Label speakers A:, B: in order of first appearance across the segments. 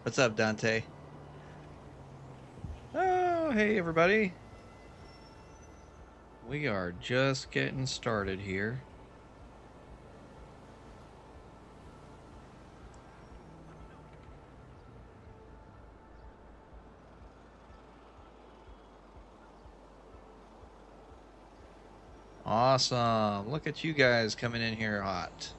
A: What's up, Dante? Oh, hey, everybody. We are just getting started here. Awesome. Look at you guys coming in here hot.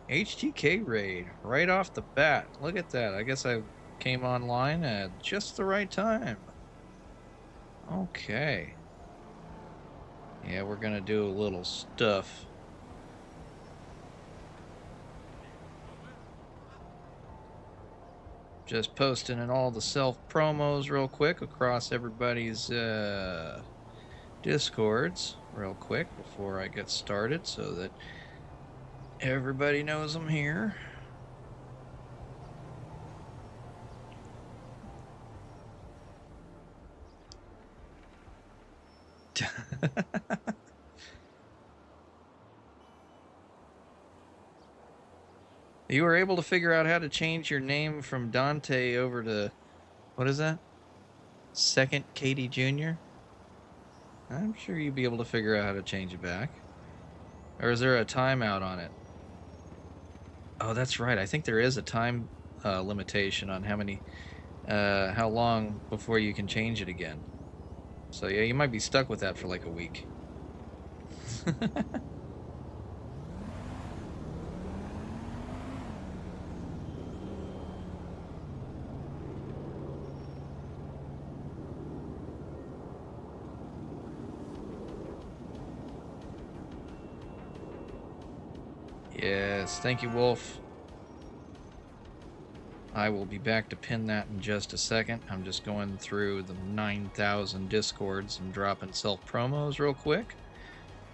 A: HTK raid right off the bat. Look at that. I guess I came online at just the right time. Okay. Yeah, we're gonna do a little stuff. Just posting in all the self promos real quick across everybody's Discords real quick before I get started so that everybody knows I'm here. You were able to figure out how to change your name from Dante over to, what is that? Second Katie Jr.? I'm sure you'd be able to figure out how to change it back. Or is there a timeout on it? Oh, that's right. I think there is a time limitation on how long before you can change it again. So yeah, you might be stuck with that for like a week. Yes, thank you, Wolf. I will be back to pin that in just a second. I'm just going through the 9,000 Discords and dropping self-promos real quick.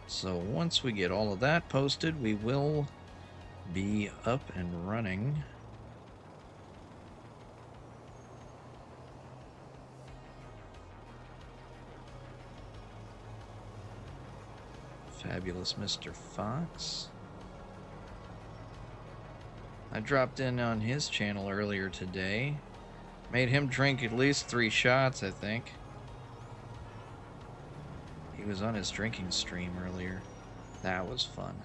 A: So once we get all of that posted, we will be up and running. Fabulous Mr. Fox. I dropped in on his channel earlier today. Made him drink at least 3 shots, I think. He was on his drinking stream earlier. That was fun.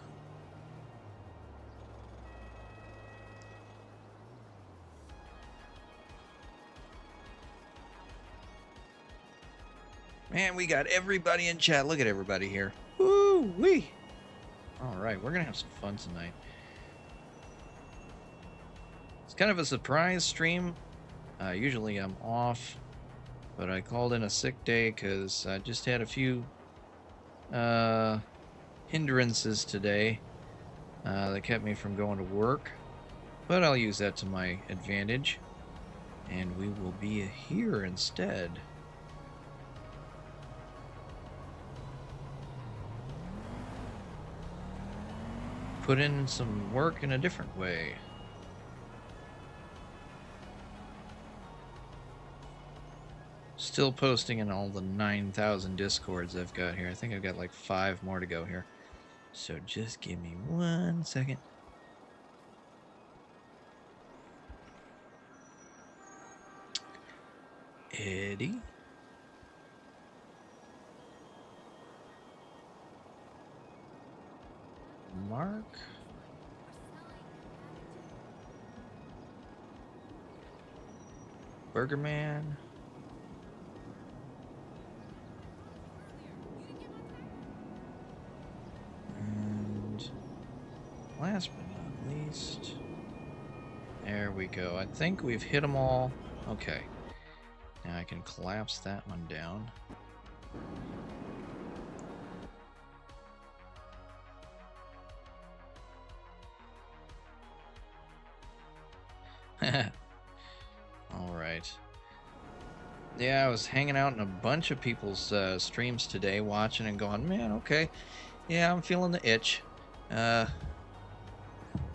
A: Man, we got everybody in chat. Look at everybody here. Woo-wee! Alright, we're gonna have some fun tonight. It's kind of a surprise stream. Usually I'm off, but I called in a sick day because I just had a few hindrances today that kept me from going to work. But I'll use that to my advantage, and we will be here instead. Put in some work in a different way. Still posting in all the 9,000 Discords I've got here. I think I've got like 5 more to go here. So just give me 1 second. Eddie. Mark. Burger Man. And last but not least, there we go. I think we've hit them all. Okay. Now I can collapse that one down. Alright. Yeah, I was hanging out in a bunch of people's streams today, watching and going, man, okay. Yeah, I'm feeling the itch.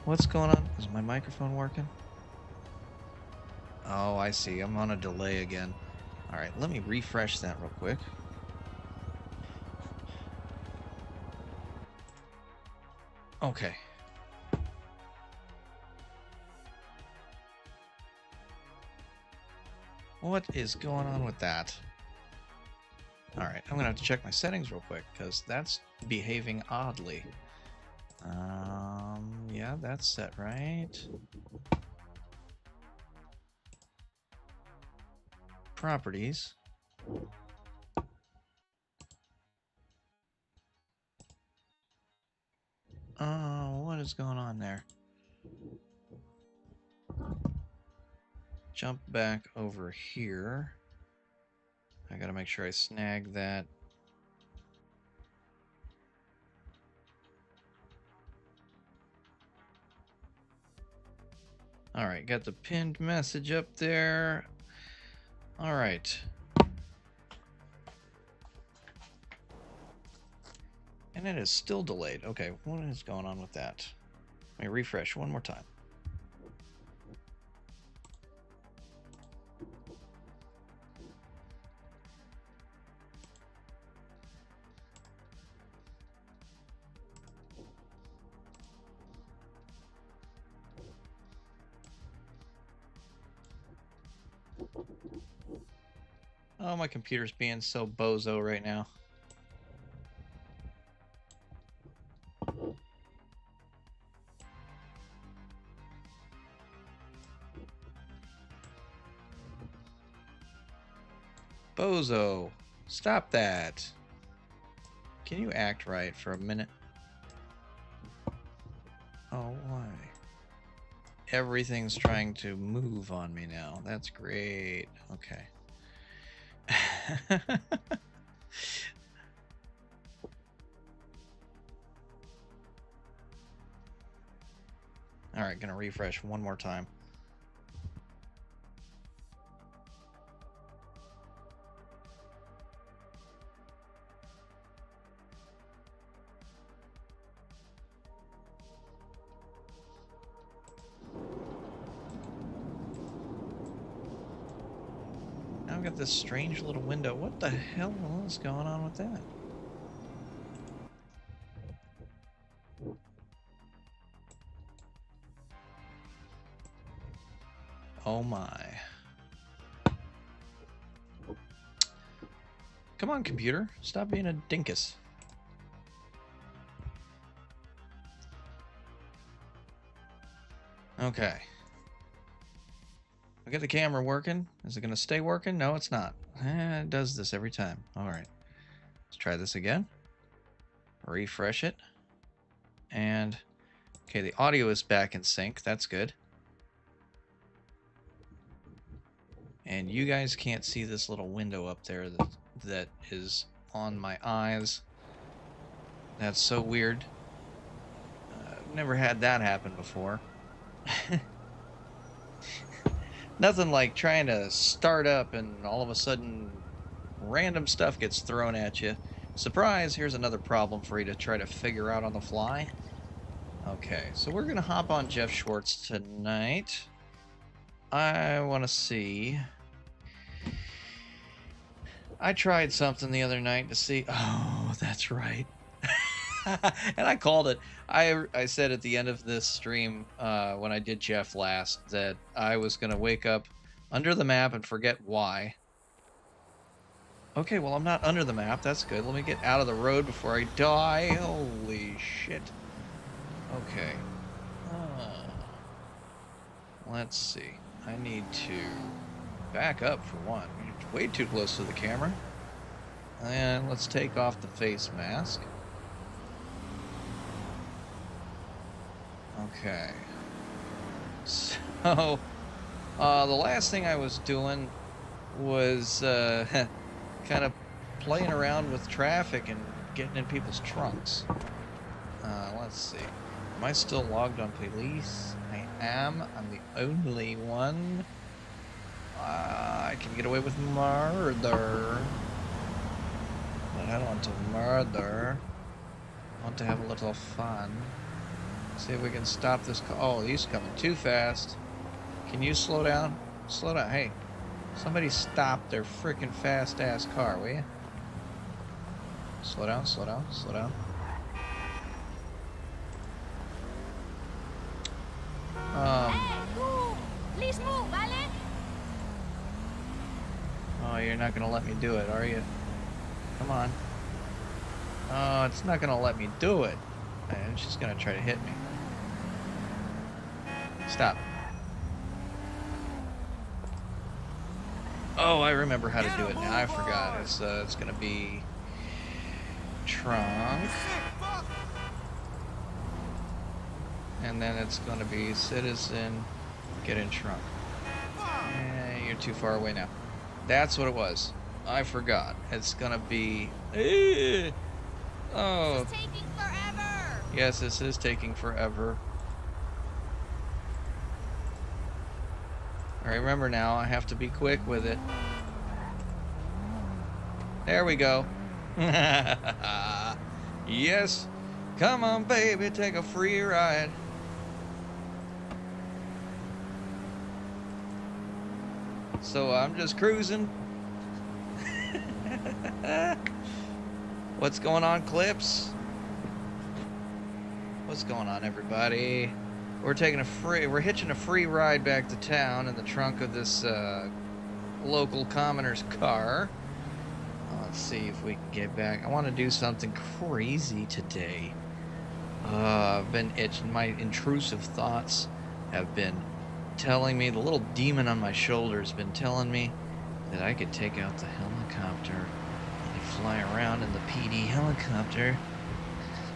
A: What's going on? Is my microphone working? Oh, I see. I'm on a delay again. Alright, let me refresh that real quick. Okay. What is going on with that? Alright, I'm gonna have to check my settings real quick, because that's behaving oddly. Yeah, that's set right. Properties. Oh, what is going on there? Jump back over here. I gotta make sure I snag that. Alright, got the pinned message up there. Alright. And it is still delayed. Okay, what is going on with that? Let me refresh one more time. Oh, my computer's being so bozo right now. Bozo, stop that. Can you act right for a minute? Oh, why? Everything's trying to move on me now. That's great. Okay. Alright, gonna refresh one more time. Now I've got this strange little window. What the hell is going on with that? Oh my. Come on, computer. Stop being a dinkus. Okay. I get the camera working. Is it going to stay working? No, it's not. It does this every time. All right. Let's try this again. Refresh it. And, okay, the audio is back in sync. That's good. And you guys can't see this little window up there that is on my eyes. That's so weird. I've never had that happen before. Nothing like trying to start up and all of a sudden random stuff gets thrown at you. Surprise, here's another problem for you to try to figure out on the fly. Okay, so we're going to hop on Jeff Schwartz tonight. I want to see... I tried something the other night to see... Oh, that's right. And I called it. I said at the end of this stream, when I did Jeff last, that I was going to wake up under the map and forget why. Okay, well, I'm not under the map. That's good. Let me get out of the road before I die. Holy shit. Okay. Let's see. I need to back up for one. You're way too close to the camera. And let's take off the face mask. Okay. So, the last thing I was doing was kind of playing around with traffic and getting in people's trunks. Let's see. Am I still logged on police? I am. I'm the only one. I can get away with murder. But I don't want to murder. I want to have a little fun. See if we can stop this car. Oh, he's coming too fast. Can you slow down? Slow down. Hey, somebody stop their freaking fast-ass car, will you? Slow down, slow down, slow down. Oh, you're not gonna let me do it, are you? Come on. Oh, it's not gonna let me do it. It's just gonna try to hit me. Stop. Oh, I remember how to do it now. I forgot. It's gonna be trunk, and then it's gonna be citizen, get in trunk. You're too far away now. That's what it was. I forgot. It's gonna be. Oh.
B: This is taking forever.
A: Yes, this is taking forever. I remember now. I have to be quick with it. There we go. Yes. Come on, baby, take a free ride. So I'm just cruising. What's going on, Clips? What's going on, everybody? We're hitching a free ride back to town in the trunk of this local commoner's car. Let's see if we can get back. I want to do something crazy today. I've been itching. My intrusive thoughts have been telling me, the little demon on my shoulder has been telling me that I could take out the helicopter and fly around in the PD helicopter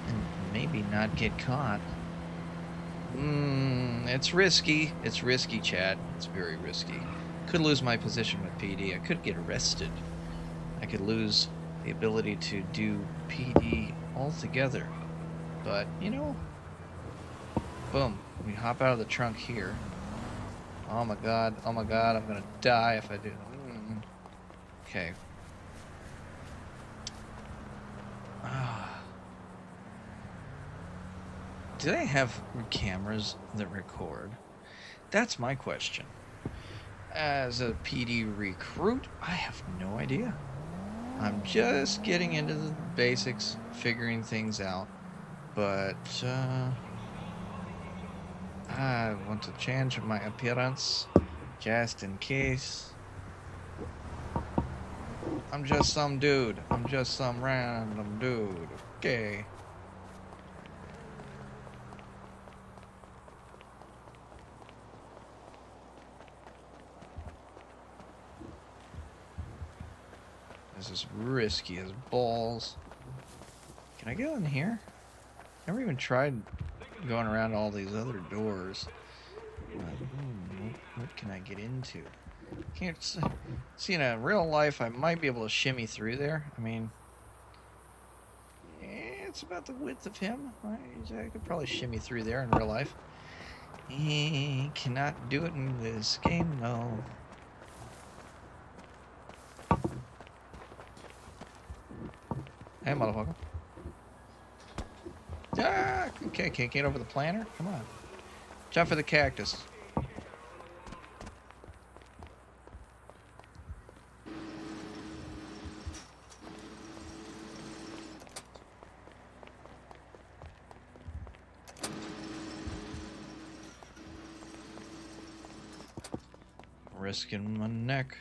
A: and maybe not get caught. It's risky. It's risky, chat. It's very risky. Could lose my position with PD. I could get arrested. I could lose the ability to do PD altogether. But, you know, boom. We hop out of the trunk here. Oh my god, I'm gonna die if I do. Okay. Do they have cameras that record? That's my question. As a PD recruit, I have no idea. I'm just getting into the basics, figuring things out. But, I want to change my appearance, just in case. I'm just some dude. I'm just some random dude. Okay. This is risky as balls. Can I go in here? Never even tried going around all these other doors. What can I get into? Can't see in a real life. I might be able to shimmy through there. I mean, it's about the width of him. I could probably shimmy through there in real life. Cannot do it in this game, no. Hey, motherfucker. Ah, okay, can't get over the planter? Come on. Jump for the cactus. Risking my neck.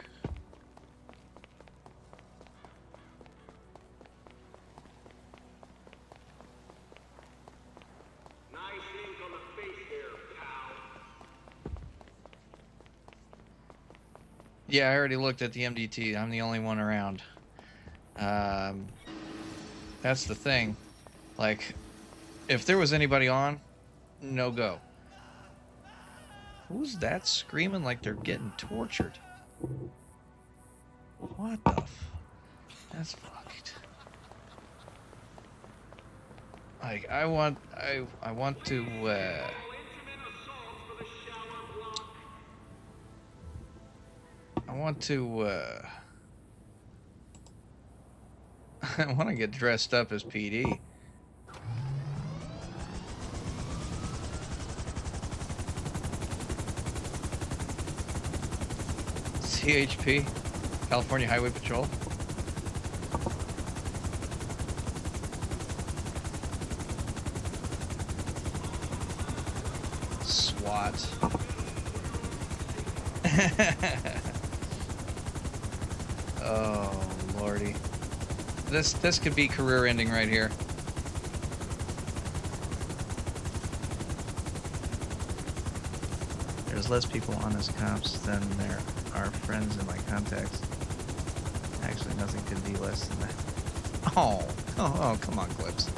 A: Yeah, I already looked at the MDT. I'm the only one around. That's the thing. Like, if there was anybody on, no go. Who's that screaming like they're getting tortured? What the f... That's fucked. Like, I want to, I want to get dressed up as PD. CHP, California Highway Patrol. SWAT. Oh, lordy. This could be career ending right here. There's less people on as cops than there are friends in my contacts. Actually, nothing could be less than that. Oh, come on, Clips.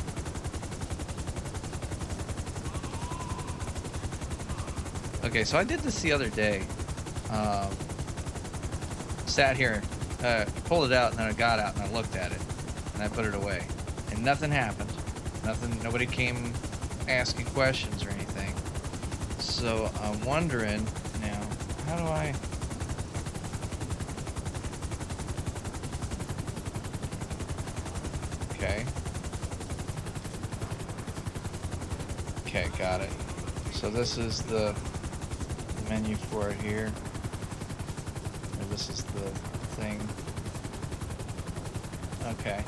A: Okay, so I did this the other day. Sat here, pulled it out, and then I got out and I looked at it, and I put it away, and nothing happened. Nobody came asking questions or anything. So I'm wondering now, how do I? Okay, got it. So this is the menu for it here. Or this is the thing. Okay.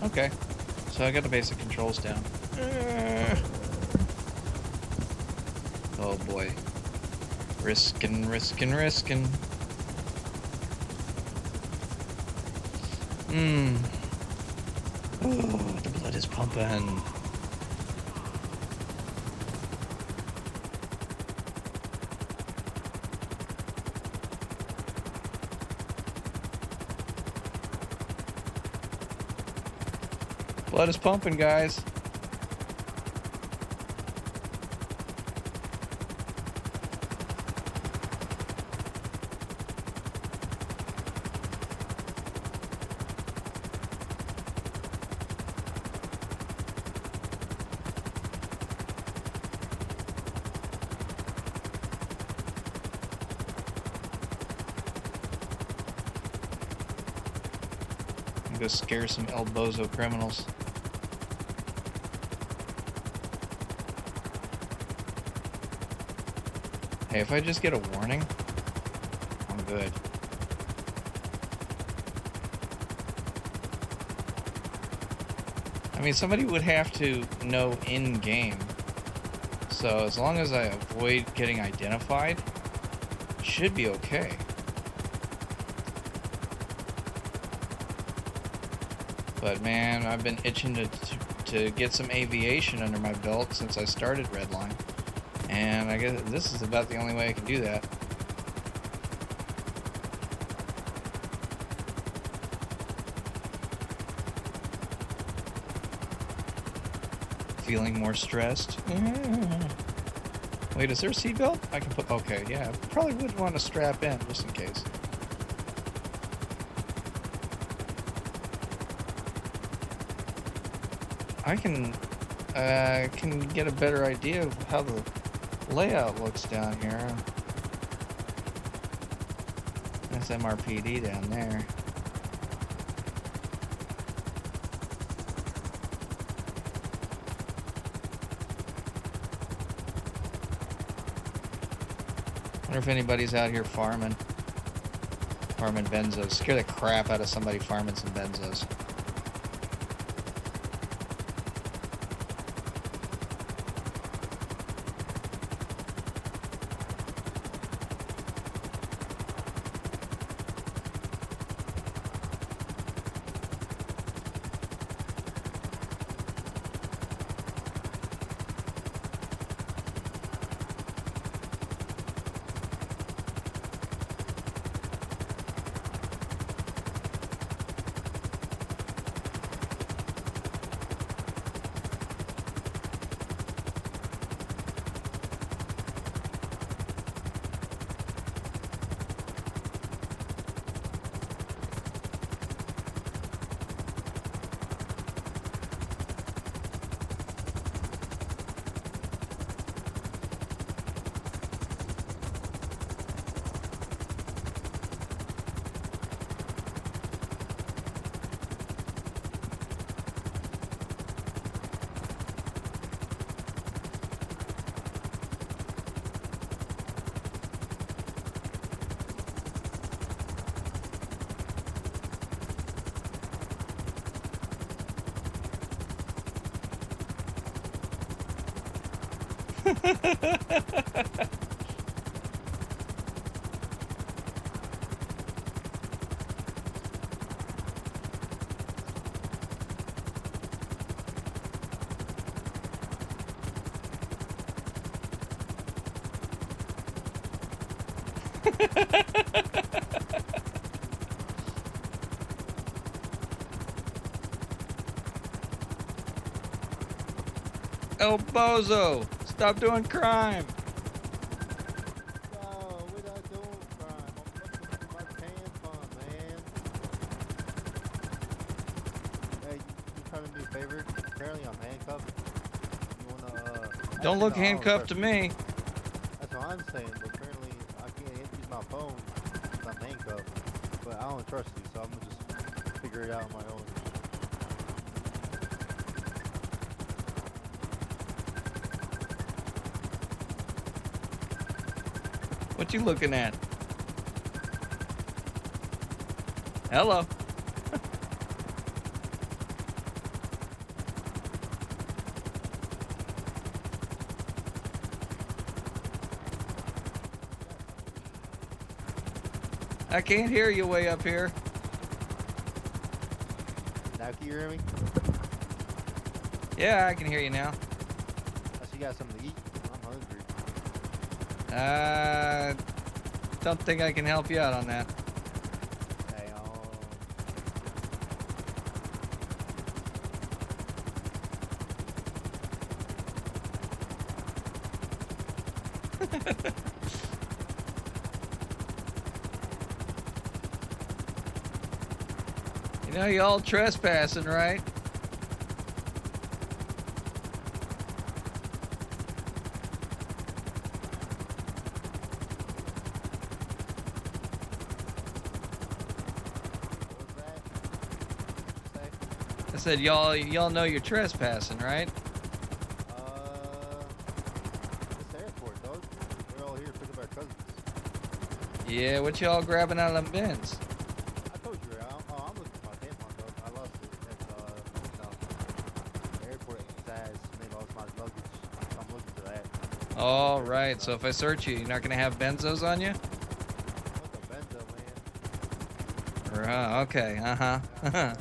A: Okay. So I got the basic controls down. Oh boy. Riskin'. Oh, the blood is pumping. Blood is pumping, guys. Go scare some El Bozo criminals. Hey, if I just get a warning, I'm good. I mean, somebody would have to know in-game. So as long as I avoid getting identified, it should be okay. But man, I've been itching to get some aviation under my belt since I started RedLine. And I guess this is about the only way I can do that. Feeling more stressed. Wait, is there a seatbelt? I can put... Okay, yeah. Probably would want to strap in just in case. I can get a better idea of how the layout looks down here. That's MRPD down there. Wonder if anybody's out here farming benzos. Scare the crap out of somebody farming some benzos. El Bozo, stop doing crime.
B: No, we're not doing crime. I'm looking for my can fund, man. Hey, you trying to do me a favor? Apparently I'm handcuffed. You wanna,
A: Don't look
B: no,
A: handcuffed to me.
B: That's what I'm saying, but apparently I can't use my phone because I'm handcuffed. But I don't trust you, so I'm gonna just figure it out on my own.
A: What you looking at? Hello. I can't hear you way up here.
B: Now can you hear me?
A: Yeah, I can hear you now.
B: Unless you got something to eat. I'm hungry.
A: Don't think I can help you out on that.
B: Hey,
A: You know, you all trespassing, right? I said, y'all know you're trespassing, right?
B: This airport, dog. We're all here to pick up our cousins.
A: Yeah, what y'all grabbing out of them bins?
B: I told you, I'm looking for my tampon, dog. I lost it at, the airport. They lost my luggage. So I'm looking for that.
A: All right, so if I search you, you're not gonna have benzos on you?
B: What the benzo, man?
A: Okay, uh-huh.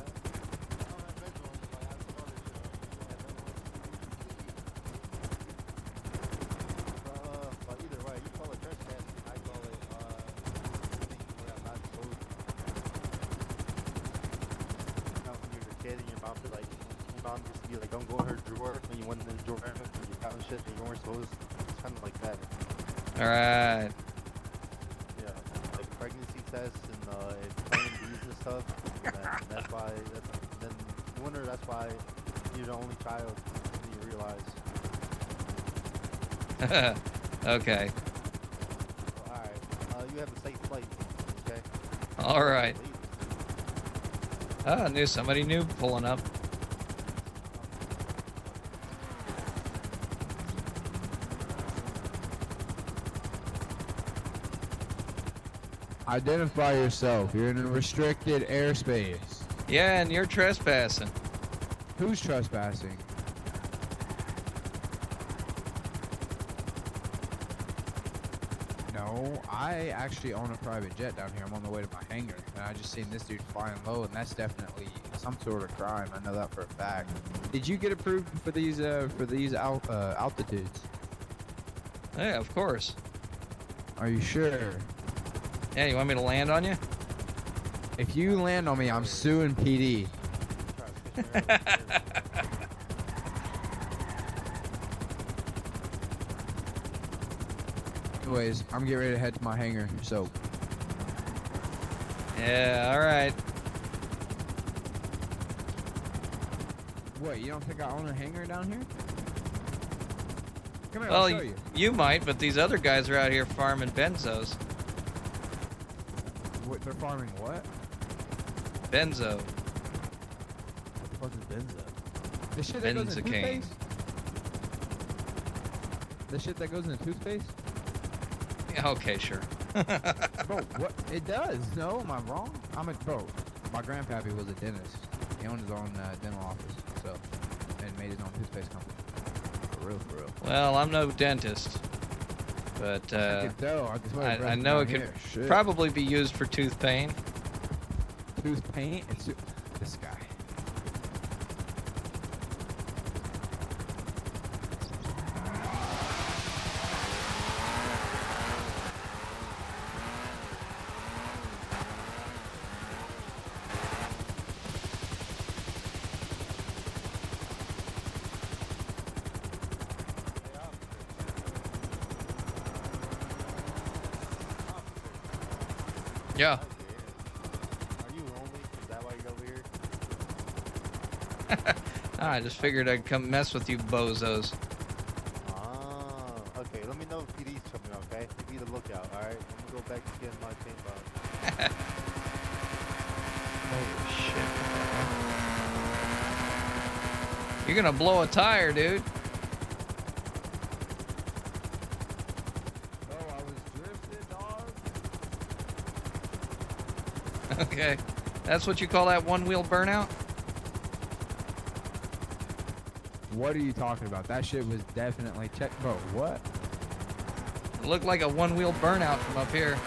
B: Don't go in her drawer when you went in the drawer when you got shit and you weren't supposed. It's kind of like that.
A: All right.
B: Yeah, like pregnancy tests and plan B's and stuff. And that's why. Then you wonder that's why you're the only child. And you realize.
A: Okay.
B: Well, all right. You have a safe flight. Okay.
A: All right. I knew somebody new pulling up.
C: Identify yourself. You're in a restricted airspace.
A: Yeah, and you're trespassing.
C: Who's trespassing? No, I actually own a private jet down here. I'm on the way to my hangar, and I just seen this dude flying low, and that's definitely some sort of crime. I know that for a fact. Did you get approved for these altitudes?
A: Yeah, of course.
C: Are you sure?
A: Yeah, you want me to land on you?
C: If you land on me, I'm suing PD. Anyways, I'm getting ready to head to my hangar, so.
A: Yeah, all right.
C: What, you don't think I own a hangar down here? Come here,
A: Well,
C: I'll show you.
A: You might, but these other guys are out here farming benzos.
C: What, they're farming what?
A: Benzo.
C: What the fuck is benzo? The shit that goes in
A: Benzocaine.
C: toothpaste? The shit that goes in toothpaste?
A: Yeah, okay, sure.
C: Bro, what? It does. No, am I wrong? Bro, my grandpappy was a dentist. He owned his own dental office, so, and made his own toothpaste company. For real, for real.
A: Well, I'm no dentist, but
C: I can tell. I can smell it
A: I know it
C: down
A: could
C: here. Shit.
A: probably be used for tooth pain.
C: Tooth paint. It's this guy.
A: Yeah.
B: Are you lonely? Is that why you're over here?
A: I just figured I'd come mess with you bozos.
B: Ah, okay. Let me know if PD's coming, okay? You be the lookout, alright? I'm gonna go back to getting my paintball.
A: Holy shit. You're gonna blow a tire, dude.
C: Oh, I was drifted, dog.
A: Okay. That's what you call that one-wheel burnout?
C: What are you talking about? That shit was definitely check. Bro, what?
A: It looked like a one-wheel burnout from up here.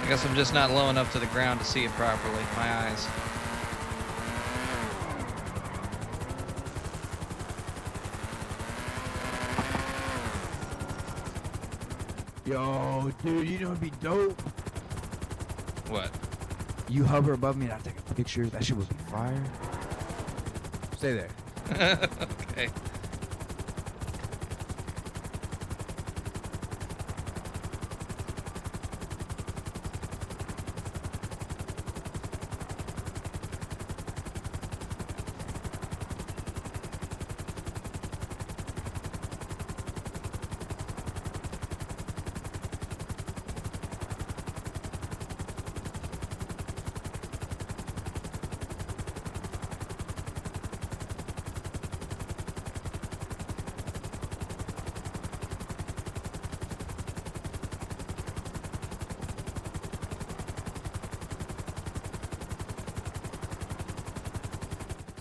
A: I guess I'm just not low enough to the ground to see it properly. My eyes.
C: Yo, dude, you know what'd be dope?
A: What?
C: You hover above me and I take a picture. That shit would be fire. Stay there.
A: Okay.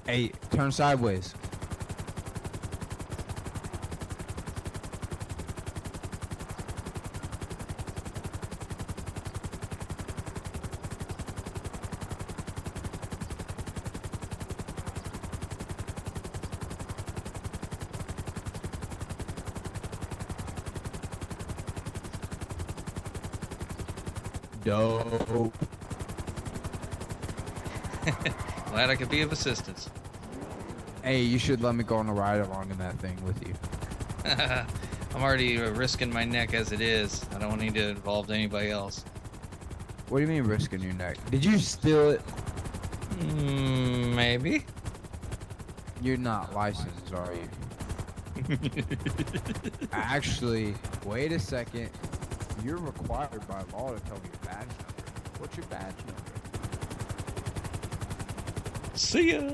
C: Hey, turn sideways. Dope.
A: Glad I could be of assistance.
C: Hey, you should let me go on a ride along in that thing with you.
A: I'm already risking my neck as it is. I don't need to involve anybody else.
C: What do you mean risking your neck? Did you steal it?
A: Maybe.
C: You're not licensed, are you? Actually, wait a second. You're required by law to tell me your badge number. What's your badge number?
A: See ya.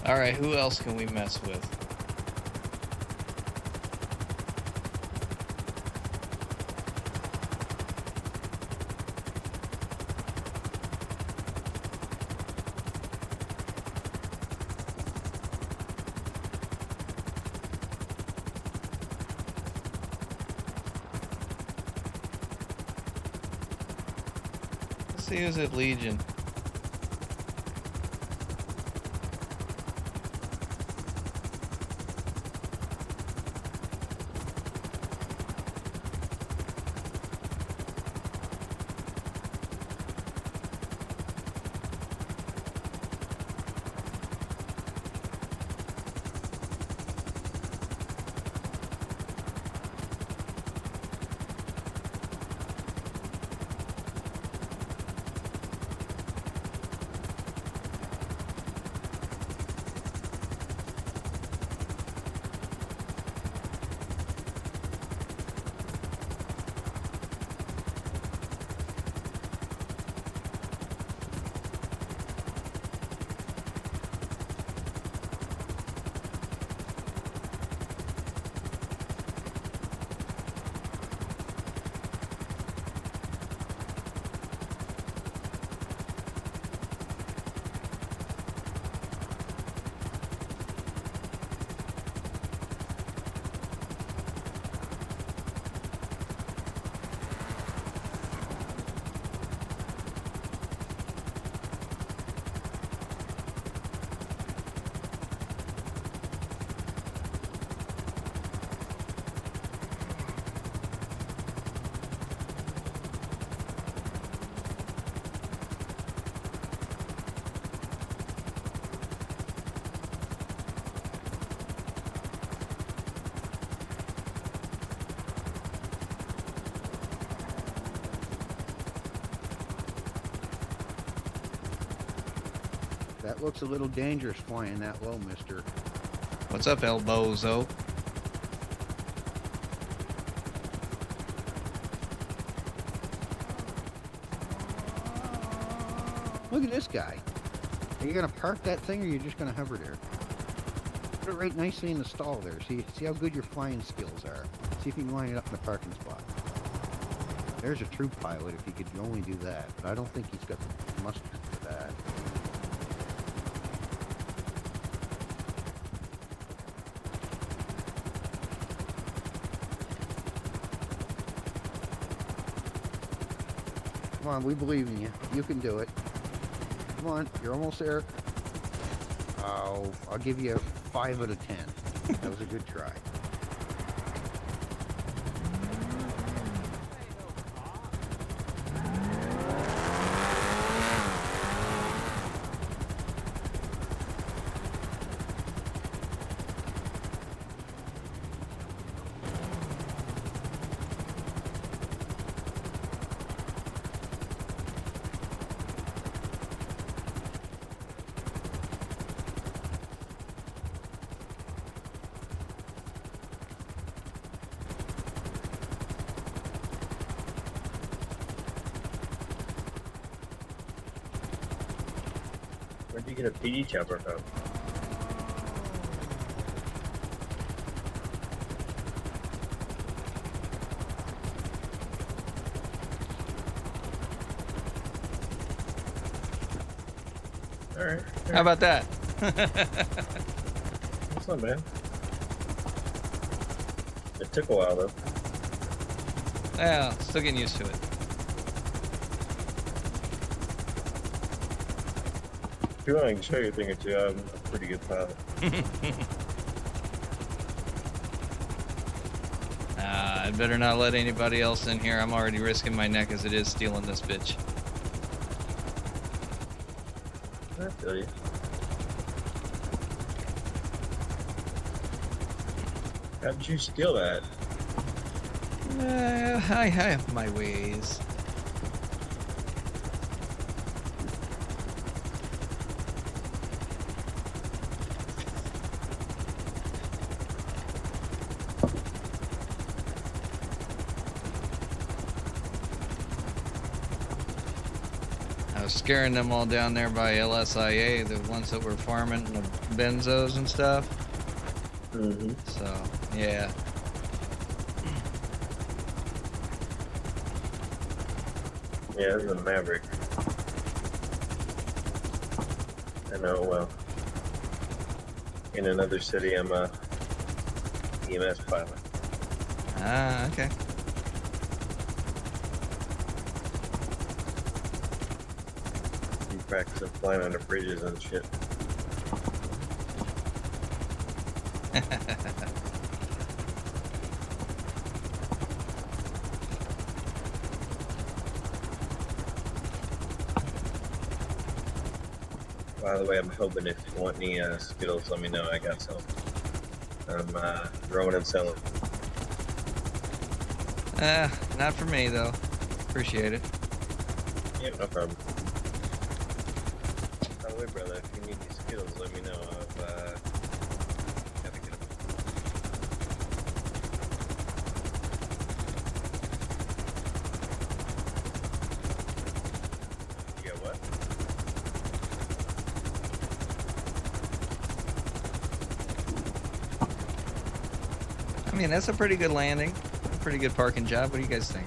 A: All right, who else can we mess with? Let's see who's at Legion.
D: That looks a little dangerous flying that low, mister.
A: What's up, Elbozo?
D: Look at this guy. Are you gonna park that thing, or are you just gonna hover there? Put it right nicely in the stall there. See how good your flying skills are. See if you can line it up in the parking spot. There's a true pilot if he could only do that, but I don't think he's got the mustard for that. Come on, we believe in you. You can do it. Come on, you're almost there. Oh, I'll give you a 5 out of 10. That was a good try.
E: Where'd you get a PD chopper from? Alright.
A: How about that?
E: That's not bad. It took a while though.
A: Well, still getting used to it.
E: If you want, I can show you a thing or two. I'm a pretty good pilot.
A: I'd better not let anybody else in here. I'm already risking my neck as it is stealing this bitch.
E: I feel you. How'd you steal that?
A: I have my ways. I was scaring them all down there by LSIA, the ones that were farming the benzos and stuff.
E: Mm-hmm.
A: So, yeah.
E: Yeah, this is a Maverick. I know, well. In another city, I'm a EMS pilot.
A: Ah, okay.
E: I'm practicing flying under bridges and shit. By the way, I'm hoping if you want any Skittles, let me know. I got some. I'm growing and selling.
A: Not for me though. Appreciate it.
E: Yeah, no problem. By the way, brother, if you need these Skittles, let me know. I've got to get them. You got what?
A: I mean, that's a pretty good landing. Pretty good parking job. What do you guys think?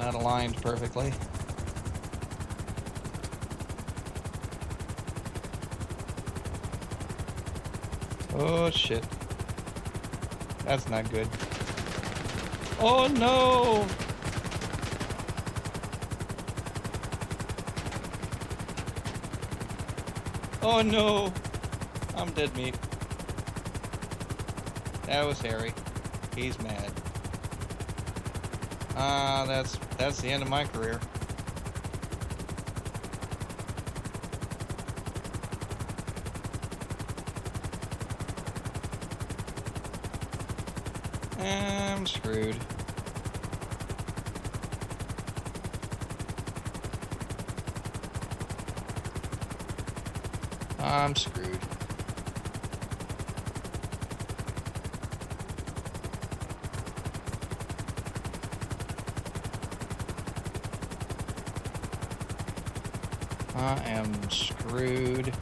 A: not aligned perfectly. Oh shit. That's not good. Oh no! Oh no! I'm dead meat. That was Harry. He's mad. That's the end of my career. I'm screwed. I'm screwed. I am screwed.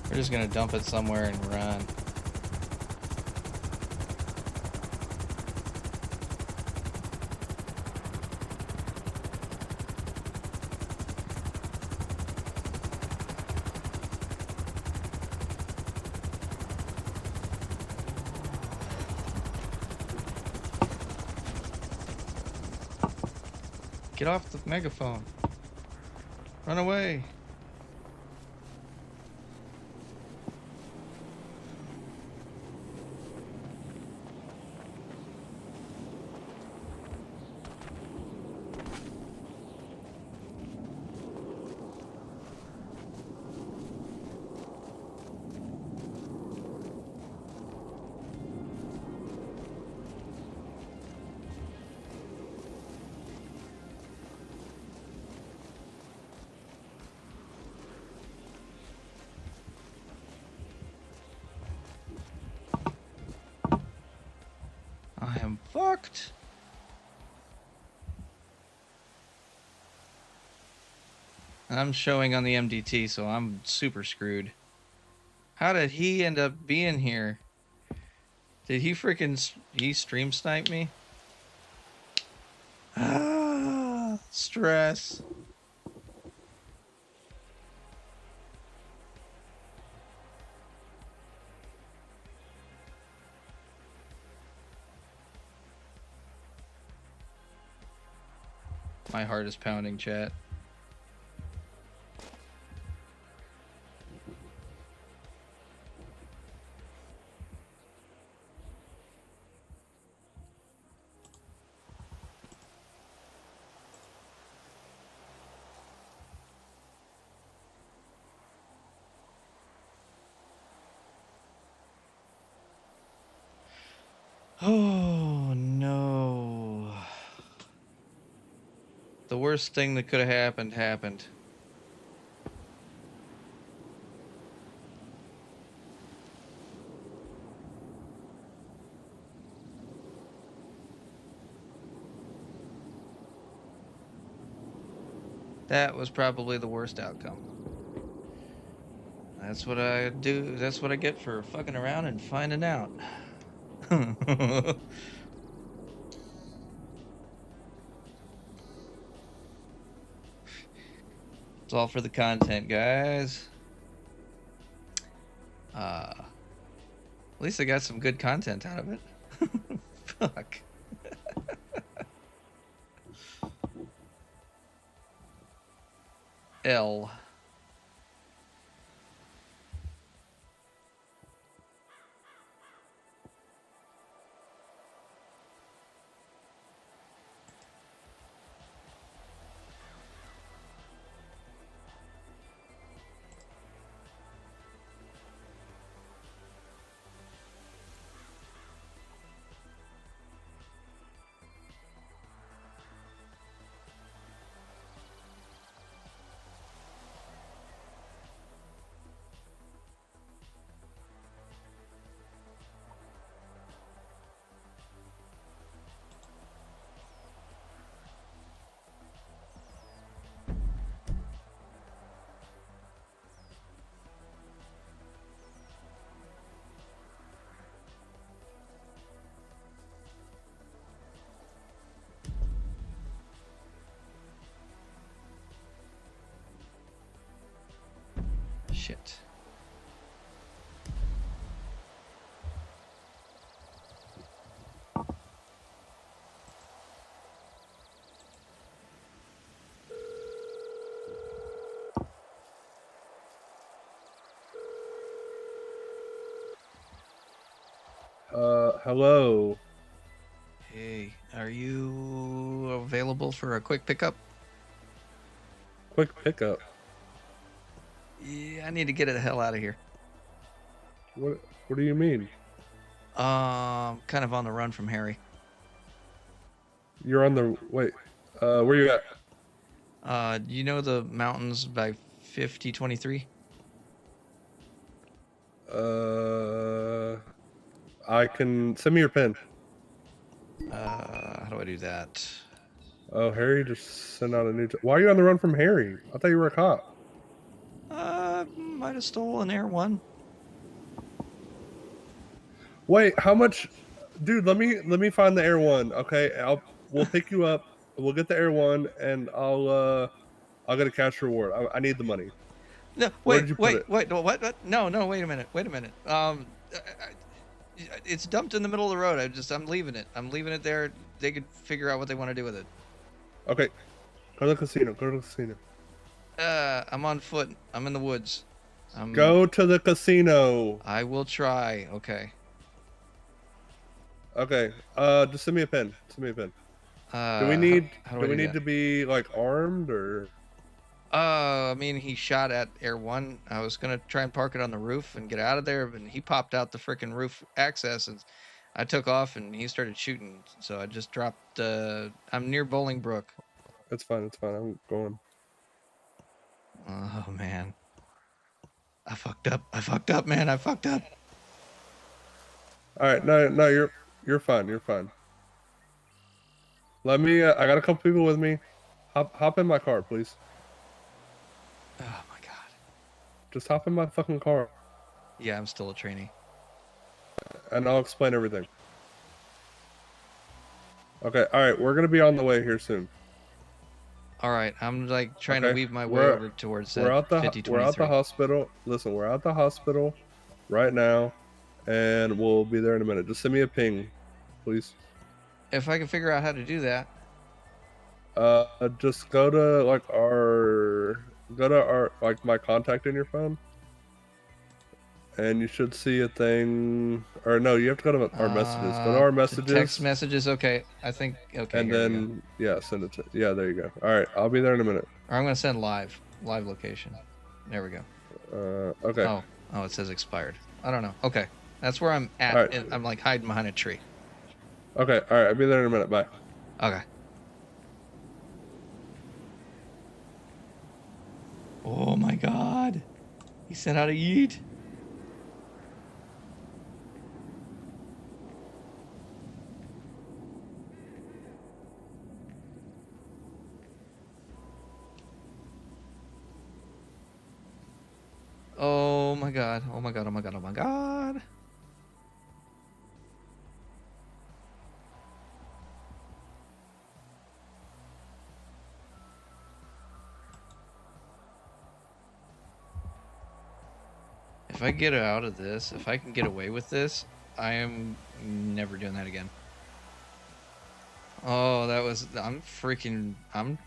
A: We're just gonna dump it somewhere and run. Get off the megaphone. Run away. I am fucked. I'm showing on the MDT, so I'm super screwed. How did he end up being here? Did he he stream snipe me? Ah, stress. My heart is pounding, chat. Oh no. The worst thing that could have happened happened. That was probably the worst outcome. That's what I do. That's what I get for fucking around and finding out. It's all for the content, guys. At least I got some good content out of it. Fuck. L. Shit.
F: Hello.
A: Hey, are you available for a quick pickup?
F: Quick pickup.
A: Yeah, I need to get the hell out of here.
F: What do you mean?
A: Kind of on the run from Harry.
F: You're on the wait. Where you at?
A: You know the mountains by 5023?
F: I can send me your pen.
A: How do I do that?
F: Oh, Harry just sent out a new. Why are you on the run from Harry? I thought you were a cop.
A: Might have stolen Air One.
F: Wait, how much? Dude, let me find the Air One. Okay, we'll pick you up. We'll get the Air One, and I'll get a cash reward. I need the money.
A: No,
F: Where
A: wait,
F: did you put
A: wait,
F: it?
A: wait, no, what? No, no, wait a minute, wait a minute. It's dumped in the middle of the road. I'm leaving it. I'm leaving it there. They could figure out what they want to do with it.
F: Okay, go to the casino. Go to the casino.
A: I'm on foot. I'm in the woods.
F: Go to the casino.
A: I will try. Okay.
F: Okay. Just send me a pen. Send me a pen. Do we
A: How
F: need
A: do I
F: do we
A: do
F: need
A: that?
F: to be like armed or?
A: I mean, he shot at Air One. I was gonna try and park it on the roof and get out of there, but he popped out the freaking roof access, and I took off, and he started shooting. So I just dropped. I'm near Bolingbrook.
F: It's fine. It's fine. I'm going.
A: Oh man, I fucked up. I fucked up, man. I fucked up.
F: All right. No, you're fine. You're fine. Let me. I got a couple people with me. Hop in my car, please.
A: Oh my god.
F: Just hop in my fucking car,
A: Yeah, I'm still a trainee.
F: and I'll explain everything. Okay. All right. We're gonna be on the way here soon.
A: All right, I'm like trying to
F: Okay,
A: weave my way
F: we're-
A: over towards
F: We're
A: that
F: out the
A: 5023.
F: hospital. Listen, we're at the hospital right now, and we'll be there in a minute. Just send me a ping, please.
A: If I can figure out how to do that.
F: Just go to like my contact in your phone, and you should see a thing. Or no, you have to go to our messages. Go to our messages.
A: Text messages. Okay, I think. Okay,
F: and
A: here we go.
F: then yeah, send it to. Yeah, there you go. All right, I'll be there in a minute.
A: Or I'm gonna send live location. There we go.
F: Okay.
A: Oh, it says expired. I don't know. Okay, that's where I'm at.
F: All right.
A: And I'm like hiding behind a tree.
F: Okay. All right. I'll be there in a minute. Bye.
A: Okay. Oh my God, he sent out a yeet. Oh my God. Oh my God. Oh my God. Oh my God. If I get out of this, if I can get away with this, I am never doing that again. Oh, I'm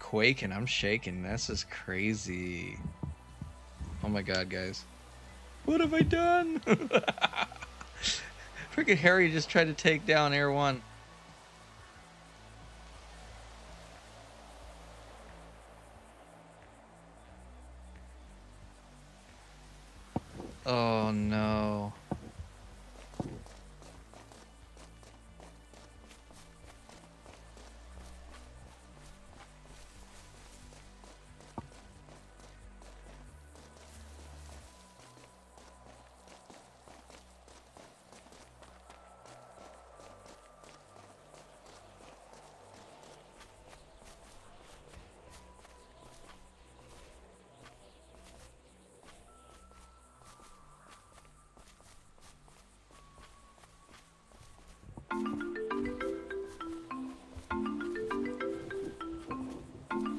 A: quaking, I'm shaking. This is crazy. Oh my God, guys. What have I done? Freaking Harry just tried to take down Air One. Oh no.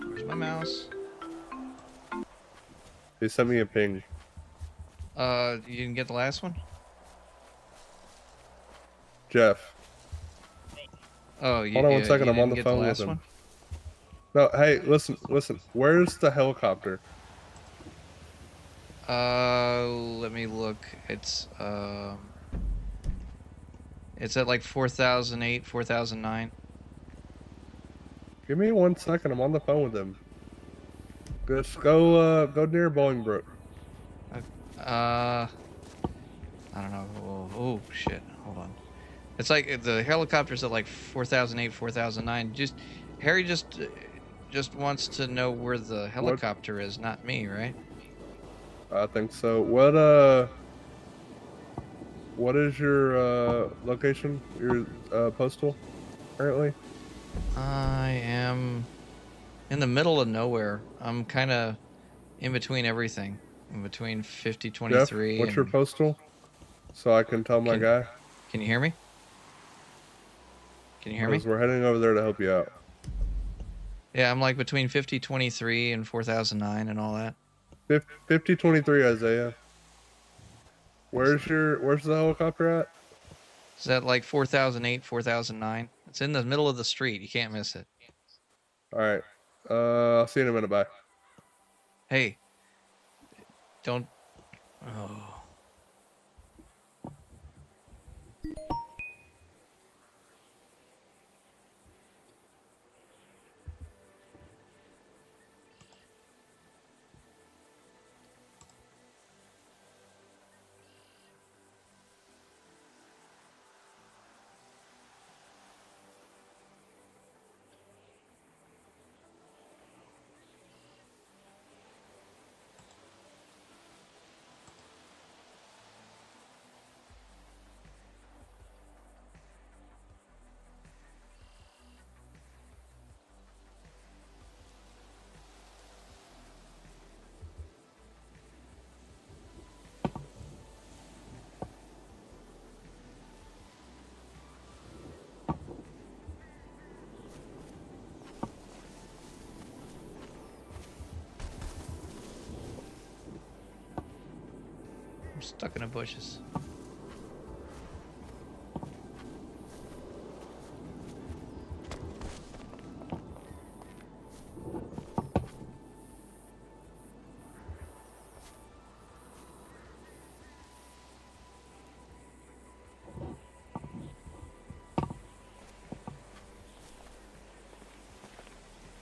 A: Where's my mouse?
F: They sent me a ping.
A: You didn't get the last one?
F: Jeff.
A: Oh, you,
F: Hold on one
A: you
F: second. I'm on
A: didn't
F: the
A: get the
F: phone with
A: last
F: him.
A: one?
F: No, hey, listen. Where's the helicopter?
A: Let me look. It's at like 4008, 4009.
F: Give me 1 second. I'm on the phone with him. Just go near Bolingbrook.
A: I don't know. Oh shit. Hold on. It's like the helicopter's at like 4008, 4009. Harry just wants to know where the helicopter is, not me, right?
F: I think so. What is your location? Your postal currently?
A: I am in the middle of nowhere. I'm kind of in between everything. In between
F: Jeff,
A: 5023
F: what's your
A: and
F: postal? So I can tell my
A: can
F: guy.
A: can you hear me? Can you hear me?
F: Because we're heading over there to help you out.
A: Yeah, I'm like between 5023 and 4009 and all that.
F: 5023 Isaiah. Where's the helicopter at?
A: Is that like 4008, 4009? It's in the middle of the street. You can't miss it.
F: All right. I'll see you in a minute. Bye.
A: Hey, don't. Oh. I'm stuck in the bushes.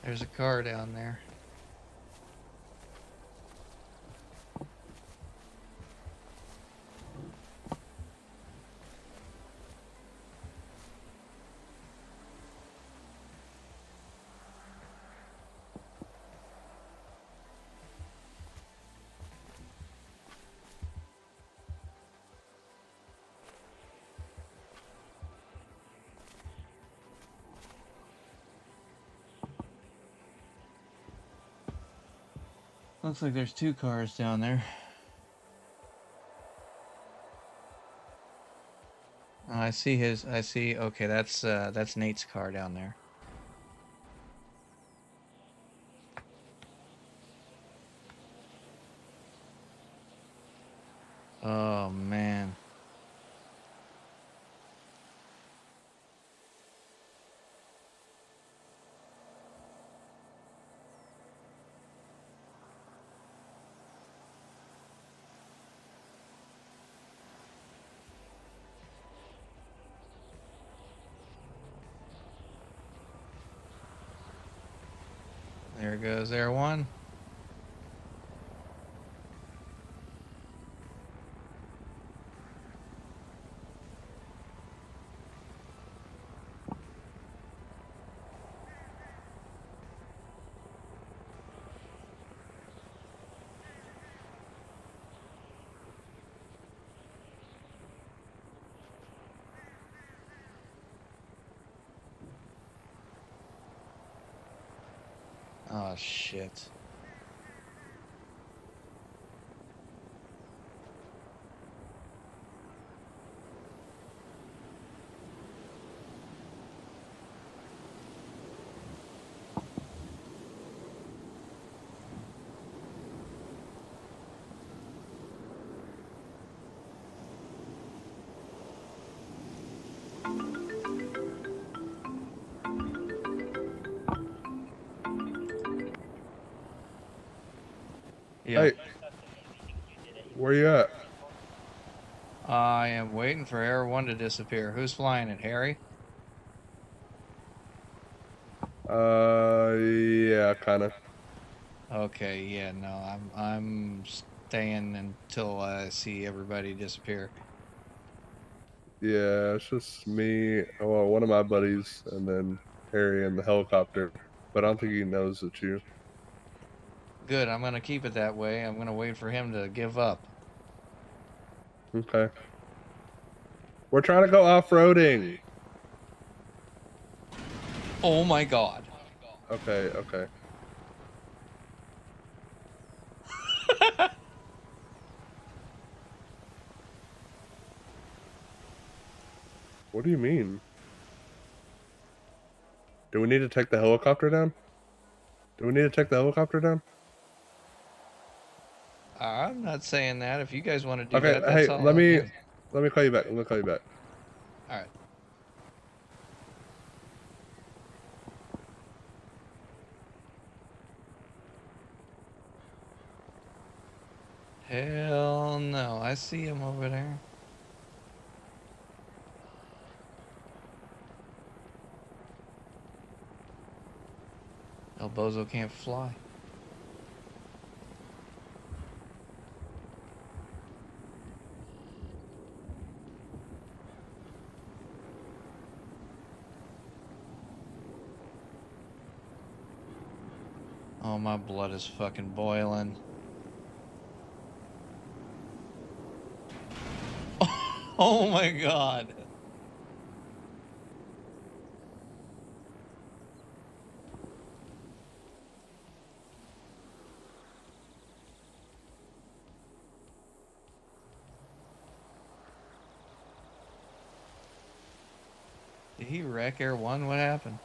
A: There's a car down there. Looks like there's two cars down there. I see his. I see. Okay, that's Nate's car down there. Oh man. There goes Air One. Oh shit. Yeah.
F: Hey, where you at?
A: I am waiting for Air 1 to disappear. Who's flying it, Harry?
F: Yeah, kind of.
A: Okay, yeah, no, I'm staying until I see everybody disappear.
F: Yeah, it's just me, well, one of my buddies, and then Harry in the helicopter. But I don't think he knows it's you.
A: Good, I'm gonna keep it that way. I'm gonna wait for him to give up.
F: Okay. We're trying to go off-roading.
A: Oh my god.
F: Okay, okay. What do you mean? Do we need to take the helicopter down? Do we need to take the helicopter down?
A: I'm not saying that. If you guys want to do
F: Okay,
A: that, that's
F: hey,
A: all
F: let
A: on
F: me
A: you.
F: call you back. Let me call you back.
A: Alright. Hell no. I see him over there. El Bozo can't fly. Oh, my blood is fucking boiling. Oh my god. Did he wreck Air 1? What happened?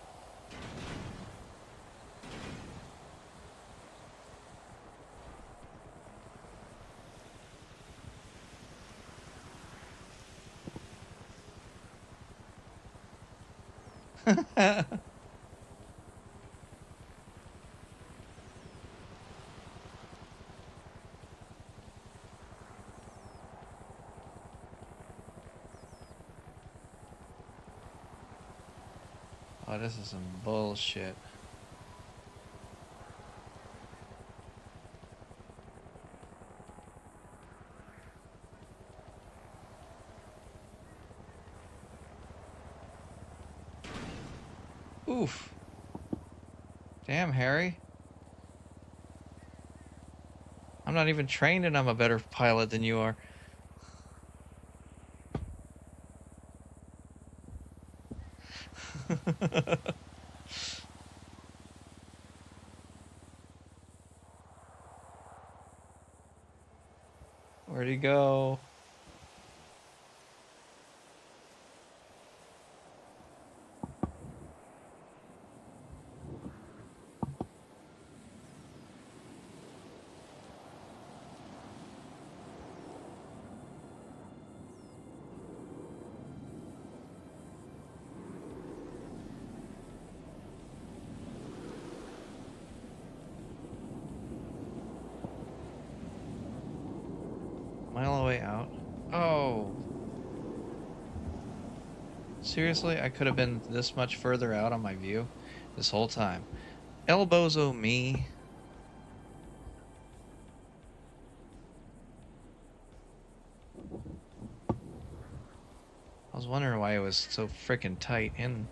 A: Oh, this is some bullshit. Oof. Damn, Harry. I'm not even trained and I'm a better pilot than you are. Where'd he go? Mile away out. Oh. Seriously? I could have been this much further out on my view this whole time. Elbozo me. I was wondering why it was so frickin' tight in.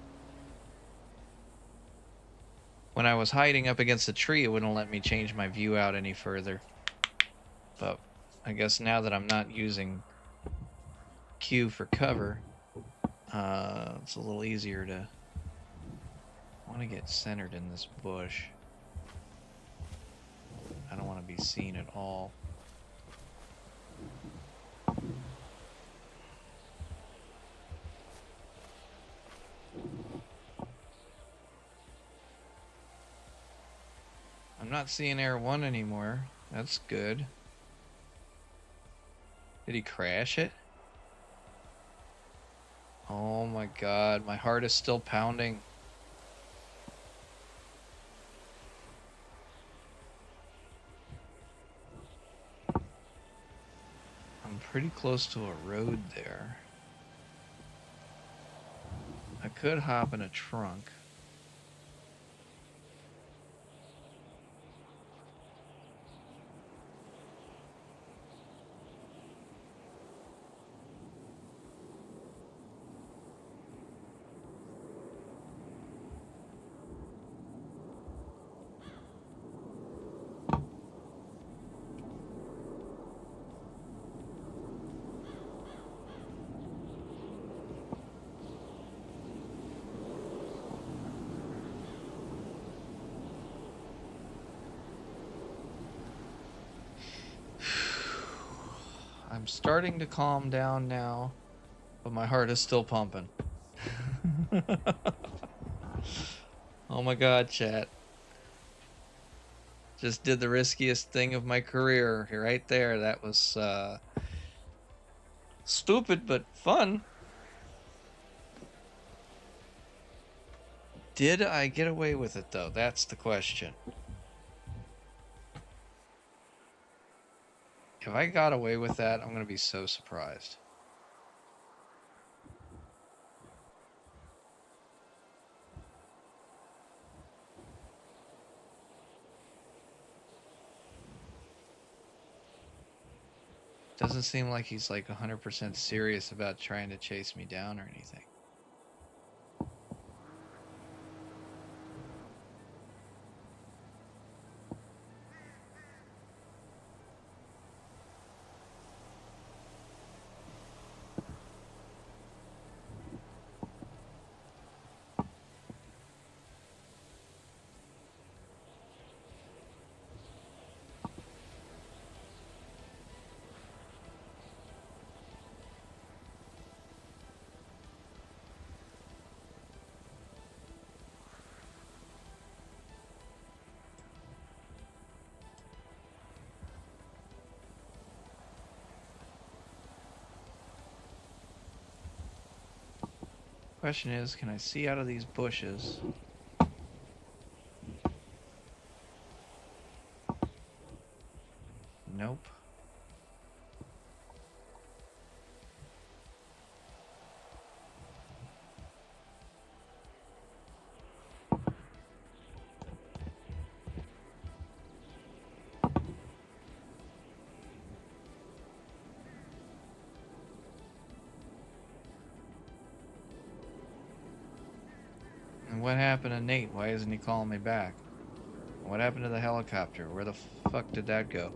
A: When I was hiding up against the tree, it wouldn't let me change my view out any further. But I guess now that I'm not using Q for cover, it's a little easier to... I want to get centered in this bush. I don't want to be seen at all. I'm not seeing Air 1 anymore. That's good. Did he crash it? Oh my god, my heart is still pounding. pretty close to a road there. I could hop in a trunk. I'm starting to calm down now, but my heart is still pumping. Oh my god, chat. Just did the riskiest thing of my career right there. That was stupid but fun. Did I get away with it though? That's the question. If I got away with that, I'm going to be so surprised. Doesn't seem like he's like 100% serious about trying to chase me down or anything. Question is, can I see out of these bushes? Nope. What happened to Nate? Why isn't he calling me back? What happened to the helicopter? Where the fuck did that go?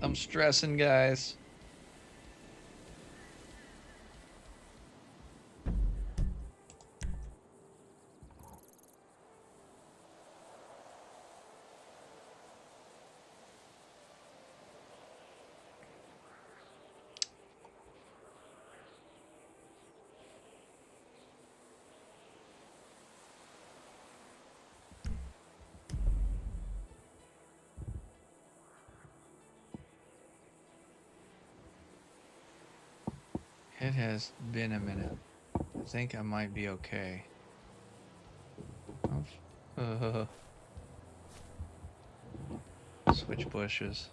A: I'm stressing, guys. It has been a minute. I think I might be okay. Switch bushes.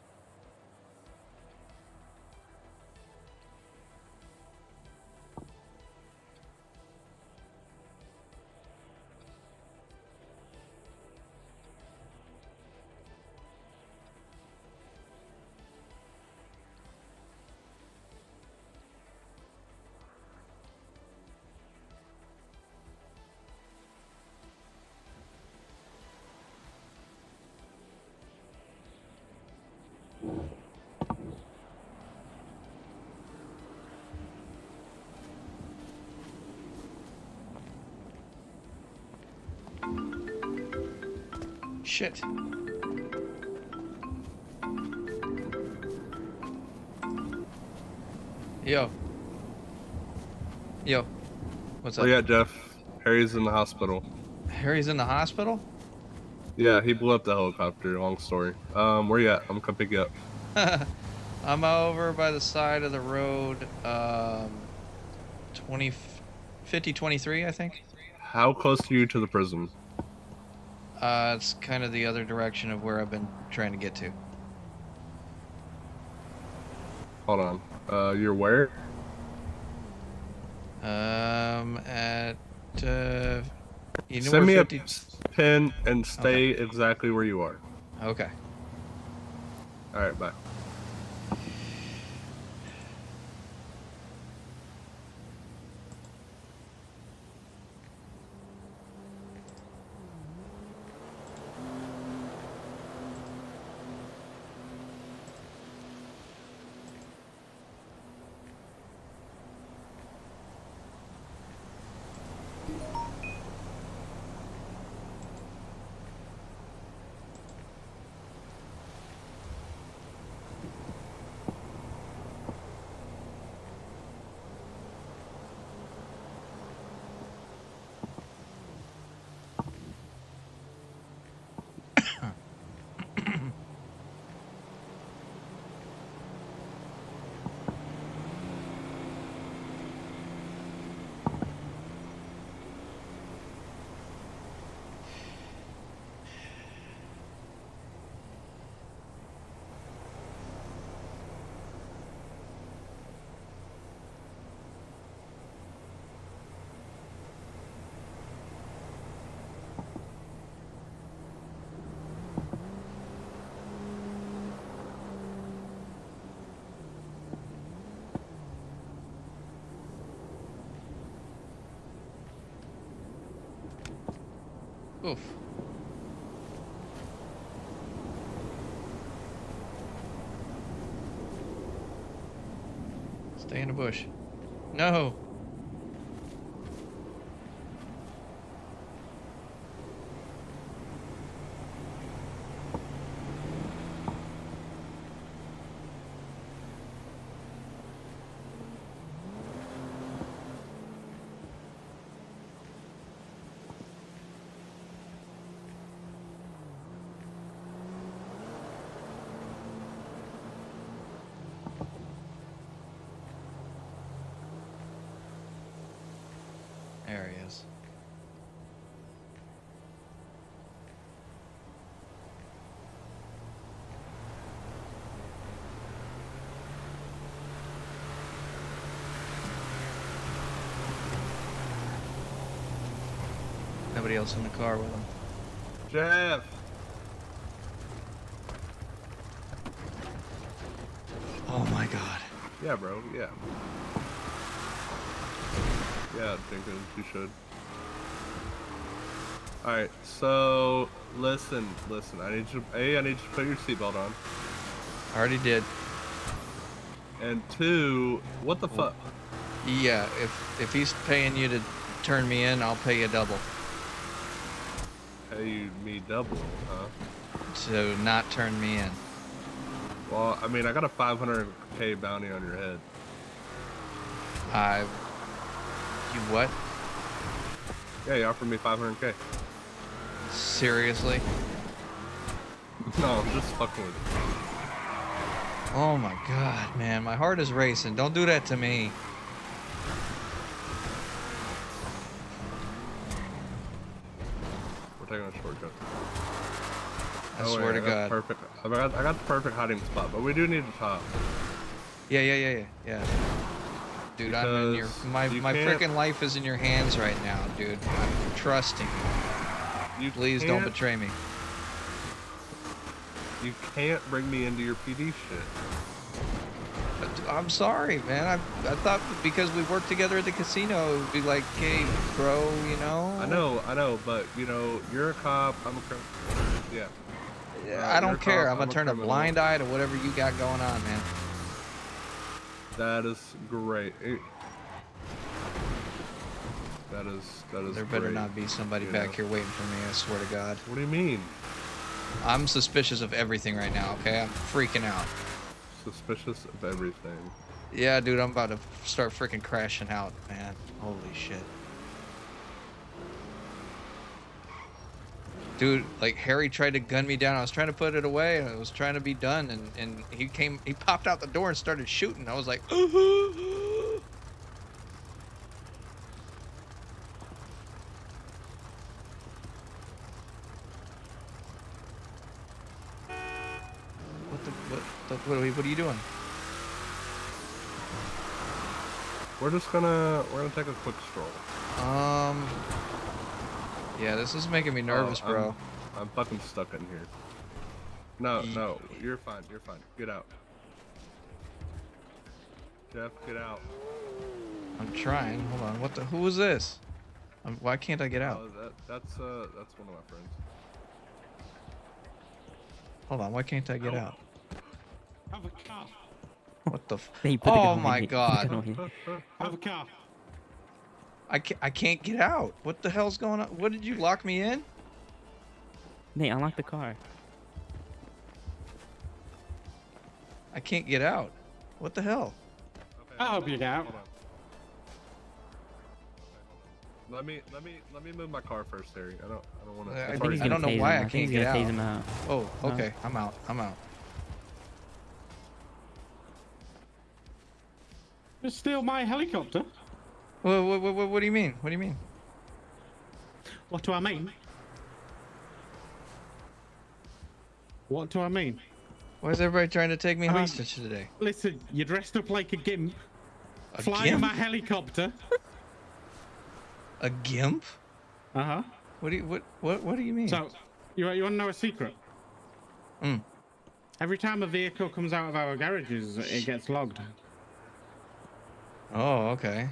A: Shit. Yo. Yo. What's up?
F: Oh yeah, Jeff. Harry's in the hospital.
A: Harry's in the hospital?
F: Yeah, he blew up the helicopter. Long story. Where you at? I'm gonna come pick you up.
A: I'm over by the side of the road, 5023, I think.
F: How close are you to the prison?
A: It's kind of the other direction of where I've been trying to get to.
F: Hold on. You're where?
A: At, you know
F: Send me
A: where
F: a
A: 50...
F: pin and stay exactly where you are.
A: Okay.
F: All right, bye.
A: Oof. Stay in the bush. No. There he is. Nobody else in the car with him.
F: Jeff.
A: Oh my god.
F: Yeah, bro. Yeah. Yeah, Jenkins, you should. Alright, so listen. I need you to put your seatbelt on.
A: I already did.
F: And two, what the fuck?
A: Yeah, if he's paying you to turn me in, I'll pay you double.
F: Pay me double, huh?
A: To not turn me in.
F: Well, I mean, I got a 500K bounty on your head.
A: You what?
F: Yeah, you offered me 500K.
A: Seriously?
F: No, I'm just fucking with you.
A: Oh my god, man, my heart is racing. Don't do that to me.
F: We're taking a shortcut.
A: I swear to God.
F: Perfect. I got the perfect hiding spot, but we do need to talk.
A: Yeah. Dude,
F: Because
A: I'm in your my freaking life is in your hands right now, dude. I'm trusting you. Please don't betray me.
F: You can't bring me into your PD shit.
A: I'm sorry, man. I thought because we worked together at the casino, it would be like, hey, bro, you know?
F: I know, but, you know, you're a cop, I'm a criminal. Yeah.
A: I don't care. I'm
F: a
A: going to turn a blind eye to whatever you got going on, man.
F: That is great. That is
A: There better not be somebody back here waiting for me, I swear to God.
F: What do you mean?
A: I'm suspicious of everything right now, okay? I'm freaking out.
F: Suspicious of everything.
A: Yeah, dude, I'm about to start freaking crashing out, man. Holy shit. Dude, like Harry tried to gun me down. I was trying to put it away and I was trying to be done and he popped out the door and started shooting. I was like, what are you doing?
F: We're gonna take a quick stroll.
A: Yeah, this is making me nervous, bro.
F: I'm fucking stuck in here. No, you're fine. You're fine. Get out. Jeff, get out.
A: I'm trying. Hold on. Who was this? Why can't I get out?
F: That's one of my friends.
A: Hold on. Why can't I get out?
G: Have a car.
A: What the?
H: Hey, put the gun
A: Oh
H: away.
A: my
H: Put the
A: God.
H: gun away.
G: Have a car.
A: I can't get out. What the hell's going on? What, did you lock me in?
H: Nate, unlock the car.
A: I can't get out. What the hell?
F: Okay,
G: I'll help you get out.
F: hold on. Let me move my car first, Harry. I don't want to.
A: I
H: I think he's
A: I
H: gonna
A: don't know
H: tase
A: why
H: him.
A: I
H: I think
A: can't
H: he's
A: get
H: gonna tase
A: out.
H: him out.
A: Oh,
H: No.
A: okay. I'm out.
G: Just steal my helicopter.
A: What do you mean? What do you mean?
G: What do I mean? What do I mean?
A: Why is everybody trying to take me
G: I mean-
A: hostage today?
G: Listen, you're dressed up like a gimp,
A: A
G: flying
A: gimp?
G: my helicopter.
A: A gimp?
G: Uh-huh.
A: What do you mean?
G: So, you want to know a secret?
A: Mm.
G: Every time a vehicle comes out of our garages, it gets logged.
A: Oh, okay.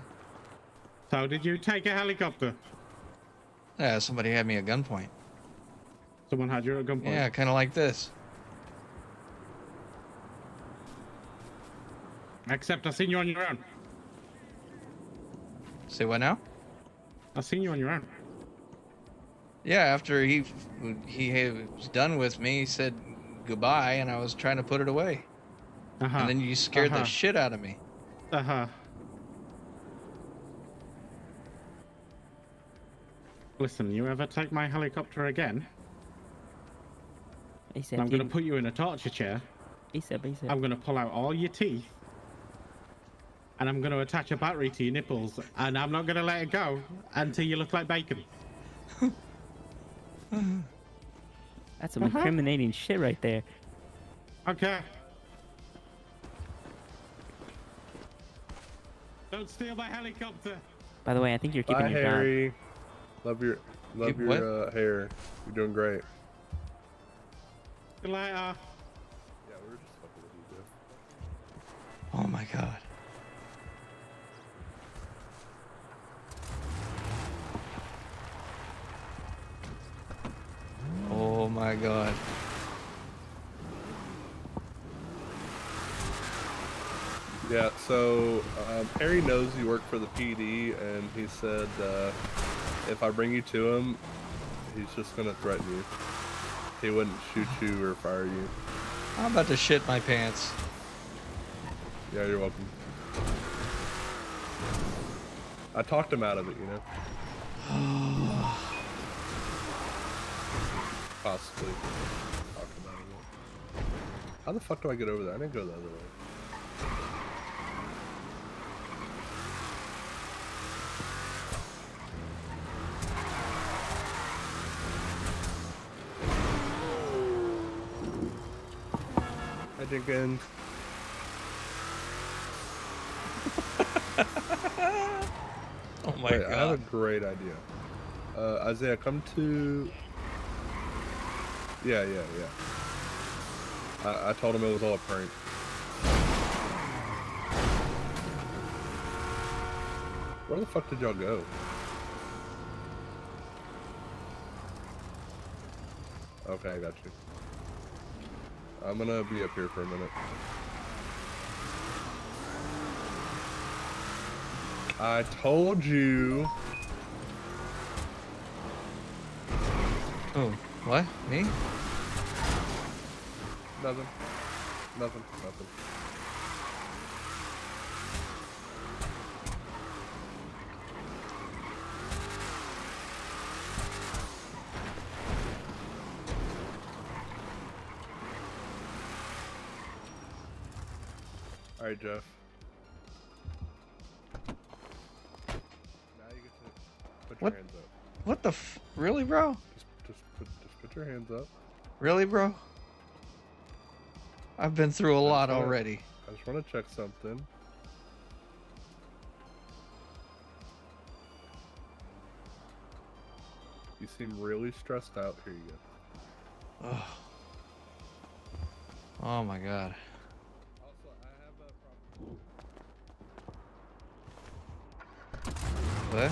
G: So, did you take a helicopter?
A: Yeah, somebody had me at gunpoint.
G: Someone had you at gunpoint?
A: Yeah, kind of like this.
G: Except I seen you on your own.
A: Say what now?
G: I seen you on your own.
A: Yeah, after he was done with me, he said goodbye, and I was trying to put it away.
G: Uh-huh.
A: And then you scared the shit out of me.
G: Uh-huh. Listen, you ever take my helicopter again,
H: He said,
G: I'm going to put you in a torture chair.
H: He said.
G: I'm going to pull out all your teeth. And I'm going to attach a battery to your nipples. And I'm not going to let it go until you look like bacon.
H: That's some incriminating shit right there.
G: Okay. Don't steal my helicopter.
H: By the way, I think you're keeping
F: Bye,
H: your job.
F: Harry. Love your
A: Keep what?
F: hair. You're doing great.
G: Good night,
F: Yeah, we were just fucking with you, dude.
A: Oh my god. Oh my god.
F: Yeah, so Harry knows you work for the PD, and he said if I bring you to him, he's just gonna threaten you. He wouldn't shoot you or fire you.
A: I'm about to shit my pants.
F: Yeah, you're welcome. I talked him out of it, you know? Possibly. Talked him out of it. How the fuck do I get over there? I didn't go the other way. Hi, Jenkins.
A: Oh my
F: Wait,
A: god.
F: I have a great idea. Isaiah, come to... Yeah. I told him it was all a prank. Where the fuck did y'all go? Okay, I got you. I'm gonna be up here for a minute. I told you.
A: Oh, what? Me?
F: Nothing. All right, Jeff. Now you get to put
A: What?
F: your hands up.
A: What the really, bro?
F: Just put your hands up.
A: Really, bro? I've been through a lot already.
F: I just want to check something. You seem really stressed out. Here you go.
A: Oh. Oh my god.
F: Also, I have a problem.
A: What?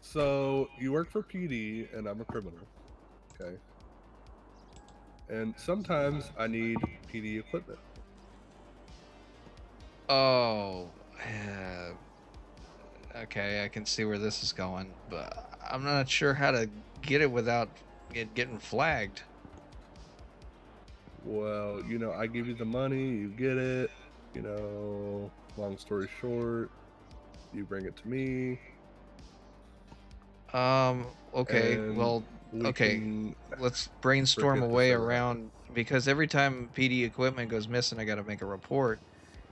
F: So, you work for PD, and I'm a criminal. Okay. And sometimes I need PD equipment.
A: Oh. Okay, I can see where this is going, but I'm not sure how to get it without it getting flagged.
F: Well, you know, I give you the money, you get it. You know, long story short, you bring it to me.
A: Okay,
F: and
A: well, okay, let's brainstorm a
F: forget to
A: way
F: figure out.
A: around, because every time PD equipment goes missing, I gotta make a report.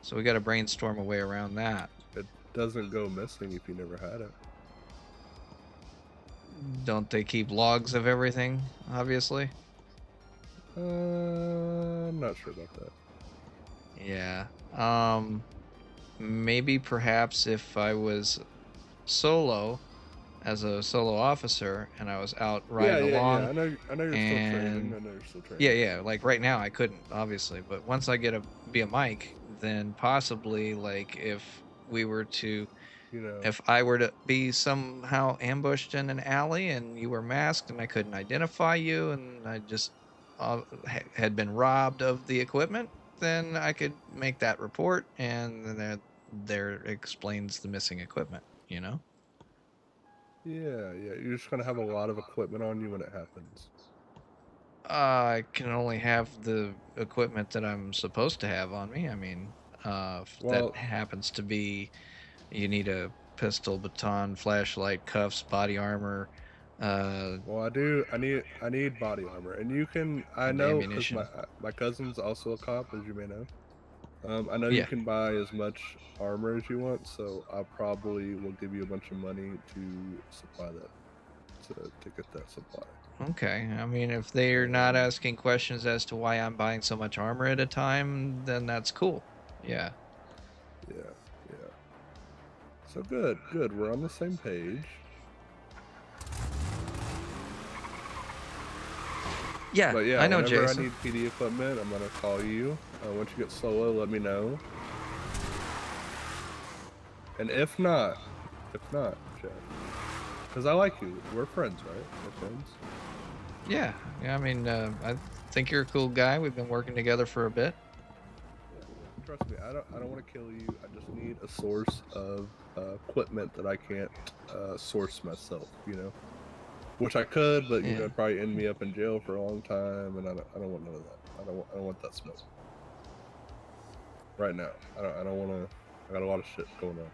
A: So we gotta brainstorm a way around that.
F: It doesn't go missing if you never had it.
A: Don't they keep logs of everything, obviously?
F: I'm not sure about that.
A: Yeah. Maybe perhaps if I was solo, as a solo officer, and I was out riding along.
F: Yeah. I know you're still training. I know you're still training.
A: Yeah. Like right now, I couldn't, obviously. But once I get be a mic, then possibly, like, if we were to,
F: You know,
A: if I were to be somehow ambushed in an alley and you were masked and I couldn't identify you and I just had been robbed of the equipment, then I could make that report, and then that there explains the missing equipment, you know?
F: yeah. You're just gonna have a lot of equipment on you when it happens.
A: I can only have the equipment that I'm supposed to have on me. I mean, if
F: Well-
A: that happens to be, you need a pistol, baton, flashlight, cuffs, body armor.
F: Well, I do. I need body armor, and you can. I
A: And
F: know because
A: ammunition.
F: my cousin's also a cop, as you may know. I know
A: Yeah.
F: you can buy as much armor as you want, so I probably will give you a bunch of money to supply that, to get that supply.
A: Okay, I mean, if they're not asking questions as to why I'm buying so much armor at a time, then that's cool. Yeah.
F: Yeah. So good. We're on the same page.
A: Yeah,
F: But yeah,
A: I know,
F: whenever
A: Jason.
F: I need PD equipment, I'm gonna call you. Once you get solo, let me know. And if not, Chad, because I like you. We're friends, right? We're friends.
A: Yeah, I mean, I think you're a cool guy. We've been working together for a bit.
F: Trust me, I don't want to kill you. I just need a source of equipment that I can't source myself. You know, which I could, but you know, it'd probably end me up in jail for a long time, and I don't want none of that. I don't want that smoke. Right now, I don't want to. I got a lot of shit going on.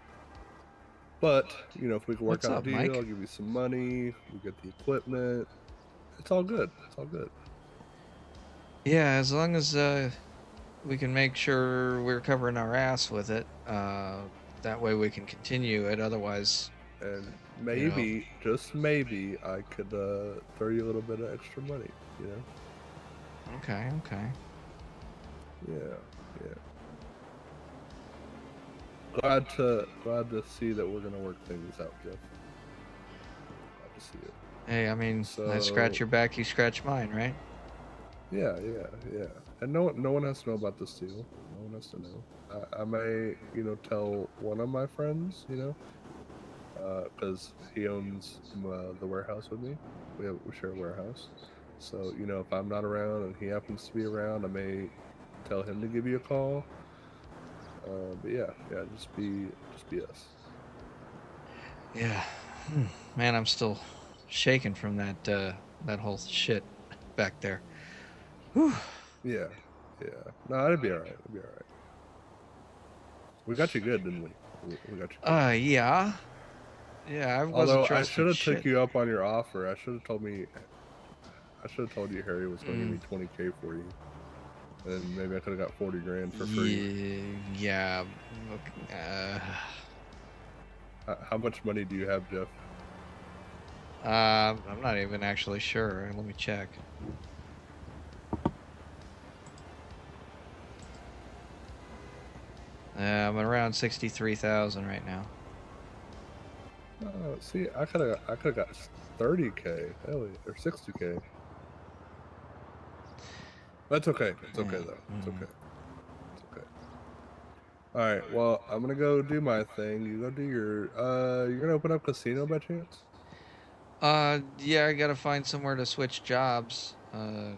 F: But you know, if we can work
A: What's
F: out
A: up,
F: a deal,
A: Mike?
F: I'll give you some money. We get the equipment. It's all good. It's all good.
A: Yeah, as long as we can make sure we're covering our ass with it, that way we can continue it. Otherwise,
F: And maybe, just maybe, I could throw you a little bit of extra money. You know.
A: okay.
F: Yeah. Glad to see that we're gonna work things out, Jeff. Glad to see it.
A: Hey, I mean, I scratch your back, you scratch mine, right?
F: Yeah. And no one has to know about this deal. No one has to know. I may, you know, tell one of my friends, you know, because he owns the warehouse with me. We share a warehouse. So, you know, if I'm not around and he happens to be around, I may tell him to give you a call. But yeah, just be us.
A: Yeah. Man, I'm still shaking from that whole shit back there. Whew.
F: Yeah. No, it'd be alright. We got you good, didn't we? We got you good.
A: Yeah. Yeah, I wasn't
F: Although I
A: trusting
F: should have
A: shit.
F: took you up on your offer. I should have told you Harry was going to give me 20K for you. and maybe I could have got 40 grand for free.
A: Yeah.
F: How much money do you have, Jeff?
A: I'm not even actually sure. Let me check. I'm around 63,000 right now.
F: See, I could have got 30K, hell yeah, or 60K. That's okay. It's okay though. It's okay. It's okay. All right. Well, I'm gonna go do my thing. You go do your. You're gonna open up casino by chance?
A: Yeah, I gotta find somewhere to switch jobs. Yeah.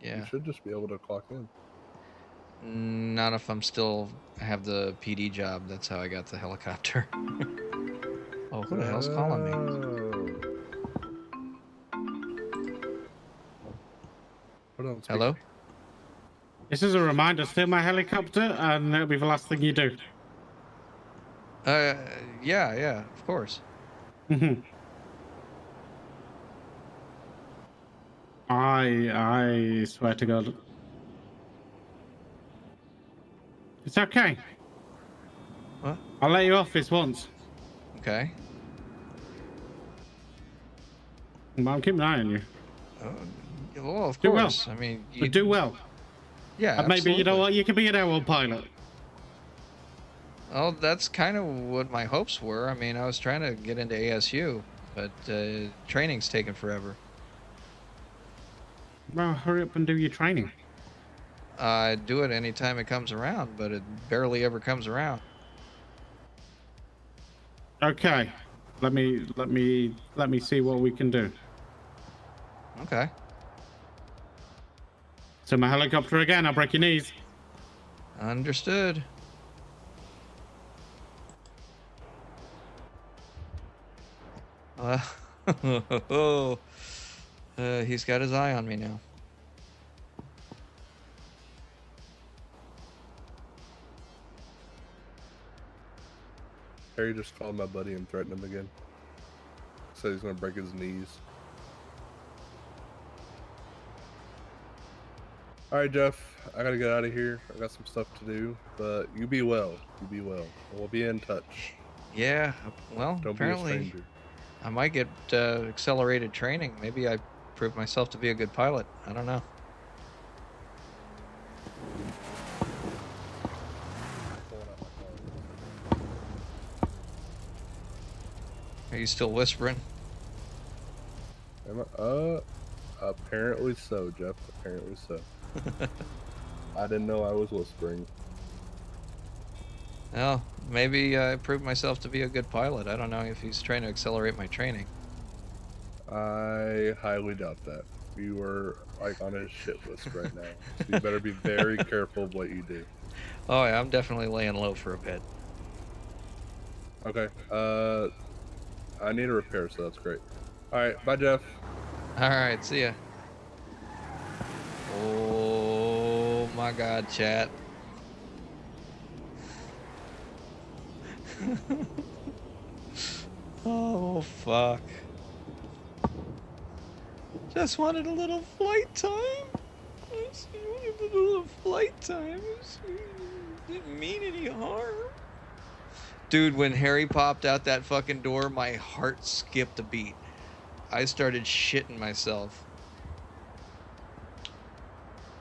F: You should just be able to clock in.
A: Not if I'm still have the PD job. That's how I got the helicopter. Oh, who the hell's calling me?
F: Hold on.
A: Hello?
G: This is a reminder, steal my helicopter, and it'll be the last thing you do.
A: Yeah, of course.
G: I swear to God. It's okay.
A: What?
G: I'll let you off this once.
A: Okay.
G: But I'm keeping an eye on you.
A: Well, of
G: Do well.
A: course. I mean,
G: But do well.
A: Yeah,
G: And maybe,
A: absolutely.
G: you know what, you can be an airwell pilot.
A: Oh, that's kind of what my hopes were. I mean, I was trying to get into ASU, but training's taken forever.
G: Well, hurry up and do your training.
A: I do it anytime it comes around, but it barely ever comes around.
G: Okay. Let me see what we can do.
A: Okay.
G: So my helicopter again, I'll break your knees.
A: Understood. He's got his eye on me now.
F: Harry just called my buddy and threatened him again. Said he's gonna break his knees. Alright, Jeff, I gotta get out of here. I got some stuff to do, but you be well. You be well. We'll be in touch.
A: Yeah, well,
F: Don't
A: apparently
F: be a stranger.
A: I might get accelerated training. Maybe I proved myself to be a good pilot. I don't know. Are you still whispering?
F: Am I, apparently so, Jeff. Apparently so. I didn't know I was whispering.
A: Well, maybe I proved myself to be a good pilot. I don't know if he's trying to accelerate my training.
F: I highly doubt that. You are like on his shit list right now. So you better be very careful of what you do.
A: Oh yeah, I'm definitely laying low for a bit.
F: Okay. I need a repair, so that's great. Alright, bye Jeff.
A: Alright, see ya. Oh my god, chat. Oh fuck. Just wanted a little flight time. Just wanted a little flight time. Didn't mean any harm. Dude, when Harry popped out that fucking door, my heart skipped a beat. I started shitting myself.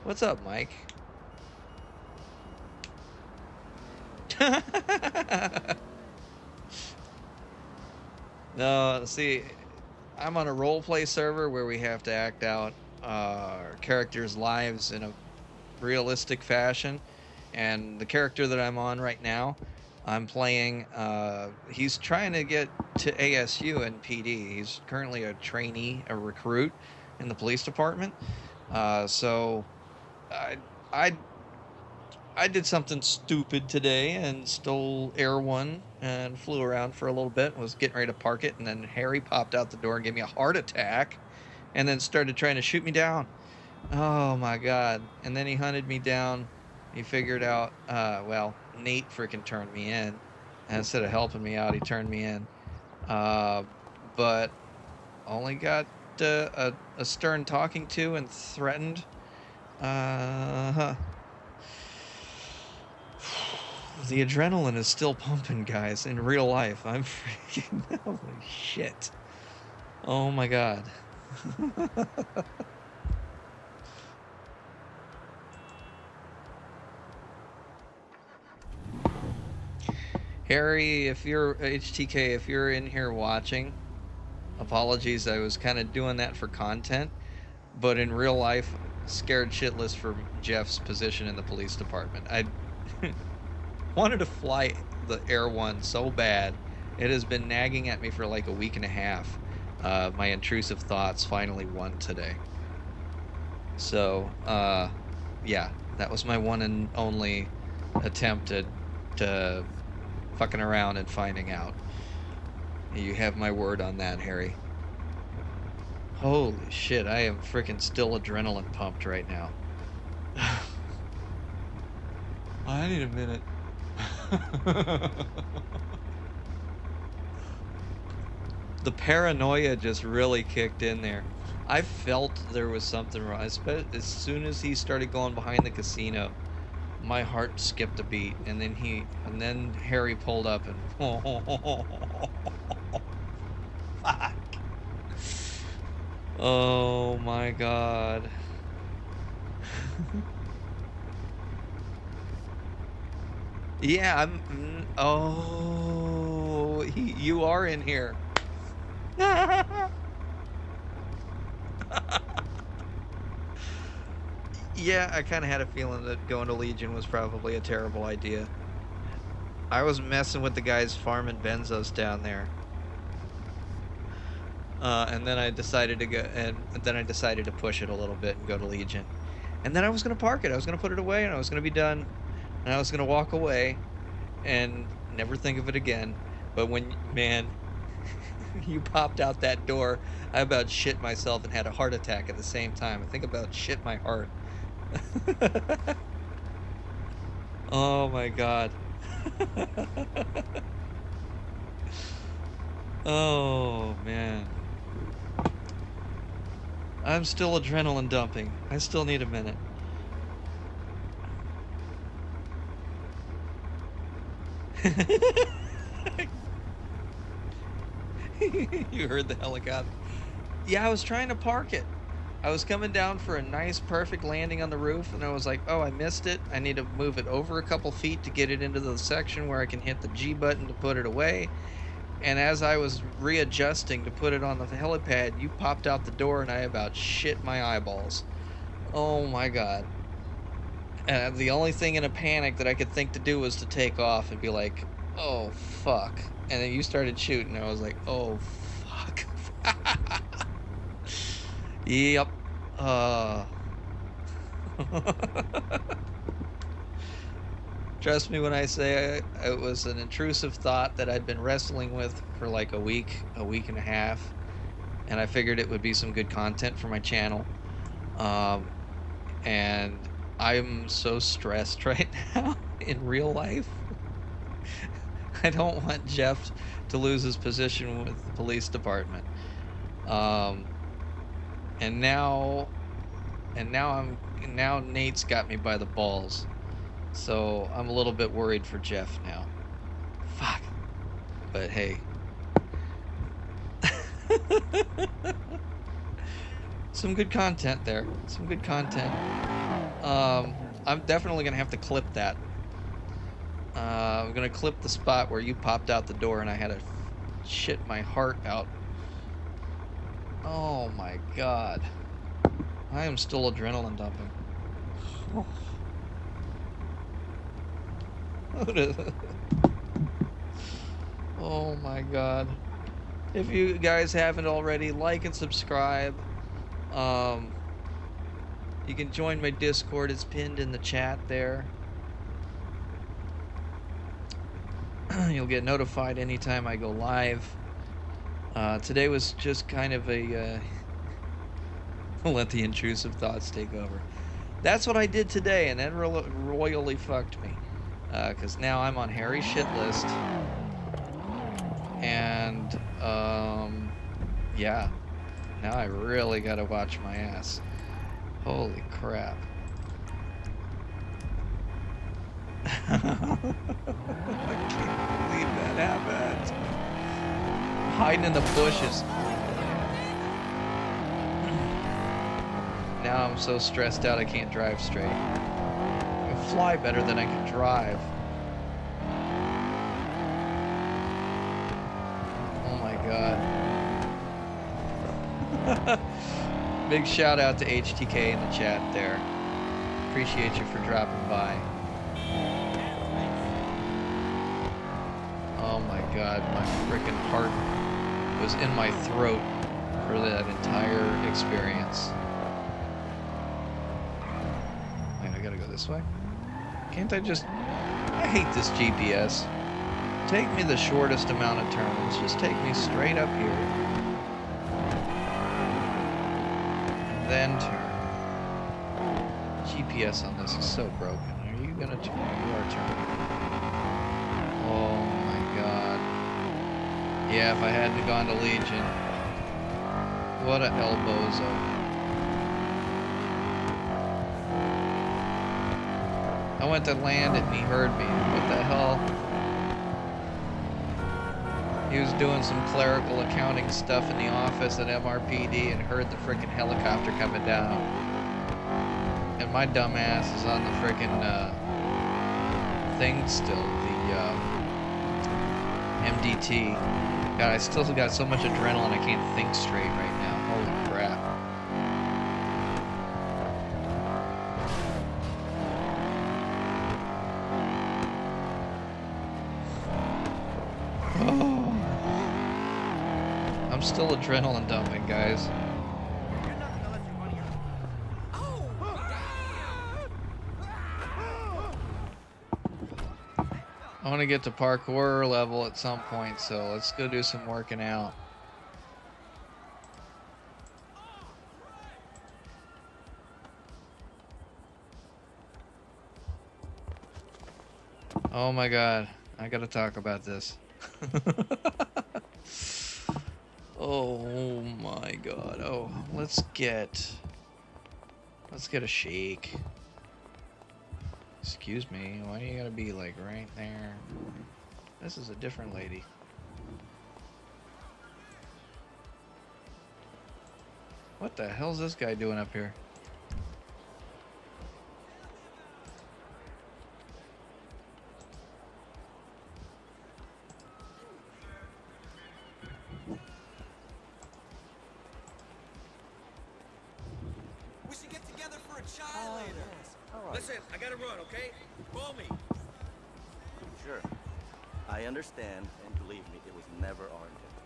A: What's up, Mike? No, see, I'm on a roleplay server where we have to act out our characters' lives in a realistic fashion. And the character that I'm on right now, I'm playing, he's trying to get to ASU and PD. He's currently a trainee, a recruit in the police department. So I did something stupid today and stole Air One and flew around for a little bit, was getting ready to park it, and then Harry popped out the door and gave me a heart attack and then started trying to shoot me down. Oh my god. And then he hunted me down. He figured out, well, Nate freaking turned me in. And instead of helping me out, he turned me in. But only got a stern talking to and threatened. The adrenaline is still pumping, guys, in real life. I'm freaking... Holy shit. Oh my god. Harry, if you're... HTK, if you're in here watching, apologies, I was kind of doing that for content, but in real life, scared shitless for Jeff's position in the police department. I wanted to fly the Air One so bad. It has been nagging at me for like a week and a half. My intrusive thoughts finally won today. So, yeah, that was my one and only attempt at fucking around and finding out. You have my word on that, Harry. Holy shit, I am freaking still adrenaline pumped right now. I need a minute. The paranoia just really kicked in there. I felt there was something wrong. As soon as he started going behind the casino, my heart skipped a beat, and then Harry pulled up and fuck. Oh my god. Yeah, oh, you are in here. Yeah, I kind of had a feeling that going to Legion was probably a terrible idea. I was messing with the guys farming benzos down there. And then I decided to go, and then I decided to push it a little bit and go to Legion. And then I was going to park it. I was going to put it away, and I was going to be done. And I was going to walk away and never think of it again. But when, man, you popped out that door, I about shit myself and had a heart attack at the same time. I think about shit my heart. Oh my god. Oh man. I'm still adrenaline dumping. I still need a minute. You heard the helicopter. Yeah, I was trying to park it. I was coming down for a nice, perfect landing on the roof, and I was like, oh, I missed it. I need to move it over a couple feet to get it into the section where I can hit the G button to put it away. And as I was readjusting to put it on the helipad, you popped out the door, and I about shit my eyeballs. Oh my god. And the only thing in a panic that I could think to do was to take off and be like, oh, fuck. And then you started shooting, and I was like, oh, fuck. Yep. Trust me when I say it was an intrusive thought that I'd been wrestling with for like a week and a half, and I figured it would be some good content for my channel. And I'm so stressed right now in real life. I don't want Jeff to lose his position with the police department. And now Nate's got me by the balls. So I'm a little bit worried for Jeff now. Fuck. But hey. Some good content there. Some good content. I'm definitely gonna have to clip that. I'm gonna clip the spot where you popped out the door and I had to shit my heart out. Oh my god. I am still adrenaline dumping. Oh my god. If you guys haven't already, like and subscribe. You can join my Discord. It's pinned in the chat there. You'll get notified anytime I go live. Today was just kind of a let the intrusive thoughts take over. That's what I did today, and then royally fucked me. Because now I'm on Harry's shit list. And, yeah. Now I really gotta watch my ass. Holy crap. can't believe that happened. Hiding in the bushes. Now I'm so stressed out I can't drive straight. I can fly better than I can drive. Oh my god. Big shout out to HTK in the chat there. Appreciate you for dropping by. Oh my god, my freaking heart was in my throat for that entire experience. Wait, I gotta go this way? Can't I just... I hate this GPS. Take me the shortest amount of turns. Just take me straight up here. And then turn. GPS on this is so broken. Are you gonna turn? You are turning. Oh my god. Yeah, if I hadn't gone to Legion. What a elbozo. I went to land it and he heard me. What the hell? He was doing some clerical accounting stuff in the office at MRPD and heard the freaking helicopter coming down. And my dumb ass is on the freaking thing still, the MDT. God, I still got so much adrenaline I can't think straight right now. Holy crap. Oh. I'm still adrenaline dumping, guys. I want to get to parkour level at some point, so let's go do some working out. Oh my god, I gotta talk about this. Oh my god. Oh, let's get a shake. Excuse me, why you gotta be like right there? This is a different lady. What the hell's this guy doing up here?
I: We should get together for a chai later. Listen, I gotta run, okay? Call me.
J: Sure. I understand, and believe me, it was never our intention.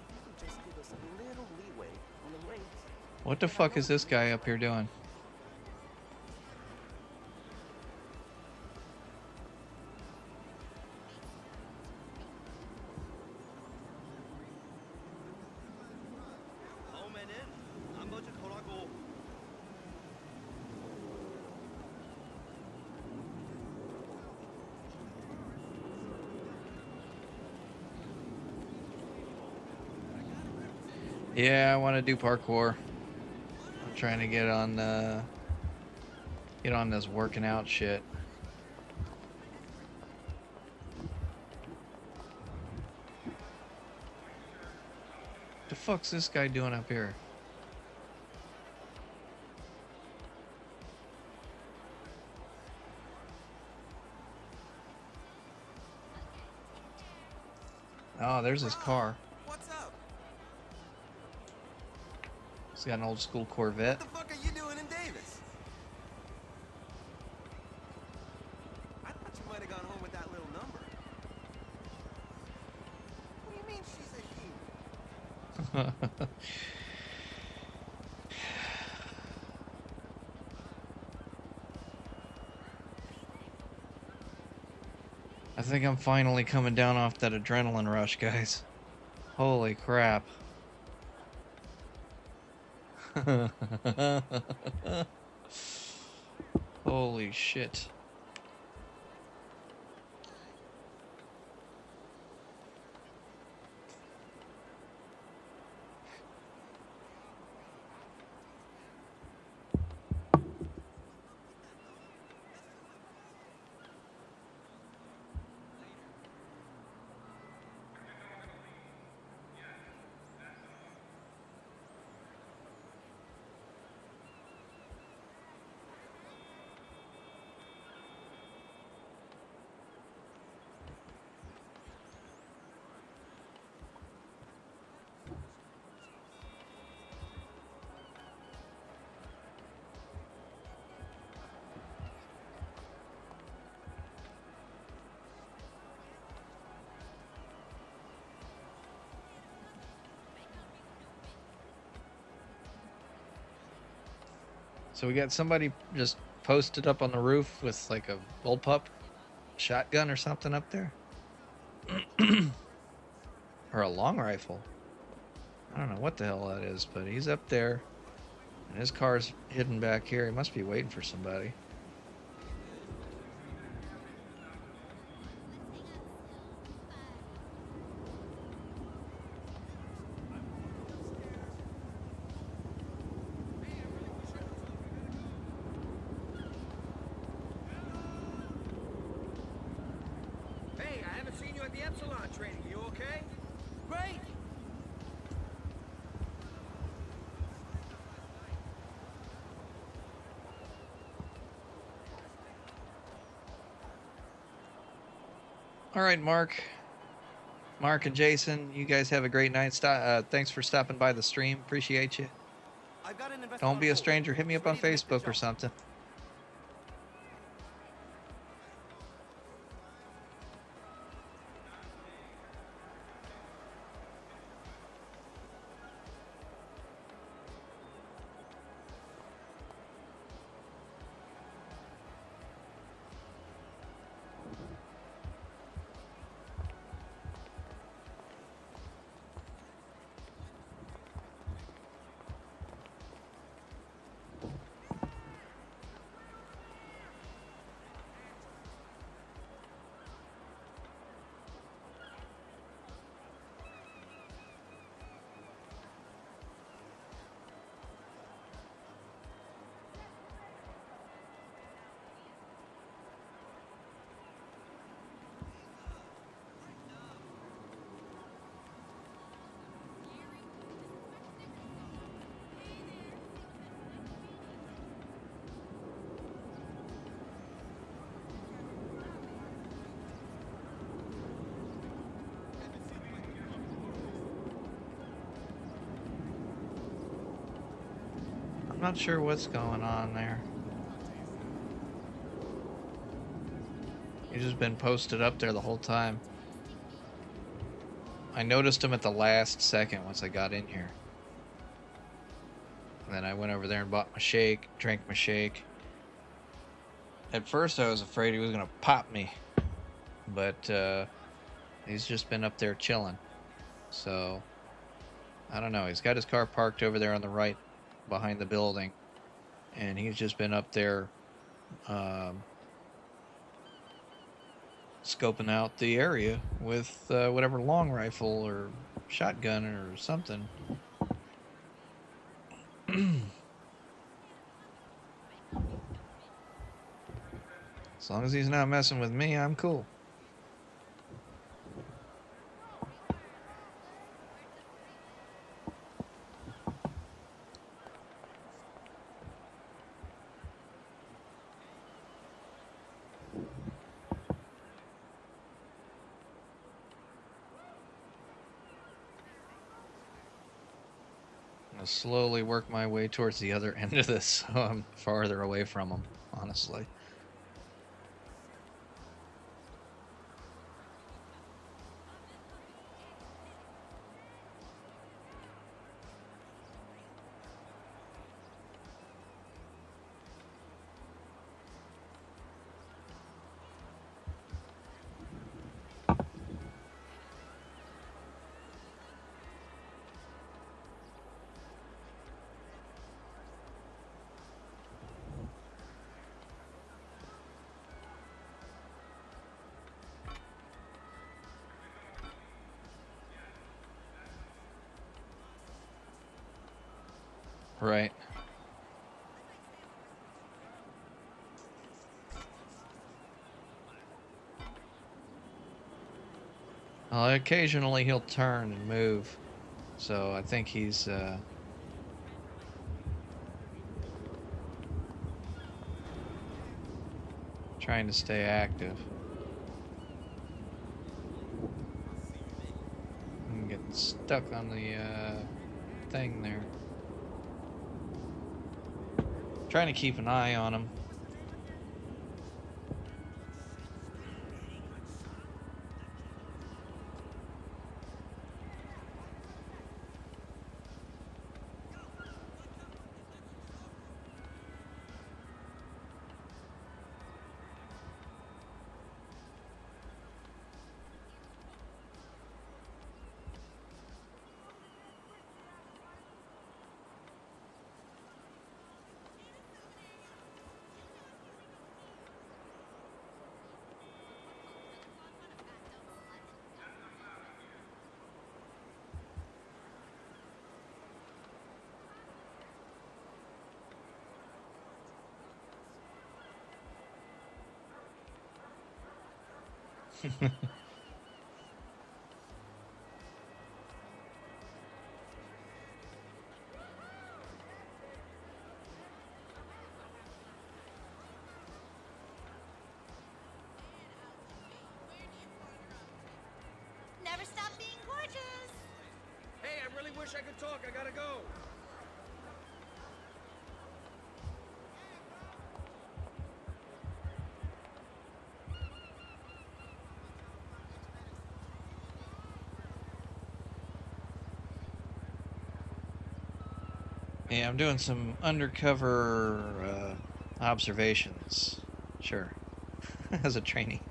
J: You can just give us a little leeway on the rates.
A: What the fuck is this guy up here doing? Yeah, I want to do parkour. I'm trying to get on this working out shit. The fuck's this guy doing up here? Oh, there's his car.
I: What's up?
A: He's got an old school Corvette.
I: What the fuck are you doing in Davis? I thought you might have gone home with that little number. What do you mean she's a he?
A: I think I'm finally coming down off that adrenaline rush, guys. Holy crap. Holy shit. So we got somebody just posted up on the roof with like a bullpup shotgun or something up there. Or a long rifle. I don't know what the hell that is, but he's up there. And his car's hidden back here. He must be waiting for somebody.
I: Hey, I haven't seen you at the Epsilon training. You okay? Great!
A: All right, Mark. Mark and Jason, you guys have a great night. Thanks for stopping by the stream. Appreciate you.
J: I've got an investor
A: Don't
J: on
A: be a
J: hold.
A: stranger. Hit me
J: He's
A: up on
J: ready to make the
A: Facebook or
J: jump.
A: something. I'm not sure what's going on there. He's just been posted up there the whole time. I noticed him at the last second once I got in here. And then I went over there and bought my shake, drank my shake. At first I was afraid he was going to pop me. But he's just been up there chilling. So, I don't know. He's got his car parked over there on the right behind the building. And he's just been up there scoping out the area with whatever long rifle or shotgun or something. As long as he's not messing with me, I'm cool. I'll slowly work my way towards the other end of this, so I'm farther away from him, honestly. Right. Well, occasionally he'll turn and move, so I think he's trying to stay active. I'm getting stuck on the thing there. Trying to keep an eye on him.
K: Never stop being gorgeous.
I: Hey, I really wish I could talk. I gotta go.
A: Yeah, I'm doing some undercover observations. Sure. As a trainee.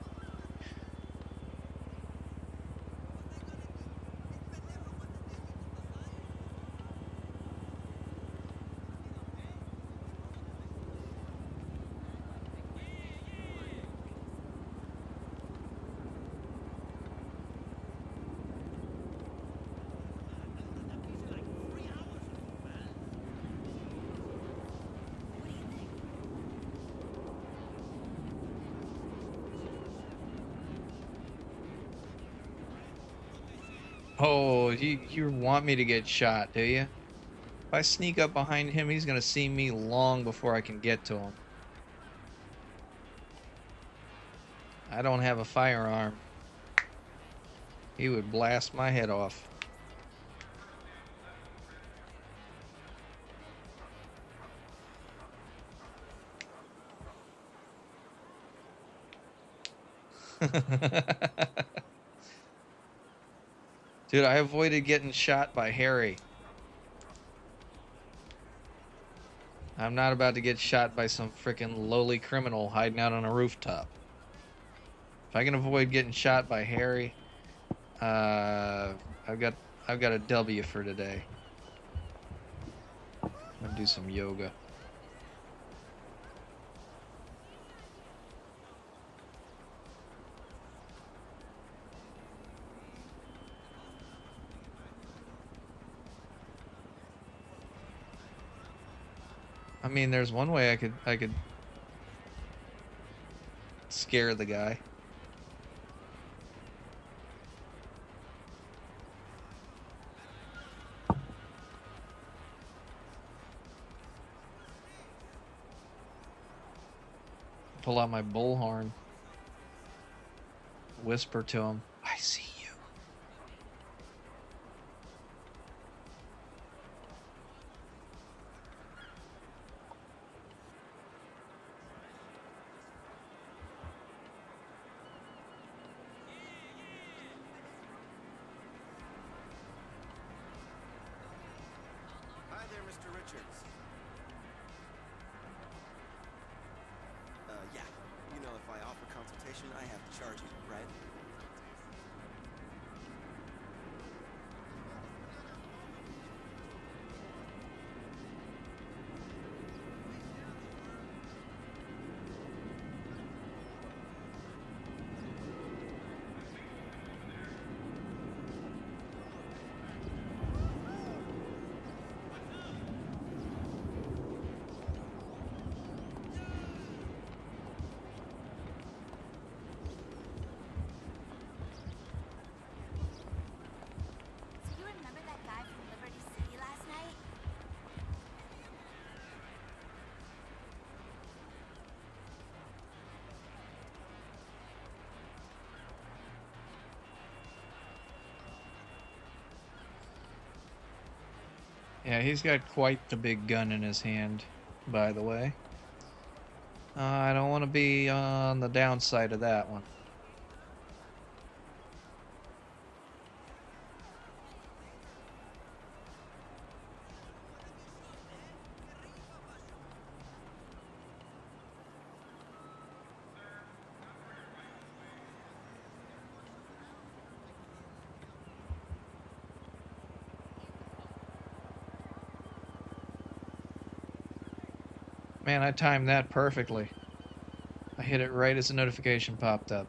A: Oh, you want me to get shot, do you? If I sneak up behind him, he's gonna see me long before I can get to him. I don't have a firearm. He would blast my head off. Dude, I avoided getting shot by Harry. I'm not about to get shot by some freaking lowly criminal hiding out on a rooftop. If I can avoid getting shot by Harry, I've got a W for today. I'm gonna do some yoga. I mean, there's one way I could scare the guy. Pull out my bullhorn. Whisper to him, I see you.
I: Hi there, Mr. Richards. Yeah. You know, if I offer consultation, I have to charge you, right?
K: Do you remember that guy from Liberty City last night?
A: Yeah, he's got quite the big gun in his hand, by the way. I don't want to be on the downside of that one. Man, I timed that perfectly. I hit it right as the notification popped up.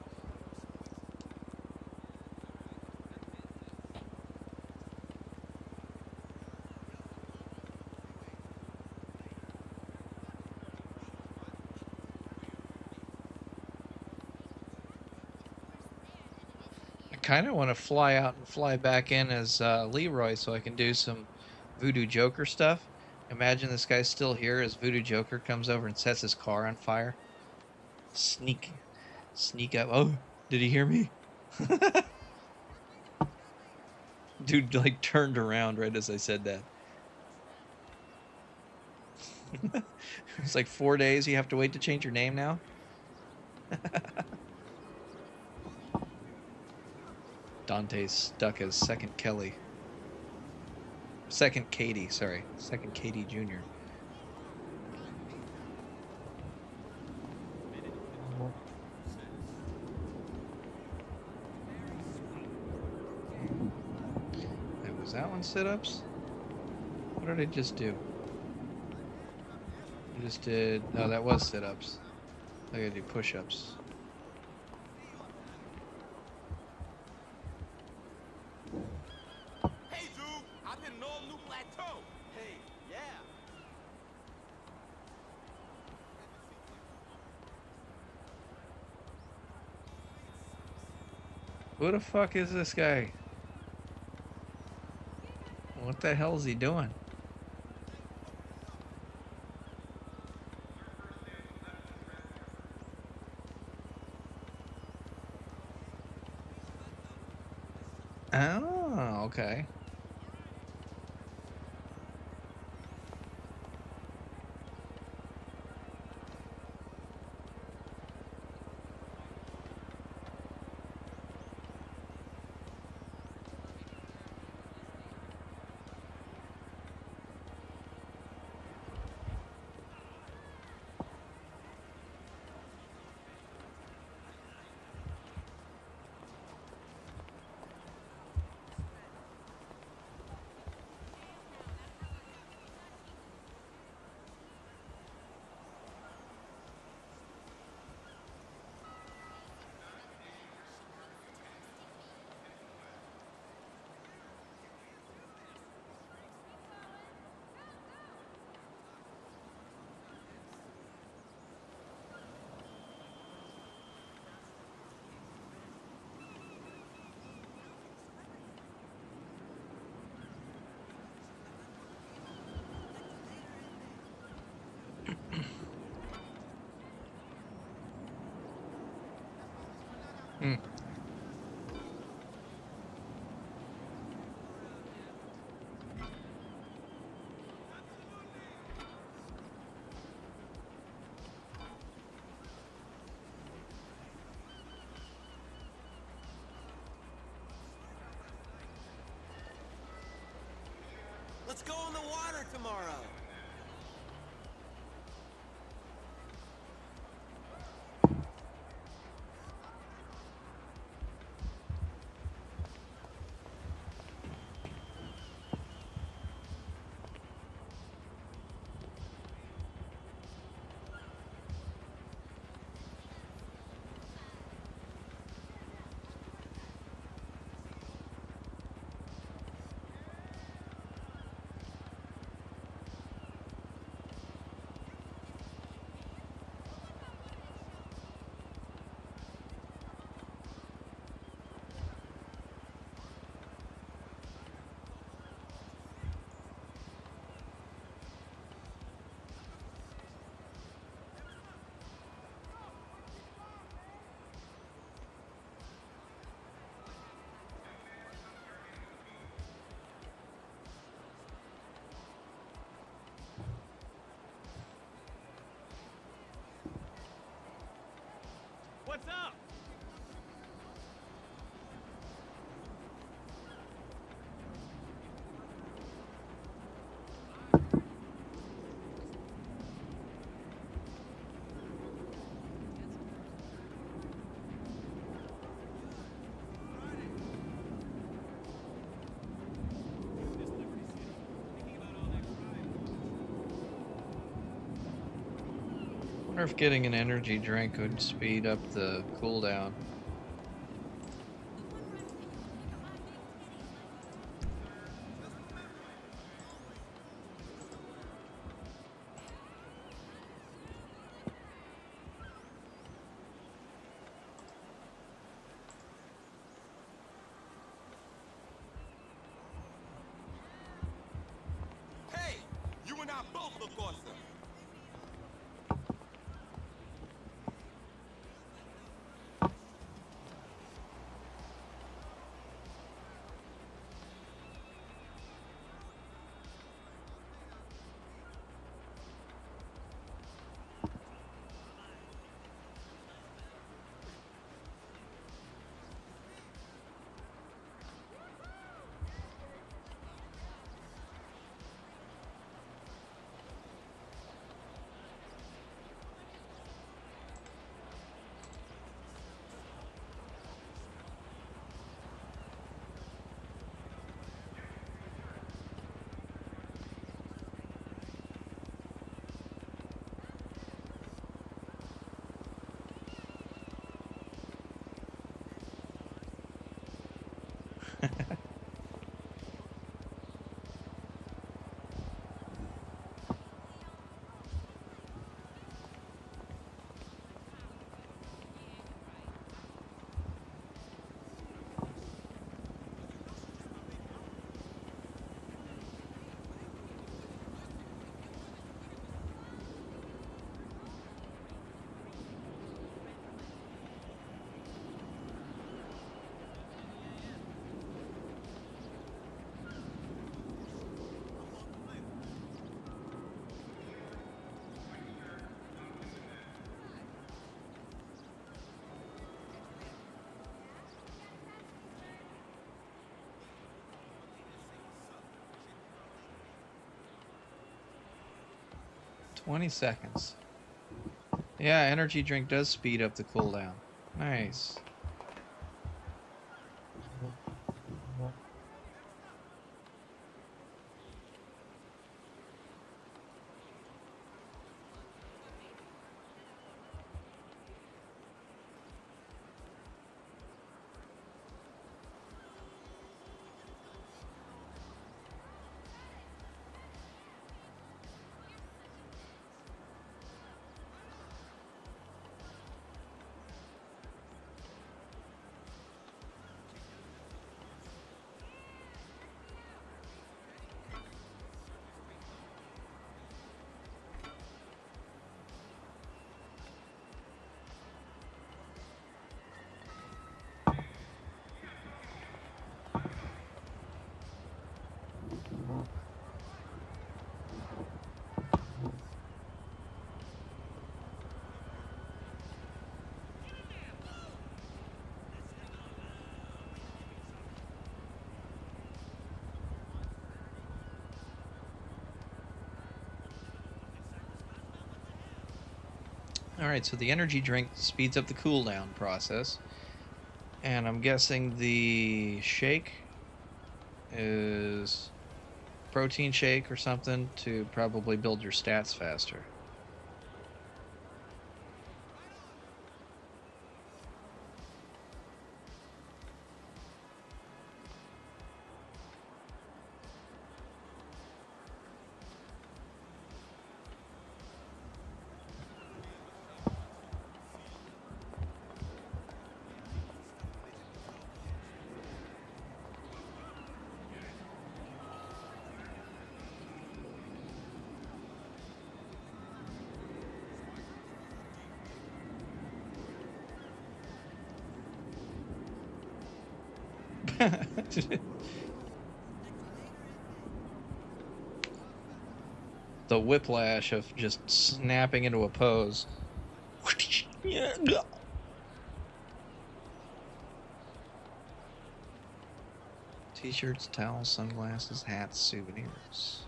A: kind of want to fly out and fly back in as Leroy so I can do some Voodoo Joker stuff. Imagine this guy's still here as Voodoo Joker comes over and sets his car on fire. Sneak up. Oh, did he hear me? Dude, like, turned around right as I said that. It's like 4 days you have to wait to change your name now? Dante's stuck as Second Kelly. Second Katie, sorry. Second Katie Jr. Wait, was that one sit-ups? What did I just do? I just did... No, that was sit-ups. I gotta do push-ups.
I: Hey, dude, I've been all new plateau. Hey, yeah.
A: Who the fuck is this guy? What the hell is he doing? Oh, okay. Hmm.
I: Let's go in the water tomorrow. What's up?
A: I wonder if getting an energy drink would speed up the cooldown.
I: the course.
A: $20 seconds. Yeah, energy drink does speed up the cooldown. Nice. Alright, so the energy drink speeds up the cooldown process. And I'm guessing the shake is protein shake or something to probably build your stats faster. The whiplash of just snapping into a pose. T-shirts, towels, sunglasses, hats, souvenirs.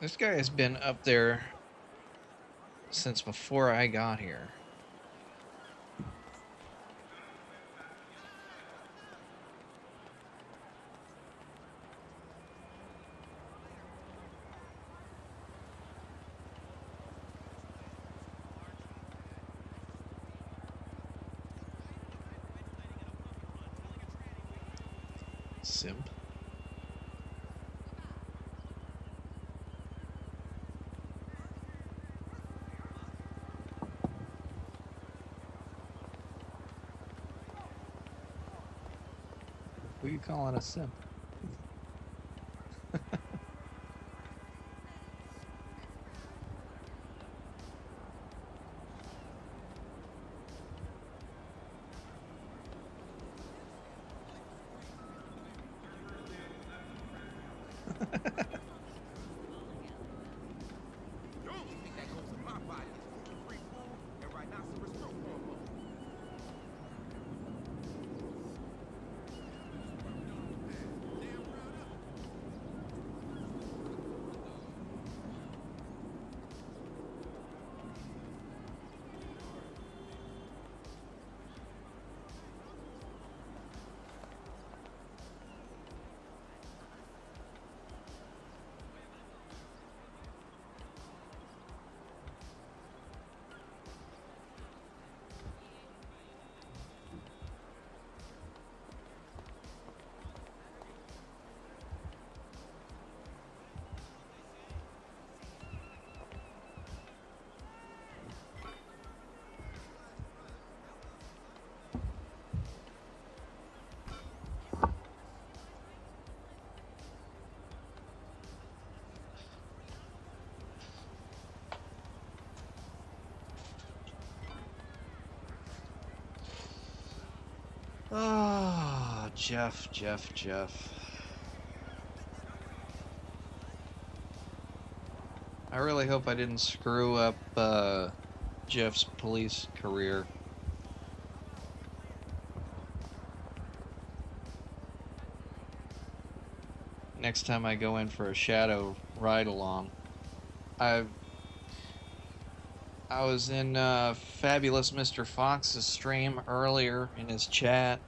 A: This guy has been up there since before I got here. Simp. Who are you calling a simp? Oh, Jeff. I really hope I didn't screw up Jeff's police career. Next time I go in for a shadow ride-along. I was in Fabulous Mr. Fox's stream earlier in his chat,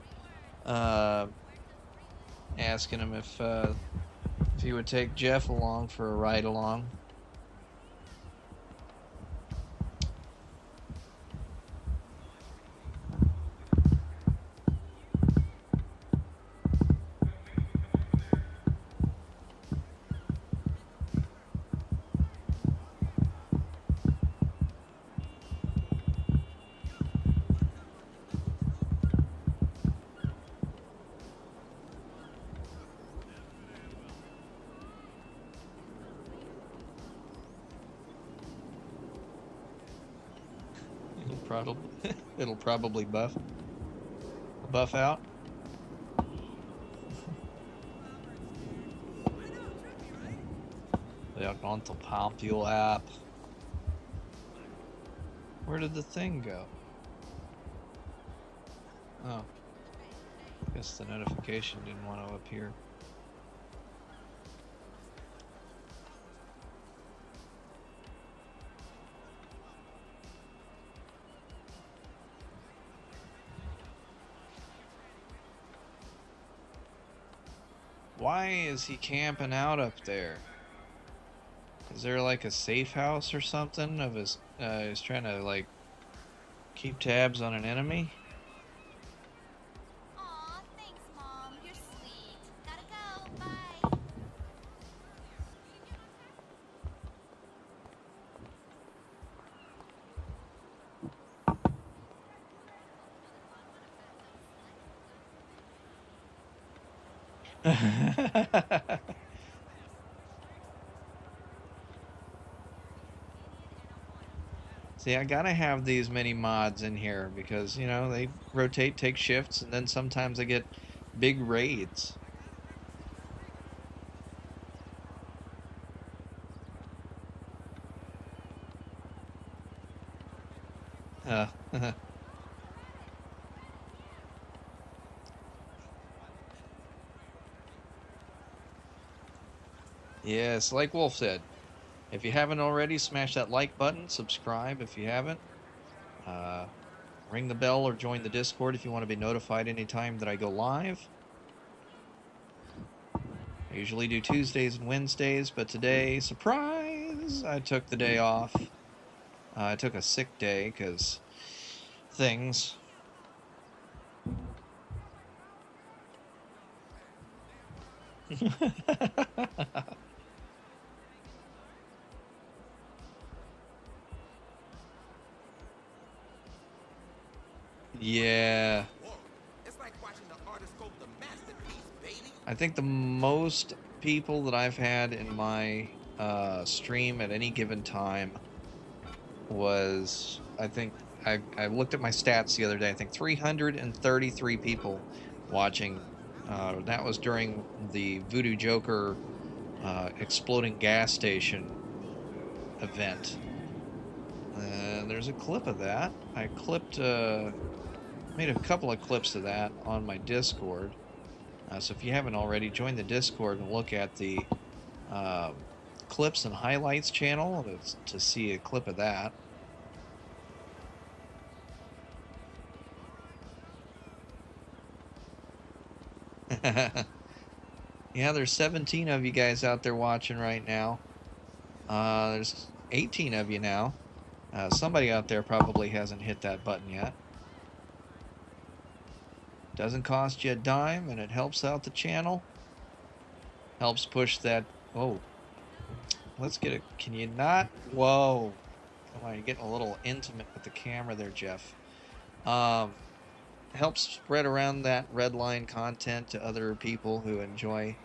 A: asking him if he would take Jeff along for a ride-along. It'll probably buff out. They're going to pump you up. Where did the thing go? Oh, I guess the notification didn't want to appear. Why is he camping out up there? Is there like a safe house or something of his, he's trying to like keep tabs on an enemy?
K: Aw, thanks, Mom. You're sweet. Gotta go. Bye.
A: See, I gotta have these mini mods in here because, you know, they rotate, take shifts, and then sometimes I get big raids. Yes, like Wolf said, if you haven't already, smash that like button, subscribe if you haven't, ring the bell or join the Discord if you want to be notified anytime that I go live. I usually do Tuesdays and Wednesdays, but today, surprise, I took the day off. I took a sick day because things. Yeah.
I: It's like watching the artist sculpt a masterpiece, baby.
A: I think the most people that I've had in my stream at any given time was, I think, I looked at my stats the other day, I think 333 people watching. That was during the Voodoo Joker exploding gas station event. There's a clip of that. I clipped, made a couple of clips of that on my Discord. So if you haven't already, join the Discord and look at the clips and highlights channel to see a clip of that. Yeah, there's 17 of you guys out there watching right now. There's 18 of you now. Somebody out there probably hasn't hit that button yet. Doesn't cost you a dime, and it helps out the channel. Helps push that. Whoa. Let's get it. Can you not? Whoa. Come on, you're getting a little intimate with the camera there, Jeff. Helps spread around that RedLine content to other people who enjoy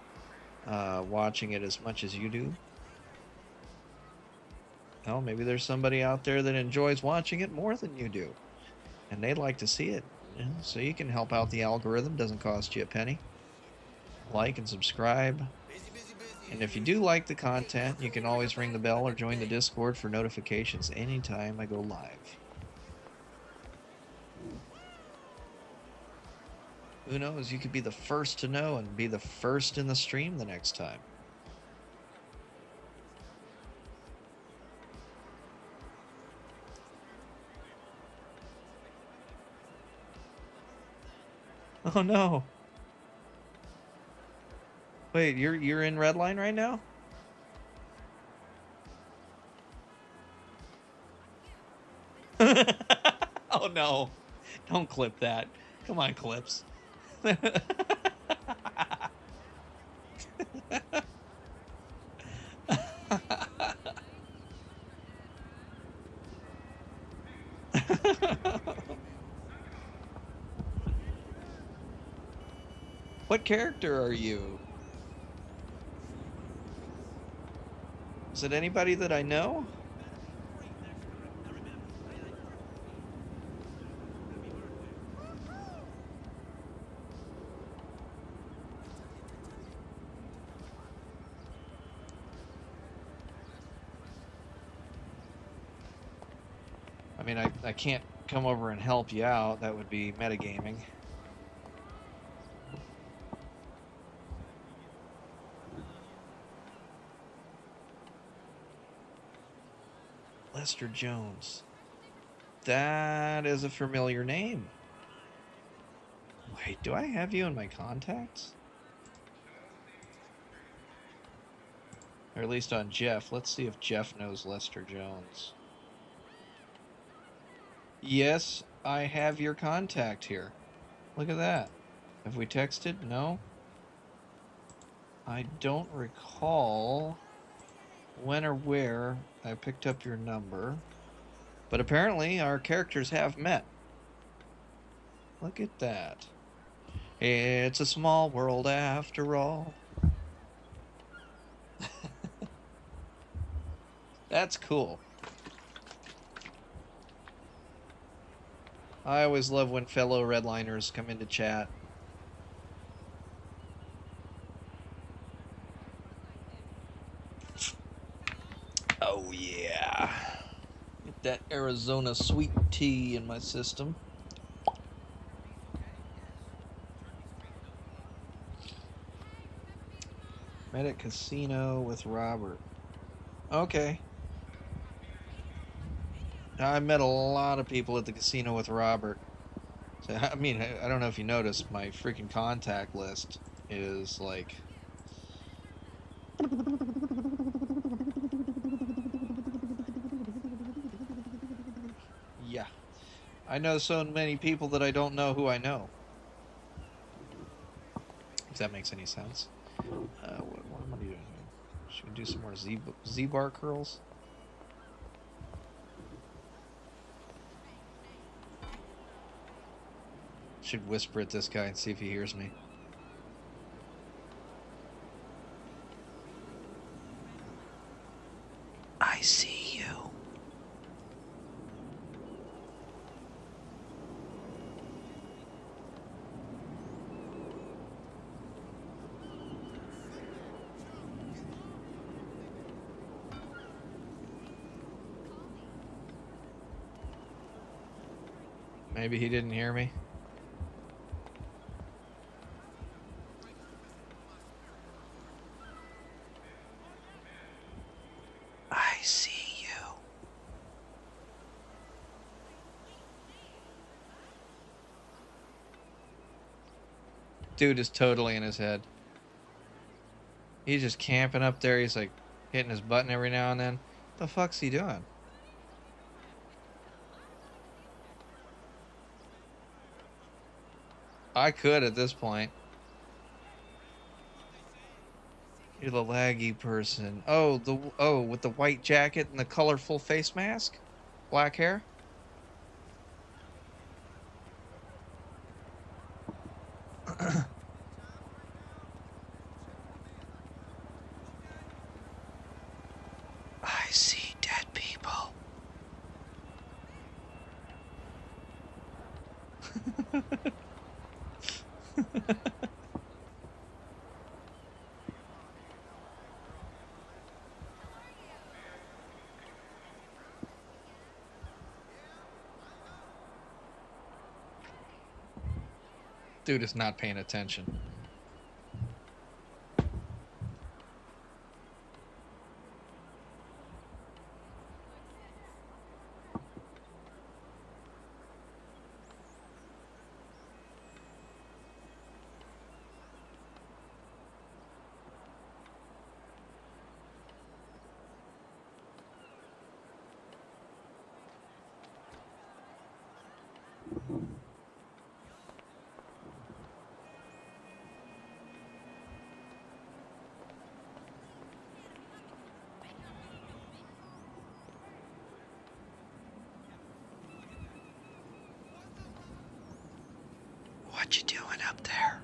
A: watching it as much as you do. Well, maybe there's somebody out there that enjoys watching it more than you do, and they'd like to see it. Yeah, so you can help out the algorithm. Doesn't cost you a penny. Like and subscribe. And if you do like the content, you can always ring the bell or join the Discord for notifications anytime I go live. Who knows, you could be the first to know and be the first in the stream the next time. Oh no. Wait, you're in RedLine right now? Oh no. Don't clip that. Come on, clips. What character are you? Is it anybody that I know? I mean, I can't come over and help you out. That would be metagaming. Lester Jones. That is a familiar name. Wait, do I have you in my contacts? Or at least on Jeff. Let's see if Jeff knows Lester Jones. Yes, I have your contact here. Look at that. Have we texted? No. I don't recall when or where I picked up your number, but apparently our characters have met. Look at that. It's a small world after all. That's cool. I always love when fellow Redliners come into chat. Oh yeah. Get that Arizona sweet tea in my system. Met at casino with Robert. Okay. I met a lot of people at the casino with Robert. So, I mean, I don't know if you noticed, my freaking contact list is like... Yeah. I know so many people that I don't know who I know. If that makes any sense. What am I doing? Should we do some more Z-bar curls? Should whisper at this guy and see if he hears me. I see you. Maybe he didn't hear me. I see you. Dude is totally in his head. He's just camping up there. He's like hitting his button every now and then. What the fuck's he doing? I could at this point. You're the laggy person. Oh, with the white jacket and the colorful face mask? Black hair? I see dead people. Dude is not paying attention. What you doing up there?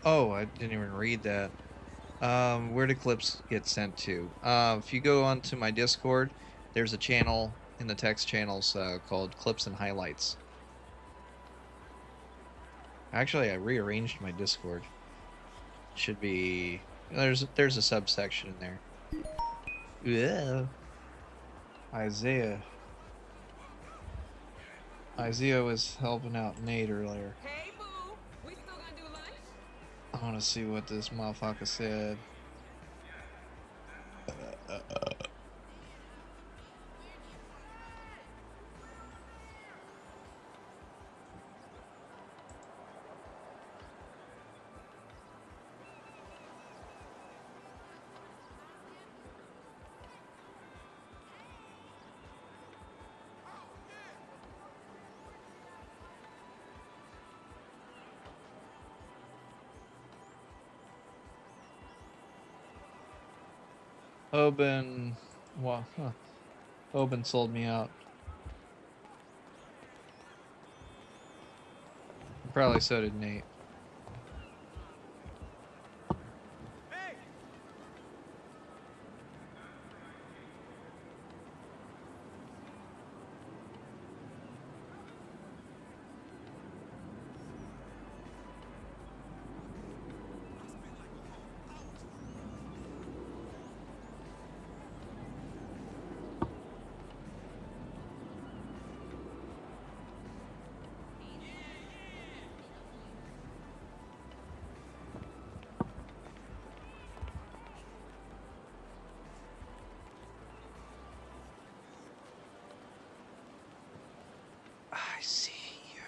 A: Oh, I didn't even read that. Where do clips get sent to? If you go onto my Discord, there's a channel in the text channels called Clips and Highlights. Actually, I rearranged my Discord. Should be there's a subsection in there. Yeah. Isaiah was helping out Nate earlier.
L: Hey, boo. We still gonna do lunch?
A: I want to see what this motherfucker said. Oben, well, Oben sold me out. Probably so did Nate.
I: Hey,
A: see you.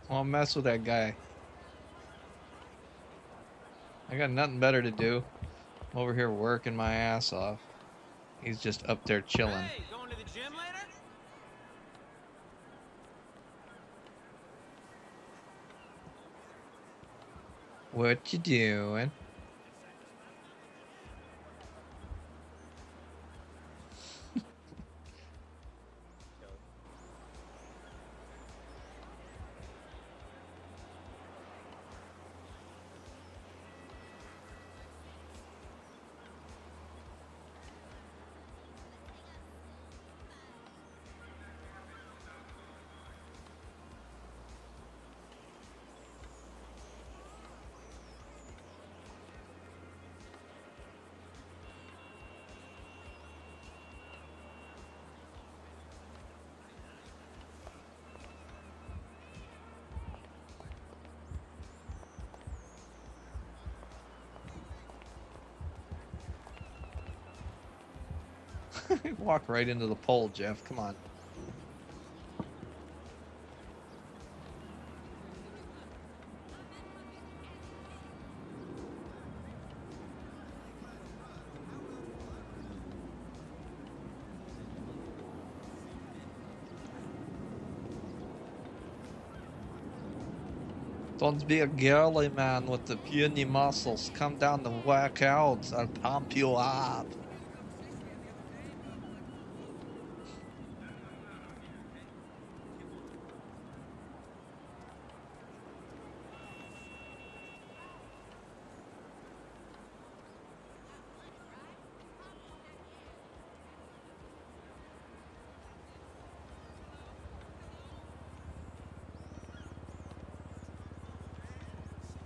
A: I'll mess with that guy. I got nothing better to do. I'm over here working my ass off. He's just up there chilling.
I: Hey, going to the gym later?
A: What you doing? Walk right into the pole, Jeff. Come on. Don't be a girly man with the puny muscles. Come down and work out. I'll pump you up.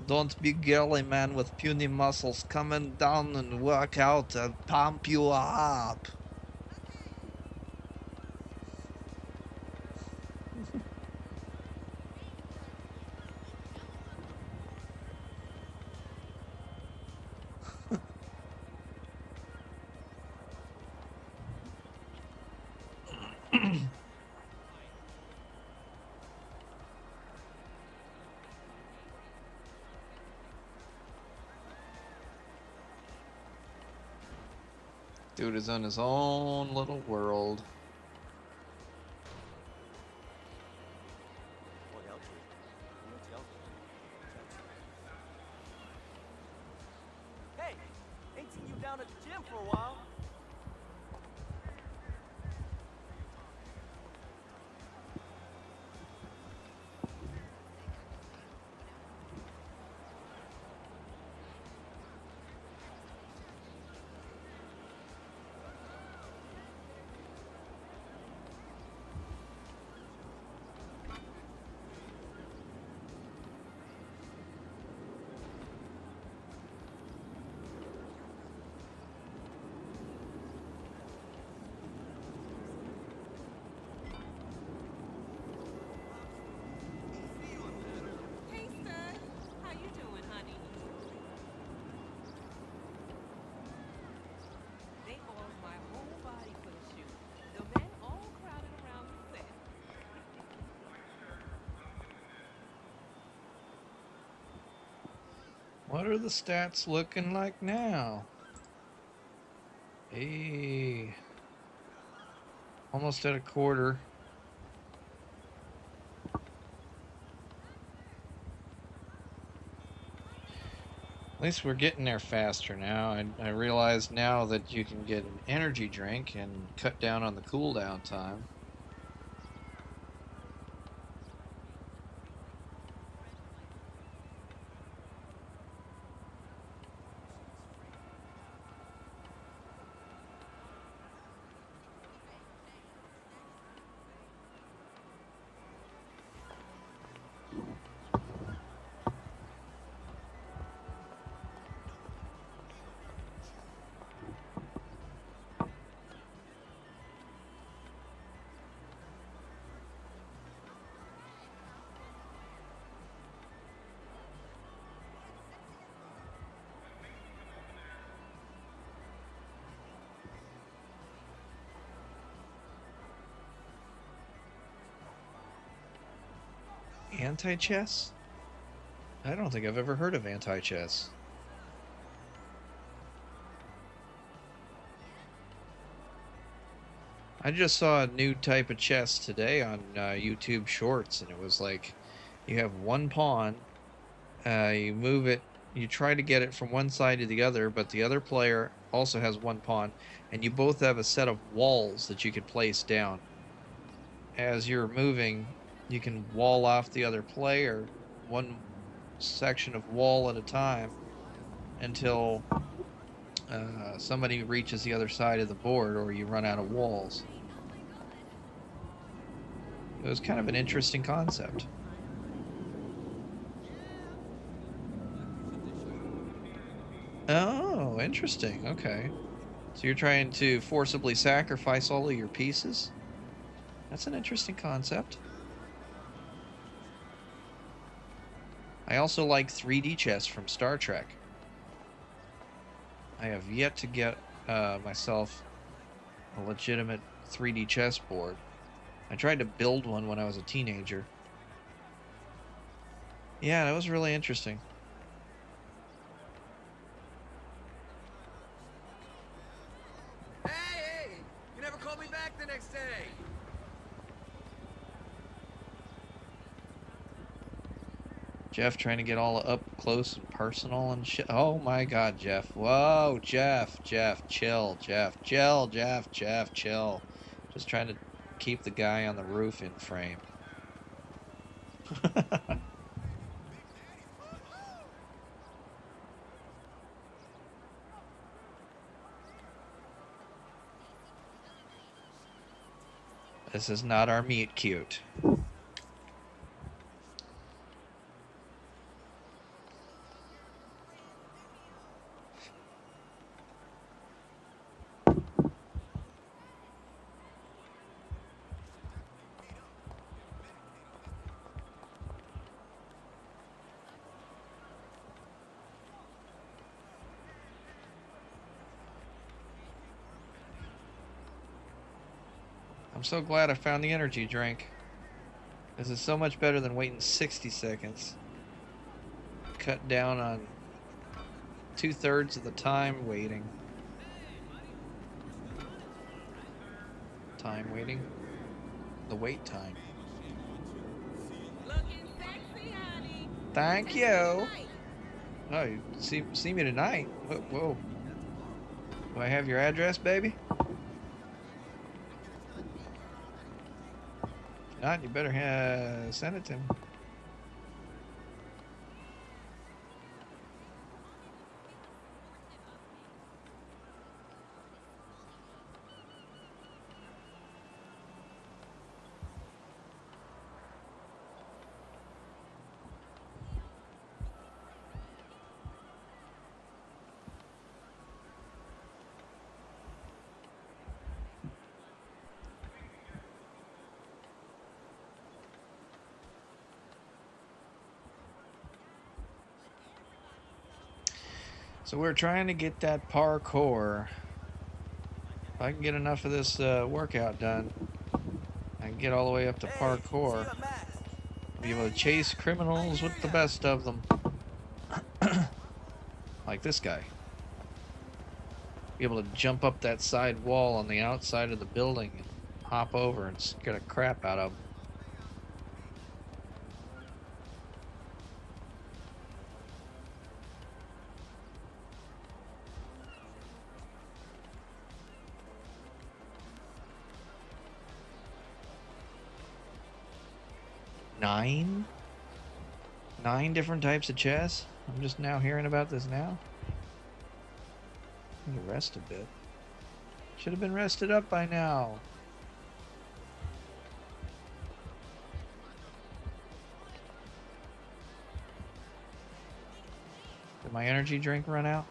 A: Don't be girly man with puny muscles. Coming down and work out. I'll pump you up. Dude is in his own little world.
J: Hey, ain't seen you down at the gym for a while.
L: Hey, sir. How you doing, honey? They oiled my whole body for the shoot. The men all crowded around the set.
A: What are the stats looking like now? Hey. Almost at a quarter. At least we're getting there faster now. I realize now that you can get an energy drink and cut down on the cooldown time. Anti-chess? I don't think I've ever heard of anti-chess. I just saw a new type of chess today on YouTube Shorts, and it was like you have one pawn, you move it, you try to get it from one side to the other, but the other player also has one pawn, and you both have a set of walls that you could place down. As you're moving, you can wall off the other player one section of wall at a time until somebody reaches the other side of the board or you run out of walls. It was kind of an interesting concept. Oh, interesting. Okay. So you're trying to forcibly sacrifice all of your pieces? That's an interesting concept. I also like 3D chess from Star Trek. I have yet to get myself a legitimate 3D chessboard. I tried to build one when I was a teenager. Yeah, that was really interesting.
I: Hey! You never called me back the next day!
A: Jeff trying to get all up close and personal and shit. Oh my god, Jeff. Whoa, Jeff, chill, Jeff, chill. Just trying to keep the guy on the roof in frame. This is not our meet cute. I'm so glad I found the energy drink. This is so much better than waiting 60 seconds. Cut down on 2/3 of the time waiting. Time waiting? The wait time.
L: Looking sexy, honey.
A: Thank you. Oh, you see me tonight? Whoa. Do I have your address, baby? Not, you better send it to me. So we're trying to get that parkour. If I can get enough of this workout done, I can get all the way up to parkour. Be able to chase criminals with the best of them. Like this guy. Be able to jump up that side wall on the outside of the building and hop over and scare the crap out of him. Nine different types of chess? I'm just now hearing about this now. I need to rest a bit. Should have been rested up by now. Did my energy drink run out?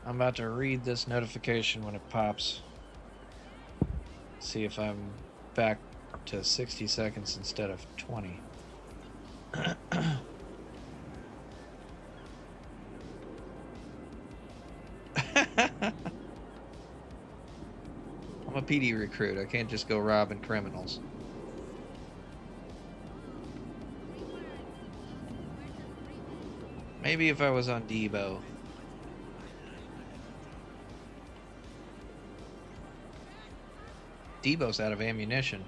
A: I'm about to read this notification when it pops. See if I'm back to 60 seconds instead of 20. PD recruit. I can't just go robbing criminals. Maybe if I was on Debo. Debo's out of ammunition.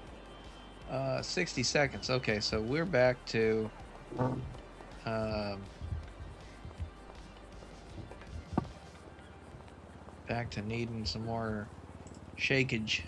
A: 60 seconds. Okay, so we're back to needing some more shakeage.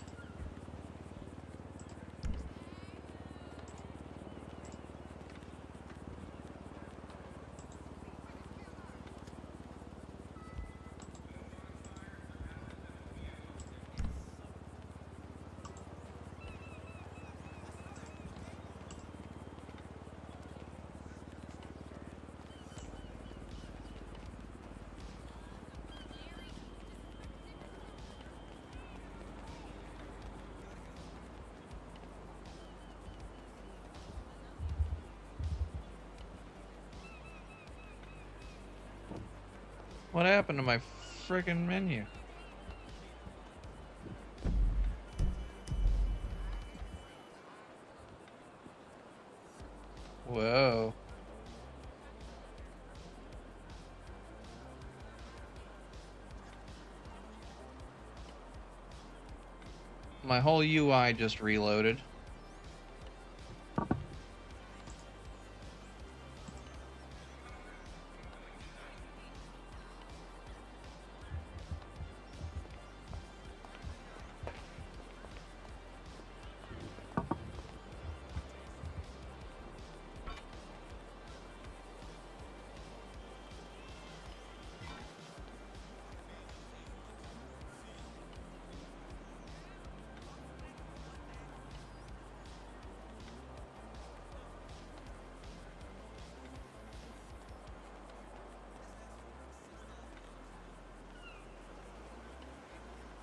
A: What happened to my frickin' menu? Whoa. My whole UI just reloaded.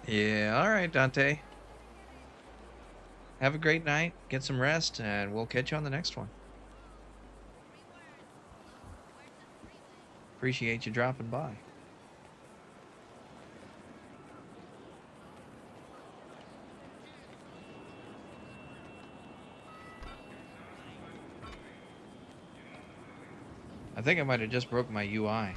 A: Yeah, alright, Dante. Have a great night, get some rest, and we'll catch you on the next one. Appreciate you dropping by. I think I might have just broke my UI.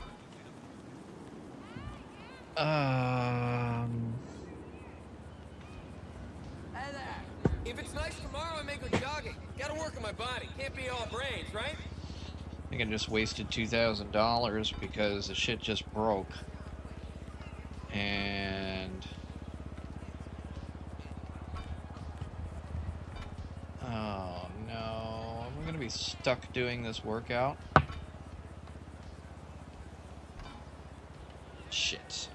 I: Hey there. If it's nice tomorrow, I may go jogging. Gotta work on my body. Can't be all brains, right?
A: I think I just wasted $2,000 because the shit just broke. And... oh no, I'm gonna be stuck doing this workout. Shit.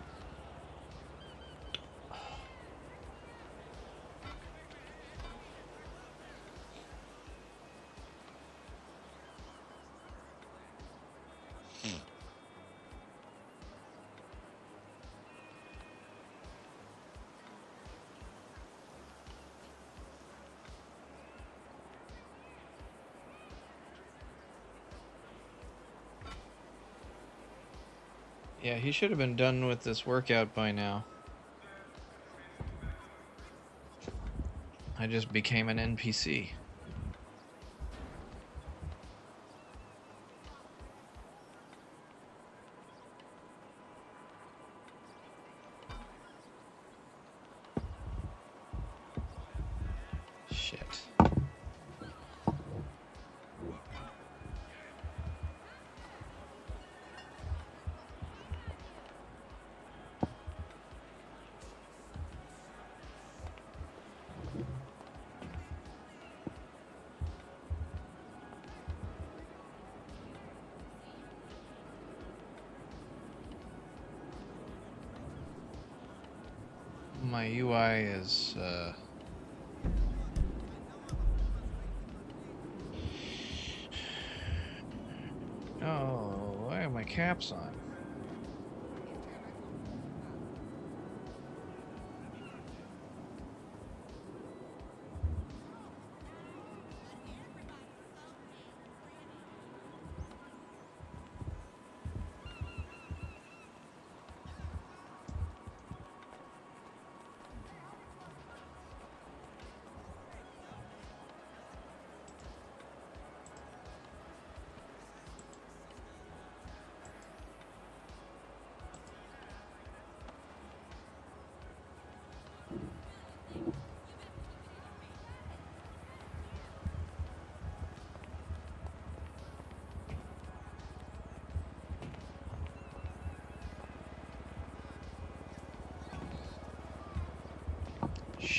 A: Yeah, he should have been done with this workout by now. I just became an NPC. Shit. My UI is, oh, why are my caps on?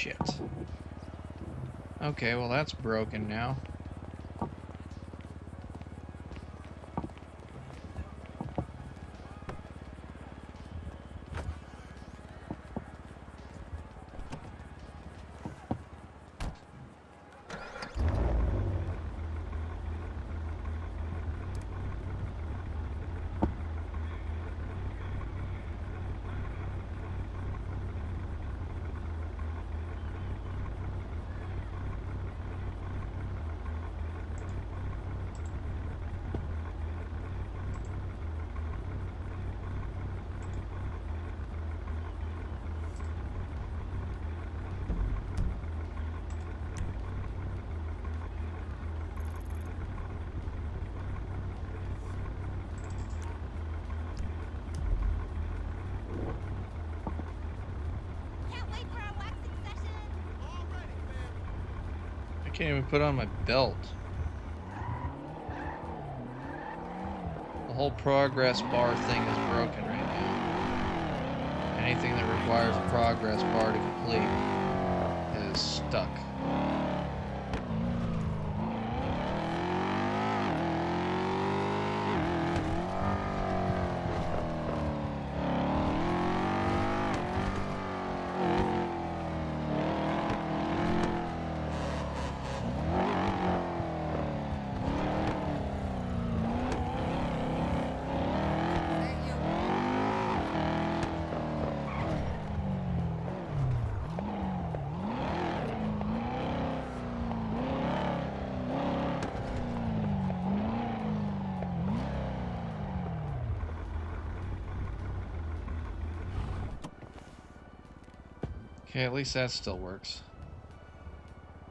A: Shit. Okay, well that's broken now. I can't even put on my belt. The whole progress bar thing is broken right now. Anything that requires a progress bar to complete is stuck. Okay, at least that still works.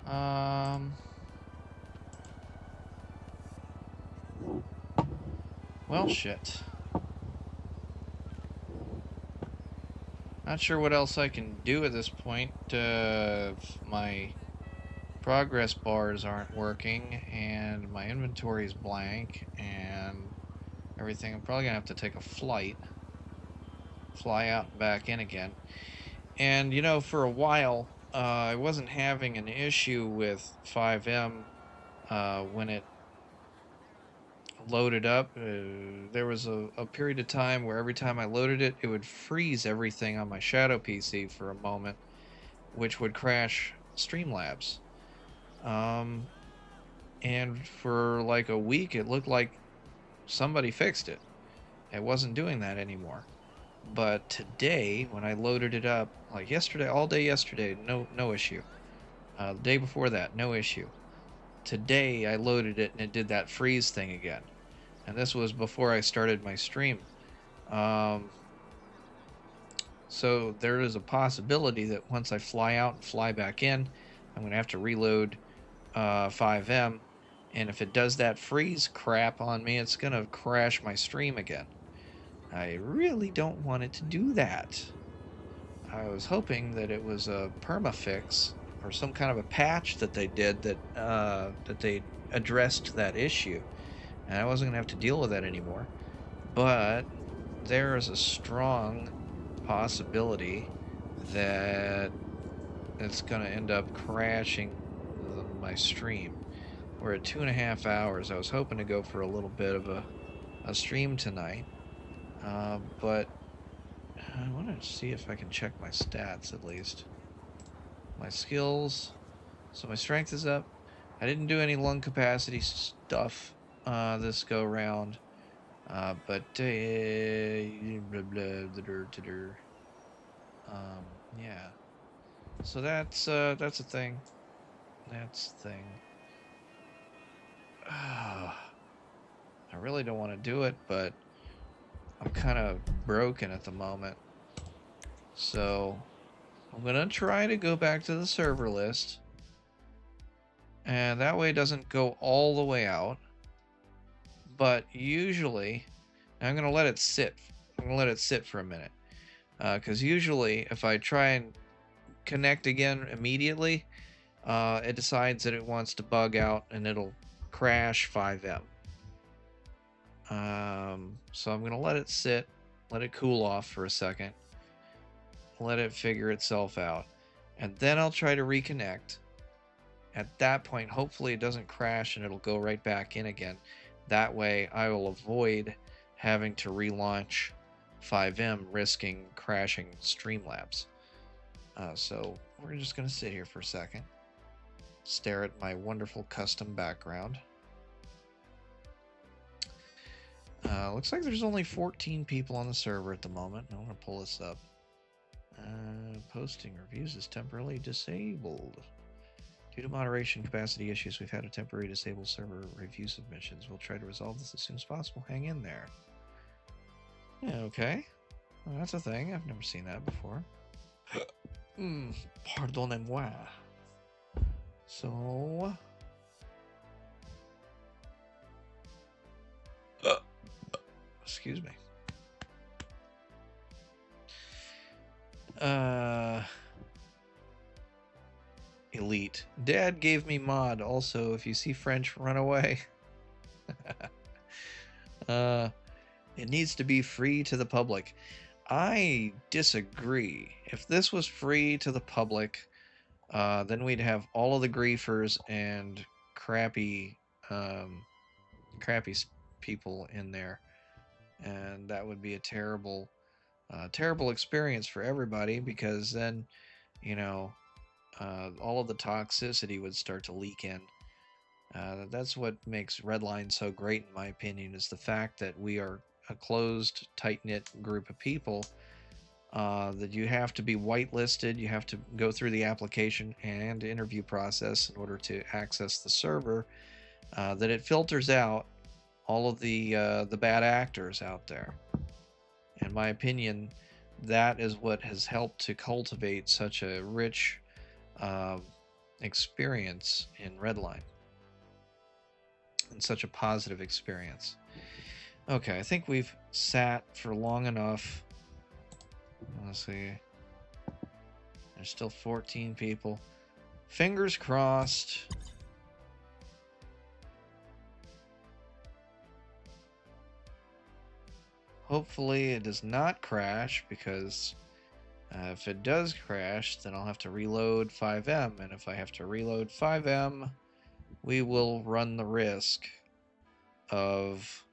A: Well, shit. Not sure what else I can do at this point. If my progress bars aren't working and my inventory is blank and everything, I'm probably gonna have to take a flight, fly out and back in again. And you know, for a while, I wasn't having an issue with 5M when it loaded up. There was a period of time where every time I loaded it, it would freeze everything on my Shadow PC for a moment, which would crash StreamLabs. And for like a week, it looked like somebody fixed it. It wasn't doing that anymore. But today, when I loaded it up, like yesterday, all day yesterday, no issue. The day before that, no issue. Today, I loaded it and it did that freeze thing again. And this was before I started my stream. So there is a possibility that once I fly out and fly back in, I'm going to have to reload 5M. And if it does that freeze crap on me, it's going to crash my stream again. I really don't want it to do that. I was hoping that it was a permafix or some kind of a patch that they did that that they addressed that issue, and I wasn't gonna have to deal with that anymore. But there is a strong possibility that it's gonna end up crashing my stream. We're at 2.5 hours. I was hoping to go for a little bit of a stream tonight. But I want to see if I can check my stats at least. My skills. So my strength is up. I didn't do any lung capacity stuff this go round. But yeah. So that's a thing. That's a thing. I really don't want to do it, but I'm kind of broken at the moment. So I'm going to try to go back to the server list. And that way it doesn't go all the way out. But usually, I'm going to let it sit. I'm going to let it sit for a minute. Because usually, if I try and connect again immediately, it decides that it wants to bug out and it'll crash 5M. So I'm going to let it sit, let it cool off for a second, let it figure itself out. and then I'll try to reconnect. At that point, hopefully it doesn't crash and it'll go right back in again. That way I will avoid having to relaunch 5M, risking crashing Streamlabs. So we're just going to sit here for a second, stare at my wonderful custom background. Looks like there's only 14 people on the server at the moment. I'm going to pull this up. Posting reviews is temporarily disabled. Due to moderation capacity issues, we've had a temporary disabled server review submissions. We'll try to resolve this as soon as possible. Hang in there. Yeah, okay. Well, that's a thing. I've never seen that before. Pardonnez-moi. So... excuse me. Elite. Dad gave me mod. Also, if you see French, run away. It needs to be free to the public. I disagree. If this was free to the public, then we'd have all of the griefers and crappy people in there, and that would be a terrible experience for everybody, because then, you know, all of the toxicity would start to leak in. That's what makes RedLine so great, in my opinion, is the fact that we are a closed, tight-knit group of people, that you have to be whitelisted, you have to go through the application and interview process in order to access the server, that it filters out all of the bad actors out there. In my opinion, that is what has helped to cultivate such a rich experience in RedLine, and such a positive experience. Okay, I think we've sat for long enough. Let's see. There's still 14 people. Fingers crossed. Hopefully it does not crash, because if it does crash, then I'll have to reload 5M, and if I have to reload 5M, we will run the risk of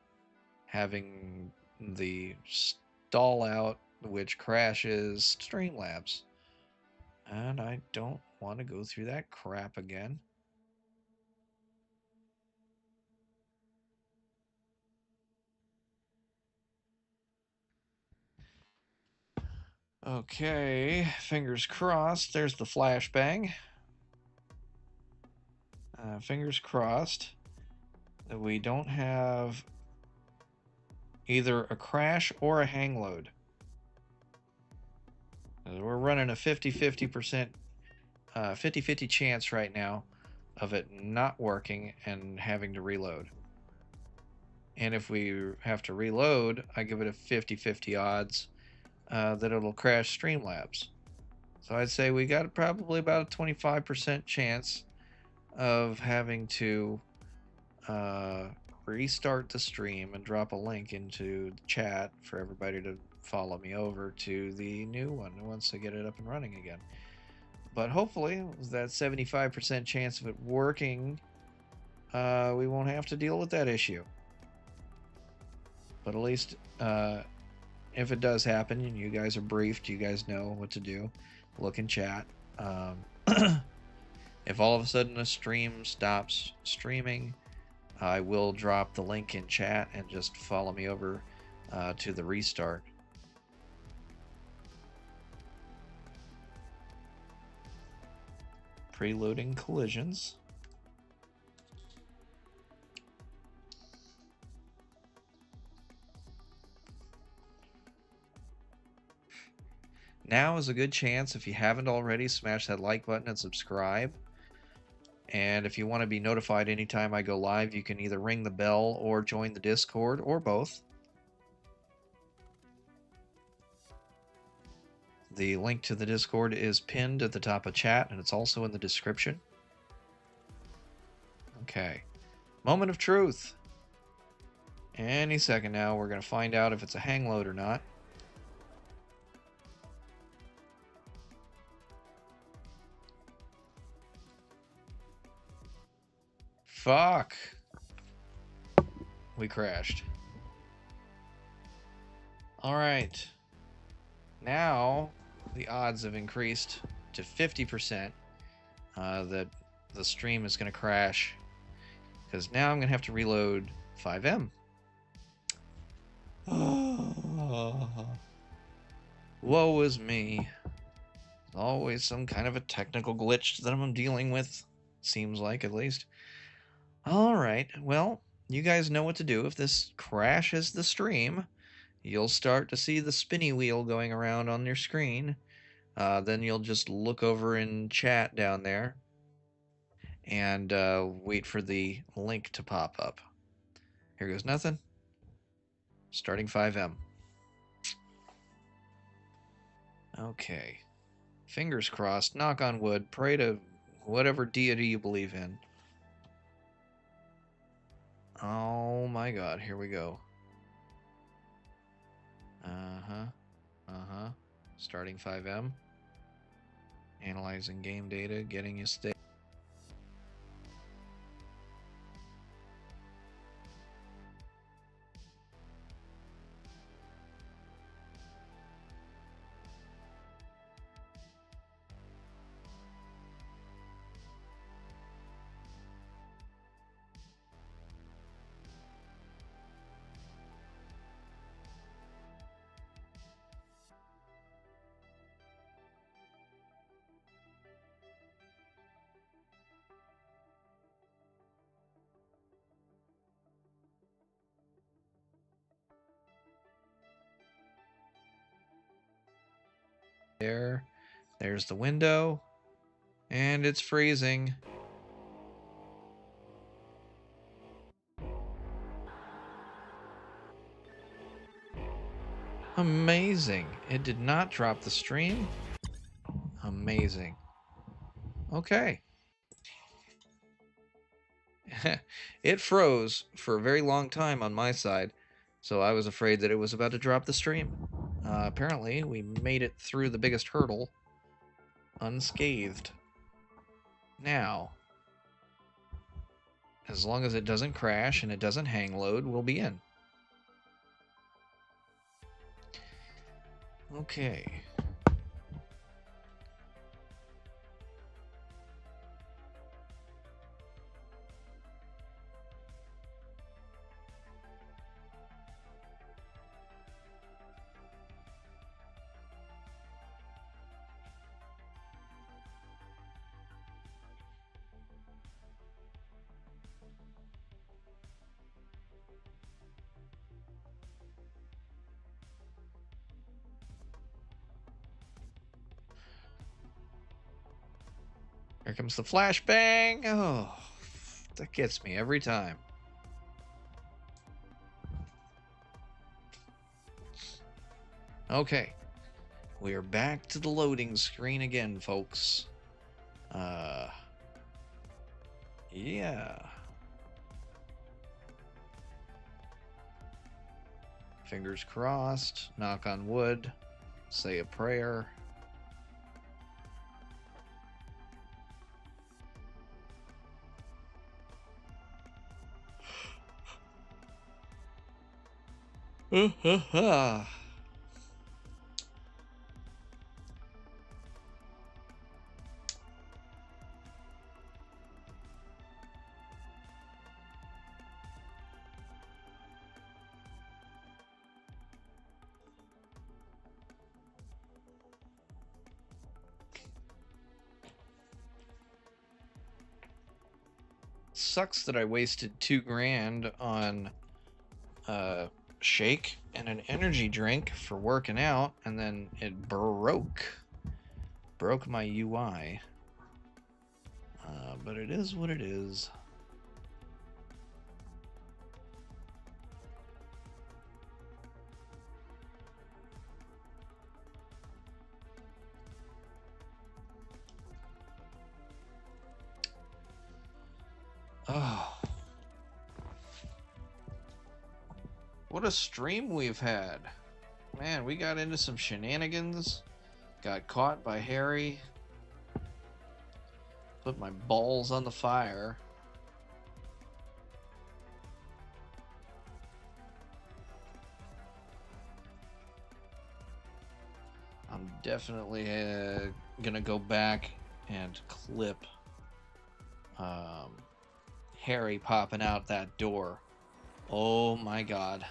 A: having the stall out, which crashes Streamlabs. And I don't want to go through that crap again. Okay, fingers crossed. There's the flashbang. Fingers crossed that we don't have either a crash or a hang load. We're running a 50-50% 50-50 chance right now of it not working and having to reload. And if we have to reload, I give it a 50-50 odds that it'll crash Streamlabs. So I'd say we got probably about a 25% chance of having to restart the stream and drop a link into the chat for everybody to follow me over to the new one once I get it up and running again. But hopefully, with that 75% chance of it working, we won't have to deal with that issue. But at least if it does happen and you guys are briefed, you guys know what to do. Look in chat. If all of a sudden a stream stops streaming, I will drop the link in chat and just follow me over to the restart. Preloading collisions. Now is a good chance, if you haven't already, smash that like button and subscribe. And if you want to be notified anytime I go live, you can either ring the bell or join the Discord, or both. The link to the Discord is pinned at the top of chat, and it's also in the description. Okay. Moment of truth. Any second now, we're going to find out if it's a hang load or not. Fuck. We crashed. Alright. Now, the odds have increased to 50% that the stream is going to crash. Because now I'm going to have to reload 5M. Woe is me. There's always some kind of a technical glitch that I'm dealing with. Seems like, at least. Alright, well, you guys know what to do. If this crashes the stream, you'll start to see the spinny wheel going around on your screen. Then you'll just look over in chat down there and wait for the link to pop up. Here goes nothing. Starting 5M. Okay. Fingers crossed, knock on wood, pray to whatever deity you believe in. Oh my god, here we go. Starting 5M. Analyzing game data, getting you state. There's the window, and it's freezing. Amazing. It did not drop the stream. Amazing. Okay. It froze for a very long time on my side, so I was afraid that it was about to drop the stream. Apparently, we made it through the biggest hurdle unscathed. Now, as long as it doesn't crash and it doesn't hang load, we'll be in. Okay. Here comes the flashbang. Oh, that gets me every time. Okay. We are back to the loading screen again, folks. Yeah. Fingers crossed. Knock on wood. Say a prayer. Sucks that I wasted $2,000 on shake and an energy drink for working out, and then it broke my UI. But it is what it is. Oh. What a stream we've had. Man, we got into some shenanigans. Got caught by Harry. Put my balls on the fire. definitely gonna go back and clip Harry popping out that door. Oh my god.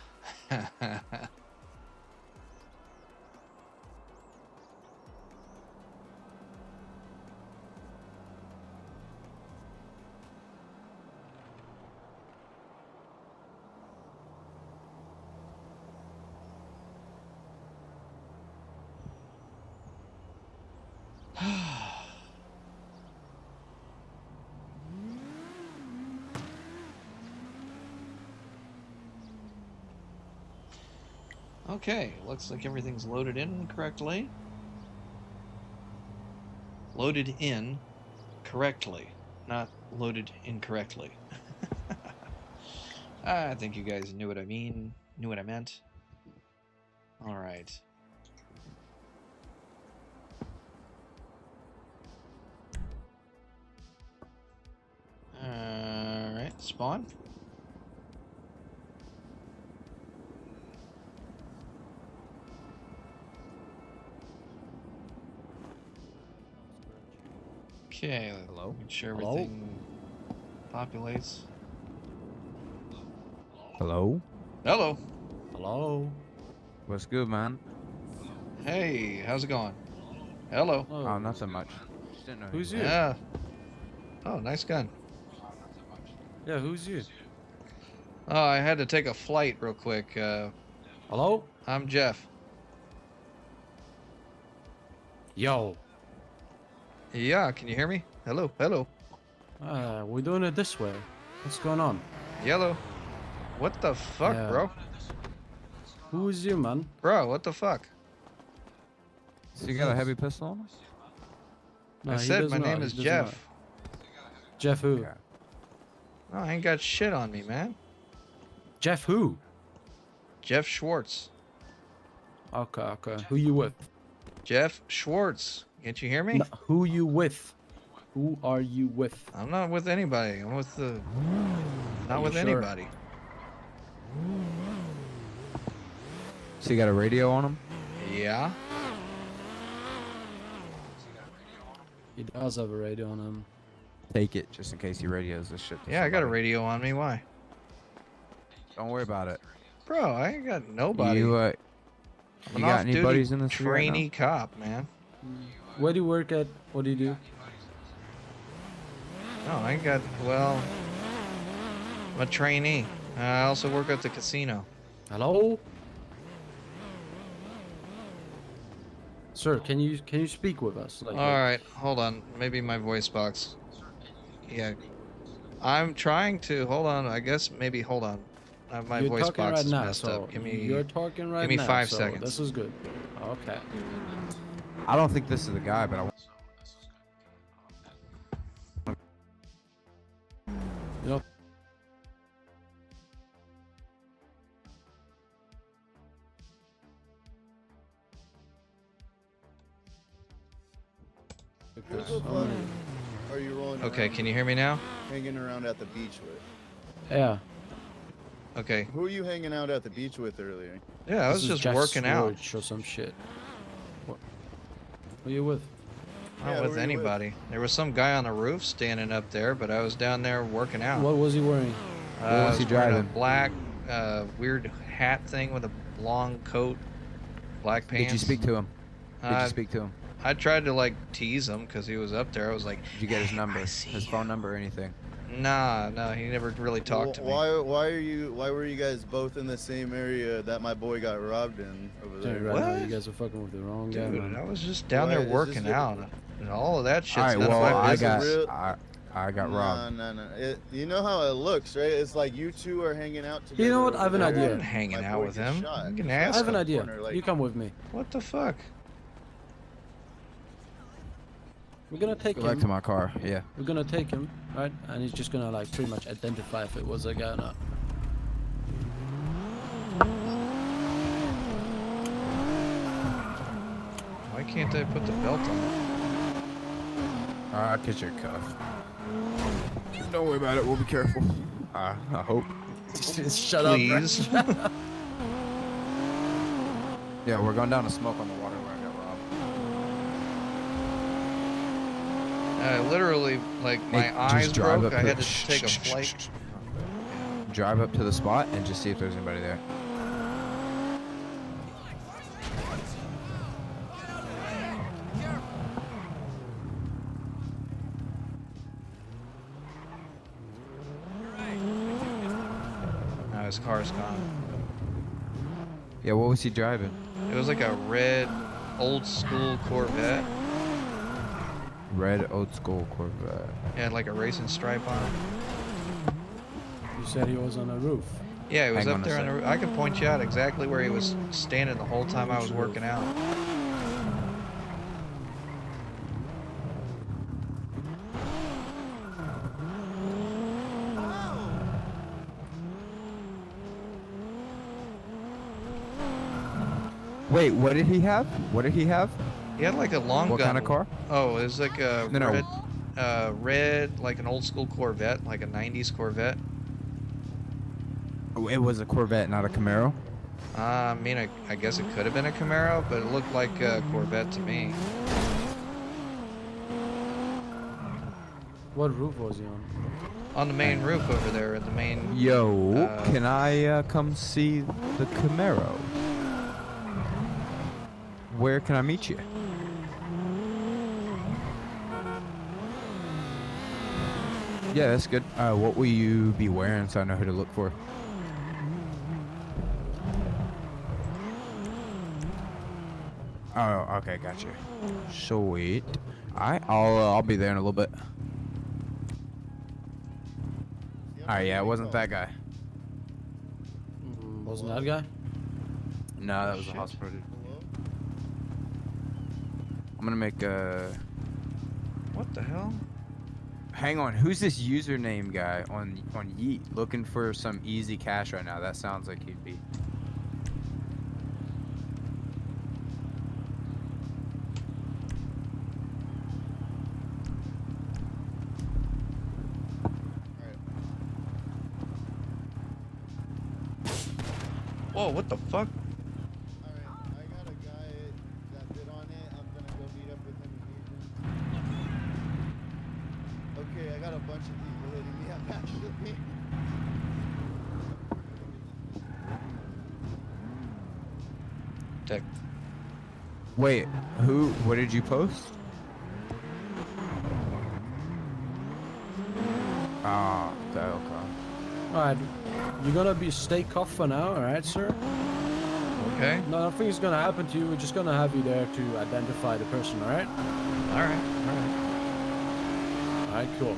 A: Okay, looks like everything's loaded in correctly. Loaded in correctly, not loaded incorrectly. I think you guys knew what I meant. All right. All right, spawn. Okay,
C: Hello?
A: make sure
C: Hello?
A: everything populates.
C: Hello?
A: Hello.
C: Hello? What's good, man?
A: Hey, how's it going? Hello.
C: Oh, not so much. Just didn't know
M: Who's
C: who
M: you?
A: Yeah. Oh, nice gun.
M: Yeah, who's you?
A: Oh, I had to take a flight real quick.
M: Hello?
A: I'm Jeff.
M: Yo.
A: Yeah, can you hear me? Hello, hello.
M: We're doing it this way. What's going on?
A: Yellow. What the fuck,
M: Yeah.
A: bro?
M: Who is you, man?
A: Bro, what the fuck?
C: So you got a heavy pistol on?
M: No,
A: I
M: he
A: said
M: does
A: my
M: not,
A: name
M: he
A: is
M: does
A: Jeff.
M: not. Jeff who?
C: Okay.
A: No, I ain't got shit on me, man.
M: Jeff who?
A: Jeff Schwartz.
M: Okay, okay. Who you with?
A: Jeff Schwartz. Can't you hear me?
M: No, who you with? Who are you with?
A: I'm not with anybody. I'm with the... Not
M: Are
A: with
M: you sure?
A: anybody.
C: So you got a radio on him?
A: Yeah.
M: He does have a radio on him.
C: Take it, just in case he radios this shit to
A: Yeah, I got a
C: somebody.
A: radio on me. Why?
C: Don't worry about it.
A: Bro, I ain't got nobody.
C: You,
A: I'm
C: you
A: an
C: got any
A: off-duty
C: buddies in the street right now?
A: trainee cop, man.
M: Where do you work at? What do you do?
A: No, I ain't got... Well... I'm a trainee. I also work at the casino.
M: Hello? Sir, can you speak with us? Like,
A: Alright, hold on. Maybe my voice box. Yeah. I'm trying to... Hold on. I guess maybe... Hold on. My
M: you're
A: voice
M: talking
A: box
M: right
A: is
M: now,
A: messed
M: so
A: up. Give me...
M: you're talking right now.
A: Give me 5
M: so
A: seconds.
M: This is good. Okay.
C: I don't think this is the guy, but I...
M: You know.
N: Who the fuck are you rolling
A: Okay,
N: around
A: can you hear me now?
N: hanging around at the beach with?
M: Yeah.
A: Okay.
N: Who were you hanging out at the beach with earlier?
A: Yeah, I was
M: This is
A: just
M: Jeff
A: working out.
M: Swartz or some shit. What? Who are you with?
A: Not
N: Yeah, who
A: with
N: were you
A: anybody. There was some guy on the roof standing up there, but I was down there working out.
M: What was he wearing?
C: What was
A: I
C: he
A: was wearing
C: driving?
A: a black, weird hat thing with a long coat, black pants.
C: Did you speak to him? Did
A: Uh,
C: you speak to him?
A: I tried to like tease him because he was up there. I was like,
C: Did you get his
A: "Hey,
C: number,
A: I see
C: his
A: you."
C: phone number, or anything?
A: Nah, no, he never really talked to me.
N: Why were you guys both in the same area that my boy got robbed in over
M: Tell
N: there?
M: you right now,
A: What?
M: you guys are fucking with the wrong guy,
A: Dude,
M: man.
A: I was just down
N: Why
A: there
N: is this
A: working
N: your-
A: out, and all of that shit's
C: All right,
A: none
C: well,
A: of my
C: I
A: business.
C: got, I got robbed.
N: No. You know how it looks, right? It's like you two are hanging out together.
M: You know what? I have an
N: over
A: I
N: there.
M: idea.
A: wasn't hanging
N: My
A: out
N: boy
A: with
N: gets
A: him.
N: shot.
A: You can
N: Shot
A: ask
M: I have an
N: in the
M: idea.
N: corner, like-
M: You come with me.
A: What the fuck?
M: We're gonna take
C: Go
M: him.
C: back to my car. Yeah.
M: We're gonna take him, right? And he's just gonna like pretty much identify if it was a guy or not.
A: Why can't I put the belt on?
C: I'll get your cuff. Don't worry about it. We'll be careful. I hope.
M: Shut
A: Please.
M: up.
C: Yeah, we're going down to smoke on the water where I got robbed.
A: Literally, like, my
C: Hey,
A: eyes
C: just drive
A: broke.
C: up
A: I
C: to
A: had
C: the-
A: to take a flight.
C: Drive up to the spot and just see if there's anybody there.
A: Now his car's gone.
C: Yeah, what was he driving?
A: It was like a red, old school Corvette.
C: Red old school Corvette.
A: It had like a racing stripe on it.
M: You said he was on a roof.
A: Yeah, he was
C: Hang
A: up
C: on a
A: there on the roof. I could point you out exactly where he was standing the whole time I was working out.
C: Wait, what did he have? What did he have?
A: He had like a long
C: What
A: gun.
C: kind of car?
A: Oh, it was like a
C: No, no.
A: red, like an old school Corvette, like a 90s Corvette.
C: Oh, it was a Corvette, not a Camaro?
A: I mean, I guess it could have been a Camaro, but it looked like a Corvette to me.
M: What roof was he on?
A: On the main roof over there, at the main...
C: Yo, can I come see the Camaro? Where can I meet you? Yeah, that's good. What will you be wearing so I know who to look for? Oh, okay, gotcha. Sweet. Alright, I'll be there in a little bit. Alright, yeah, it wasn't that guy.
M: Wasn't that guy?
C: No, that was a hospital dude. I'm gonna make a...
A: What the hell?
C: Hang on, who's this username guy on Yeet looking for some easy cash right now? That sounds like he'd be.
A: Whoa, what the fuck?
N: Okay, I got a bunch of people hitting me up actually.
A: Tech.
C: Wait, what did you post? Ah, okay.
M: Alright, you're gonna be stay cuffed for now, alright, sir?
A: Okay.
M: No, nothing's gonna happen to you. We're just gonna have you there to identify the person, alright?
A: Alright.
M: Alright, cool.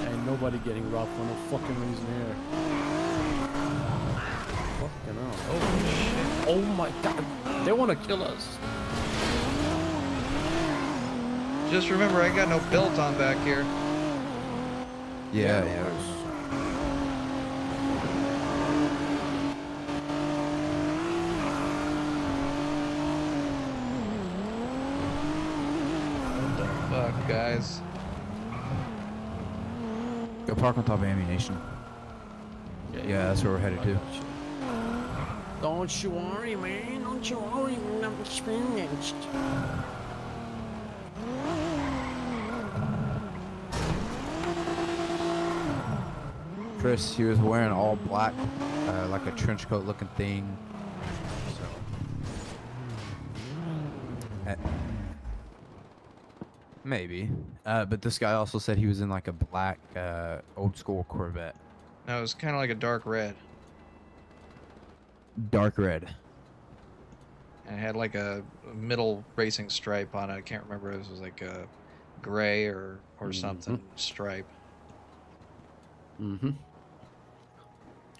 M: Ain't nobody getting robbed for no fucking reason here. Fucking hell.
A: Oh shit.
M: Oh my god. They wanna kill us.
A: Just remember, I got no belt on back here.
C: Yeah.
A: What the fuck, guys?
C: Go park on top of ammunition. Yeah, that's where we're headed to.
M: Don't you worry, man. Don't you worry, I'm experienced.
C: Chris, he was wearing all black, like a trench coat looking thing. So. Maybe. But this guy also said he was in like a black, old school Corvette.
A: No, it was kind of like a dark red.
C: Dark red.
A: And it had like a middle racing stripe on it. I can't remember if it was like a gray or something stripe.
M: Mm-hmm.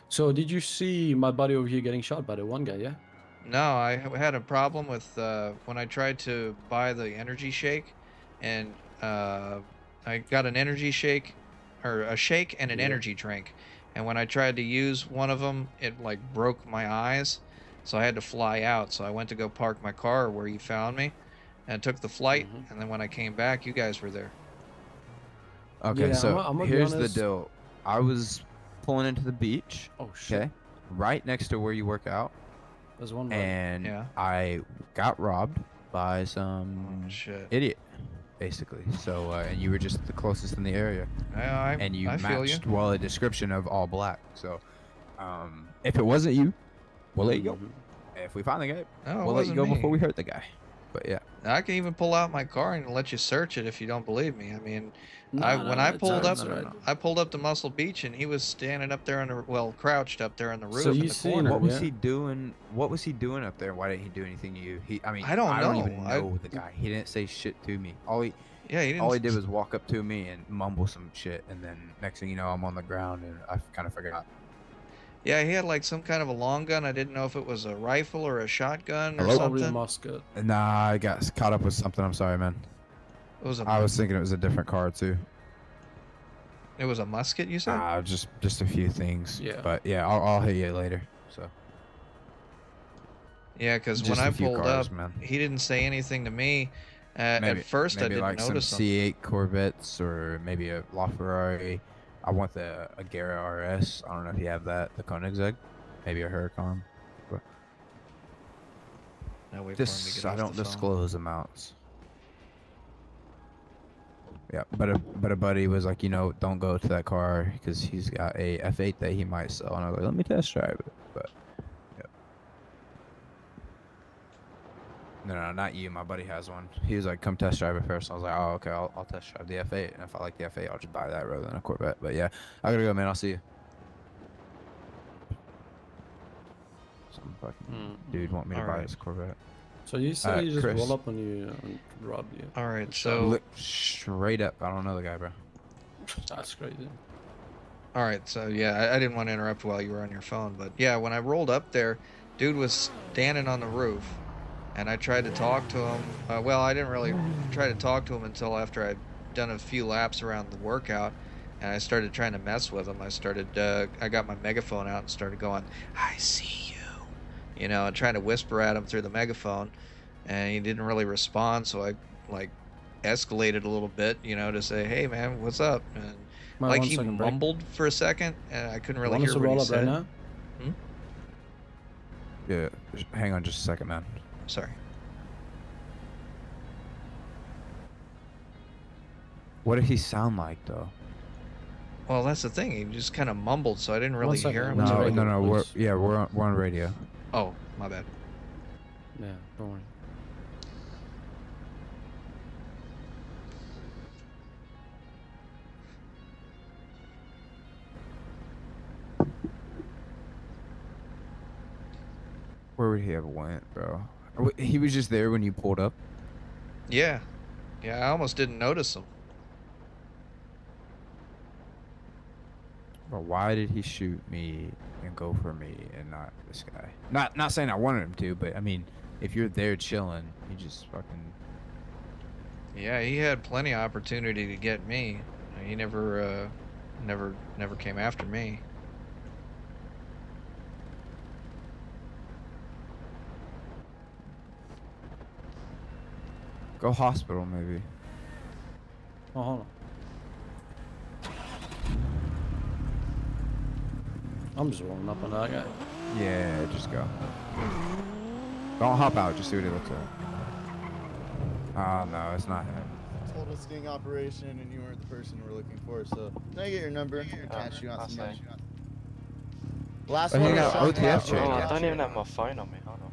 M: So did you see my buddy over here getting shot by the one guy, yeah?
A: No, I had a problem with when I tried to buy the energy shake, and I got an energy shake, or a shake and an energy drink, and when I tried to use one of them, it like broke my eyes, so I had to fly out. So I went to go park my car where you found me, and took the flight, and then when I came back, you guys were there.
C: Okay,
M: Yeah,
C: so
M: I'm gonna be
C: here's the
M: honest.
C: deal. I was pulling into the beach.
M: Oh shit.
C: Okay, right next to where you work out.
M: There's one right.
C: And
A: Yeah.
C: I got robbed by some
A: shit.
C: idiot. basically. So and you were just the closest in the area, and you
A: I feel
C: matched well a description of all black. So if it wasn't you, we'll let you go. If we find the guy,
A: No, it
C: we'll let you
A: wasn't
C: go
A: me.
C: before we hurt the guy. But yeah.
A: I can even pull out my car and let you search it if you don't believe me. I mean,
M: No,
A: when I pulled up,
M: alright.
A: I pulled up to Muscle Beach and he was standing up there on the crouched up there on the roof
M: So
A: in
M: you
A: the
M: seen
A: corner.
M: him,
C: What was
M: yeah?
C: he doing? What was he doing up there? Why didn't he do anything to you?
A: I don't
C: even
A: know.
C: know the guy. He didn't say shit to me. All he
A: didn't.
C: All he did was walk up to me and mumble some shit, and then next thing you know, I'm on the ground and I kind of forgot.
A: Yeah, he had like some kind of a long gun. I didn't know if it was a rifle or a shotgun or
C: Hello?
M: Probably a
A: something.
M: musket.
C: Nah, I got caught up with something. I'm sorry, man.
A: It was
C: I was thinking it was a different car too.
A: It was a musket, you said?
C: Just a few things.
M: Yeah.
C: But yeah, I'll hit you later. So.
A: Yeah, because when
C: Just
A: I
C: a few
A: pulled
C: cars,
A: up,
C: man.
A: he didn't say anything to me. At first, I
C: maybe
A: didn't
C: like
A: notice
C: some
A: him.
C: C8 Corvettes or maybe a LaFerrari. I want a Gara RS. I don't know if you have that. The Koenigsegg. Maybe a Huracan. But
A: Now wait for him to get
C: I
A: off
C: don't
A: the phone.
C: disclose amounts. Yeah, but a buddy was like, don't go to that car because he's got a F8 that he might sell, and I was like, let me test drive it. But yeah. No, not you. My buddy has one. He was like, come test drive it first. I was like, oh, okay, I'll test drive the F8, and if I like the F8, I'll just buy that rather than a Corvette. But yeah, I gotta go, man. I'll see you. Some fucking dude want me to buy this Corvette.
M: So you say you just
C: Chris.
M: roll up on you and rob you.
A: All right, so
C: Straight up, I don't know the guy, bro.
M: That's crazy.
A: all right, so yeah, I didn't want to interrupt while you were on your phone, but yeah, when I rolled up there, dude was standing on the roof, and I tried to talk to him. Well, I didn't really try to talk to him until after I'd done a few laps around the workout, and I started trying to mess with him. I got my megaphone out and started going, "I see you," and trying to whisper at him through the megaphone, and he didn't really respond. So I escalated a little bit, to say, "Hey, man, what's up?" And
M: One
A: he
M: second, break.
A: mumbled for a second, and I couldn't really
M: Want us
A: hear
M: to
A: what
M: roll
A: he
M: up
A: said.
M: right now?
C: Yeah, hang on just a second, man.
A: Sorry.
C: What did he sound like, though?
A: Well, that's the thing. He just kind of mumbled, so I didn't really
M: second,
A: hear him.
M: one
A: until-
M: second.
C: No,
M: please.
C: we're on radio.
A: Oh, my bad.
M: Yeah, don't worry.
C: Where would he have went, bro? He was just there when you pulled up.
A: Yeah. Yeah, I almost didn't notice him.
C: But why did he shoot me and go for me and not this guy? Not saying I wanted him to, but I mean, if you're there chilling, you just fucking.
A: Yeah, he had plenty of opportunity to get me. He never came after me.
C: Go hospital, maybe.
M: Oh, hold on. I'm just rolling up on that guy.
C: Yeah, just go. Don't hop out. Just see what he looks like. Oh no, it's not him.
N: Total sting operation, and you weren't the person we're looking for. So can I get your number? Attach you on some money. Last
C: Oh,
N: one
C: he
N: was
C: got
N: Sean
C: OTF
N: Cosgrove.
C: chain.
O: I don't even have my phone on me. Hold on.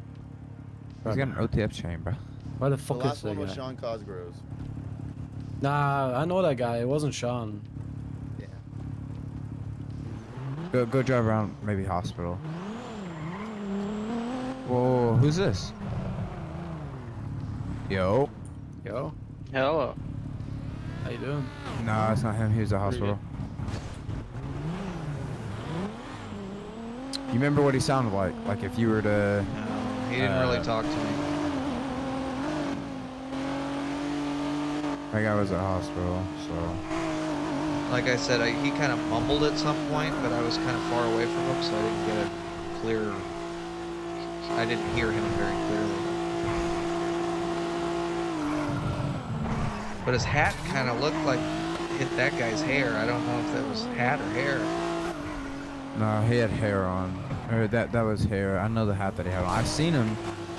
C: He's got an OTF chain, bro.
M: Where the
N: The
M: fuck is
N: last
M: that
N: one was
M: guy?
N: Sean Cosgroves.
M: Nah, I know that guy. It wasn't Sean.
C: Go drive around, maybe hospital. Whoa, who's this? Yo.
M: Yo.
O: Hello.
M: How you doing?
C: No, it's not him. He was at hospital. You remember what he sounded like? Like if you were to.
A: He didn't really talk to me.
C: That guy was at hospital, so.
A: Like I said, he kind of mumbled at some point, but I was kind of far away from him, so I didn't get a clear. I didn't hear him very clearly. But his hat kind of looked like it hit that guy's hair. I don't know if that was hat or hair.
C: No, he had hair on. Or that was hair. I know the hat that he had on. I've seen him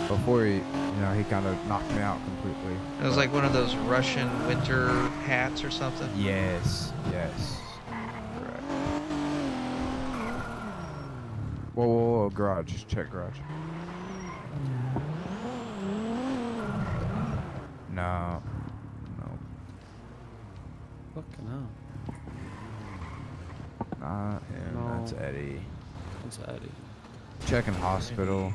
C: before he, you know, he kind of knocked me out completely.
A: It was like one of those Russian winter hats or something.
C: Yes, yes. Correct. Whoa, whoa, whoa, garage. Check garage. No. No.
P: Fucking hell.
C: Not him.
P: No.
C: That's Eddie.
P: It's Eddie.
C: Checking hospital.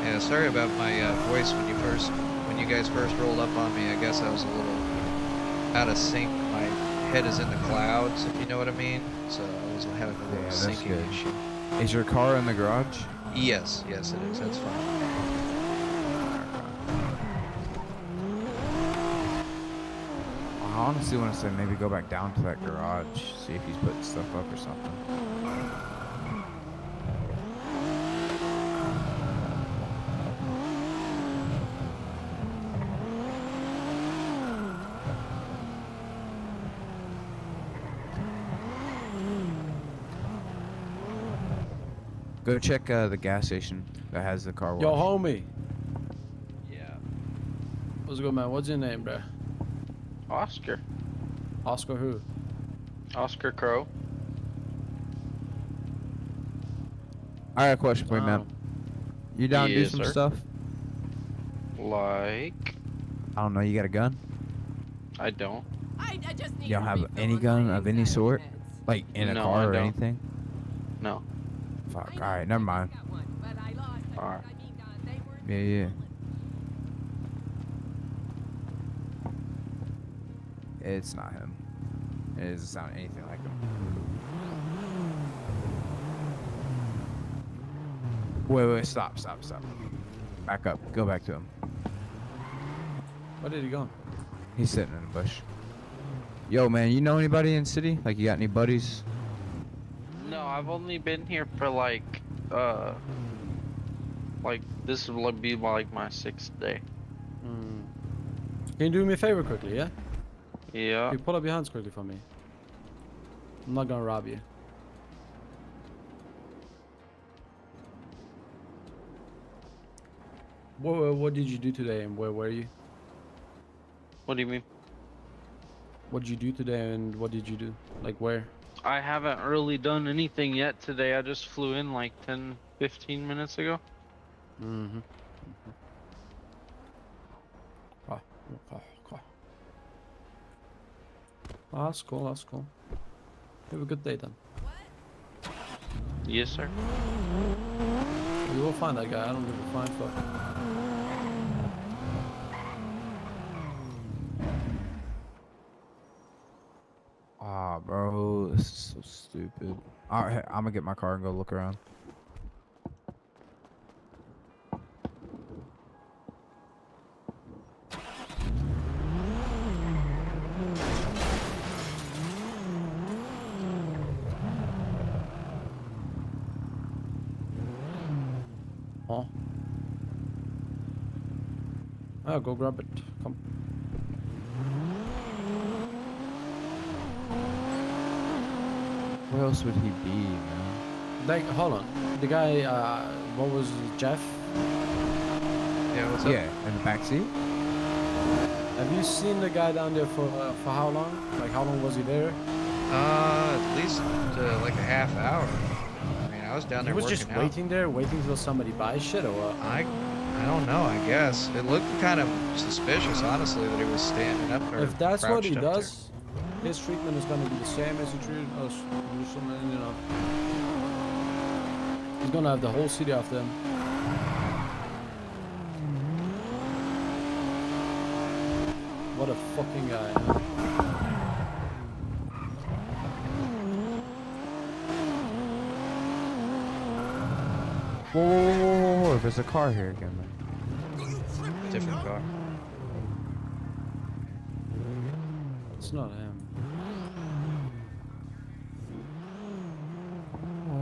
A: Yeah, sorry about my voice when you guys first rolled up on me. I guess I was a little out of sync. My head is in the clouds, if you know what I mean. So I was having a little syncing issue.
C: Is your car in the garage?
A: Yes, yes it is. That's fine.
C: I honestly want to say maybe go back down to that garage, see if he's putting stuff up or something. Go check the gas station that has the car wash.
P: Yo, homie.
A: Yeah.
P: What's good, man? What's your name, bro?
O: Oscar.
P: Oscar who?
O: Oscar Crow.
C: I got a question for you, man. You down to do
O: Yes,
C: some
O: sir.
C: stuff?
O: Like,
C: I don't know, you got a gun?
O: I don't.
L: I just need
C: You don't have any gun of any sort? Like in a
O: No,
C: car
O: I
C: or
O: don't.
C: anything?
O: No.
C: Fuck, alright, never mind.
O: Alright.
C: Yeah, yeah. It's not him. It doesn't sound anything like him. Wait, stop. Back up. Go back to him.
P: Where did he go?
C: He's sitting in a bush. Yo, man, you know anybody in the city? Like, you got any buddies?
O: No, I've only been here for like this will be like my 6th day.
P: Can you do me a favor quickly, yeah?
O: Yeah.
P: Can you pull up your hands quickly for me? I'm not gonna rob you. What did you do today and where were you?
O: What do you mean?
P: What did you do today and what did you do? Like where?
O: I haven't really done anything yet today. I just flew in like 10-15 minutes ago.
P: Mm-hmm. Okay. Oh, that's cool, that's cool. Have a good day then.
O: Yes, sir.
P: You will find that guy, I don't give a fine fuck.
C: Ah, bro, this is so stupid. Alright, I'm gonna get my car and go look around.
P: Oh. Oh, go grab it. Come.
C: Where else would he be, man?
P: Like, hold on. The guy, what was it, Jeff?
A: Yeah, what's up?
C: Yeah, in the back seat.
P: Have you seen the guy down there for how long? Like, how long was he there?
A: At least like a half hour. I mean, I was down there
P: He was
A: working
P: just
A: out.
P: waiting there, waiting till somebody buys shit or what?
A: I don't know. I guess it looked kind of suspicious, honestly, that he was standing up there.
P: If that's what he
A: crouched up
P: does, his treatment is gonna be the same as he treated us. You know, he's gonna have the whole city after him. What a fucking guy. Huh?
C: Whoa, there's a car here again, man.
A: Different car.
P: It's not him.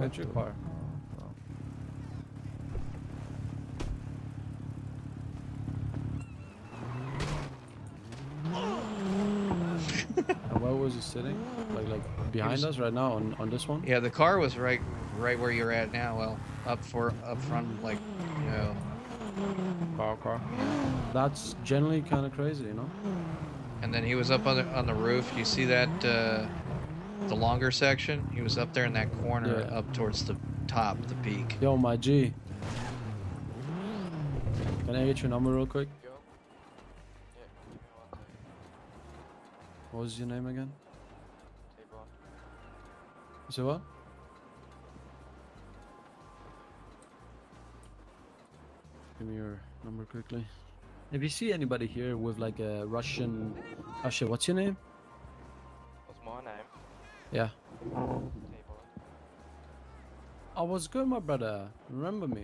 P: Get your car. And where was was he sitting? Like behind
A: was-
P: us right now on this one?
A: Yeah, the car was right where you're at now. Well, up front, like, you know.
P: Car. That's generally kind of crazy, you know.
A: And then he was up on the roof. You see that the longer section? He was up there in that corner,
P: Yeah.
A: up towards the top, the peak.
P: Yo, my G. Can I get your number real quick? What was your name again? You said what? Give me your number quickly. If you see anybody here with like a Russian... Oh shit, what's your name?
Q: What's my name?
P: Yeah. I was good, my brother. Remember me?
Q: No,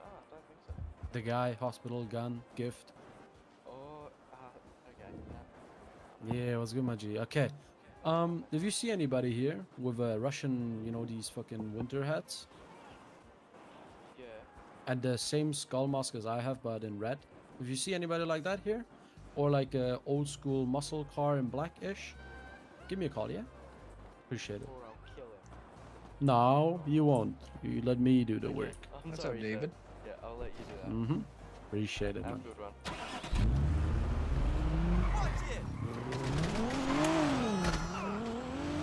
Q: I don't think so.
P: The guy, hospital, gun, gift.
Q: Oh, okay.
P: Yeah, it was good, my G. Okay. If you see anybody here with a Russian, you know, these fucking winter hats,
Q: Yeah.
P: and the same skull mask as I have, but in red. If you see anybody like that here, or like a old school muscle car in blackish, give me a call, yeah? Appreciate it.
Q: Or I'll kill him.
P: No, you won't. You let me do the
Q: Okay,
P: work.
Q: I'm
A: What's
Q: sorry,
A: up, David?
Q: sir. Yeah, I'll let you do that.
P: Mm-hmm. Appreciate it,
Q: Have a
P: man.
Q: good one.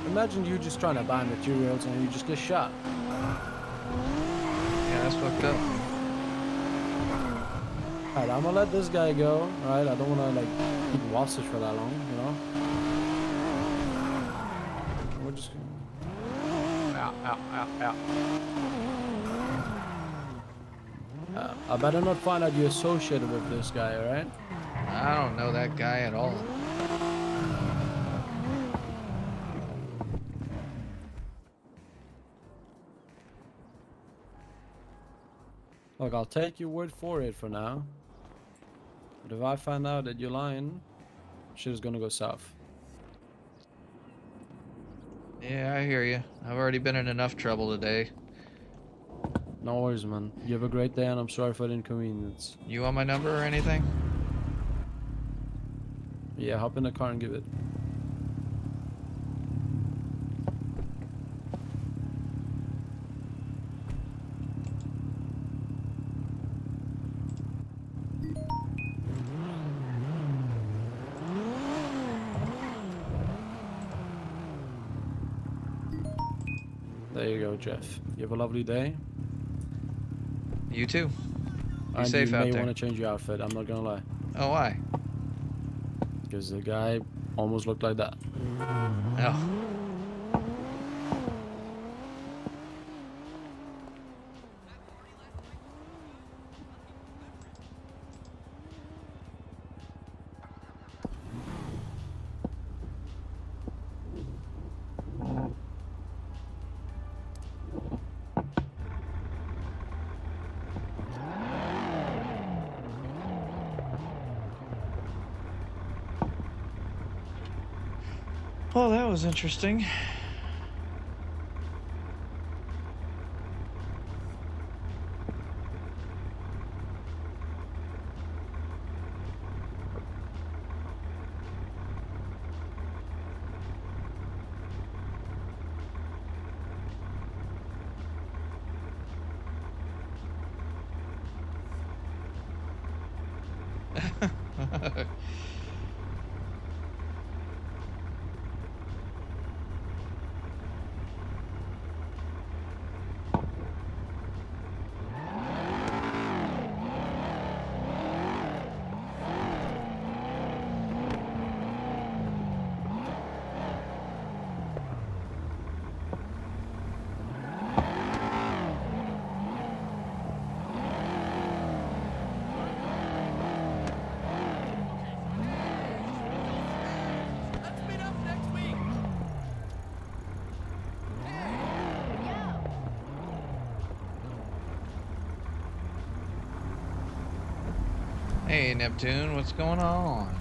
P: Imagine you just trying to buy materials and you just get shot.
A: Yeah, that's fucked up.
P: Alright, I'm gonna let this guy go. Alright, I don't wanna like keep him hostage for that long, you know? We're just Ow. I better not find out you're associated with this guy, alright?
A: I don't know that guy at all.
P: Look, I'll take your word for it for now. But if I find out that you're lying, shit is gonna go south.
A: Yeah, I hear you. I've already been in enough trouble today.
P: No worries, man. You have a great day, and I'm sorry for the inconvenience.
A: You want my number or anything?
P: Yeah, hop in the car and give it. There you go, Jeff. You have a lovely day.
A: You too. Be
P: And
A: safe
P: you
A: out
P: may
A: there.
P: want to change your outfit, I'm not gonna lie.
A: Oh, why?
P: Because the guy almost looked like that.
A: Oh. Well, that was interesting. Hey, Neptune, what's going on?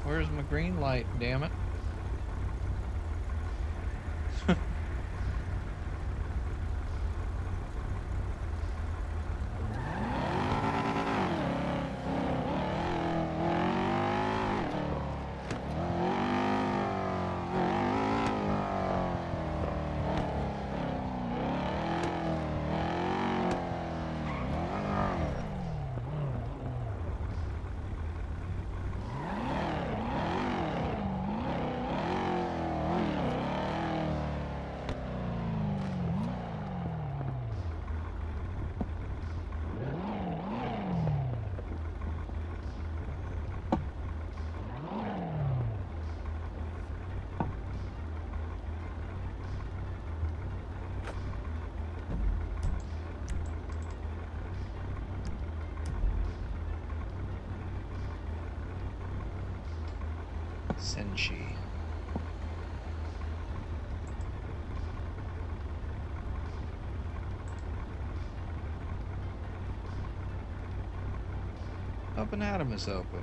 A: Where's my green light, damn it? Senshi. Up and Atom is open.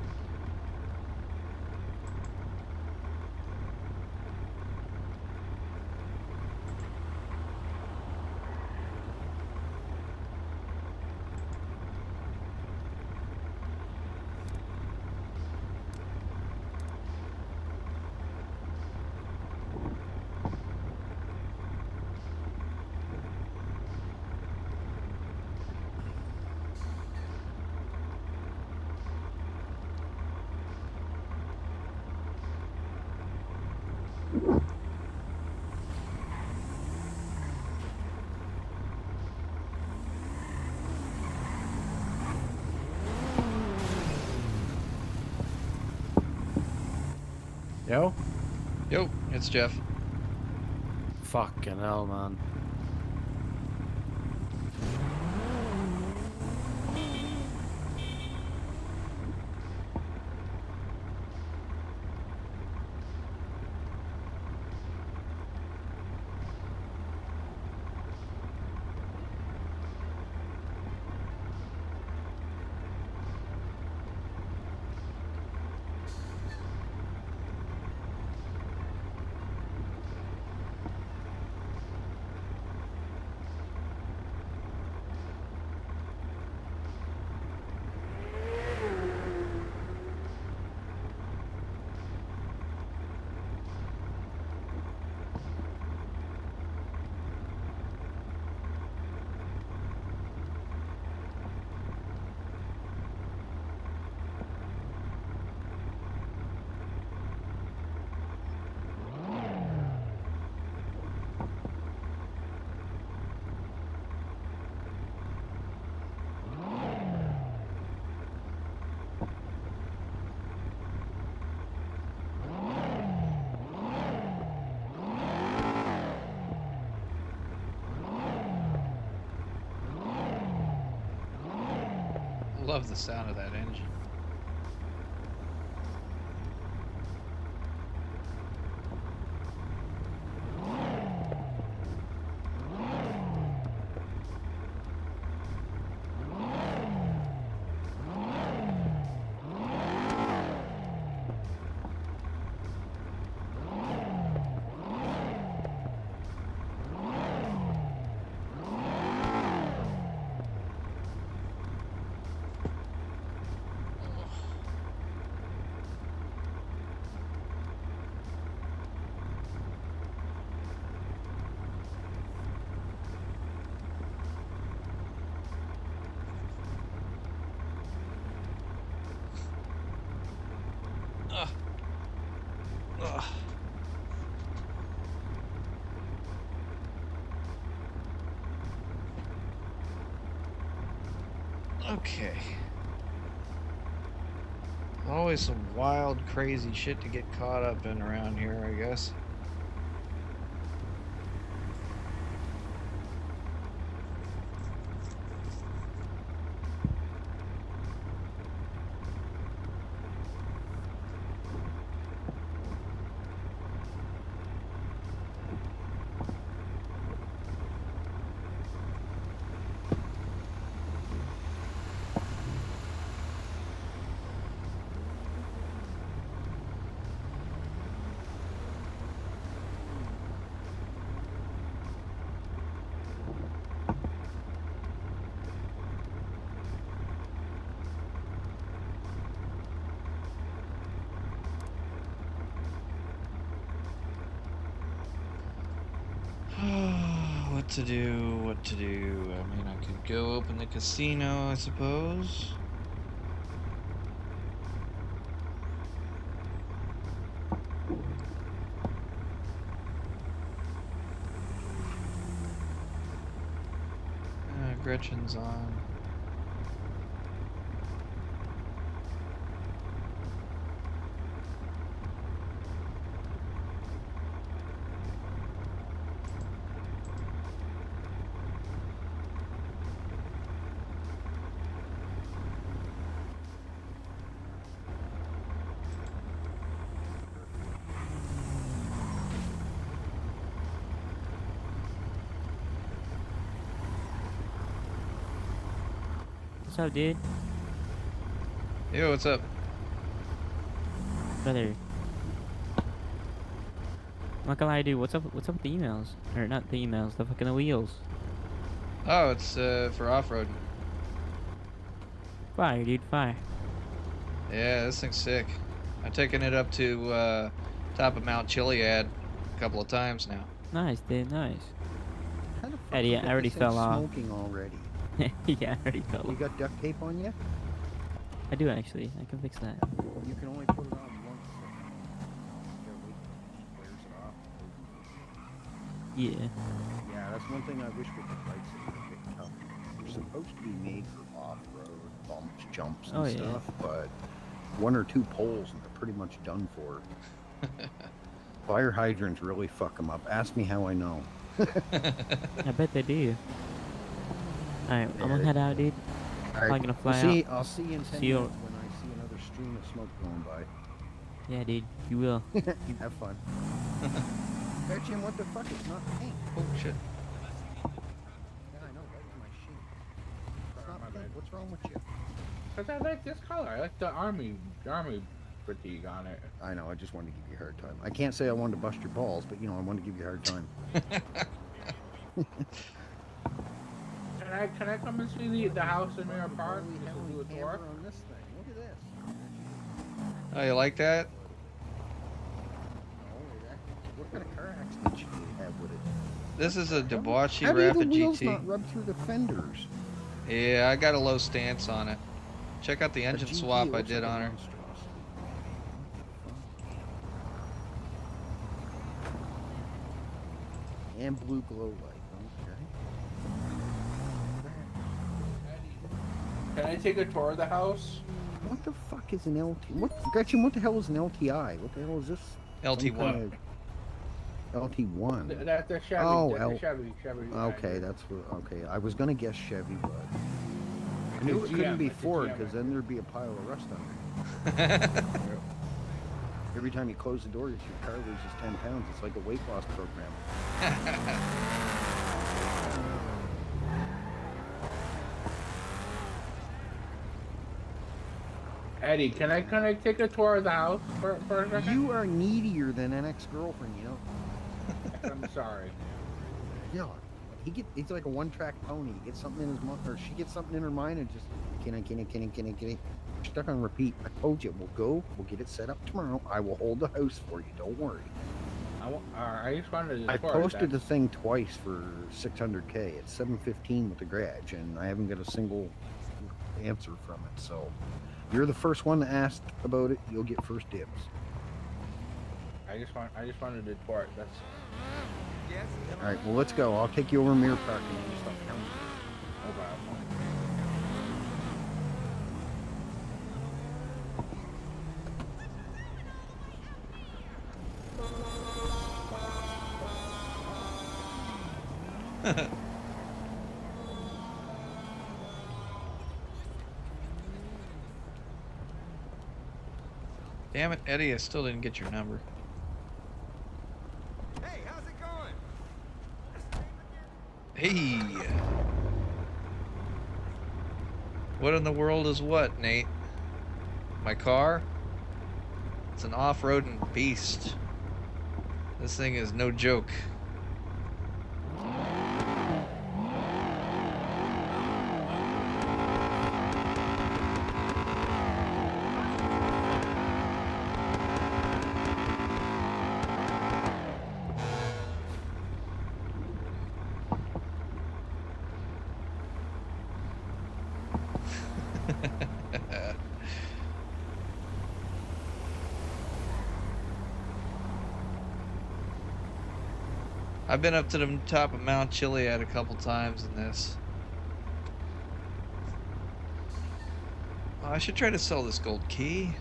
P: Yo?
A: Yo, it's Jeff.
P: Fucking hell, man.
A: Love the sound of that engine. Okay. Always some wild, crazy shit to get caught up in around here, I guess. What to do, what to do. I mean, I could go open the casino, I suppose. Gretchen's on.
H: What's up, dude?
A: Yo, what's up?
H: Brother. I'm not gonna lie, dude. What's up with the emails? Or not the emails, the fucking wheels.
A: Oh, it's for off-roading.
H: Fire, dude, fire.
A: Yeah, this thing's sick. I've taken it up to top of Mount Chiliad a couple of times now.
H: Nice, dude, nice.
D: How the fuck
H: Eddie,
D: you
H: I
D: got
H: already
D: this thing
H: fell off.
D: smoking already?
H: Yeah, I already fell
D: You
H: off.
D: got duct tape on you?
H: I do actually. I can fix that.
D: You can only put it on once. You gotta wait till it wears it off.
H: Yeah.
D: Yeah, that's one thing I wish with the bikes that are a bit tough. They're supposed to be made for off-road bumps, jumps, and
H: Oh, yeah.
D: stuff, but one or two poles and they're pretty much done for. Fire hydrants really fuck them up. Ask me how I know.
H: I bet they do. Alright, I'm gonna head out, dude.
D: Alright,
H: Probably gonna fly out.
D: I'll see you in 10
H: See you.
D: minutes when I see another stream of smoke going by.
H: Yeah, dude, you will.
D: Have fun. Hey, Jim, what the fuck? It's not pink.
A: Oh, shit.
D: Yeah, I know. That was my sheet. It's not pink. What's wrong with you?
R: Cause I like this color. I like the army fatigue on it.
D: I know. I just wanted to give you a hard time. I can't say I wanted to bust your balls, but, you know, I wanted to give you a hard time.
R: Can I come and see the house in Mirror Park? Can we do a tour?
D: On this thing. Look at this.
A: Oh, you like that?
D: What kind of car accident should you have with it?
A: This is a Debauchee
D: How do the
A: Rapid
D: wheels
A: GT.
D: not rub through the fenders?
A: Yeah, I got a low stance on it. Check out the engine
D: GT
A: swap I
D: looks
A: did
D: like a
A: on her.
D: monstrosity. And blue glow light. Okay.
R: Can I take a tour of the house?
D: What the fuck is an LT? What, Gretchen? What the hell is an LTI? What the hell is this?
A: LT1.
D: LT1.
R: That's a Chevy.
D: Oh,
R: that's a Chevy.
D: Okay, that's what. Okay, I was gonna guess Chevy, but I knew it
R: It's
D: couldn't
R: GM,
D: be
R: it's a
D: Ford
R: GM.
D: because then there'd be a pile of rust on it. Every time you close the door, your car loses 10 pounds. It's like a weight loss program.
R: Eddie, can I take a tour of the house for a second?
D: You are needier than an ex-girlfriend, you know.
R: I'm sorry.
D: Yeah, he's like a one-track pony. He gets something in his mind, or she gets something in her mind, and just can I. Stuck on repeat. I told you, we'll get it set up tomorrow. I will hold the house for you. Don't worry.
R: I just wanted to.
D: I posted the thing twice for 600K. It's 715 with the garage, and I haven't got a single answer from it. So you're the first one to ask about it. You'll get first dibs.
R: I just wanted to tour it. That's.
I: Yes.
D: All right. Well, let's go. I'll take you over Mirror Park and you stop counting.
A: Damn it, Eddie, I still didn't get your number.
I: Hey, how's it going?
A: Hey! What in the world is what, Nate? My car? It's an off-roading beast. This thing is no joke. I've been up to the top of Mount Chiliad a couple times in this. Oh, I should try to sell this gold key.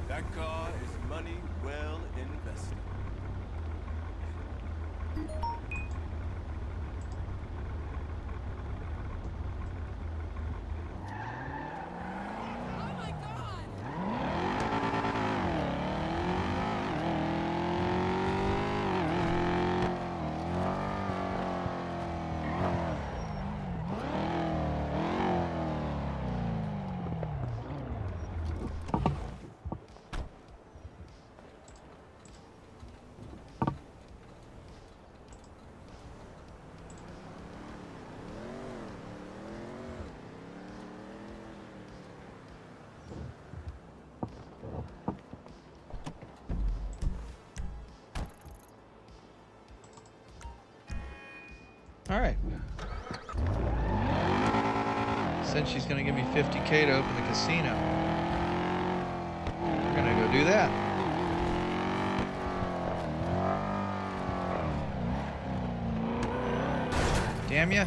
I: That car is money well invested.
A: Alright. Said she's gonna give me 50K to open the casino. We're gonna go do that. Damn ya.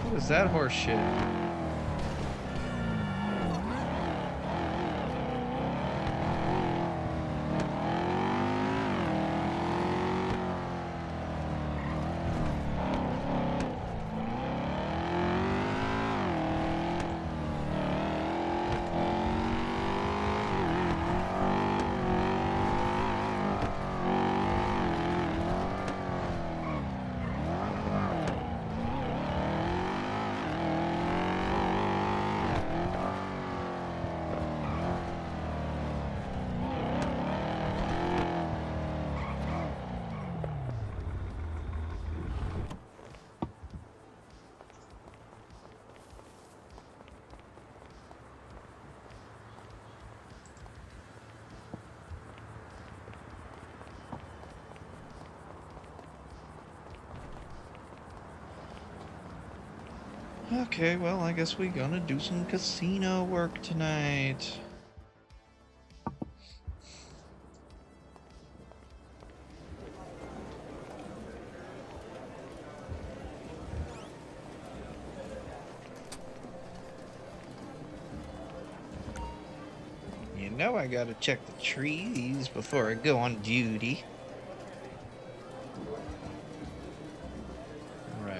A: What is that horse shit? Okay, well, I guess we're gonna do some casino work tonight. You know I gotta check the trees before I go on duty. Right.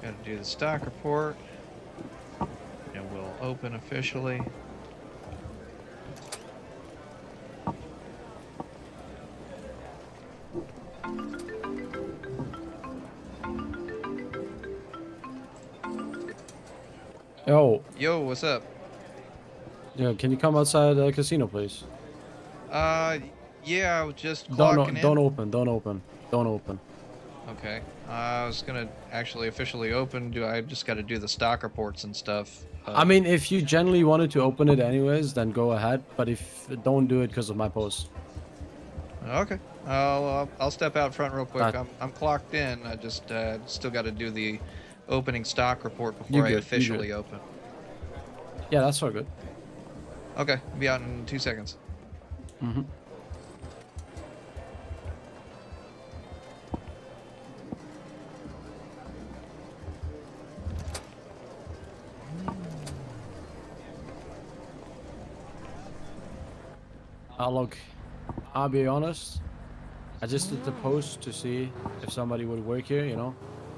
A: Gotta do the stock report, and we'll open officially.
P: Yo,
A: Yo, what's up?
P: yeah, can you come outside the casino, please?
A: Yeah, I was just
P: Don't
A: clocking
P: don't
A: in.
P: open, don't open, don't open.
A: Okay. I was gonna actually officially open. I just got to do the stock reports and stuff?
P: I mean, if you generally wanted to open it anyways, then go ahead. But if don't do it because of my post.
A: Okay. I'll step out front real quick.
P: That-
A: I'm clocked in. I just still got to do the opening stock report
P: You
A: before I
P: good, you
A: officially
P: good.
A: open.
P: Yeah, that's all good.
A: Okay. I'll be out in 2 seconds.
P: Mm-hmm. Look, I'll be honest. I just did the post to see if somebody would work here, you know?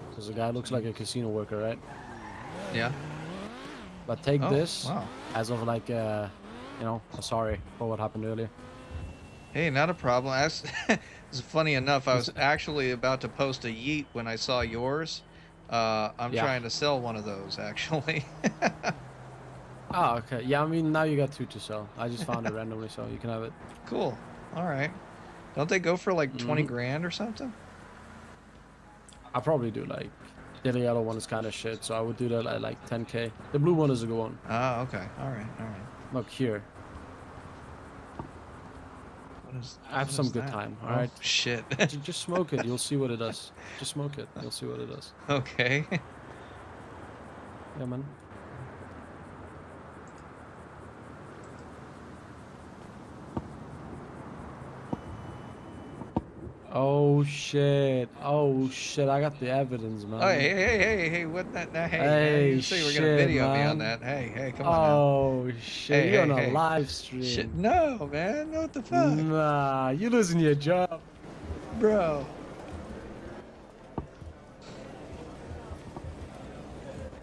P: Because the guy looks like a casino worker, right?
A: Yeah.
P: But take
A: Oh,
P: this
A: wow.
P: as of like, you know, sorry for what happened earlier.
A: Hey, not a problem. It's funny enough. I was actually about to post a yeet when I saw yours. I'm
P: Yeah.
A: trying to sell one of those actually.
P: Ah, okay. Yeah, I mean, now you got 2 to sell. I just found it randomly, so you can have it.
A: Cool. All right. Don't they go for like 20
P: Mhm.
A: grand or something?
P: I probably do like the yellow one is kind of shit, so I would do that at like 10k. The blue one is a good one.
A: Ah, okay. All right. All right.
P: Look here. Have some good time. All right.
A: Shit.
P: Just smoke it. You'll see what it does. Just smoke it. You'll see what it does.
A: Okay.
P: Yeah, man. Oh shit! Oh shit! I got the evidence, man.
A: Oh, hey! What that? Hey,
P: Hey,
A: you say we're
P: shit,
A: gonna video me on
P: man.
A: that? Hey, come on now.
P: Oh shit!
A: Hey,
P: You're
A: hey,
P: on a
A: hey.
P: live stream.
A: Shit, no, man. What the fuck,
P: Nah, you losing your job,
A: bro?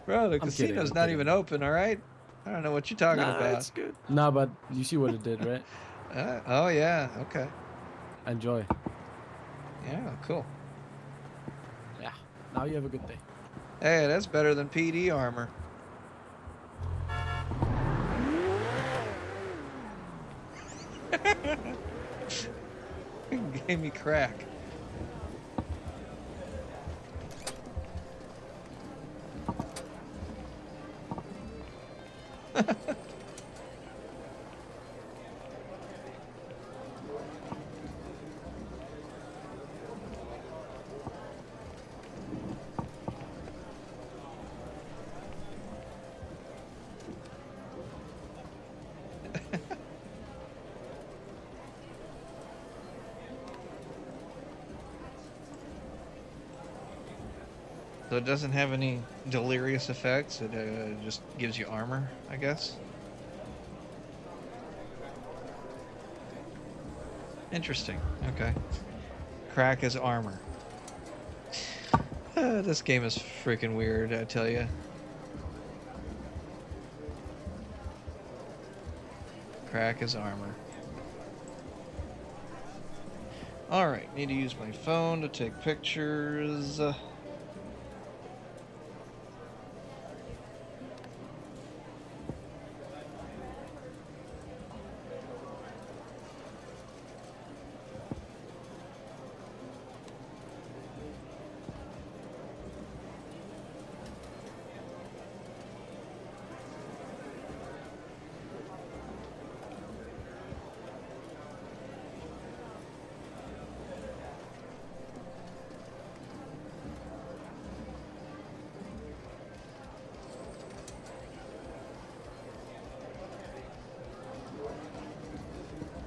A: Bro, the
P: I'm kidding,
A: casino's
P: I'm
A: not
P: kidding.
A: even open. All right. I don't know what you're talking
P: Nah,
A: about.
P: it's good. Nah, but you see what it did, right?
A: Oh yeah. Okay.
P: Enjoy.
A: Yeah. Cool.
P: Yeah. Now you have a good day.
A: Hey, that's better than PD armor. Gave me crack. So it doesn't have any delirious effects. It just gives you armor, I guess. Interesting. Okay. Crack is armor. This game is freaking weird, I tell you. Crack is armor. Alright, need to use my phone to take pictures.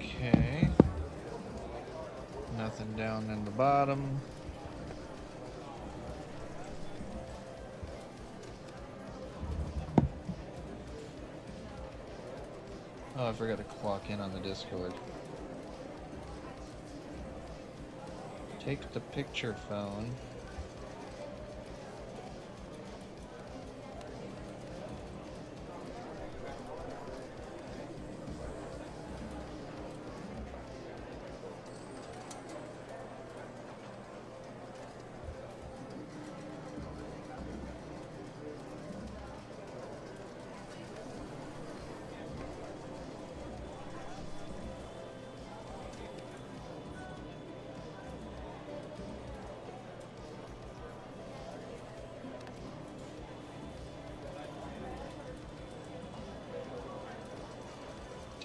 A: Okay. Nothing down in the bottom. Oh, I forgot to clock in on the Discord. Take the picture phone.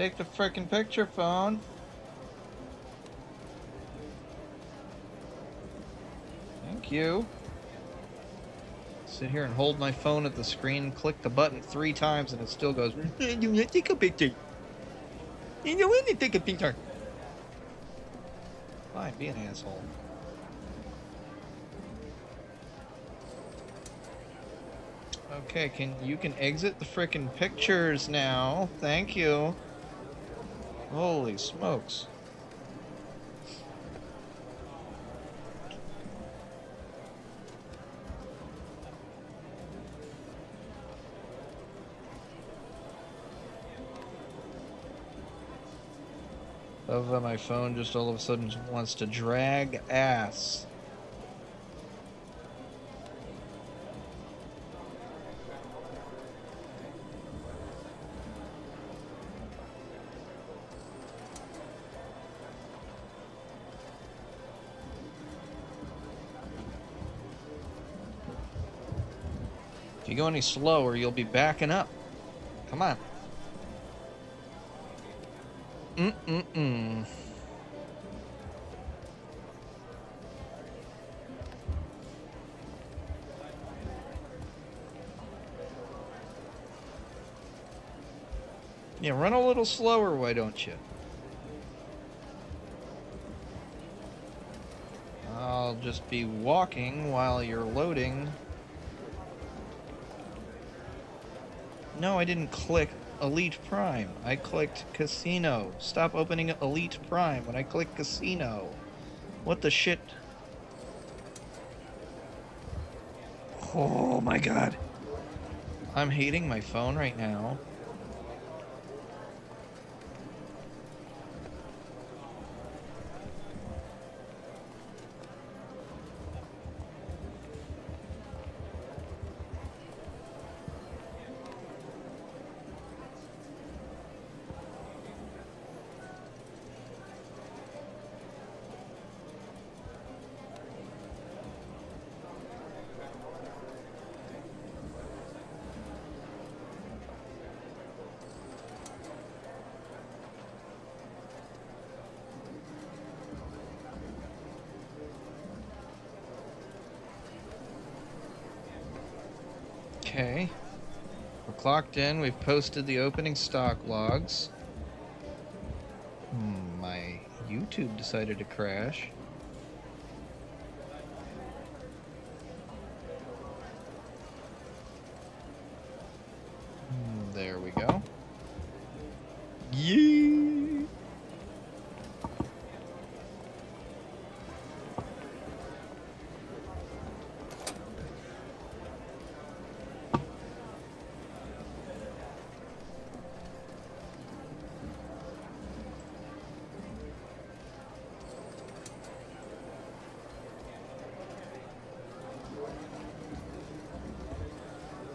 A: Take the frickin' picture, phone. Thank you. Sit here and hold my phone at the screen, click the button 3 times, and it still goes, you want to take a picture. You want to take a picture. Fine, be an asshole. Okay, you can exit the frickin' pictures now. Thank you. Holy smokes. Love how my phone just all of a sudden wants to drag ass. If you go any slower, you'll be backing up. Come on. Mm-mm-mm. Yeah, run a little slower, why don't you? I'll just be walking while you're loading. No, I didn't click Elite Prime. I clicked Casino. Stop opening Elite Prime when I click Casino. What the shit? Oh my god. I'm hating my phone right now. Okay. We're clocked in. We've posted the opening stock logs. My YouTube decided to crash. There we go. Yee!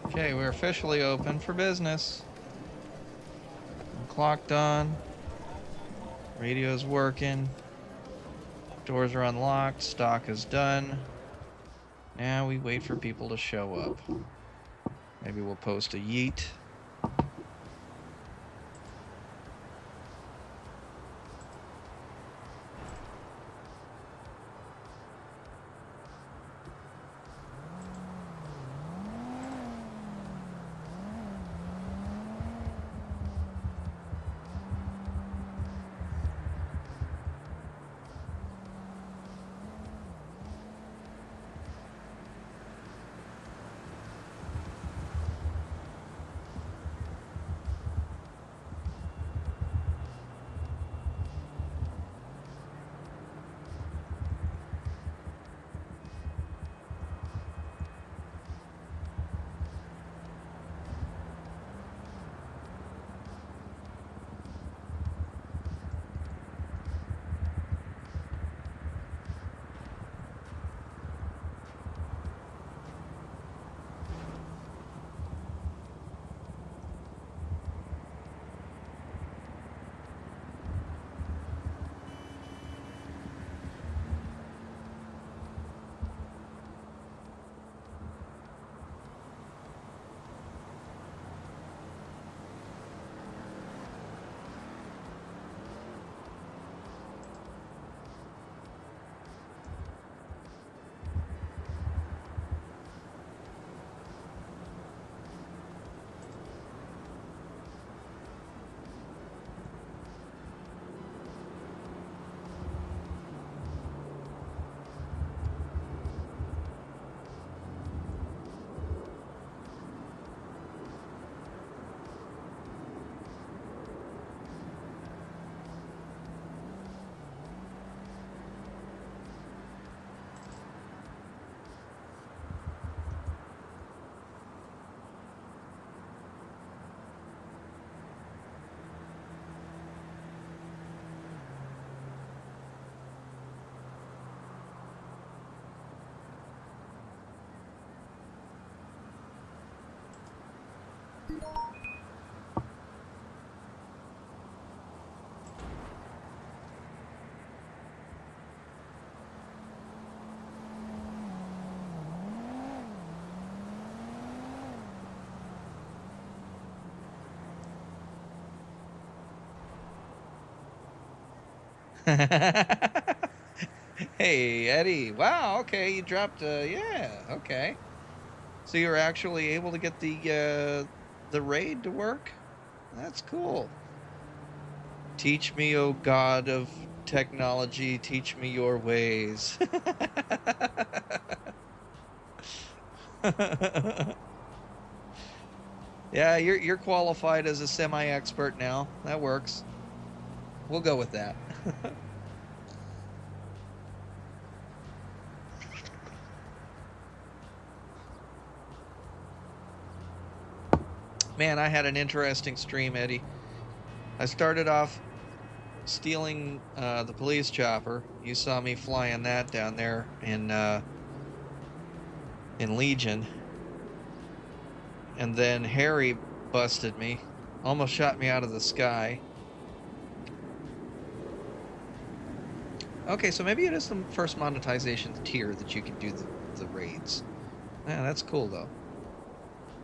A: Okay, we're officially open for business. I'm clocked on. Radio's working. Doors are unlocked. Stock is done. Now we wait for people to show up. Maybe we'll post a yeet. Hey, Eddie. Wow, okay, you dropped, yeah, okay. So you were actually able to get the raid to work? That's cool. Teach me, O God of technology, teach me your ways. Yeah, you're qualified as a semi-expert now. That works. We'll go with that. Man, I had an interesting stream, Eddie. I started off stealing the police chopper. You saw me flying that down there in Legion. And then Harry busted me, almost shot me out of the sky. Okay, so maybe it is the first monetization tier that you can do the raids. Yeah, that's cool though.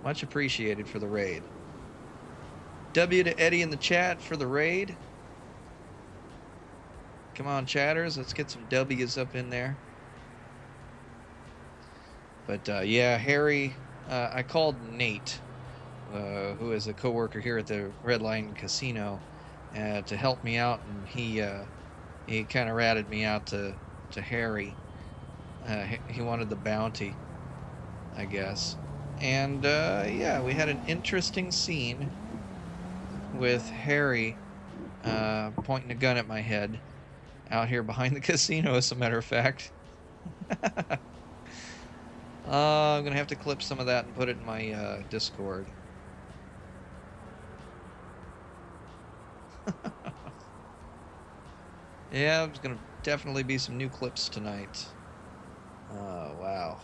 A: Much appreciated for the raid. W to Eddie in the chat for the raid. Come on, chatters, let's get some W's up in there. But yeah, Harry, I called Nate, who is a coworker here at the RedLine Casino, to help me out, and he kind of ratted me out to Harry. He wanted the bounty, I guess. And yeah, we had an interesting scene with Harry pointing a gun at my head out here behind the casino, as a matter of fact. I'm gonna have to clip some of that and put it in my Discord. Yeah, there's gonna definitely be some new clips tonight. Oh, wow.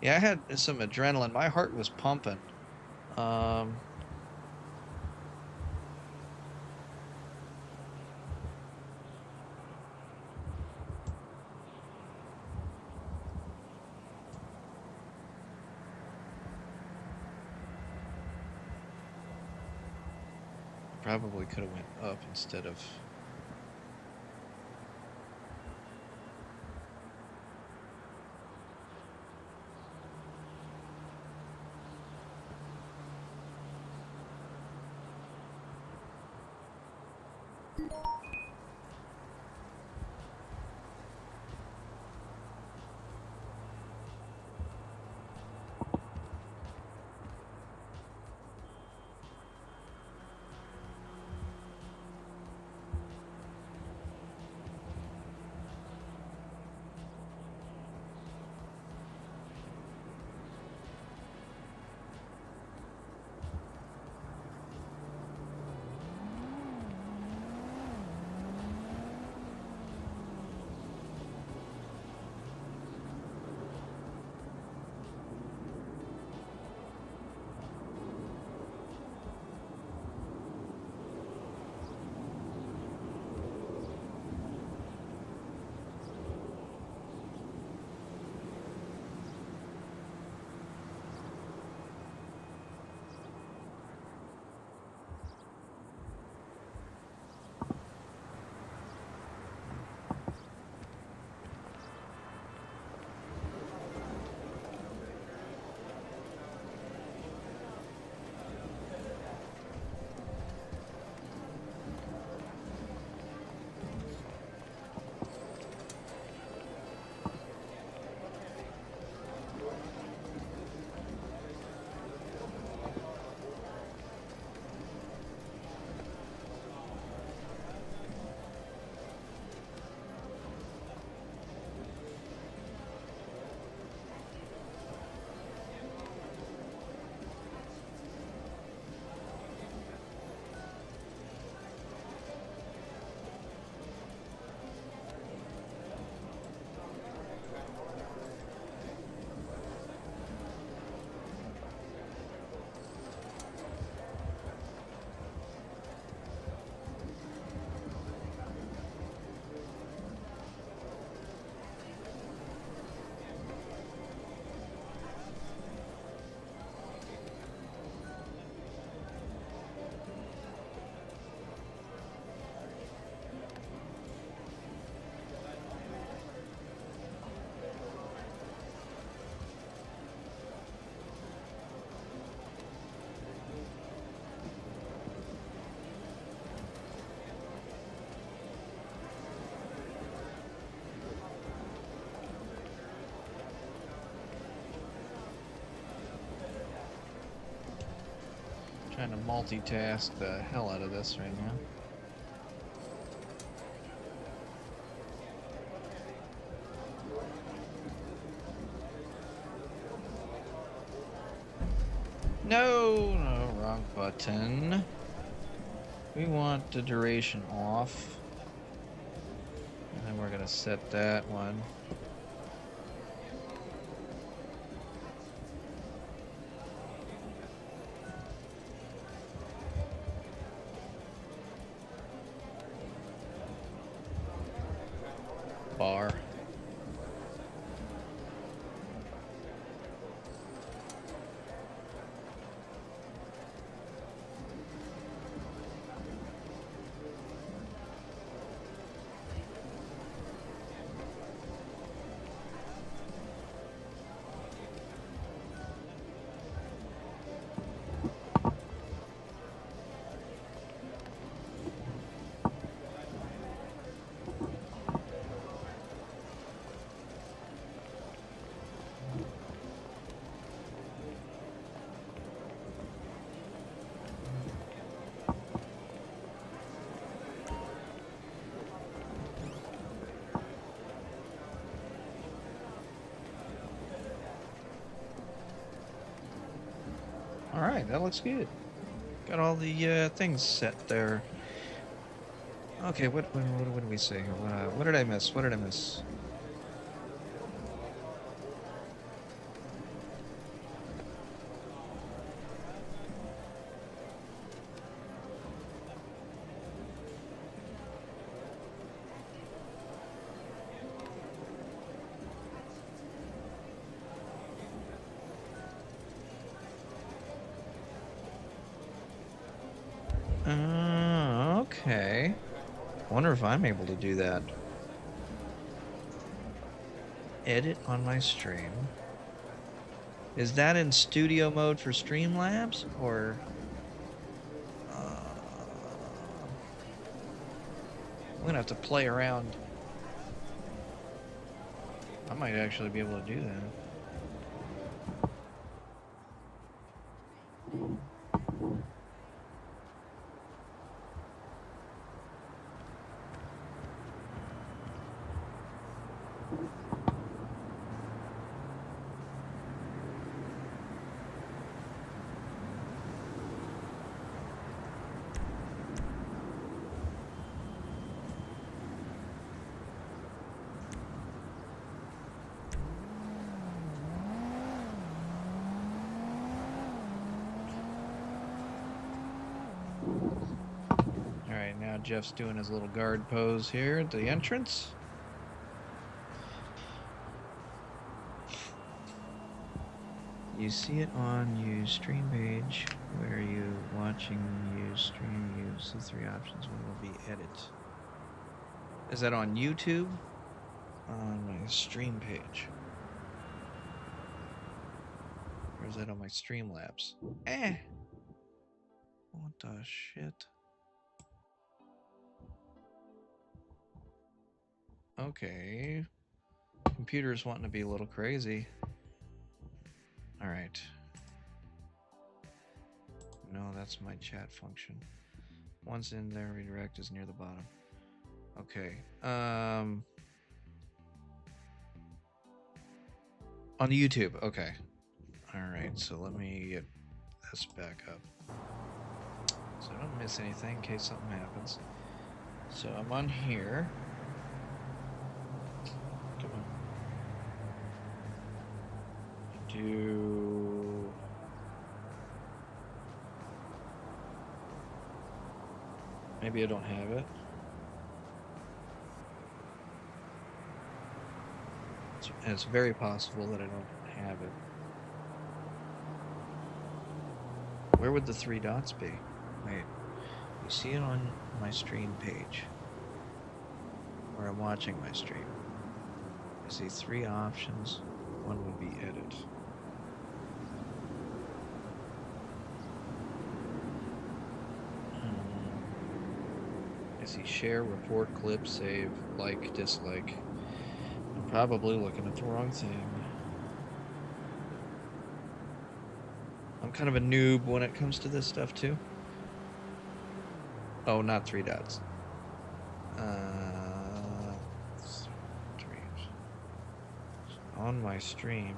A: Yeah, I had some adrenaline. My heart was pumping. Probably could have went up instead of... trying to multitask the hell out of this right now. No, wrong button. We want the duration off. And then we're gonna set that one. Bar. Alright, that looks good. Got all the things set there. Okay, what did we say here? What did I miss? What did I miss? Okay. Wonder if I'm able to do that. Edit on my stream. Is that in studio mode for StreamLabs, or I'm gonna have to play around. I might actually be able to do that. Alright, now Jeff's doing his little guard pose here at the entrance. You see it on your stream page where you watching your stream. You see three options. One will be edit. Is that on YouTube? On my stream page. Or is that on my StreamLabs? What the shit? Okay. Computer's wanting to be a little crazy. Alright. No, that's my chat function. Once in there, redirect is near the bottom. Okay. On YouTube, okay. Alright, so let me get this back up. So I don't miss anything in case something happens. So I'm on here. Come on. Do... Maybe I don't have it. It's very possible that I don't have it. Where would the three dots be? Wait, you see it on my stream page where I'm watching my stream. I see three options. One would be edit. I see share, report, clip, save, like, dislike. I'm probably looking at the wrong thing. I'm kind of a noob when it comes to this stuff too. Oh, not 3 dots. Streams. On my stream.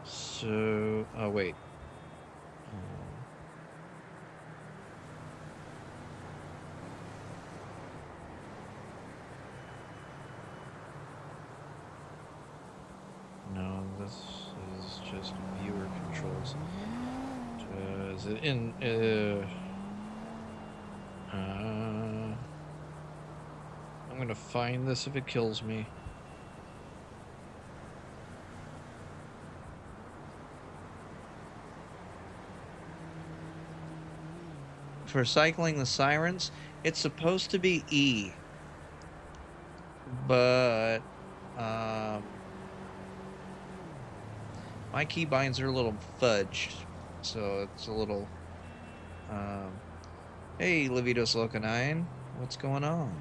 A: So, oh wait. No, this is just viewer controls. Is it in? I'm gonna find this if it kills me. For cycling the sirens, it's supposed to be E, but my keybinds are a little fudged, so it's a little. Hey, Lividos Locanine, what's going on?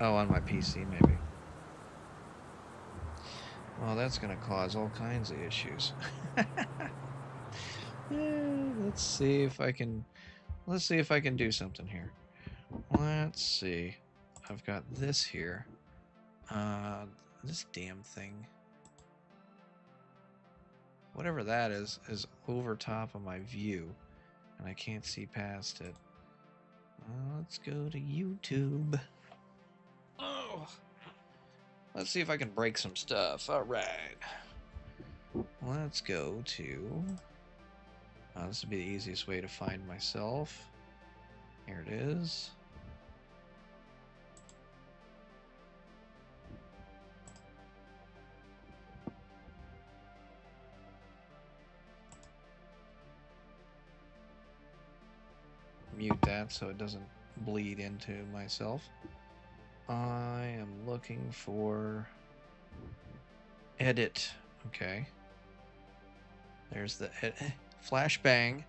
A: Oh, on my PC, maybe. Well, that's gonna cause all kinds of issues. Let's see if I can. Let's see if I can do something here. Let's see. I've got this here. This damn thing. Whatever that is over top of my view, and I can't see past it. Let's go to YouTube. Oh, let's see if I can break some stuff. All right. Let's go to. This would be the easiest way to find myself. Here it is. Mute that so it doesn't bleed into myself. I am looking for edit. Okay. There's the flashbang.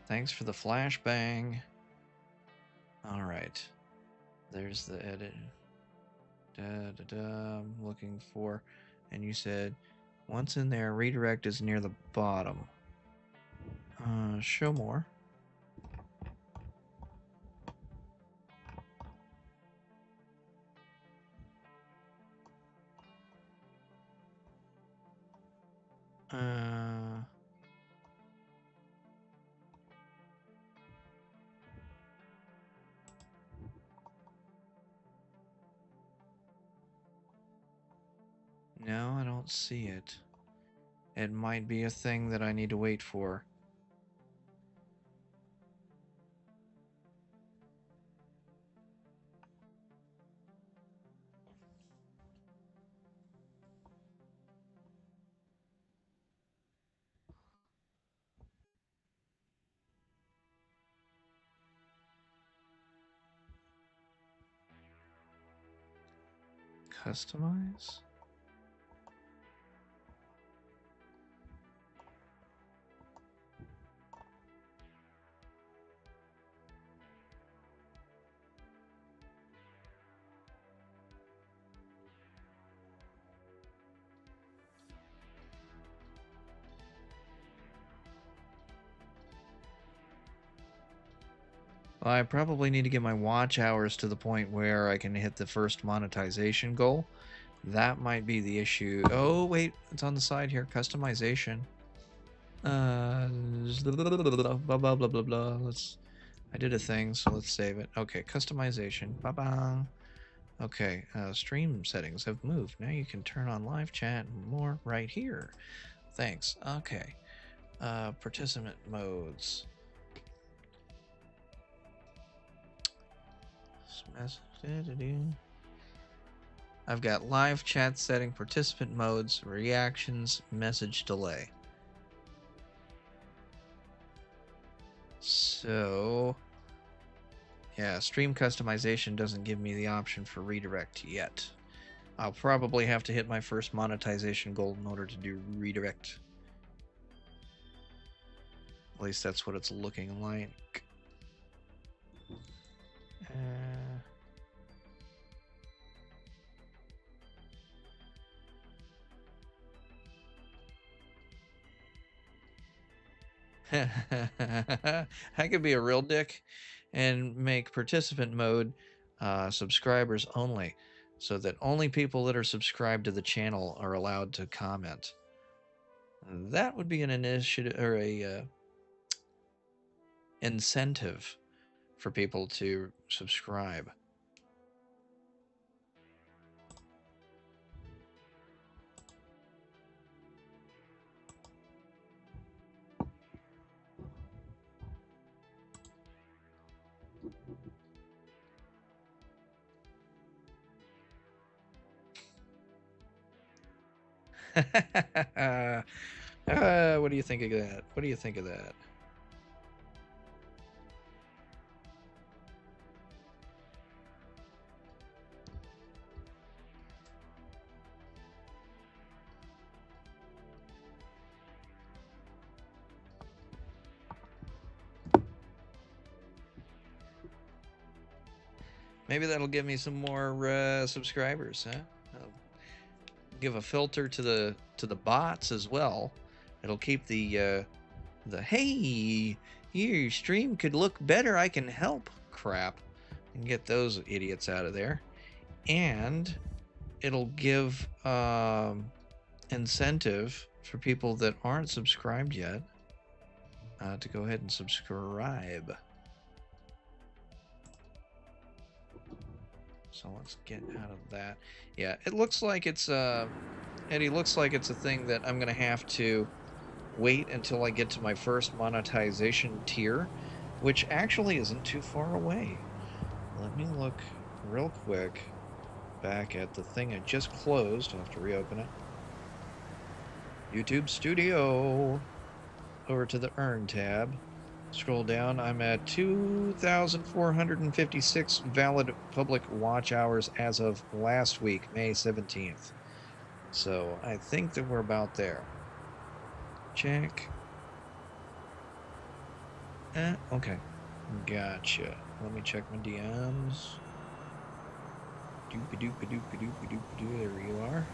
A: Thanks for the flashbang. All right. There's the edit. I'm looking for, and you said once in there, redirect is near the bottom. Show more. No, I don't see it. It might be a thing that I need to wait for. Customize? I probably need to get my watch hours to the point where I can hit the first monetization goal. That might be the issue. Oh, wait, it's on the side here. Customization. Blah, blah, blah, blah, blah. I did a thing, so let's save it. Okay, customization. Ba-bang. Okay, stream settings have moved. Now you can turn on live chat more right here. Thanks. Okay. Participant modes. I've got live chat setting, participant modes, reactions, message delay. So, yeah, stream customization doesn't give me the option for redirect yet. I'll probably have to hit my first monetization goal in order to do redirect. At least that's what it's looking like. I could be a real dick and make participant mode subscribers only, so that only people that are subscribed to the channel are allowed to comment. That would be an initiative or a incentive for people to subscribe. What do you think of that? What do you think of that? Maybe that'll give me some more subscribers, huh? I'll give a filter to the bots as well. It'll keep the hey, your stream could look better, I can help crap, and get those idiots out of there. And it'll give incentive for people that aren't subscribed yet to go ahead and subscribe. So let's get out of that. Yeah, it looks like it's Eddie, looks like it's a thing that I'm gonna have to wait until I get to my first monetization tier, which actually isn't too far away. Let me look real quick back at the thing I just closed. I'll have to reopen it. YouTube Studio. Over to the Earn tab. Scroll down. I'm at 2,456 valid public watch hours as of last week, May 17th. So I think that we're about there. Check. Okay. Gotcha. Let me check my DMs. Doopy-doopy-doopy-doopy-doopy-doo. There you are.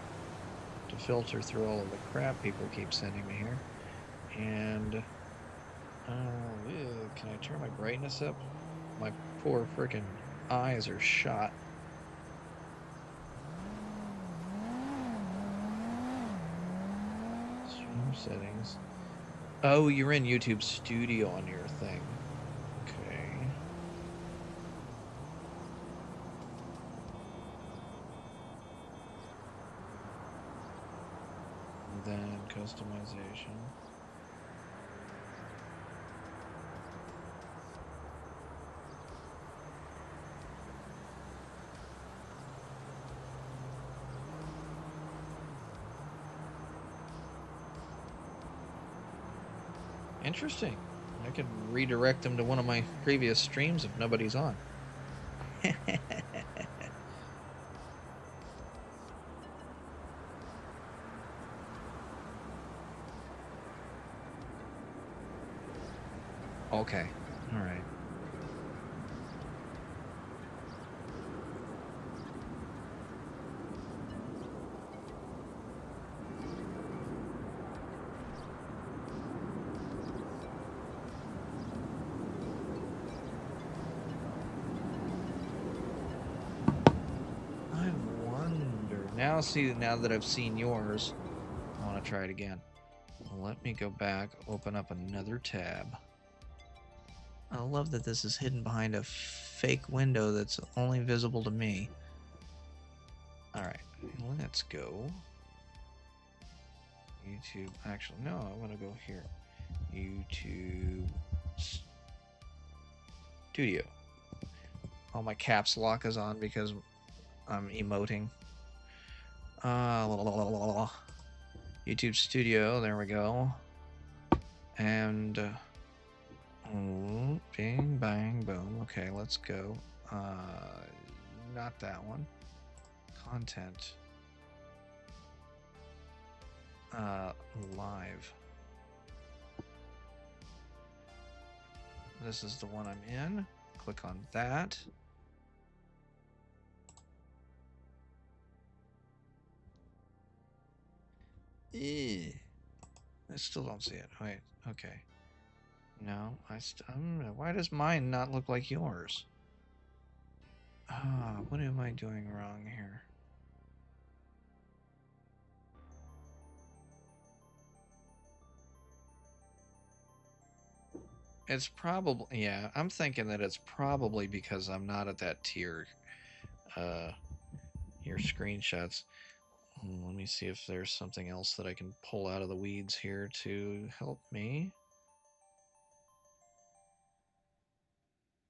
A: To filter through all of the crap people keep sending me here. And can I turn my brightness up? My poor freaking eyes are shot. Stream settings. Oh, you're in YouTube Studio on your thing. Okay. And then customization. Interesting. I could redirect them to one of my previous streams if nobody's on. Okay. All right. Now that I've seen yours, I want to try it again. Let me go back, open up another tab. I love that this is hidden behind a fake window that's only visible to me. Alright, let's go. YouTube, actually, no, I want to go here. YouTube Studio. All my caps lock is on because I'm emoting. YouTube Studio, there we go. And bing, bang, boom. Okay, let's go. Not that one. Content. Live. This is the one I'm in. Click on that. I still don't see it. Wait, okay. No, why does mine not look like yours? Ah, what am I doing wrong here? It's probably, yeah, I'm thinking that it's probably because I'm not at that tier. Your screenshots. Let me see if there's something else that I can pull out of the weeds here to help me.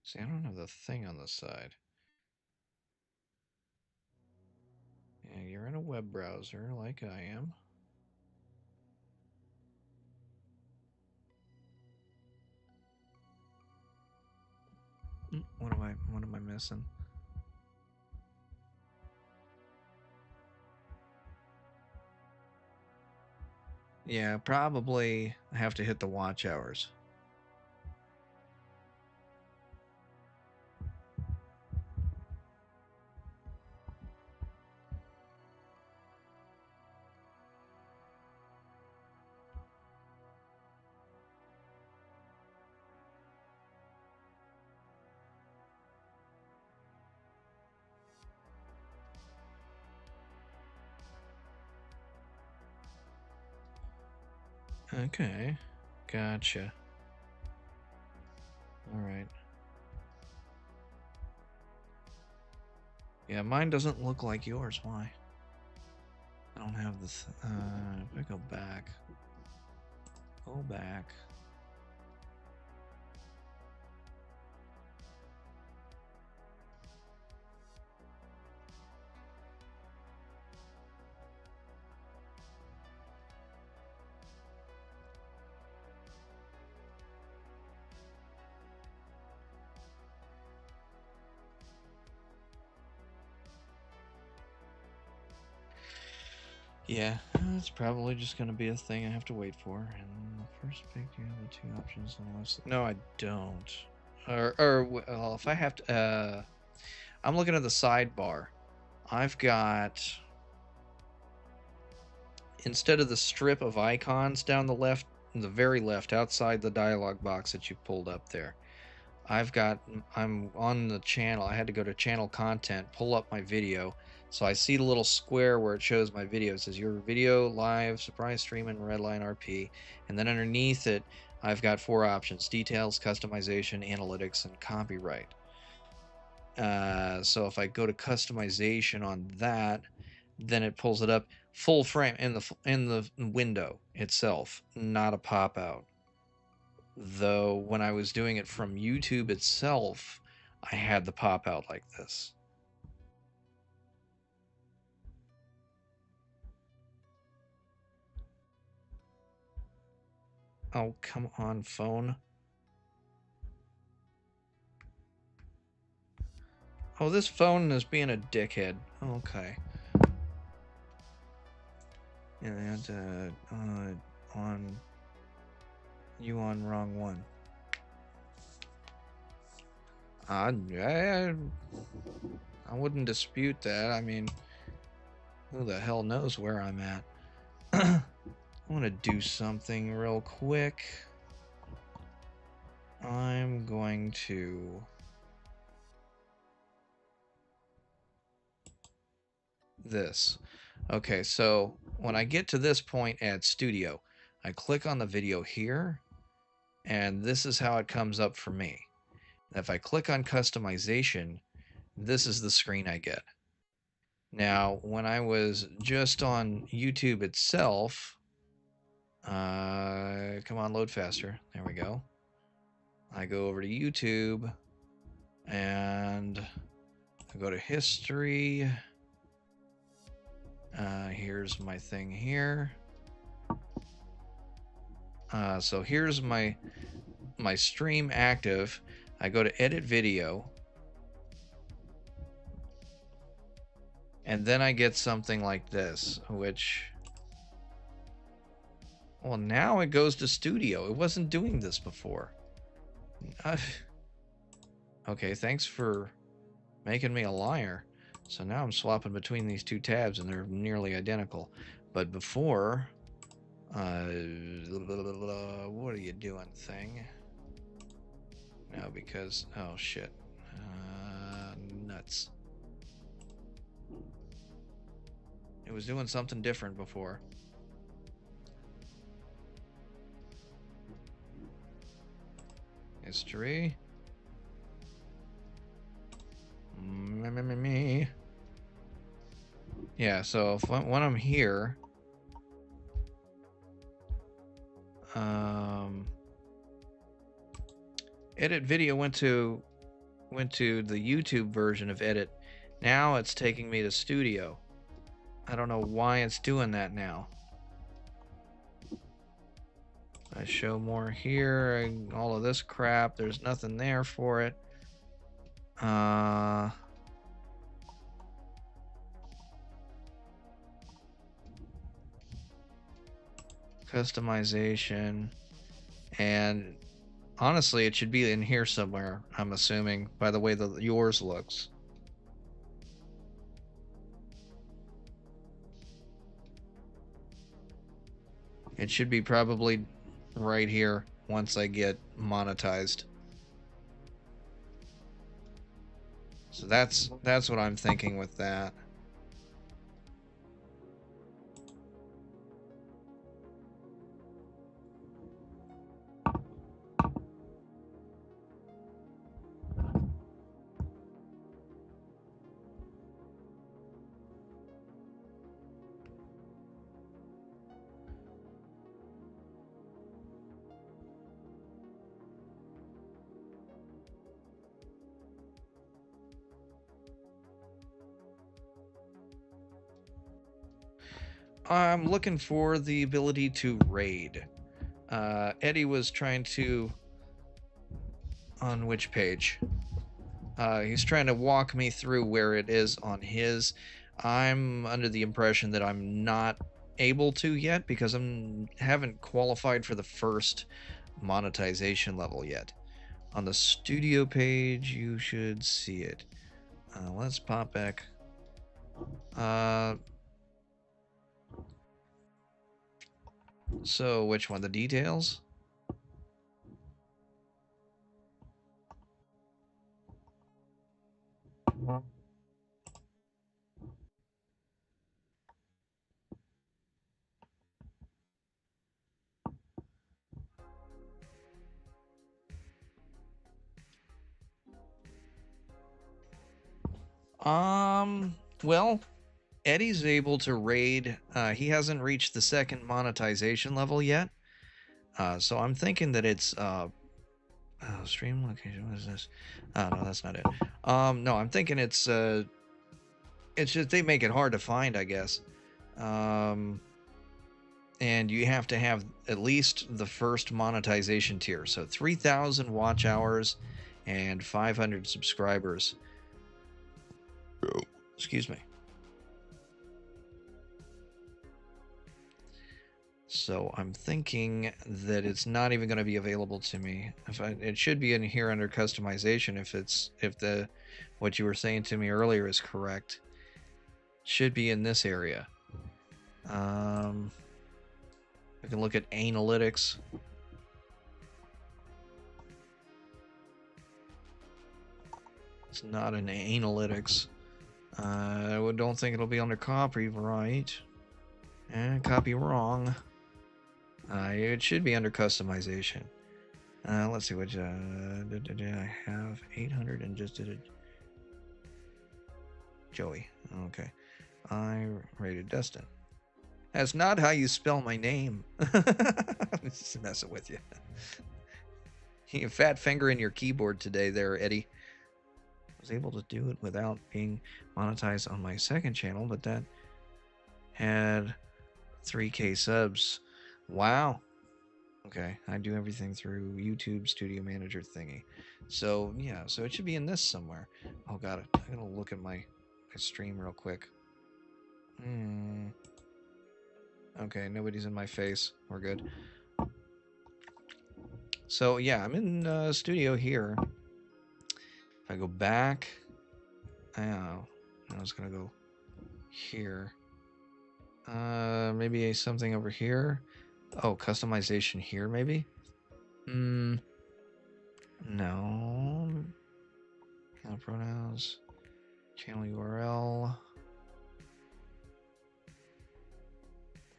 A: See, I don't have the thing on the side. Yeah, you're in a web browser like I am. What am I missing? Yeah, probably have to hit the watch hours. Okay, gotcha. All right. Yeah, mine doesn't look like yours. Why? I don't have this. If I go back. Go back. Yeah, it's probably just going to be a thing I have to wait for. And the first pick, you have the two options on the left side. No, I don't. Well, if I have to, I'm looking at the sidebar. I've got, instead of the strip of icons down the left, the very left, outside the dialog box that you pulled up there, I'm on the channel. I had to go to channel content, pull up my video. So I see the little square where it shows my video. It says your video, live, surprise stream, and RedLine RP. And then underneath it, I've got 4 options: details, customization, analytics, and copyright. So if I go to customization on that, then it pulls it up full frame in the window itself, not a pop out. Though when I was doing it from YouTube itself, I had the pop out like this. Oh, come on, phone. Oh, this phone is being a dickhead. Okay. And, on... You on wrong one. I wouldn't dispute that. I mean, who the hell knows where I'm at? I want to do something real quick. I'm going to... this. Okay, so when I get to this point, add studio, I click on the video here, and this is how it comes up for me. If I click on customization, this is the screen I get. Now, when I was just on YouTube itself, come on, load faster. There we go. I go over to YouTube, and I go to history. Here's my thing here. So here's my stream active. I go to edit video, and then I get something like this, which, well, now it goes to studio. It wasn't doing this before. Okay, thanks for making me a liar. So now I'm swapping between these two tabs, and they're nearly identical. But before, what are you doing, thing? No, because oh shit, nuts. It was doing something different before. History. Me. Yeah, so if, when I'm here, edit video went to the YouTube version of edit. Now it's taking me to studio. I don't know why it's doing that now. I show more here and all of this crap. There's nothing there for it. Customization, and honestly it should be in here somewhere, I'm assuming, by the way that yours looks. It should be probably right here once I get monetized. So that's what I'm thinking with that. I'm looking for the ability to raid. Eddie was trying to... On which page? He's trying to walk me through where it is on his. I'm under the impression that I'm not able to yet because I haven't qualified for the first monetization level yet. On the studio page, you should see it. Let's pop back. So, which one? The details? Well, Eddie's able to raid. He hasn't reached the second monetization level yet. So I'm thinking that it's stream location. What is this? Oh, no, that's not it. No, I'm thinking it's just they make it hard to find, I guess. And you have to have at least the first monetization tier. So 3,000 watch hours and 500 subscribers. Excuse me. So I'm thinking that it's not even going to be available to me. It should be in here under customization if what you were saying to me earlier is correct. It should be in this area. We can look at analytics. It's not in analytics. I don't think it'll be under copyright. Copy wrong. It should be under customization. Let's see what I have 800 and just did it. Joey. Okay. I rated Destin. That's not how you spell my name. Just messing with you. You fat finger in your keyboard today there, Eddie. I was able to do it without being monetized on my second channel, but that had 3K subs. Wow. Okay, I do everything through YouTube Studio Manager thingy. So, yeah, so it should be in this somewhere. Oh, got it. I'm going to look at my stream real quick. Okay, nobody's in my face. We're good. So, yeah, I'm in studio here. If I go back... Oh, I was going to go here. Maybe something over here. Oh, customization here, maybe? No. No pronouns. Channel URL.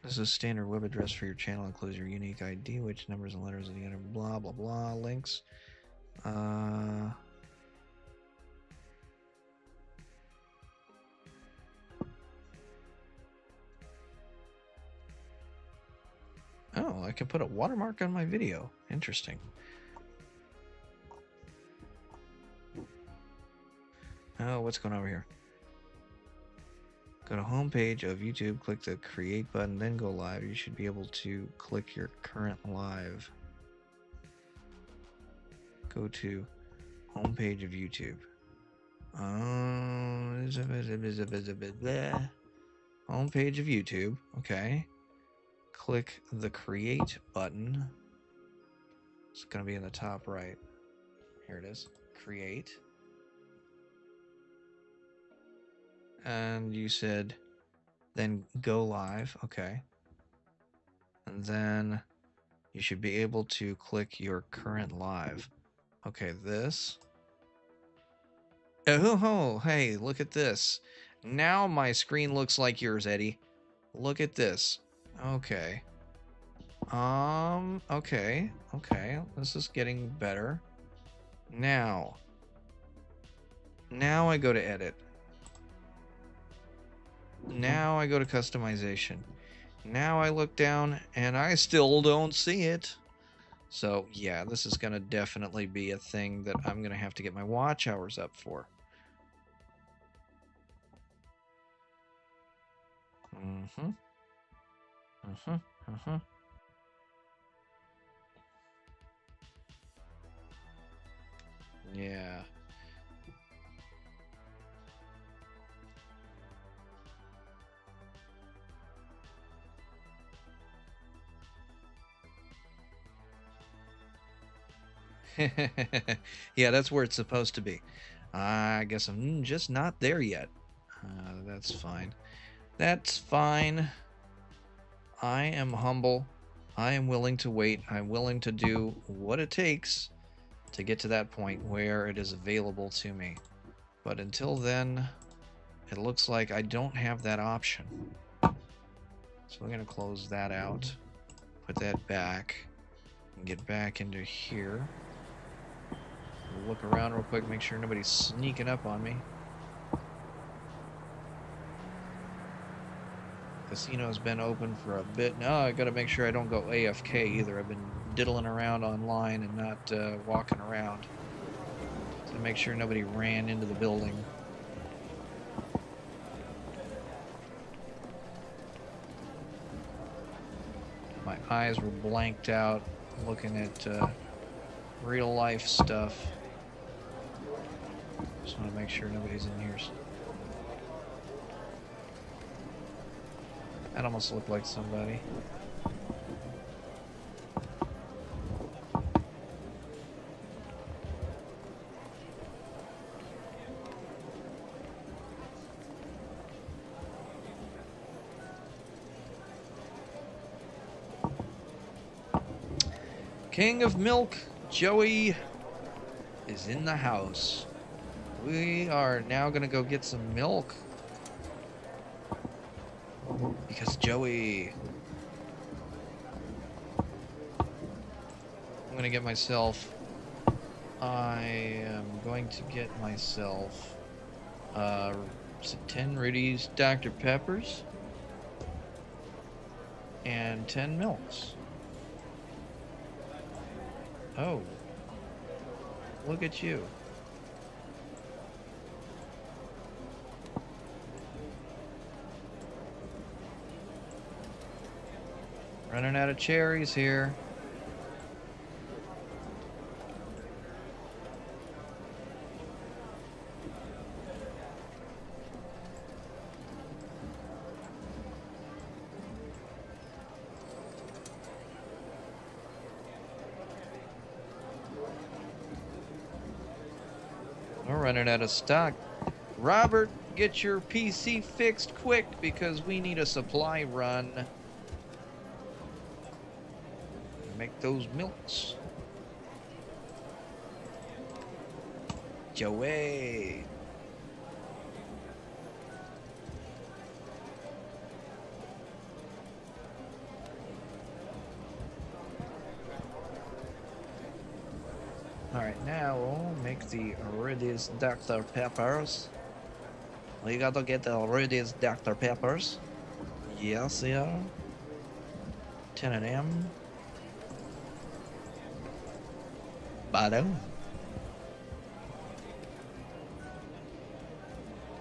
A: This is standard web address for your channel. Includes your unique ID, which numbers and letters, and blah blah blah. Links. Oh, I can put a watermark on my video. Interesting. Oh, what's going on over here? Go to homepage of YouTube, click the create button, then go live. You should be able to click your current live. Go to homepage of YouTube. Homepage of YouTube. Okay. Click the create button. It's going to be in the top right. Here it is. Create. And you said then go live. Okay. And then you should be able to click your current live. Okay, this. Oh, hey, look at this. Now my screen looks like yours, Eddie. Look at this. Okay. Okay. This is getting better. Now I go to edit. Now I go to customization. Now I look down and I still don't see it. So yeah, this is gonna definitely be a thing that I'm gonna have to get my watch hours up for. Yeah. Yeah, that's where it's supposed to be. I guess I'm just not there yet. That's fine. That's fine. I am humble. I am willing to wait. I'm willing to do what it takes to get to that point where it is available to me. But until then, it looks like I don't have that option. So we're going to close that out. Put that back. And get back into here. Look around real quick, make sure nobody's sneaking up on me. Casino's been open for a bit now. I gotta make sure I don't go AFK either. I've been diddling around online and not walking around. To make sure nobody ran into the building. My eyes were blanked out looking at real life stuff. Just want to make sure nobody's in here. That almost looked like somebody. King of Milk, Joey, is in the house. We are now gonna go get some milk. Because Joey... I'm gonna get myself... I am going to get myself... 10 Rudy's Dr. Peppers. And 10 milks. Oh. Look at you. Running out of cherries here. We're running out of stock. Robert, get your PC fixed quick because we need a supply run. Make those milks. your way. Alright, now we'll make the Reddy's Dr. Peppers. We gotta get the Reddy's Dr. Peppers. Yes, yeah. 10 a.m. Bado.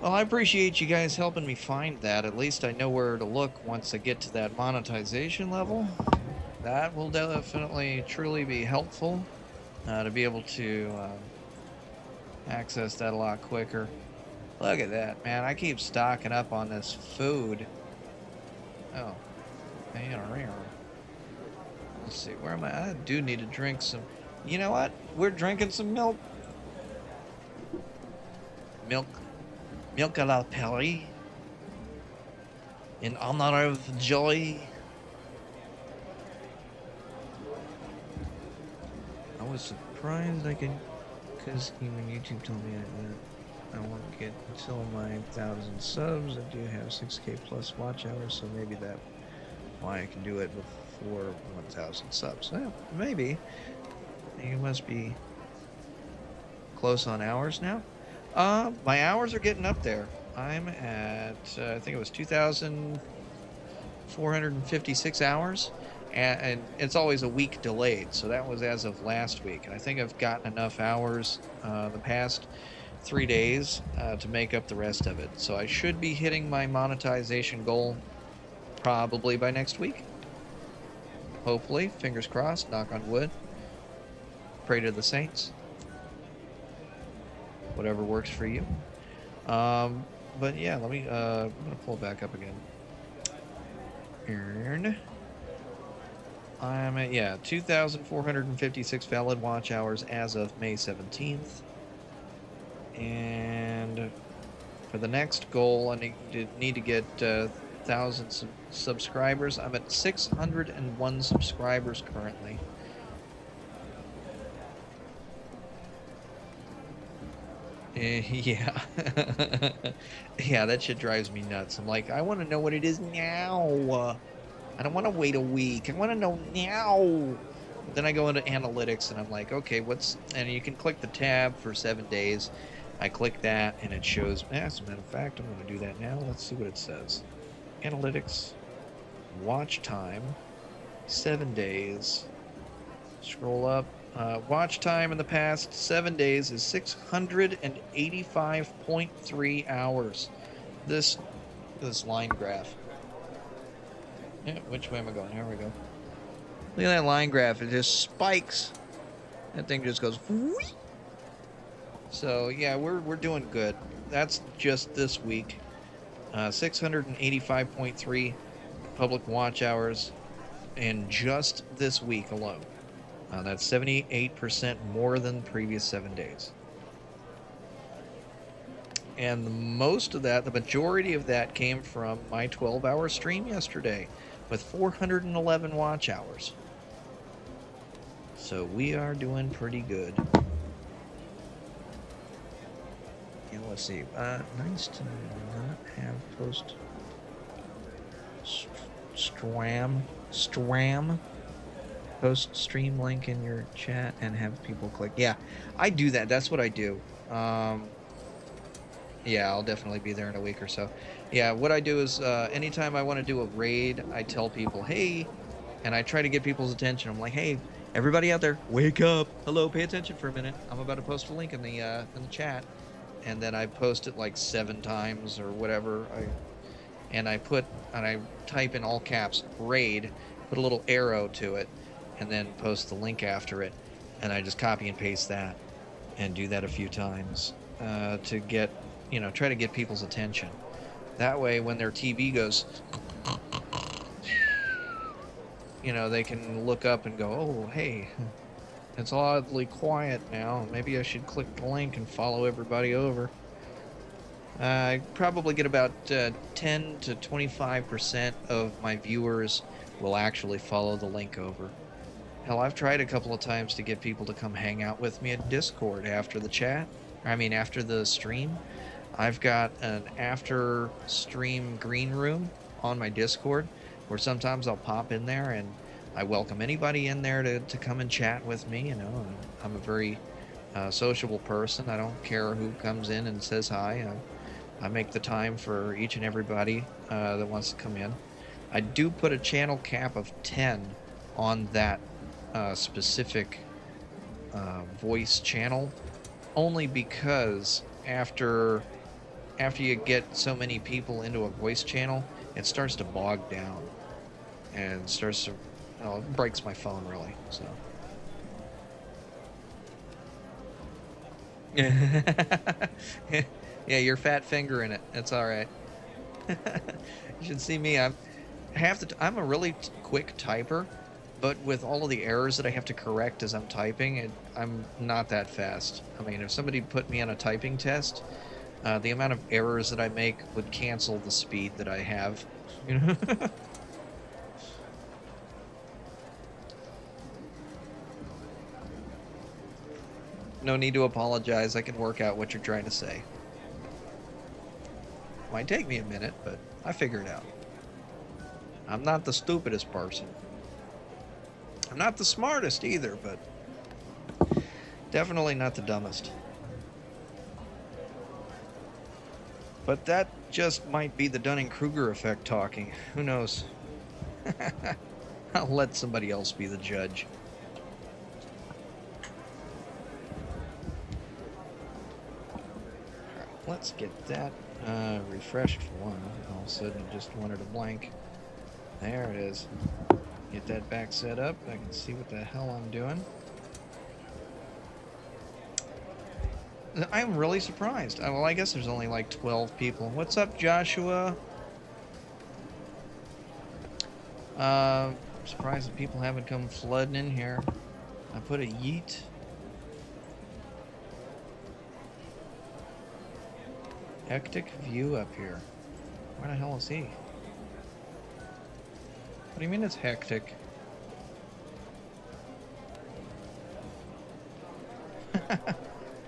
A: Well, I appreciate you guys helping me find that. At least I know where to look once I get to that monetization level. That will definitely truly be helpful to be able to access that a lot quicker. Look at that, man. I keep stocking up on this food. Oh. Let's see, where am I? I do need to drink some. You know what? We're drinking some milk. Milk à la Paris. In honor of joy. I was surprised I could, because even YouTube told me that I won't get until my 1,000 subs. I do have 6K plus watch hours, so maybe that's why I can do it before 1,000 subs. Well, maybe. You must be close on hours now. My hours are getting up there. I'm at, I think it was 2,456 hours. And it's always a week delayed, so that was as of last week. And I think I've gotten enough hours the past 3 days to make up the rest of it. So I should be hitting my monetization goal probably by next week. Hopefully, fingers crossed, knock on wood. Pray to the saints. Whatever works for you. But yeah, let me, I'm gonna pull it back up again. Earn. I'm at, yeah, 2,456 valid watch hours as of May 17th. And for the next goal, I need to get 1,000 subscribers. I'm at 601 subscribers currently. Yeah. Yeah, that shit drives me nuts. I'm like, I want to know what it is now. I don't want to wait a week. I want to know now. Then I go into analytics and I'm like, okay, and you can click the tab for 7 days. I click that and it shows, as a matter of fact, I'm going to do that now. Let's see what it says. Analytics, watch time, 7 days. Scroll up. Watch time in the past 7 days is 685.3 hours. This line graph. Yeah, which way am I going? Here we go. Look at that line graph. It just spikes. That thing just goes. Whee! So yeah, we're doing good. That's just this week. 685.3 public watch hours, in just this week alone. That's 78% more than the previous 7 days. And most of that, the majority of that, came from my 12-hour stream yesterday, with 411 watch hours. So we are doing pretty good. Yeah, let's see. Nice to not have post stram post stream link in your chat and have people click. Yeah, I do that. That's what I do. Yeah, I'll definitely be there in a week or so. Yeah, what I do is anytime I want to do a raid, I tell people, hey, and I try to get people's attention. I'm like, hey, everybody out there, wake up. Hello, pay attention for a minute. I'm about to post a link in the chat. And then I post it like 7 times or whatever. And I type in all caps, raid, put a little arrow to it, and then post the link after it. And I just copy and paste that and do that a few times to get, try to get people's attention. That way, when their TV goes, they can look up and go, oh, hey, it's oddly quiet now. Maybe I should click the link and follow everybody over. I probably get about 10 to 25% of my viewers will actually follow the link over. Hell, I've tried a couple of times to get people to come hang out with me at Discord after the chat. I mean, after the stream, I've got an after stream green room on my Discord where sometimes I'll pop in there and I welcome anybody in there to come and chat with me. You know, I'm a very sociable person. I don't care who comes in and says hi. I make the time for each and everybody that wants to come in. I do put a channel cap of 10 on that specific voice channel, only because after you get so many people into a voice channel, it starts to bog down and starts to, well, it breaks my phone really. So yeah, your fat finger in it. It's all right. You should see me. I'm a really quick typer, but with all of the errors that I have to correct as I'm typing, I'm not that fast. I mean, if somebody put me on a typing test, the amount of errors that I make would cancel the speed that I have. You know? No need to apologize. I can work out what you're trying to say. Might take me a minute, but I figure it out. I'm not the stupidest person. I'm not the smartest either, but definitely not the dumbest. But that just might be the Dunning-Kruger effect talking. Who knows? I'll let somebody else be the judge. Alright, let's get that refreshed for one. All of a sudden it just wanted a blank. There it is. Get that back set up. I can see what the hell I'm doing. I'm really surprised. Well, I guess there's only like 12 people. What's up, Joshua? I'm surprised that people haven't come flooding in here. I put a yeet. Hectic view up here. Where the hell is he? What do you mean it's hectic?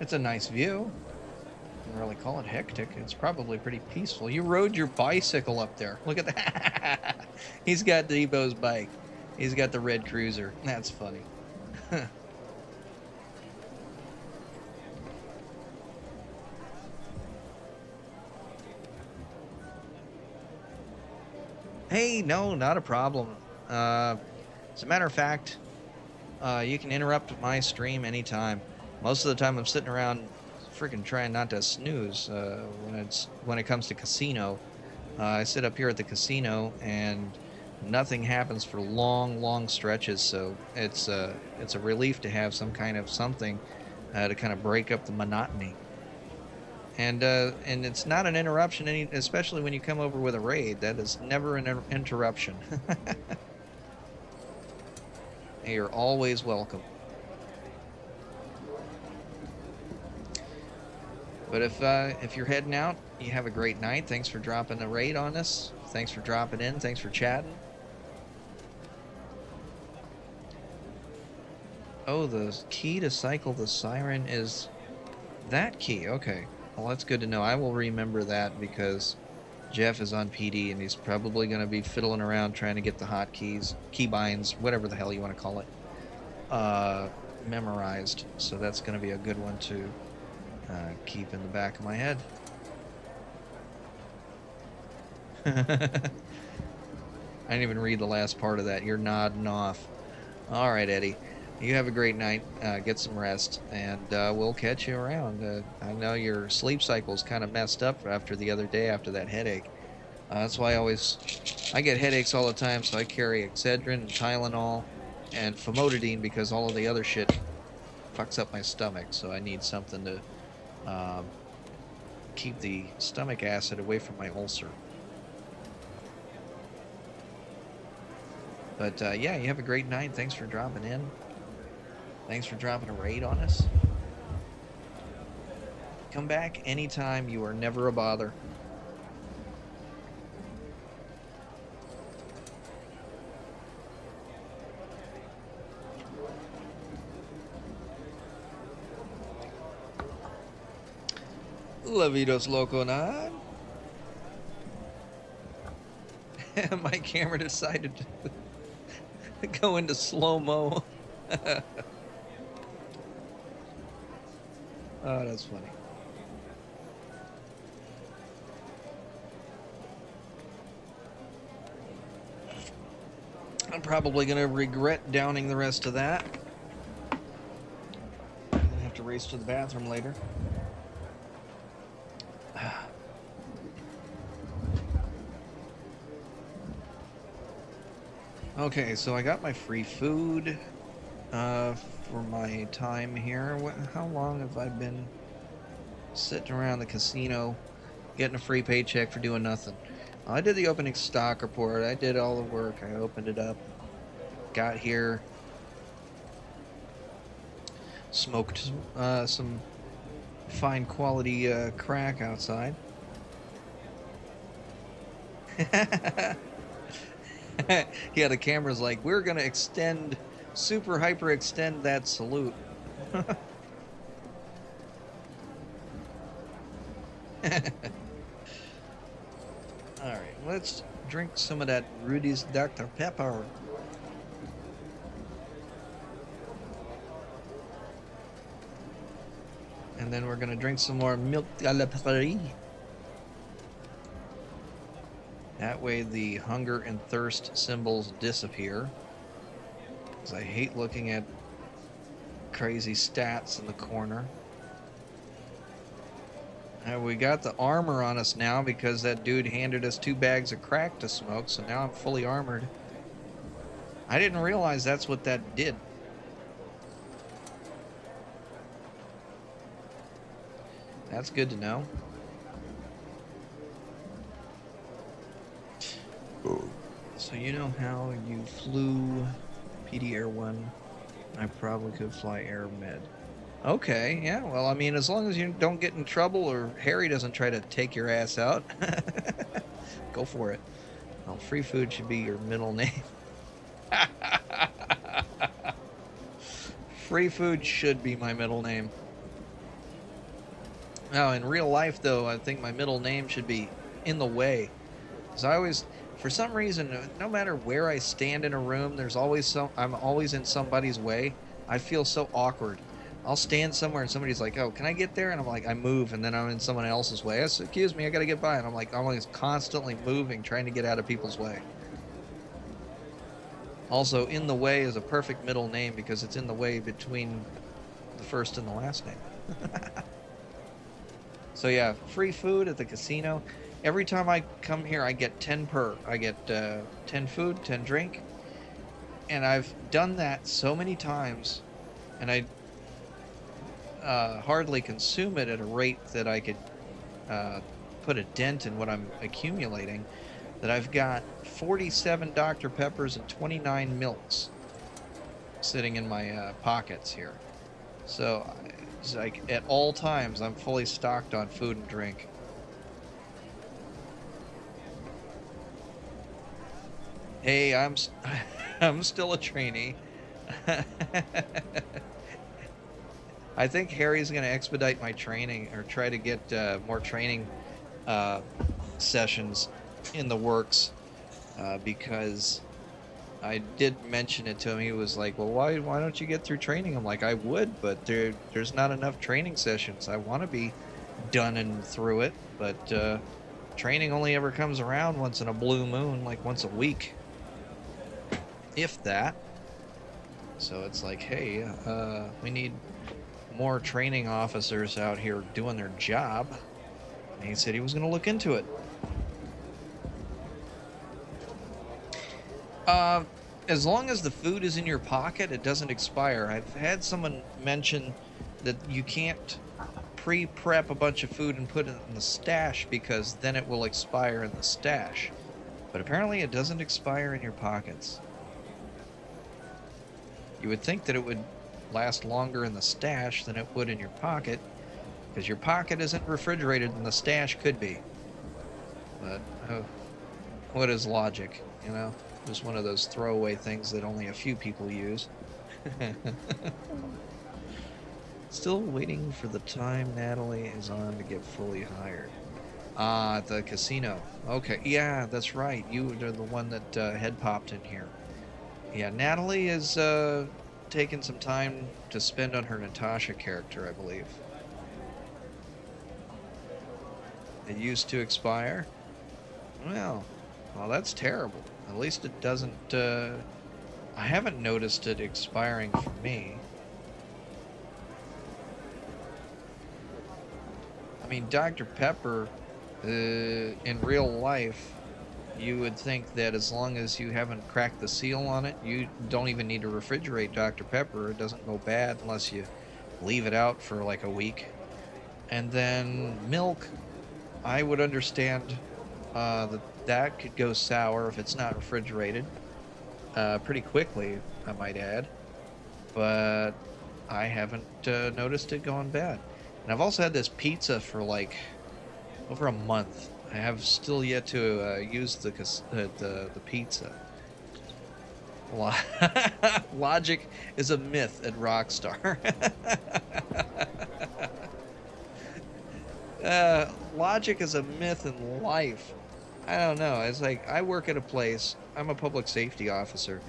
A: It's a nice view. I don't really call it hectic. It's probably pretty peaceful. You rode your bicycle up there. Look at that. He's got Debo's bike. He's got the red cruiser. That's funny. Hey, no, not a problem. As a matter of fact, you can interrupt my stream anytime. Most of the time I'm sitting around freaking trying not to snooze when it comes to casino. I sit up here at the casino and nothing happens for long stretches, so it's a relief to have some kind of something to kind of break up the monotony. And it's not an interruption, especially when you come over with a raid. That is never an interruption. You're always welcome. But if you're heading out, you have a great night. Thanks for dropping the raid on us. Thanks for dropping in. Thanks for chatting. Oh, the key to cycle the siren is that key. Okay. Well, that's good to know. I will remember that because Jeff is on PD and he's probably going to be fiddling around trying to get the hotkeys, keybinds, whatever the hell you want to call it, memorized. So that's going to be a good one to keep in the back of my head. I didn't even read the last part of that. You're nodding off. All right, Eddie. You have a great night. Get some rest, and we'll catch you around. I know your sleep cycle's kind of messed up after the other day after that headache. That's why I get headaches all the time, so I carry Excedrin and Tylenol and famotidine because all of the other shit fucks up my stomach, so I need something to keep the stomach acid away from my ulcer. But yeah, you have a great night. Thanks for dropping in. Thanks for dropping a raid on us. Come back anytime. You are never a bother. Levitos Loco 9. My camera decided to go into slow-mo. Oh, that's funny. I'm probably going to regret downing the rest of that. I'm going to have to race to the bathroom later. Okay, so I got my free food for my time here. How long have I been sitting around the casino getting a free paycheck for doing nothing? I did the opening stock report. I did all the work. I opened it up. Got here. Smoked some fine quality crack outside. Yeah, the camera's like, we're gonna super hyper extend that salute. Alright, let's drink some of that Rudy's Dr. Pepper. And then we're gonna drink some more milk à la prairie. That way the hunger and thirst symbols disappear. Because I hate looking at crazy stats in the corner. And we got the armor on us now because that dude handed us 2 bags of crack to smoke, so now I'm fully armored. I didn't realize that's what that did. That's good to know. So you know how you flew PD Air 1? I probably could fly Air Med. Okay, yeah, well, I mean, as long as you don't get in trouble or Harry doesn't try to take your ass out, go for it. Well, free food should be your middle name. Free food should be my middle name. Now, in real life, though, I think my middle name should be In the Way. Because I always, for some reason, no matter where I stand in a room, I'm always in somebody's way. I feel so awkward. I'll stand somewhere and somebody's like, oh, can I get there? And I'm like, I move, and then I'm in someone else's way. Excuse me, I gotta get by. And I'm like, I'm always constantly moving, trying to get out of people's way. Also, In the Way is a perfect middle name because it's in the way between the first and the last name. So yeah, free food at the casino. Every time I come here, I get 10 per. I get 10 food, 10 drink. And I've done that so many times, and I hardly consume it at a rate that I could put a dent in what I'm accumulating, that I've got 47 Dr. Peppers and 29 milks sitting in my pockets here. So it's like at all times I'm fully stocked on food and drink. Hey, I'm still a trainee. I think Harry's going to expedite my training or try to get more training sessions in the works because I did mention it to him. He was like, well, why don't you get through training? I'm like, I would, but there's not enough training sessions. I want to be done and through it, but training only ever comes around once in a blue moon, like once a week, if that. So it's like, hey, we need more training officers out here doing their job. And he said he was going to look into it. As long as the food is in your pocket, it doesn't expire. I've had someone mention that you can't pre-prep a bunch of food and put it in the stash because then it will expire in the stash. But apparently it doesn't expire in your pockets. You would think that it would last longer in the stash than it would in your pocket, because your pocket isn't refrigerated and the stash could be. But what is logic, you know? Just one of those throwaway things that only a few people use. Still waiting for the time Natalie is on to get fully hired. Ah, at the casino. Okay, yeah, that's right. You are the one that head popped in here. Yeah, Natalie is taking some time to spend on her Natasha character, I believe. It used to expire? Well, that's terrible. At least it doesn't, I haven't noticed it expiring for me. I mean, Dr. Pepper, in real life, you would think that as long as you haven't cracked the seal on it, you don't even need to refrigerate Dr. Pepper. It doesn't go bad unless you leave it out for like a week. And then milk, I would understand that could go sour if it's not refrigerated pretty quickly, I might add. But I haven't noticed it going bad. And I've also had this pizza for like over a month. I have still yet to use the pizza. Logic is a myth at Rockstar. Logic is a myth in life. I don't know. It's like I work at a place. I'm a public safety officer.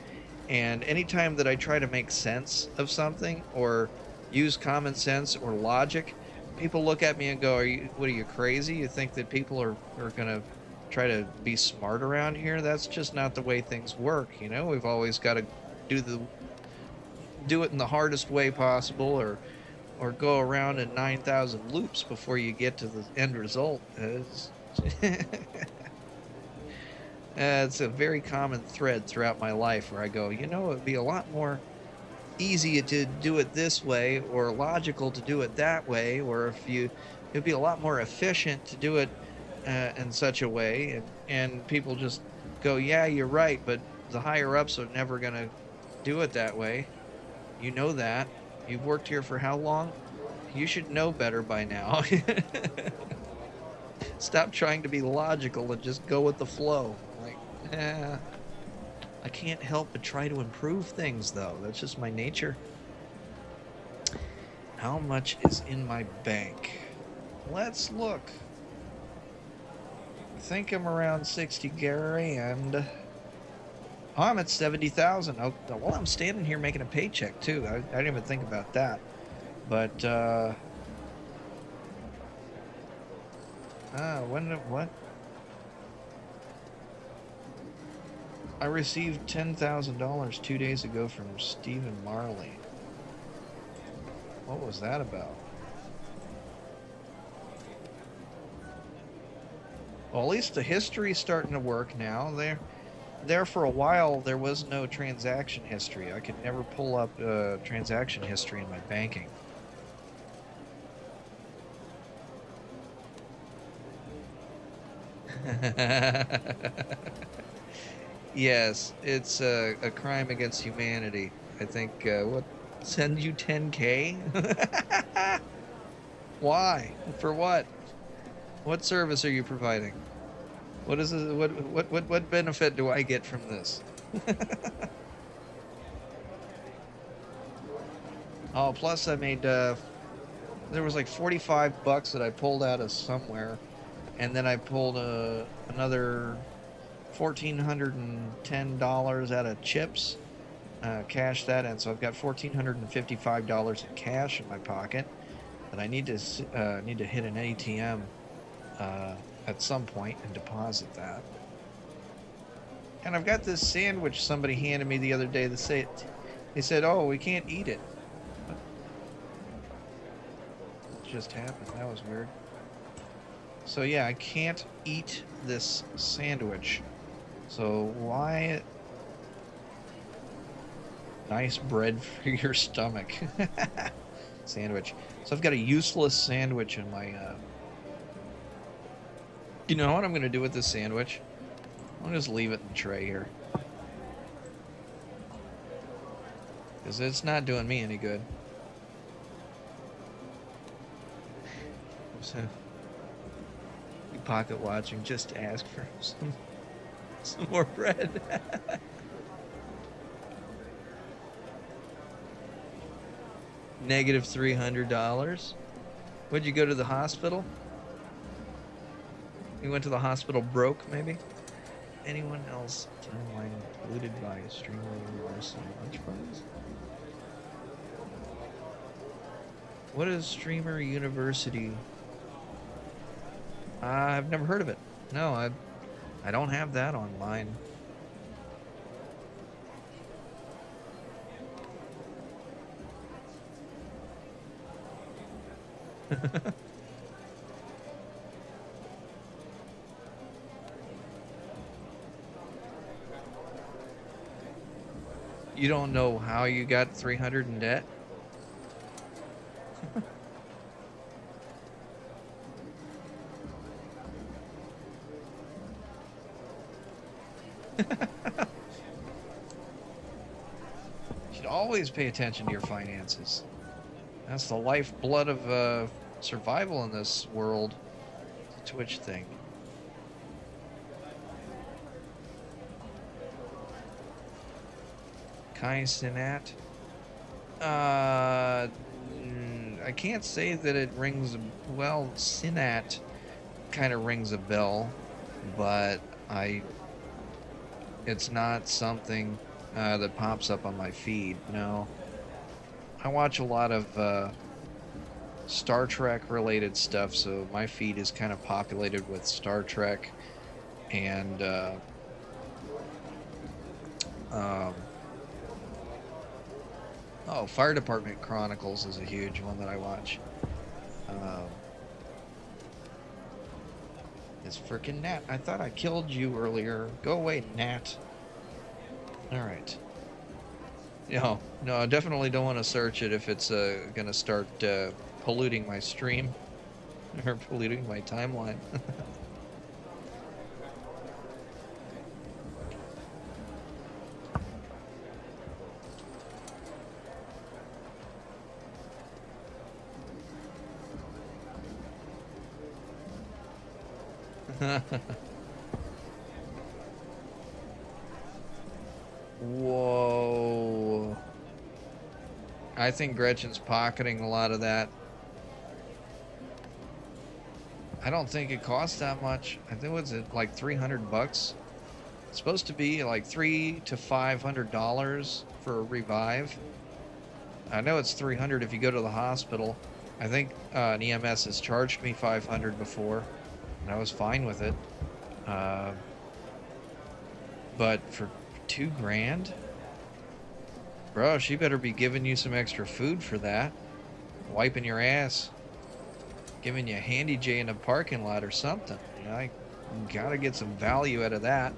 A: And anytime that I try to make sense of something or use common sense or logic, people look at me and go, what are you, crazy? You think that people are going to try to be smart around here? That's just not the way things work. You know, we've always got to do it in the hardest way possible or go around in 9,000 loops before you get to the end result. It's a very common thread throughout my life where I go, you know, it'd be a lot more easy to do it this way or logical to do it that way, or it'd be a lot more efficient to do it in such a way, and people just go, yeah, you're right, but the higher ups are never gonna do it that way. You know that. You've worked here for how long? You should know better by now. Stop trying to be logical and just go with the flow. Like, I can't help but try to improve things, though. That's just my nature. How much is in my bank? Let's look. I think I'm around 60 grand. Oh, I'm at 70,000. Oh, well, I'm standing here making a paycheck, too. I didn't even think about that. But, what? I received $10,000 2 days ago from Stephen Marley. What was that about? Well, at least the history's starting to work now. There for a while, there was no transaction history. I could never pull up transaction history in my banking. Yes, it's a crime against humanity. I think, what, send you 10K? Why? For what? What service are you providing? What is this, what benefit do I get from this? Oh, plus I made, there was like 45 bucks that I pulled out of somewhere, and then I pulled another $1,410 out of chips, cashed that in, so I've got $1,455 in cash in my pocket that I need to hit an ATM at some point and deposit that. And I've got this sandwich somebody handed me the other day. They said, "Oh, we can't eat it." What just happened? That was weird. So yeah, I can't eat this sandwich. So why? Nice bread for your stomach. Sandwich. So I've got a useless sandwich in my... You know what I'm going to do with this sandwich? I'll just leave it in the tray here. Because it's not doing me any good. So, you pocket watching just to ask for some more bread. Negative $300. Would you go to the hospital? You went to the hospital broke, maybe? Anyone else timeline polluted by a StreamLabs or some lunch parties? What is Streamer University? I've never heard of it. No, I don't have that online. You don't know how you got 300 in debt? You should always pay attention to your finances. That's the lifeblood of survival in this world. The Twitch thing. Kai Sinat. I can't say that it rings. Well, Sinat kind of rings a bell, but it's not something that pops up on my feed. No, I watch a lot of Star Trek related stuff, so my feed is kind of populated with Star Trek and Fire Department Chronicles is a huge one that I watch. It's freaking Nat. I thought I killed you earlier. Go away, Nat. Alright. No, I definitely don't want to search it if it's gonna start polluting my stream. Or polluting my timeline. Whoa. I think Gretchen's pocketing a lot of that. I don't think it costs that much. I think it's like $300 bucks. It's supposed to be like $300 to $500 for a revive. I know it's $300 if you go to the hospital. I think an EMS has charged me $500 before, and I was fine with it. But for $2 grand, bro, she better be giving you some extra food for that. Wiping your ass, giving you a handy J in a parking lot or something. You know, I gotta get some value out of that.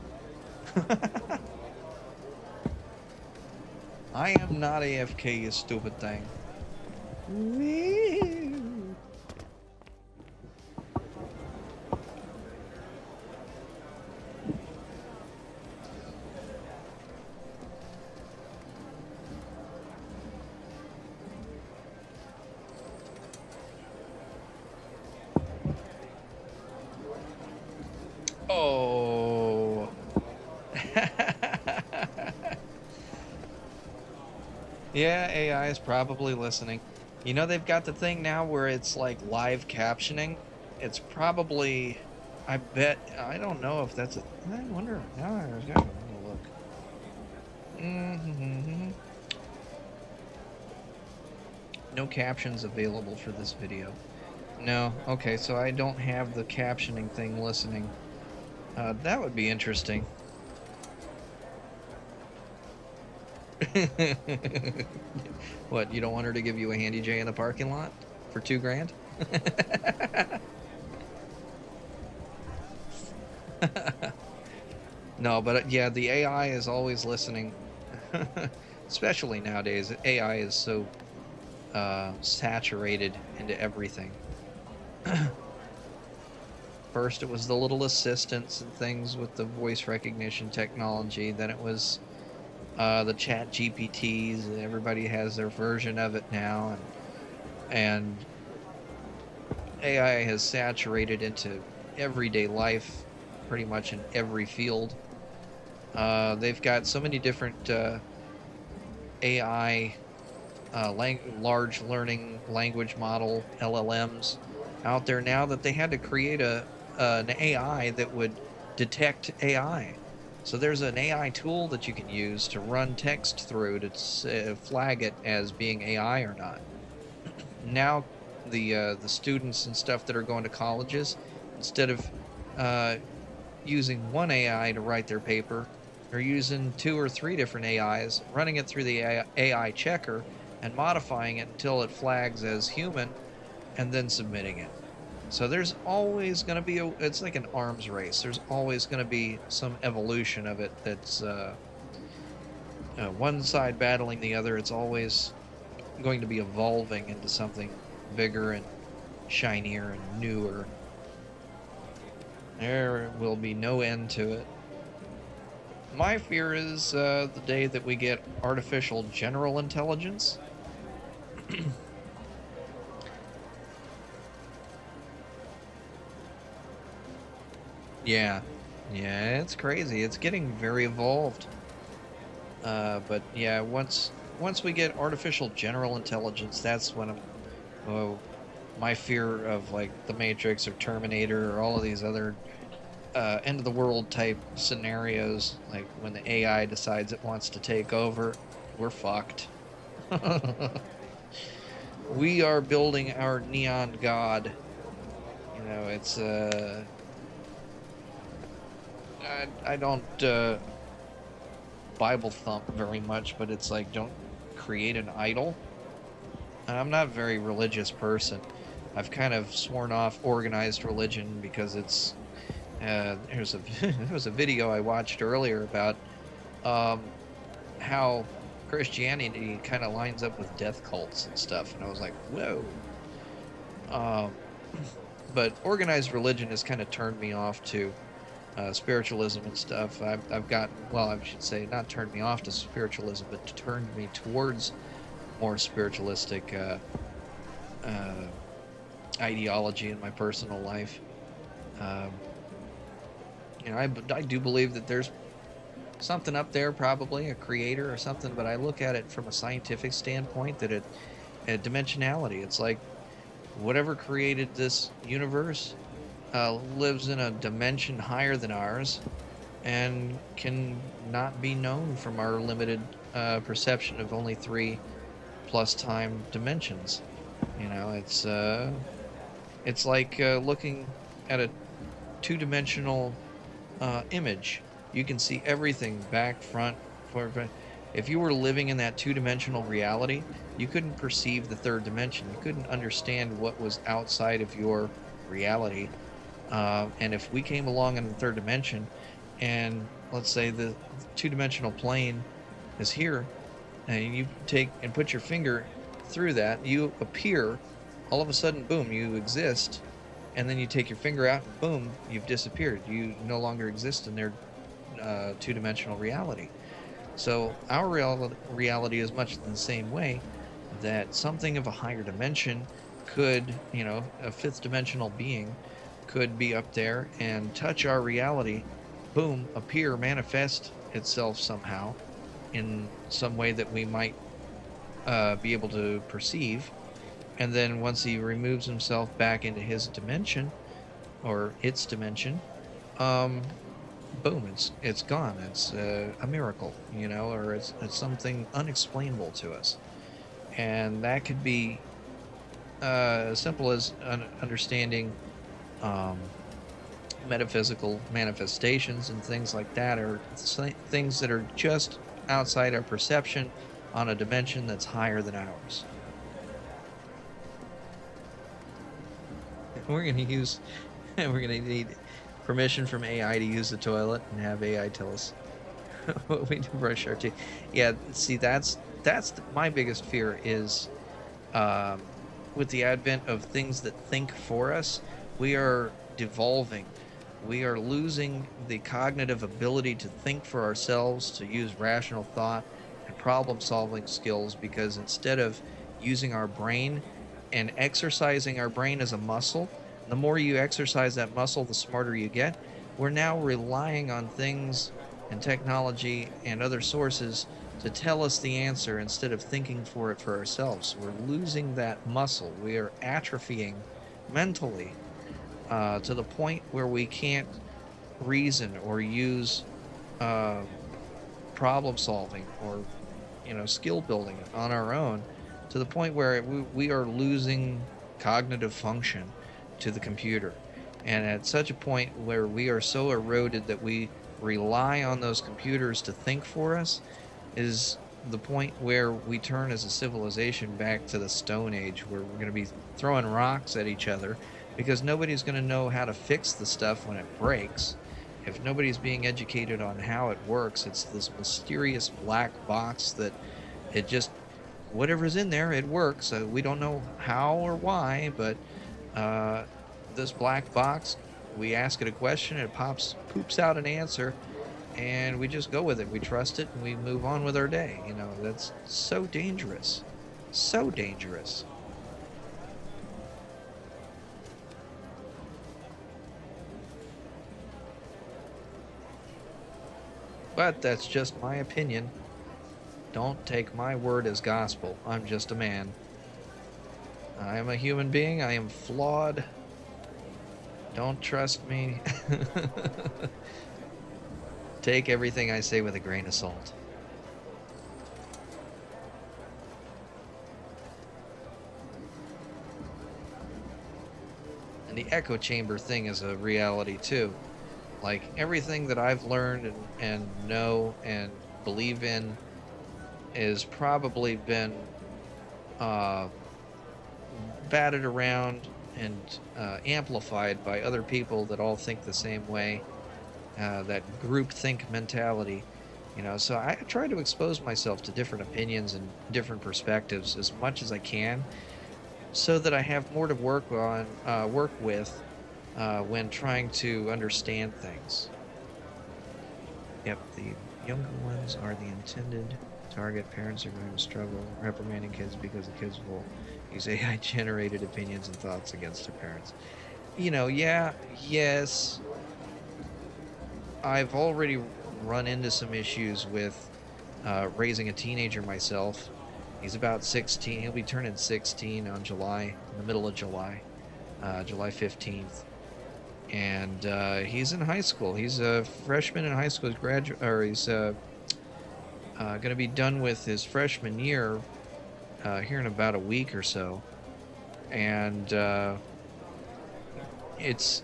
A: I am not AFK, you stupid thing. Oh. Yeah, AI is probably listening. You know, they've got the thing now where it's like live captioning. It's probably, I bet, I don't know if that's a, I wonder, now I gotta look. No captions available for this video. No, okay, so I don't have the captioning thing listening. That would be interesting. What, you don't want her to give you a handy J in the parking lot for $2 grand? No, but yeah, the AI is always listening. Especially nowadays, AI is so saturated into everything. First it was the little assistants and things with the voice recognition technology, then it was the chat GPTs. Everybody has their version of it now, and AI has saturated into everyday life pretty much in every field. They've got so many different AI large learning language model LLMs out there now that they had to create an AI that would detect AI. So there's an AI tool that you can use to run text through to flag it as being AI or not. Now the students and stuff that are going to colleges, instead of using one AI to write their paper, they're using 2 or 3 different AIs, running it through the AI checker and modifying it until it flags as human, and then submitting it. So there's always going to be it's like an arms race. There's always going to be some evolution of it that's one side battling the other. It's always going to be evolving into something bigger and shinier and newer. There will be no end to it. My fear is the day that we get artificial general intelligence. Yeah, it's crazy. It's getting very evolved. But yeah, once we get artificial general intelligence, that's when my fear of like the Matrix or Terminator or all of these other end of the world type scenarios, like when the AI decides it wants to take over, we're fucked. We are building our neon god. You know, it's I don't Bible thump very much, but it's like, don't create an idol. And I'm not a very religious person. I've kind of sworn off organized religion because it's there was a video I watched earlier about how Christianity kind of lines up with death cults and stuff, and I was like, whoa. But organized religion has kind of turned me off to spiritualism and stuff. I've gotten, well, I should say, not turned me off to spiritualism, but turned me towards more spiritualistic ideology in my personal life. You know, I do believe that there's something up there, probably a creator or something, but I look at it from a scientific standpoint, that dimensionality. It's like whatever created this universe lives in a dimension higher than ours and can not be known from our limited perception of only 3+ time dimensions. You know, it's like looking at a 2-dimensional image. You can see everything, back, front, forward. If you were living in that 2-dimensional reality, you couldn't perceive the 3rd dimension. You couldn't understand what was outside of your reality. And if we came along in the 3rd dimension, and let's say the 2-dimensional plane is here, and you take and put your finger through that, you appear, all of a sudden, boom, you exist, and then you take your finger out, and boom, you've disappeared. You no longer exist in their 2-dimensional reality. So our reality is much in the same way, that something of a higher dimension could, you know, a 5th dimensional being could be up there and touch our reality, boom, appear, manifest itself somehow in some way that we might be able to perceive. And then once he removes himself back into his dimension, or its dimension, boom, it's gone. It's a miracle, you know, or it's something unexplainable to us. And that could be as simple as understanding metaphysical manifestations and things like that, or things that are just outside our perception on a dimension that's higher than ours. We're gonna need permission from AI to use the toilet, and have AI tell us what we do to brush our teeth. Yeah, see, that's my biggest fear is with the advent of things that think for us, we are devolving. We are losing the cognitive ability to think for ourselves, to use rational thought and problem-solving skills, because instead of using our brain and exercising our brain as a muscle, the more you exercise that muscle, the smarter you get. We're now relying on things and technology and other sources to tell us the answer instead of thinking for it for ourselves. We're losing that muscle. We are atrophying mentally to the point where we can't reason or use problem solving or skill building on our own, to the point where we are losing cognitive function to the computer. And at such a point where we are so eroded that we rely on those computers to think for us is the point where we turn as a civilization back to the Stone Age, where we're going to be throwing rocks at each other because nobody's going to know how to fix the stuff when it breaks. If nobody's being educated on how it works, it's this mysterious black box that it just, whatever's in there, it works. We don't know how or why, but this black box, we ask it a question, it poops out an answer, and we just go with it. We trust it, and we move on with our day. That's so dangerous. So dangerous. But that's just my opinion. Don't take my word as gospel. I'm just a man. I am a human being. I am flawed. Don't trust me. Take everything I say with a grain of salt. And the echo chamber thing is a reality too. Like, everything that I've learned and know and believe in has probably been batted around and amplified by other people that all think the same way, that groupthink mentality. So I try to expose myself to different opinions and different perspectives as much as I can, so that I have more to work with when trying to understand things. Yep, the younger ones are the intended target. Parents are going to struggle reprimanding kids because the kids will use AI-generated opinions and thoughts against their parents. Yes. I've already run into some issues with raising a teenager myself. He's about 16. He'll be turning 16 on in the middle of July, July 15th. And he's in high school. He's a freshman in high school. He's going to be done with his freshman year here in about a week or so. And it's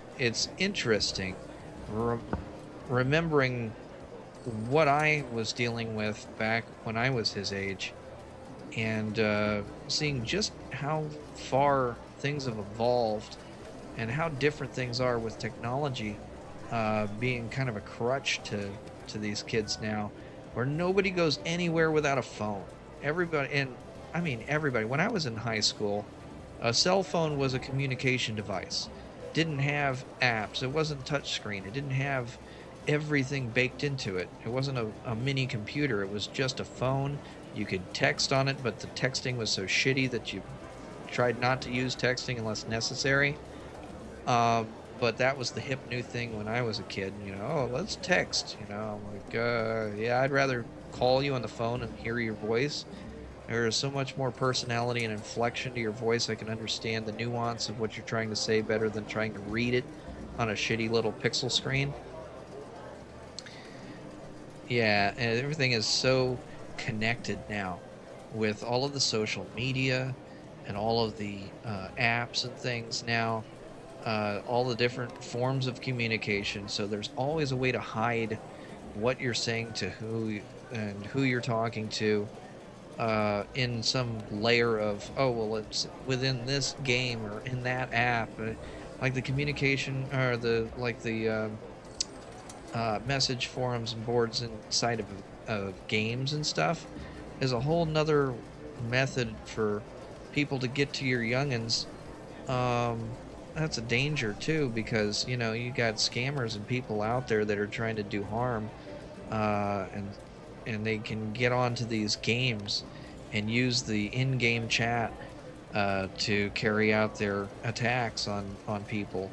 A: interesting remembering what I was dealing with back when I was his age, and seeing just how far things have evolved and how different things are with technology being kind of a crutch to these kids now, where nobody goes anywhere without a phone. Everybody, when I was in high school, a cell phone was a communication device. Didn't have apps. It wasn't touchscreen. It didn't have everything baked into it. It wasn't a mini computer. It was just a phone. You could text on it, but the texting was so shitty that you tried not to use texting unless necessary. But that was the hip new thing when I was a kid. Oh, let's text. I'm like, yeah, I'd rather call you on the phone and hear your voice. There's so much more personality and inflection to your voice. I can understand the nuance of what you're trying to say better than trying to read it on a shitty little pixel screen. Yeah, and everything is so connected now with all of the social media and all of the apps and things now. All the different forms of communication, so there's always a way to hide what you're saying to who and who you're talking to in some layer of, oh, well, it's within this game or in that app. Like the communication or the message forums and boards inside of games and stuff is a whole nother method for people to get to your youngins. That's a danger too, because you got scammers and people out there that are trying to do harm, and they can get onto these games and use the in-game chat to carry out their attacks on people,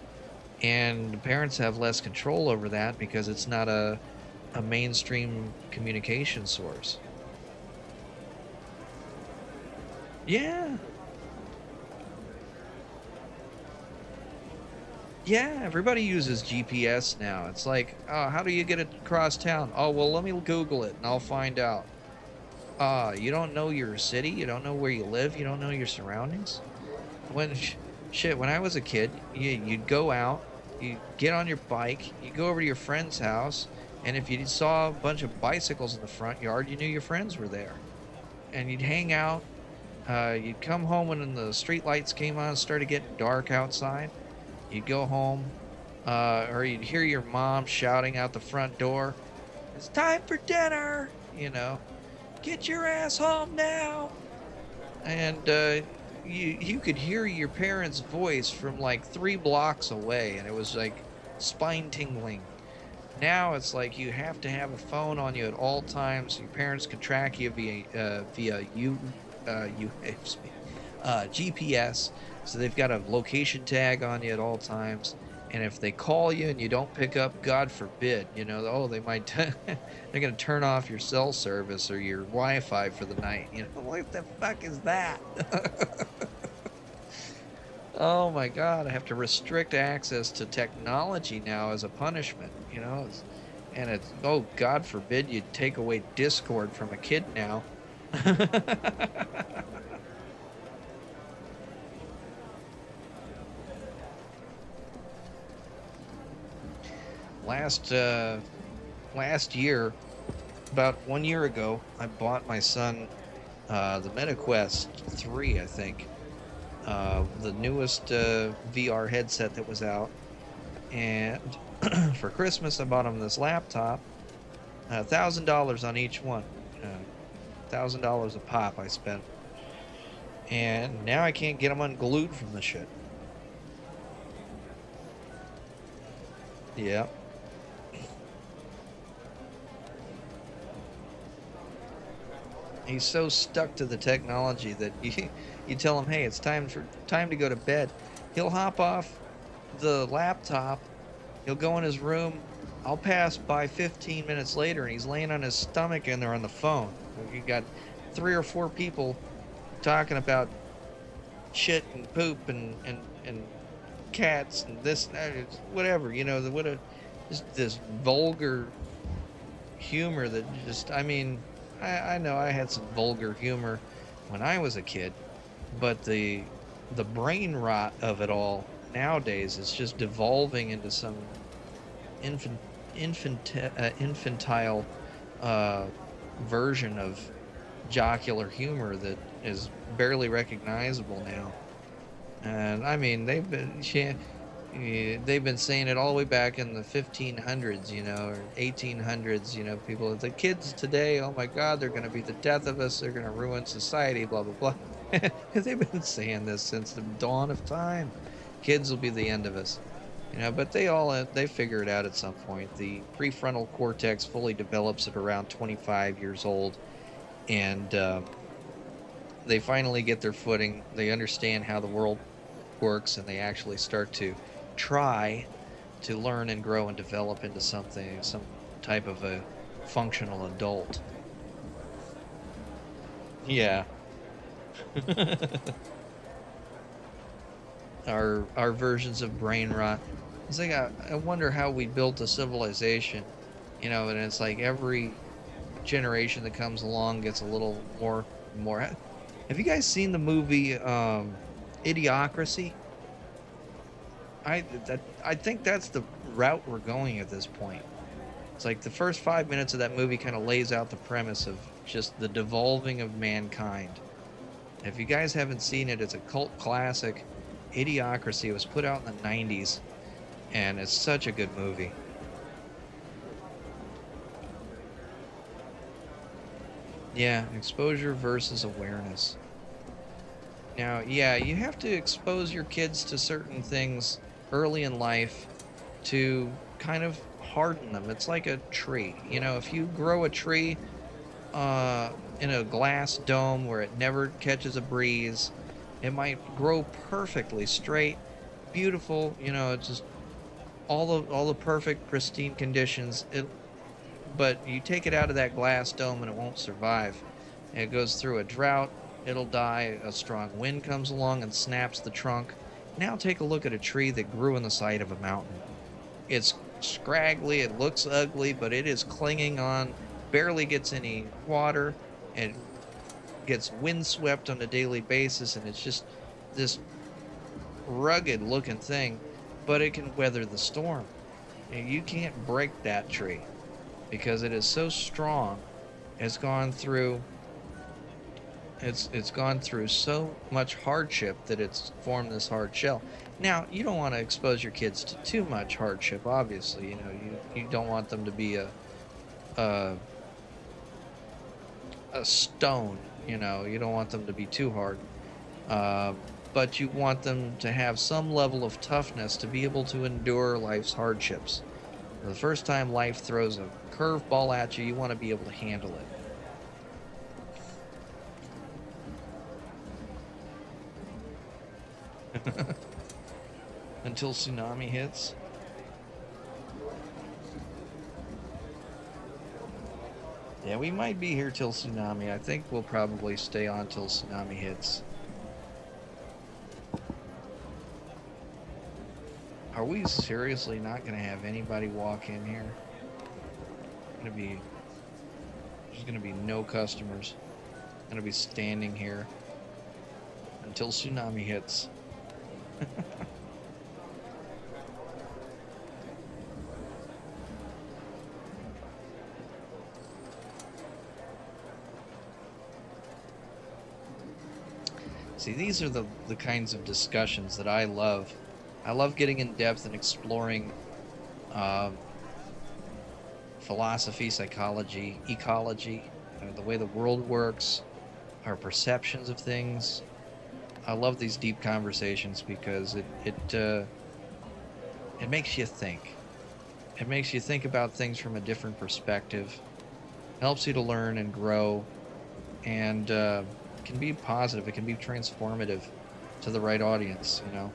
A: and parents have less control over that because it's not a mainstream communication source. Yeah. Yeah, everybody uses GPS now. It's like, oh, how do you get it across town? Oh, well, let me Google it and I'll find out. You don't know your city? You don't know where you live? You don't know your surroundings? Shit, when I was a kid, you'd go out, you get on your bike, you go over to your friend's house, and if you saw a bunch of bicycles in the front yard, you knew your friends were there. And you'd hang out, you'd come home when the street lights came on and started getting dark outside. You'd go home, or you'd hear your mom shouting out the front door, "It's time for dinner!" You know, "Get your ass home now!" And you could hear your parents' voice from like 3 blocks away, and it was like spine tingling. Now it's like you have to have a phone on you at all times. Your parents can track you via GPS, so they've got a location tag on you at all times. And if they call you and you don't pick up, God forbid, you know, oh, they might they're gonna turn off your cell service or your Wi-Fi for the night. You know, what the fuck is that? Oh my God, I have to restrict access to technology now as a punishment, you know? And it's, oh, God forbid you take away Discord from a kid now. Last year, about 1 year ago, I bought my son the MetaQuest 3, I think. The newest VR headset that was out, and for Christmas I bought him this laptop. $1,000 on each one, $1,000 a pop I spent, and now I can't get them unglued from the shit. Yeah. He's so stuck to the technology that you tell him, hey, it's time to go to bed. He'll hop off the laptop, he'll go in his room, I'll pass by 15 minutes later and he's laying on his stomach and they're on the phone. You got 3 or 4 people talking about shit and poop and cats and this and that, whatever, you know, just this vulgar humor that just, I mean, I know I had some vulgar humor when I was a kid, but the brain rot of it all nowadays is just devolving into some infantile version of jocular humor that is barely recognizable now. And I mean, they've been saying it all the way back in the 1500s, you know, or 1800s, you know, people, the kids today, oh my God, they're going to be the death of us, they're going to ruin society, blah, blah, blah. They've been saying this since the dawn of time. Kids will be the end of us, you know, but they figure it out at some point. The prefrontal cortex fully develops at around 25 years old, and they finally get their footing. They understand how the world works, and they actually start to try to learn and grow and develop into some type of a functional adult. Yeah. Our versions of brain rot. It's like I wonder how we built a civilization, you know, and it's like every generation that comes along gets a little more. Have you guys seen the movie Idiocracy? I think that's the route we're going at this point. It's like the first 5 minutes of that movie kind of lays out the premise of just the devolving of mankind. If you guys haven't seen it, it's a cult classic. Idiocracy was put out in the 90s, and it's such a good movie. Yeah, exposure versus awareness. Now, yeah, you have to expose your kids to certain things early in life to kind of harden them. It's like a tree. You know, if you grow a tree in a glass dome where it never catches a breeze, it might grow perfectly straight, beautiful, you know, it's just all the perfect, pristine conditions. But you take it out of that glass dome and it won't survive. It goes through a drought, it'll die. A strong wind comes along and snaps the trunk. Now take a look at a tree that grew in the side of a mountain. It's scraggly, it looks ugly, but it is clinging on, barely gets any water, and gets windswept on a daily basis, and it's just this rugged looking thing, but it can weather the storm. And you can't break that tree because it is so strong. It's gone through so much hardship that it's formed this hard shell. Now, you don't want to expose your kids to too much hardship, obviously. You know, you don't want them to be a stone, you know. You don't want them to be too hard. But you want them to have some level of toughness to be able to endure life's hardships. The first time life throws a curveball at you, you want to be able to handle it. Until tsunami hits. Yeah, we might be here till tsunami. I think we'll probably stay on till tsunami hits. Are we seriously not going to have anybody walk in here? There's going to be no customers. I'm going to be standing here until tsunami hits. See, these are the kinds of discussions that I love. I love getting in depth and exploring philosophy, psychology, ecology, the way the world works, our perceptions of things. I love these deep conversations because it makes you think. It makes you think about things from a different perspective, helps you to learn and grow, and can be positive. It can be transformative to the right audience, you know.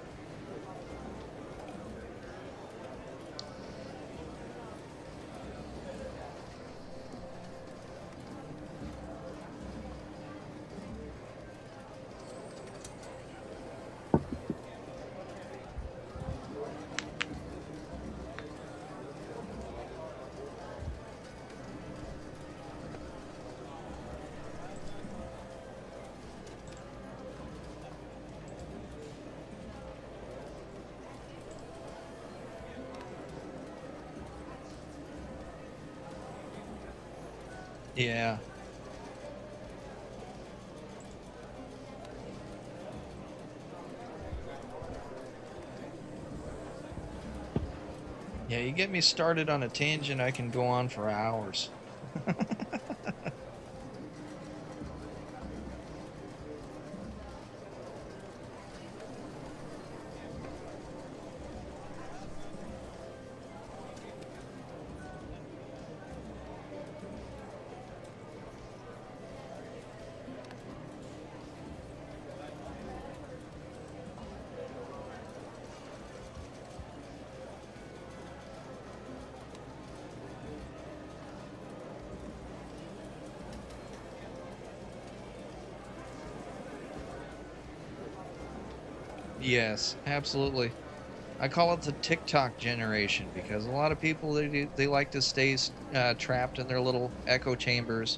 A: Yeah. Yeah, you get me started on a tangent, I can go on for hours. Yes, absolutely. I call it the TikTok generation because a lot of people, they like to stay trapped in their little echo chambers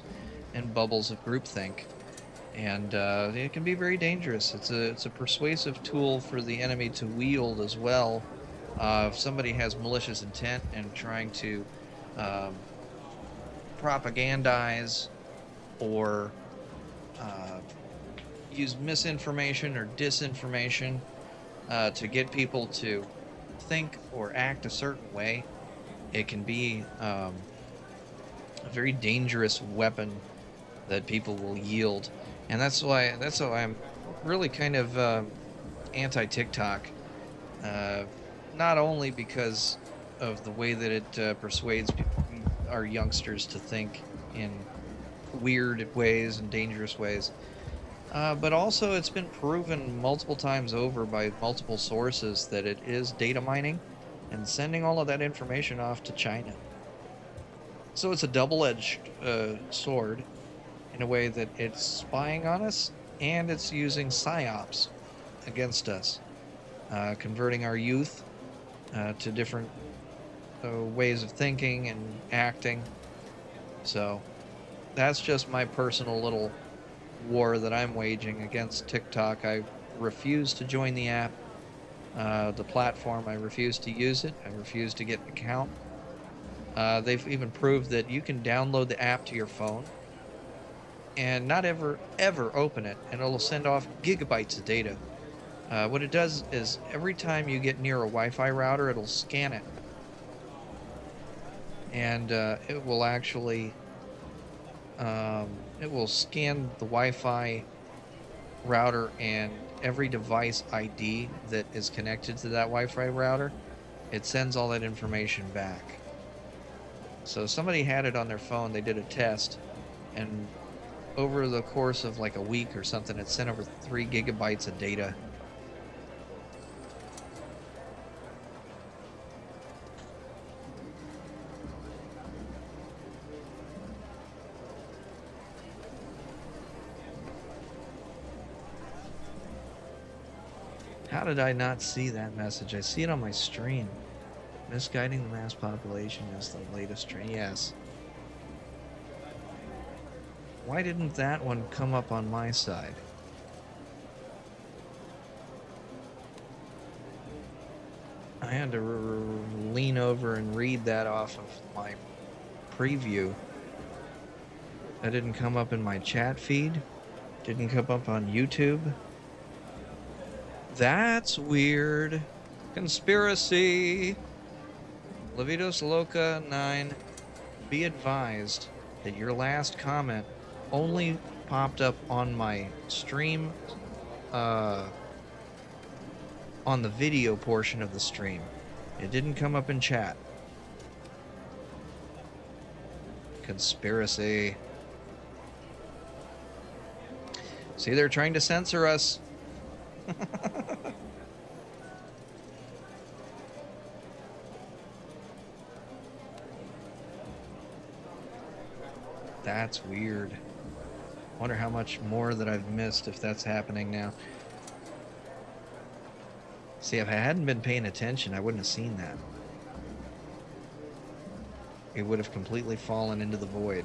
A: and bubbles of groupthink, and it can be very dangerous. It's a persuasive tool for the enemy to wield as well. If somebody has malicious intent and trying to propagandize or use misinformation or disinformation to get people to think or act a certain way, it can be a very dangerous weapon that people will yield. And that's why I'm really kind of anti-TikTok, not only because of the way that it persuades our youngsters to think in weird ways and dangerous ways, but also it's been proven multiple times over by multiple sources that it is data mining and sending all of that information off to China. So it's a double-edged sword in a way that it's spying on us, and it's using psyops against us, converting our youth to different ways of thinking and acting. So that's just my personal little war that I'm waging against TikTok. I refuse to join the app, the platform. I refuse to use it. I refuse to get an account. They've even proved that you can download the app to your phone and not ever open it, and it'll send off gigabytes of data. What it does is every time you get near a Wi-Fi router, it'll scan it, and it will actually it will scan the Wi-Fi router and every device ID that is connected to that Wi-Fi router. It sends all that information back. So somebody had it on their phone, they did a test, and over the course of like a week or something, it sent over 3 gigabytes of data. How did I not see that message? I see it on my stream. Misguiding the mass population is the latest trend. Yes. Why didn't that one come up on my side? I had to lean over and read that off of my preview. That didn't come up in my chat feed. Didn't come up on YouTube. That's weird. Conspiracy. Levitos Loca 9. Be advised that your last comment only popped up on my stream, on the video portion of the stream. It didn't come up in chat. Conspiracy. See, they're trying to censor us. That's weird. Wonder how much more that I've missed if that's happening now. See, if I hadn't been paying attention, I wouldn't have seen that. It would have completely fallen into the void.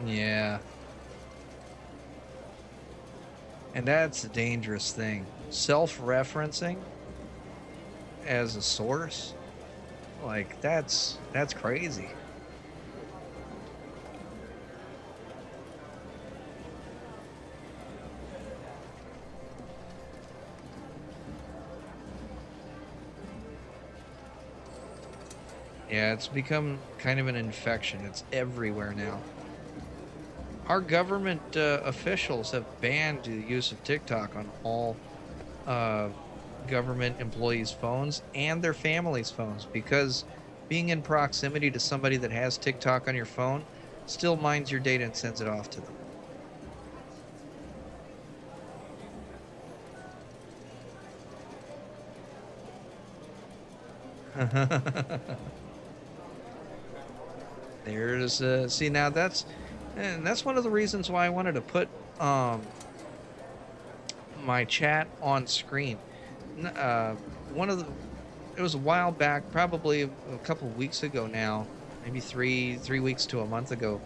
A: Yeah. And that's a dangerous thing. Self-referencing as a source, like that's crazy. Yeah, it's become kind of an infection. It's everywhere now. Our government officials have banned the use of TikTok on all government employees' phones and their families' phones, because being in proximity to somebody that has TikTok on your phone still mines your data and sends it off to them. There's see, now that's one of the reasons why I wanted to put my chat on screen. It was a while back, probably a couple weeks ago now, maybe three weeks to a month ago,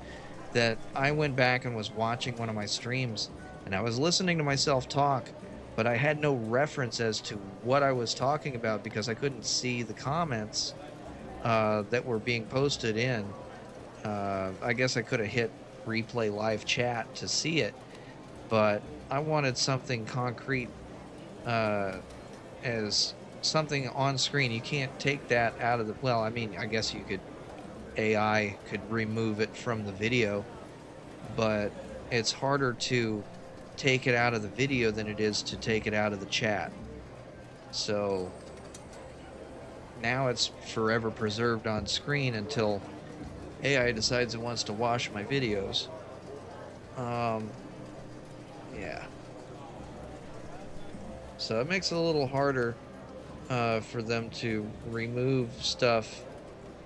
A: that I went back and was watching one of my streams, and I was listening to myself talk, but I had no reference as to what I was talking about because I couldn't see the comments that were being posted in. I guess I could have hit replay live chat to see it, but I wanted something concrete as something on screen. You can't take that out of the, well, I mean, I guess you could, AI could remove it from the video, but it's harder to take it out of the video than it is to take it out of the chat. So now it's forever preserved on screen until AI decides it wants to wash my videos. Yeah. So it makes it a little harder for them to remove stuff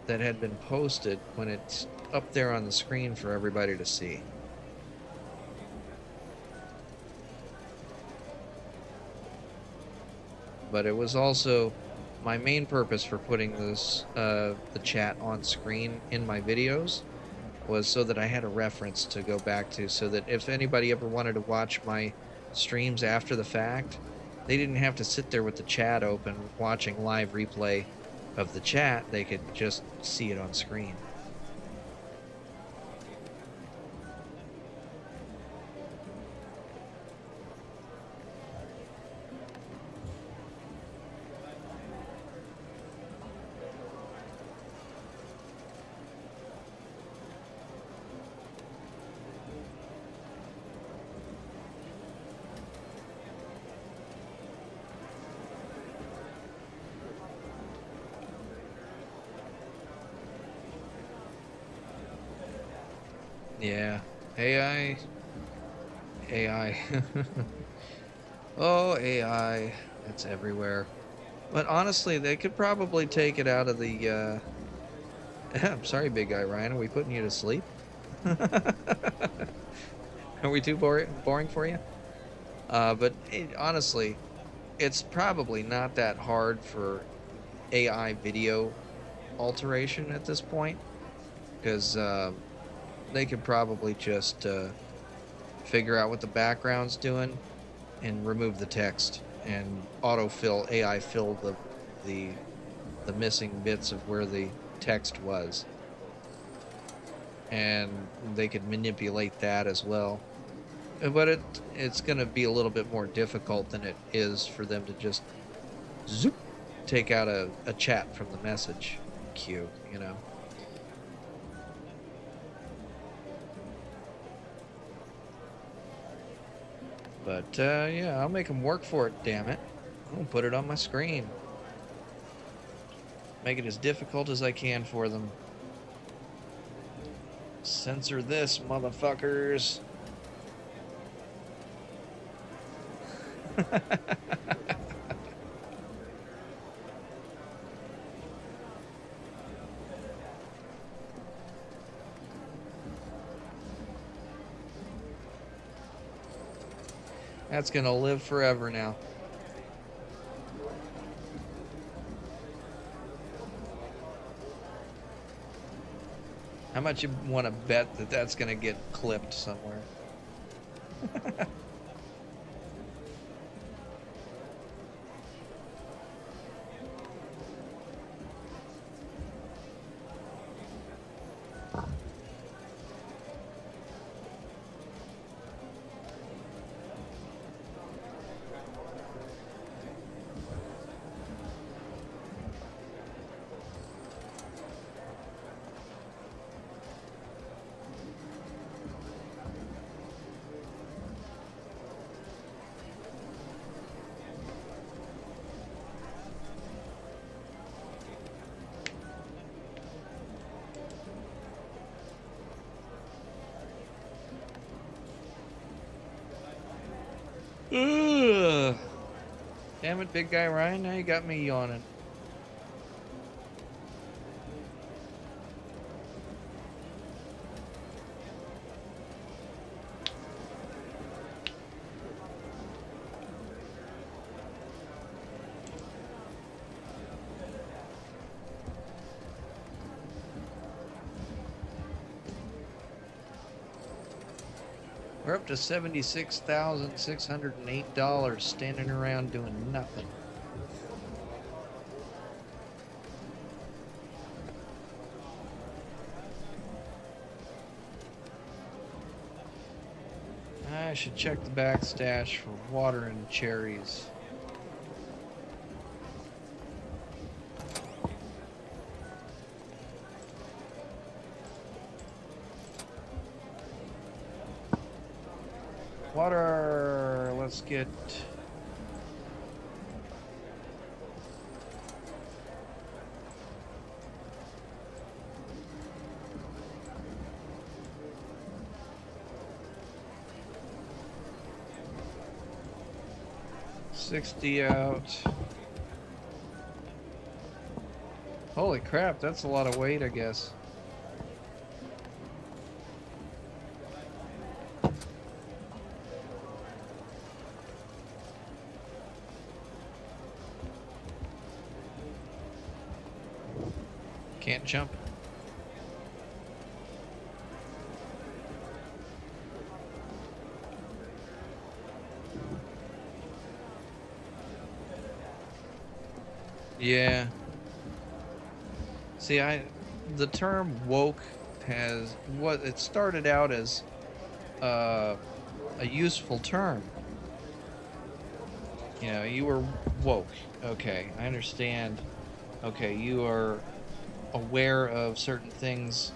A: that had been posted when it's up there on the screen for everybody to see. But it was also my main purpose for putting this the chat on screen in my videos was so that I had a reference to go back to, so that if anybody ever wanted to watch my streams after the fact, they didn't have to sit there with the chat open watching live replay of the chat. They could just see it on screen. Yeah, AI. Oh, AI, it's everywhere. But honestly, they could probably take it out of the, I'm sorry, big guy Ryan, are we putting you to sleep? Are we too boring for you? But honestly, it's probably not that hard for AI video alteration at this point, because they could probably just figure out what the background's doing and remove the text and autofill, AI fill the missing bits of where the text was. And they could manipulate that as well. But it's going to be a little bit more difficult than it is for them to just zoop, take out a chat from the message queue, you know. But yeah, I'll make them work for it, damn it. I'll put it on my screen. Make it as difficult as I can for them. Censor this, motherfuckers. That's gonna live forever now. How much you want to bet that that's gonna get clipped somewhere? Ugh. Damn it, big guy Ryan, now you got me yawning. We're up to $76,608 standing around doing nothing. I should check the back stash for water and cherries. Water, let's get... 60 out. Holy crap, that's a lot of weight, I guess. Can't jump. Yeah. See, the term woke has what it started out as a useful term. You know, you were woke. Okay, I understand. Okay, you are aware of certain things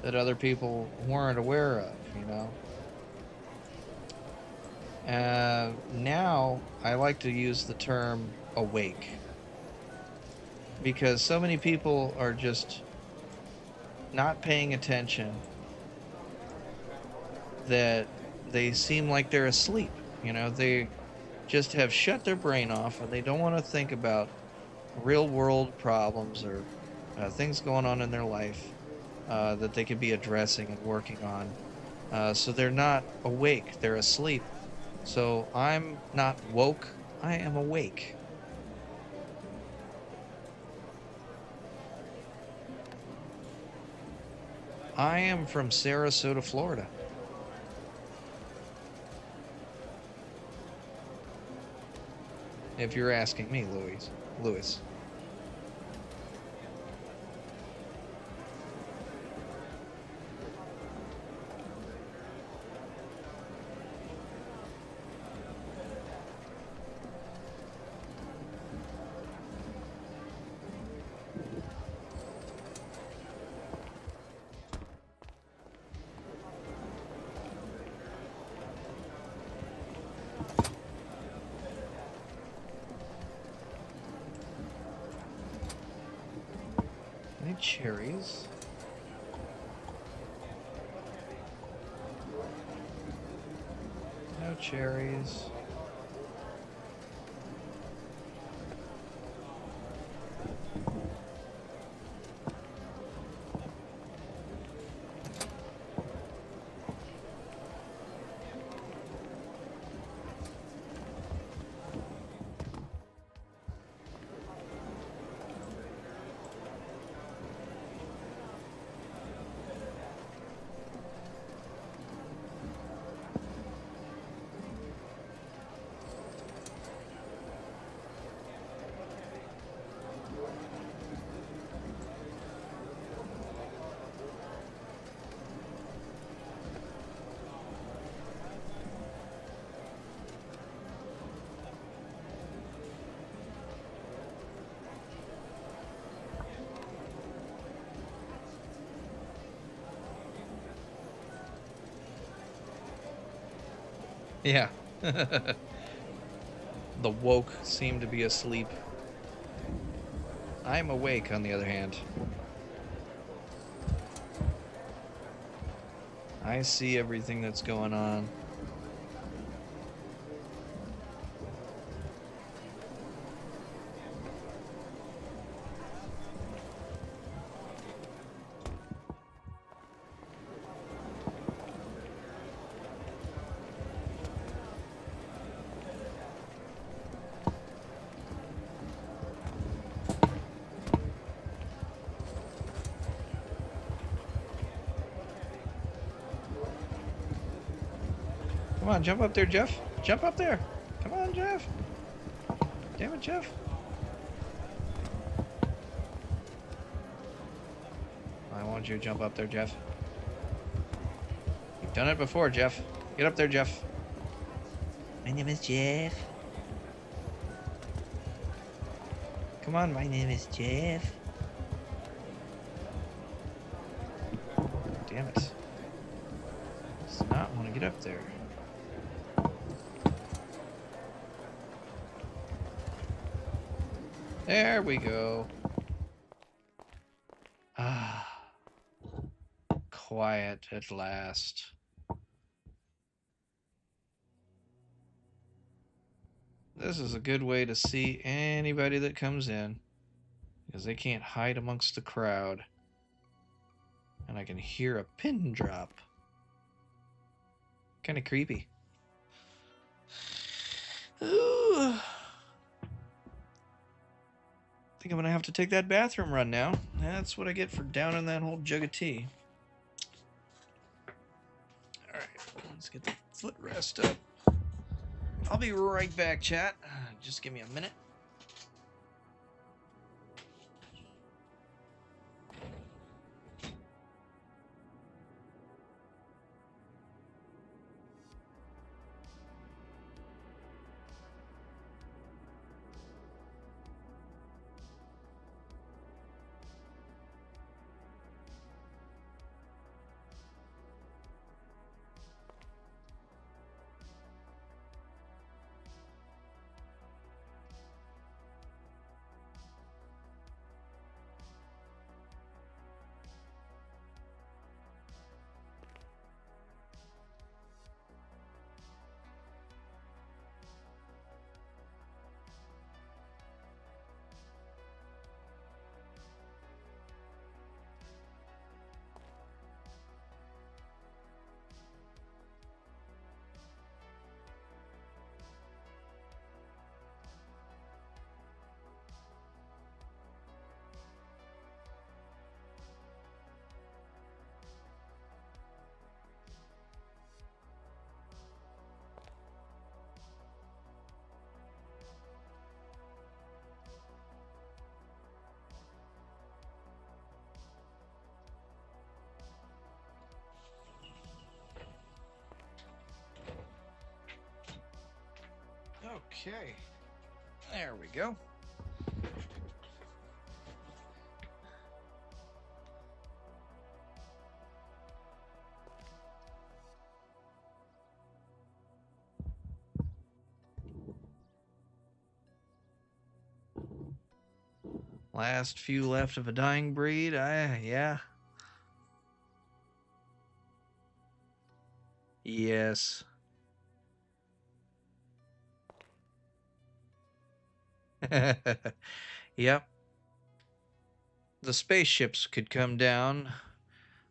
A: that other people weren't aware of, you know. Now I like to use the term awake, because so many people are just not paying attention that they seem like they're asleep. You know, they just have shut their brain off and they don't want to think about real world problems or things going on in their life that they could be addressing and working on. So they're not awake, they're asleep. So I'm not woke, I am awake. I am from Sarasota, Florida. If you're asking me, Louis. Any cherries? No cherries. Yeah. The woke seem to be asleep. I'm awake, on the other hand. I see everything that's going on. Come on, jump up there, Jeff. Jump up there. Come on, Jeff. Damn it, Jeff. I want you to jump up there, Jeff. You've done it before, Jeff. Get up there, Jeff. My name is Jeff. Come on, my name is Jeff. Damn it. Does not want to get up there. There we go. Ah. Quiet at last. This is a good way to see anybody that comes in, because they can't hide amongst the crowd. And I can hear a pin drop. Kind of creepy. Ooh. I think I'm gonna have to take that bathroom run now. That's what I get for downing that whole jug of tea. Alright, let's get the footrest up. I'll be right back, chat. Just give me a minute. Okay, there we go. Last few left of a dying breed. Yeah. Yes. Yep. The spaceships could come down.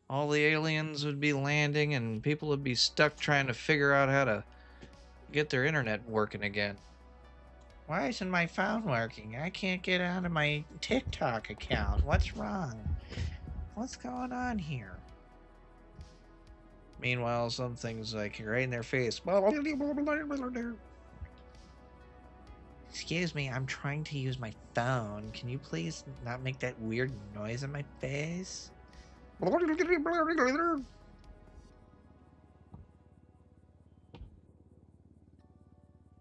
A: All the aliens would be landing and people would be stuck trying to figure out how to get their internet working again. Why isn't my phone working? I can't get out of my TikTok account. What's wrong? What's going on here? Meanwhile, some things like right in their face. Excuse me, I'm trying to use my phone. Can you please not make that weird noise in my face?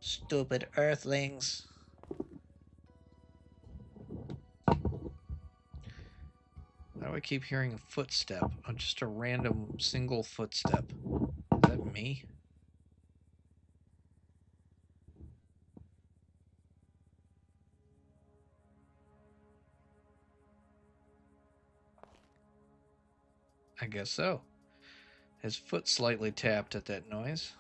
A: Stupid earthlings. Why do I keep hearing a footstep? Oh, just a random single footstep. Is that me? I guess so. His foot slightly tapped at that noise.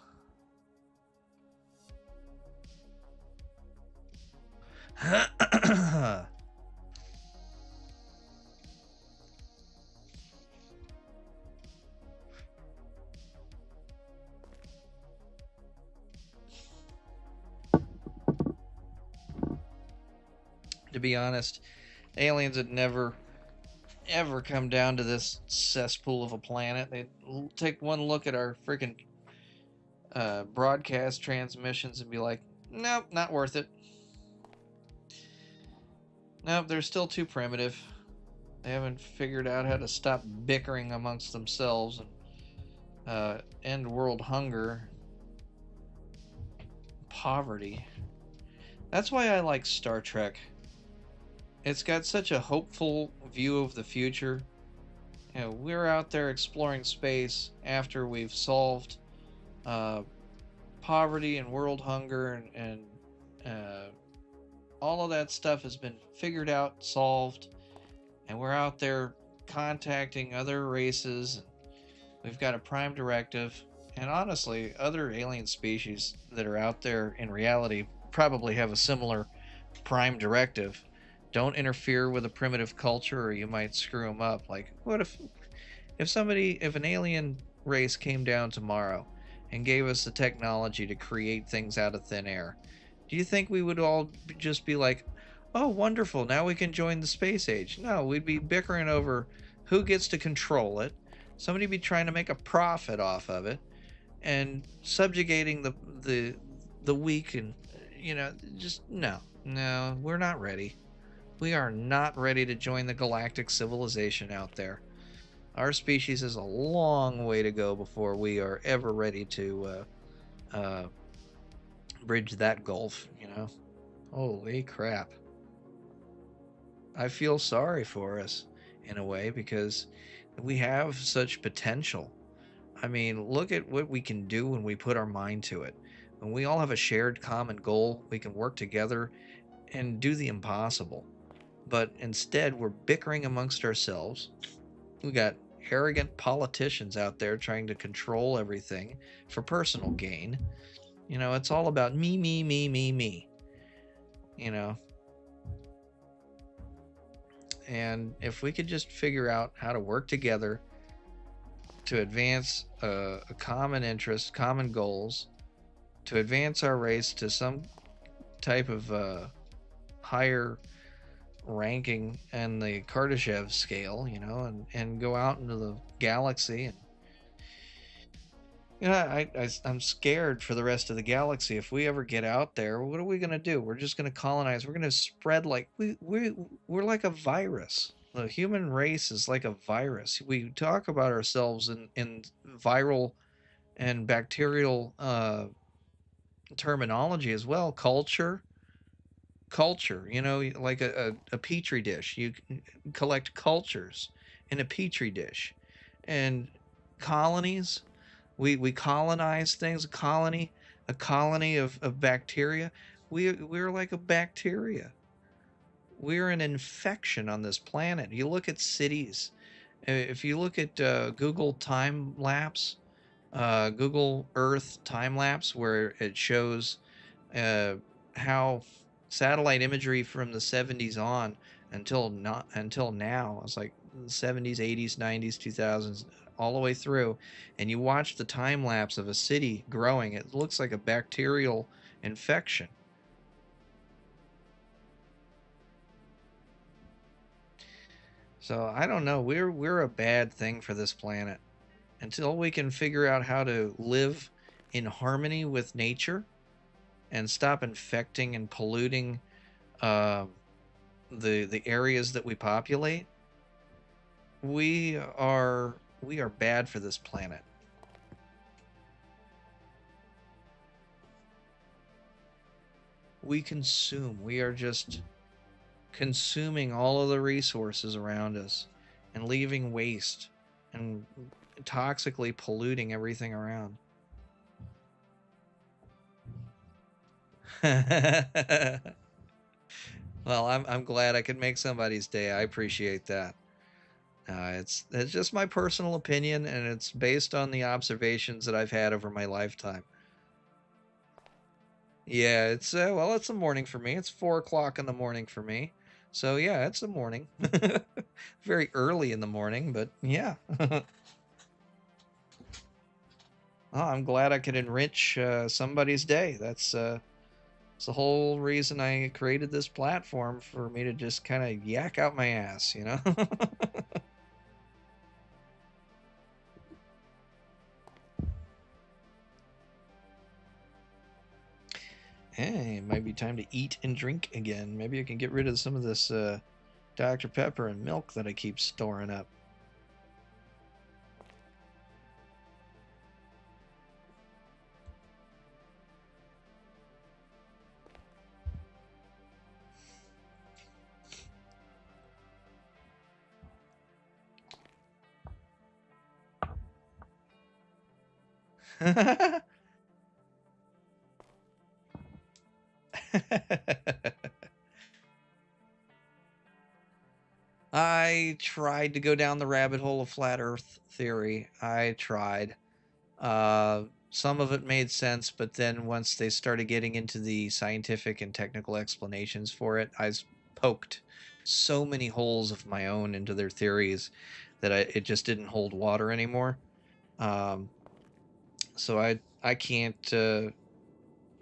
A: To be honest, aliens had never ever come down to this cesspool of a planet. They'd take one look at our freaking broadcast transmissions and be like, nope, not worth it. Nope, they're still too primitive. They haven't figured out how to stop bickering amongst themselves and end world hunger, poverty. That's why I like Star Trek. It's got such a hopeful view of the future. You know, we're out there exploring space after we've solved poverty and world hunger and all of that stuff has been figured out, solved, and we're out there contacting other races. We've got a prime directive, and honestly, other alien species that are out there in reality probably have a similar prime directive. Don't interfere with a primitive culture or you might screw them up. Like, what if an alien race came down tomorrow and gave us the technology to create things out of thin air? Do you think we would all just be like, oh, wonderful, now we can join the space age? No, we'd be bickering over who gets to control it. Somebody be trying to make a profit off of it and subjugating the weak, and just no, we're not ready. We are not ready to join the galactic civilization out there. Our species has a long way to go before we are ever ready to bridge that gulf, Holy crap. I feel sorry for us in a way because we have such potential. I mean, look at what we can do when we put our mind to it. When we all have a shared common goal, we can work together and do the impossible. But instead, we're bickering amongst ourselves. We got arrogant politicians out there trying to control everything for personal gain. It's all about me, me, me, me, me. And if we could just figure out how to work together to advance a common interest, common goals, to advance our race to some type of higher ranking in the Kardashev scale, and go out into the galaxy. And I'm scared for the rest of the galaxy. If we ever get out there, what are we going to do? We're just going to colonize. We're going to spread like we're like a virus. The human race is like a virus. We talk about ourselves in viral and bacterial terminology as well. Culture, like a petri dish. You collect cultures in a petri dish. And colonies, we colonize things. A colony of bacteria. We're like a bacteria. We're an infection on this planet. You look at cities. If you look at Google time lapse, Google Earth time lapse, where it shows how satellite imagery from the 70s on until now, it's like the 70s, 80s, 90s, 2000s, all the way through, and you watch the time lapse of a city growing, it looks like a bacterial infection. So I don't know, we're a bad thing for this planet. Until we can figure out how to live in harmony with nature and stop infecting and polluting the areas that we populate, we are bad for this planet. We are just consuming all of the resources around us and leaving waste and toxically polluting everything around. Well, I'm glad I could make somebody's day. I appreciate that. It's just my personal opinion, and it's based on the observations that I've had over my lifetime. Yeah, it's it's a morning for me. It's 4 o'clock in the morning for me. So yeah, it's a morning. Very early in the morning, but yeah. Oh, I'm glad I could enrich somebody's day. That's the whole reason I created this platform, for me to just kind of yak out my ass, Hey, it might be time to eat and drink again. Maybe I can get rid of some of this Dr. Pepper and milk that I keep storing up. I tried to go down the rabbit hole of flat Earth theory. I tried. some of it made sense, but then once they started getting into the scientific and technical explanations for it, I poked so many holes of my own into their theories that it just didn't hold water anymore. So I can't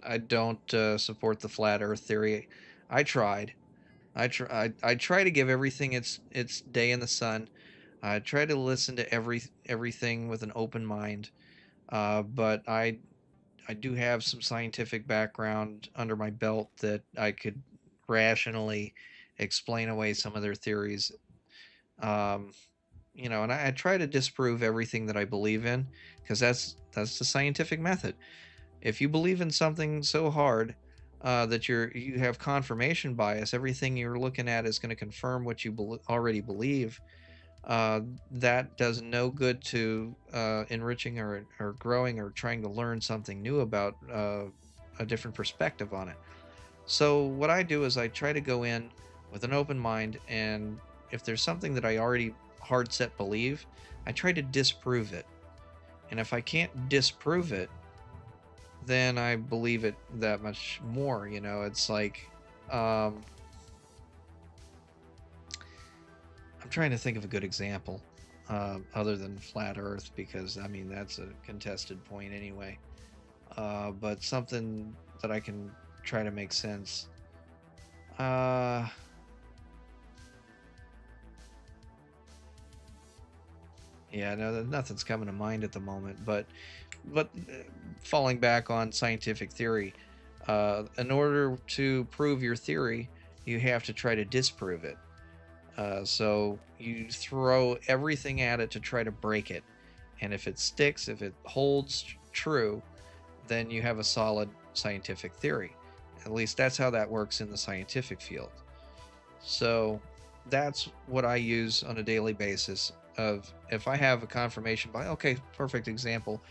A: I don't support the flat Earth theory. I tried. I try to give everything its day in the sun. I try to listen to everything with an open mind. But I do have some scientific background under my belt that I could rationally explain away some of their theories. You know, and I try to disprove everything that I believe in, because that's the scientific method. If you believe in something so hard that you have confirmation bias, everything you're looking at is going to confirm what you already believe. That does no good to enriching or growing or trying to learn something new about a different perspective on it. So what I do is I try to go in with an open mind, and if there's something that I already hard set believe, I try to disprove it. And if I can't disprove it, then I believe it that much more. You know, it's like I'm trying to think of a good example other than flat Earth, because I mean that's a contested point anyway. But something that I can try to make sense. Yeah, no, nothing's coming to mind at the moment. But falling back on scientific theory, in order to prove your theory, you have to try to disprove it. So you throw everything at it to try to break it, and if it sticks, if it holds true, then you have a solid scientific theory. At least that's how that works in the scientific field. So that's what I use on a daily basis. Of if I have a confirmation bias, okay, perfect example.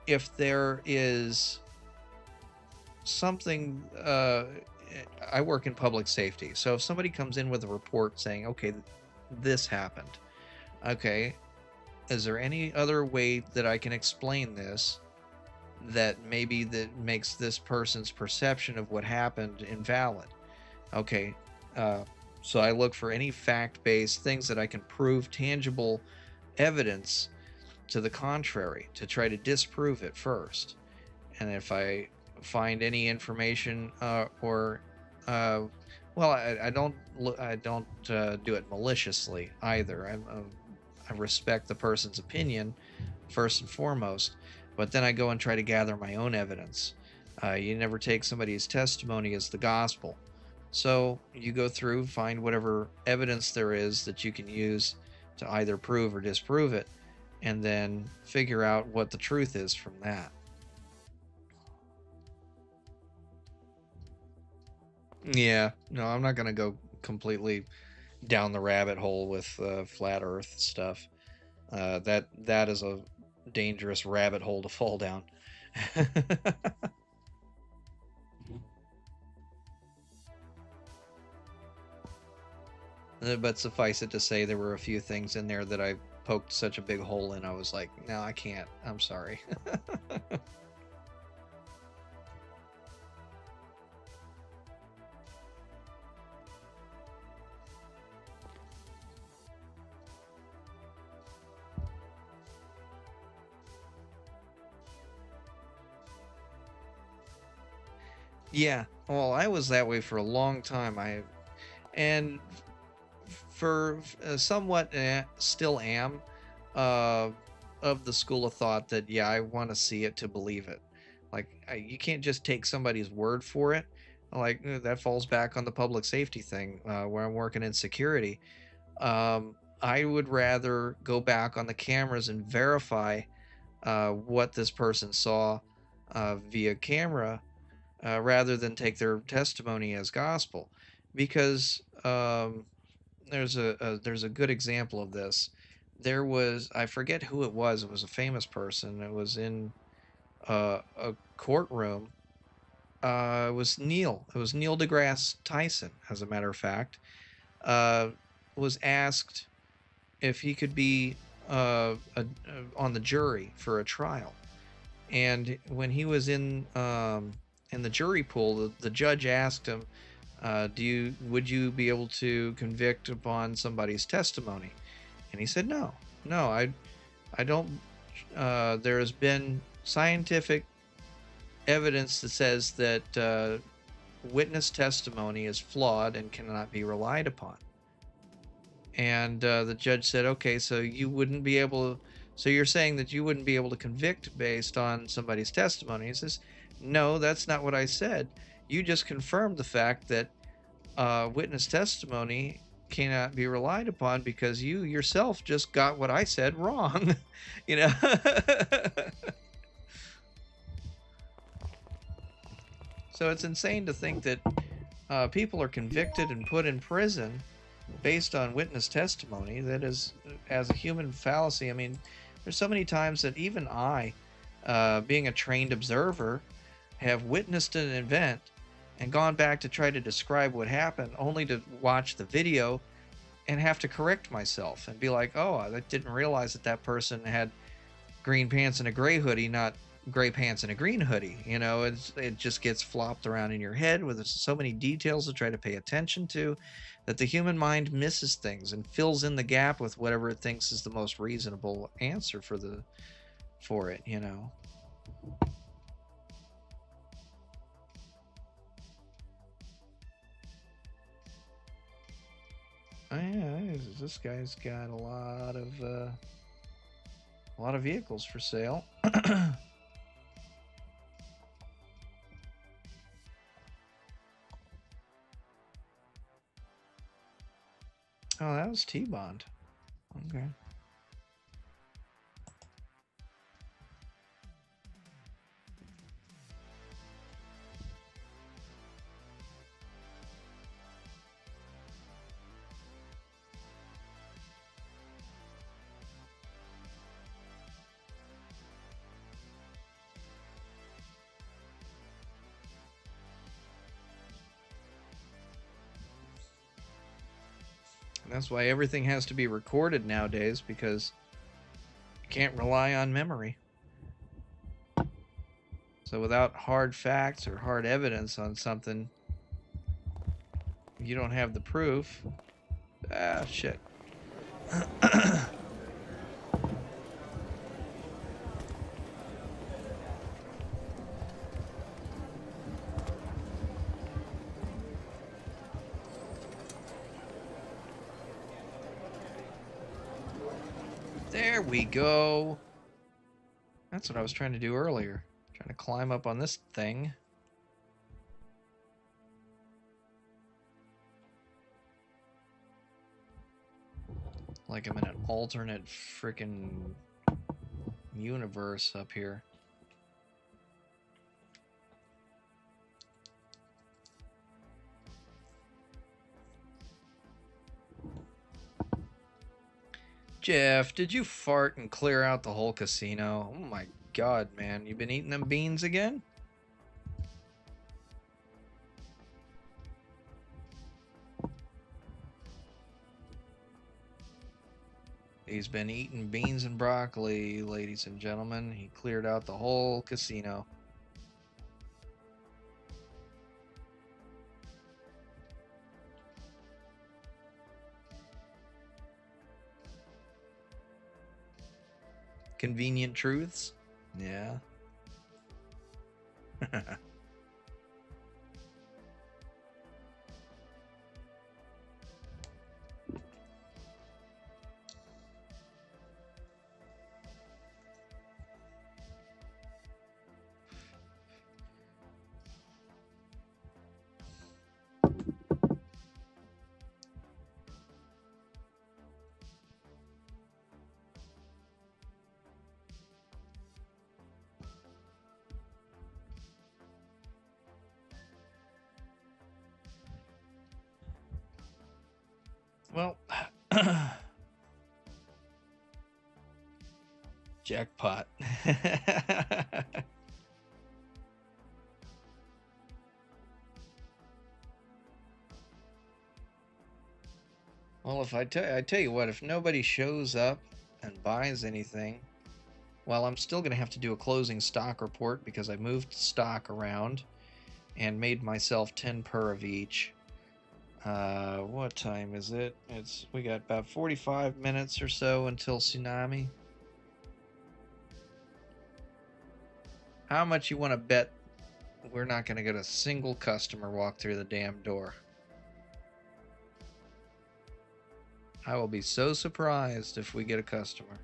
A: If there is something, I work in public safety, so if somebody comes in with a report saying, okay, this happened, okay, is there any other way that I can explain this that maybe that makes this person's perception of what happened invalid? Okay, so I look for any fact-based things that I can prove tangible evidence to the contrary, to try to disprove it first. And if I find any information well, I don't do it maliciously either. I respect the person's opinion first and foremost, but then I go and try to gather my own evidence. You never take somebody's testimony as the gospel. So you go through, find whatever evidence there is that you can use to either prove or disprove it, and then figure out what the truth is from that. Yeah, no, I'm not going to go completely down the rabbit hole with flat Earth stuff. That is a dangerous rabbit hole to fall down. But suffice it to say, there were a few things in there that I poked such a big hole in. I was like, no, I can't. I'm sorry. Yeah, well, I was that way for a long time. And for somewhat still am of the school of thought that, yeah, I want to see it to believe it. Like, you can't just take somebody's word for it. Like, that falls back on the public safety thing where I'm working in security. I would rather go back on the cameras and verify what this person saw via camera rather than take their testimony as gospel, because there's a good example of this. There was, I forget who it was a famous person. It was in a courtroom. It was Neil deGrasse Tyson, as a matter of fact, was asked if he could be on the jury for a trial. And when he was in the jury pool, the judge asked him, would you be able to convict upon somebody's testimony? And he said, no, I don't. There has been scientific evidence that says that witness testimony is flawed and cannot be relied upon. And the judge said, okay, so you wouldn't be able, so you're saying that you wouldn't be able to convict based on somebody's testimony. He says, no, that's not what I said. You just confirmed the fact that witness testimony cannot be relied upon because you yourself just got what I said wrong. You know. So it's insane to think that people are convicted and put in prison based on witness testimony. That is, as a human fallacy. I mean, there's so many times that even I, being a trained observer, have witnessed an event and gone back to try to describe what happened, only to watch the video and have to correct myself and be like, oh, I didn't realize that that person had green pants and a gray hoodie, not gray pants and a green hoodie. You know, it just gets flopped around in your head with so many details to try to pay attention to, that the human mind misses things and fills in the gap with whatever it thinks is the most reasonable answer for it, you know. Oh, yeah, this guy's got a lot of vehicles for sale. Oh, that was T-Bond. Okay. That's why everything has to be recorded nowadays, because you can't rely on memory. So without hard facts or hard evidence on something, you don't have the proof. Ah, shit. There we go. That's what I was trying to do earlier. Trying to climb up on this thing. Like I'm in an alternate frickin' universe up here. Jeff, did you fart and clear out the whole casino? Oh my god, man. You been eating them beans again? He's been eating beans and broccoli, ladies and gentlemen. He cleared out the whole casino. Convenient truths? Yeah. Well, jackpot. Well, if I tell you what, if nobody shows up and buys anything, well, I'm still going to have to do a closing stock report because I moved stock around and made myself 10 per of each. What time is it? We got about 45 minutes or so until tsunami. How much you want to bet we're not going to get a single customer walk through the damn door? I will be so surprised if we get a customer.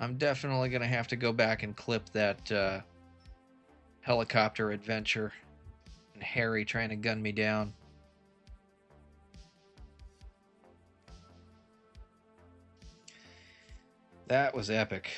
A: I'm definitely going to have to go back and clip that helicopter adventure and Harry trying to gun me down. That was epic.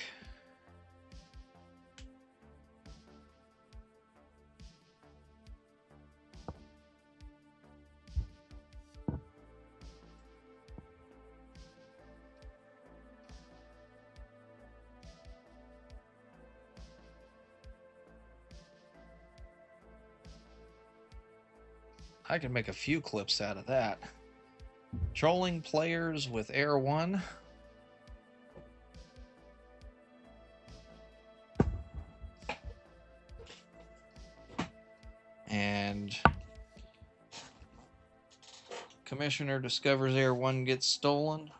A: I can make a few clips out of that. Trolling players with Air 1. And Commissioner discovers Air 1 gets stolen.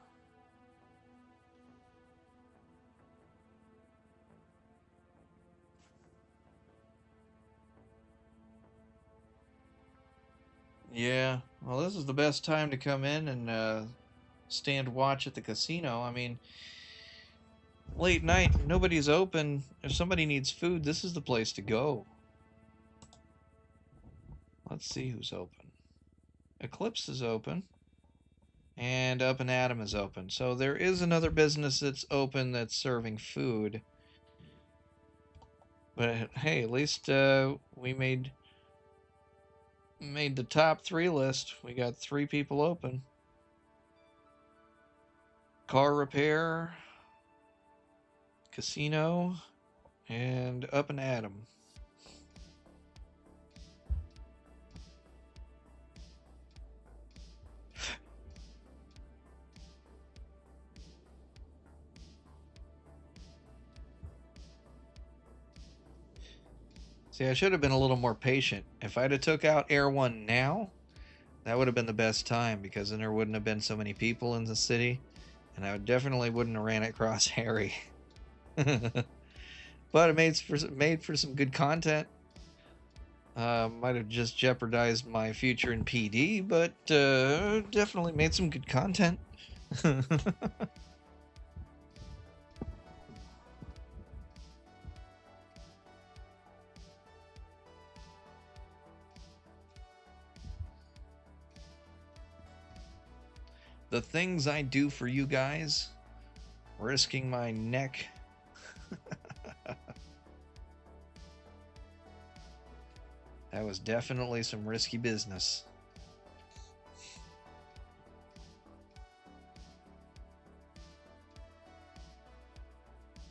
A: Yeah, well, this is the best time to come in and stand watch at the casino. I mean, late night, nobody's open. If somebody needs food, this is the place to go. Let's see who's open. Eclipse is open. And Up and Atom is open. So there is another business that's open that's serving food. But hey, at least we made the top 3 list. We got 3 people open. Car repair, casino, and Up and Atom. See, I should have been a little more patient. If I'd have took out Air 1 now, that would have been the best time, because then there wouldn't have been so many people in the city, and I definitely wouldn't have ran across Harry. But it made for some good content. Might have just jeopardized my future in PD, but definitely made some good content. The things I do for you guys, risking my neck. That was definitely some risky business.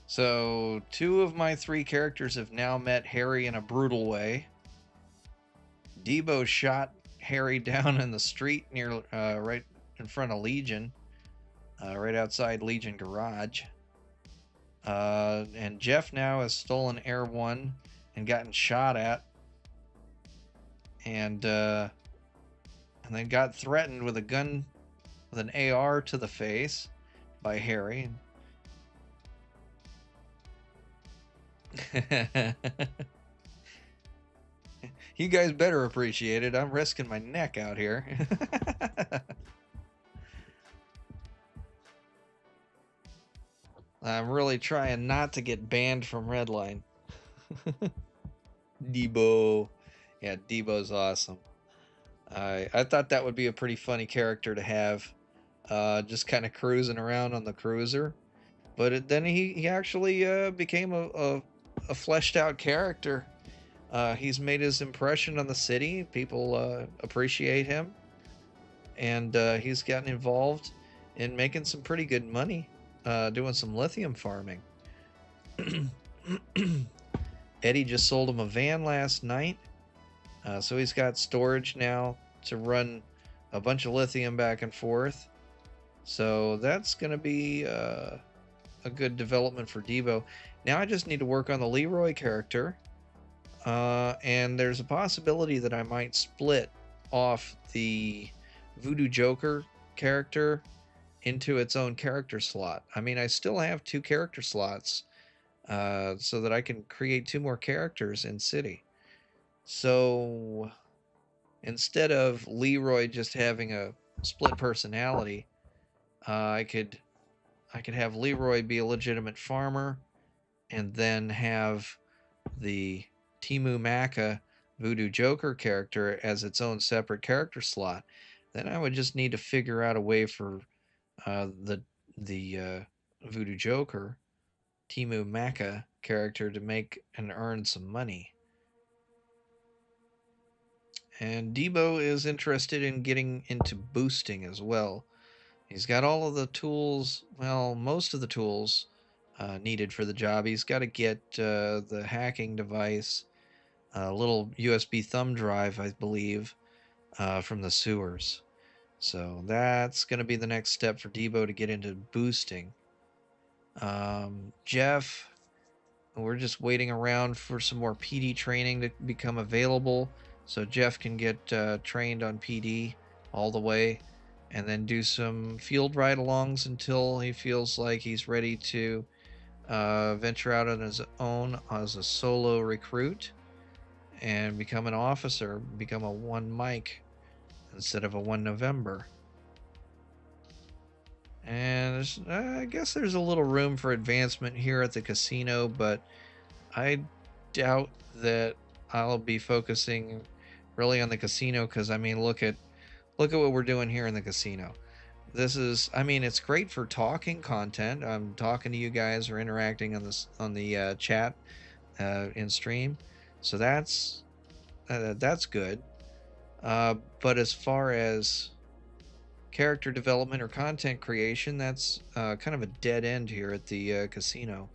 A: So 2 of my 3 characters have now met Harry in a brutal way. Debo shot Harry down in the street near right in front of Legion, right outside Legion Garage. And Jeff now has stolen Air 1 and gotten shot at, and then got threatened with a gun, with an AR to the face by Harry. You guys better appreciate it. I'm risking my neck out here. I'm really trying not to get banned from RedLine. Debo. Yeah, Debo's awesome. I thought that would be a pretty funny character to have. Just kind of cruising around on the cruiser. But then he actually became a fleshed out character. He's made his impression on the city. People appreciate him. And he's gotten involved in making some pretty good money. Doing some lithium farming. Eddie just sold him a van last night. So he's got storage now to run a bunch of lithium back and forth. So that's going to be a good development for Debo. Now I just need to work on the Leroy character. And there's a possibility that I might split off the Voodoo Joker character into its own character slot. I mean, I still have 2 character slots so that I can create 2 more characters in City. So instead of Leroy just having a split personality, I could have Leroy be a legitimate farmer, and then have the Timu Maka Voodoo Joker character as its own separate character slot. Then I would just need to figure out a way for the Voodoo Joker Timu Maka character to make and earn some money. And Debo is interested in getting into boosting as well. He's got all of the tools, well, most of the tools needed for the job. He's got to get the hacking device, a little USB thumb drive, I believe, from the sewers. So that's going to be the next step for Debo to get into boosting. Jeff, we're just waiting around for some more PD training to become available, so Jeff can get trained on PD all the way, and then do some field ride-alongs until he feels like he's ready to venture out on his own as a solo recruit and become an officer, become a 1 Mike instead of a 1 November. And I guess there's a little room for advancement here at the casino, but I doubt that I'll be focusing really on the casino, because I mean, look at what we're doing here in the casino. This is, I mean, it's great for talking content. I'm talking to you guys or interacting on the chat in stream, so that's good. But as far as character development or content creation, that's kind of a dead end here at the casino.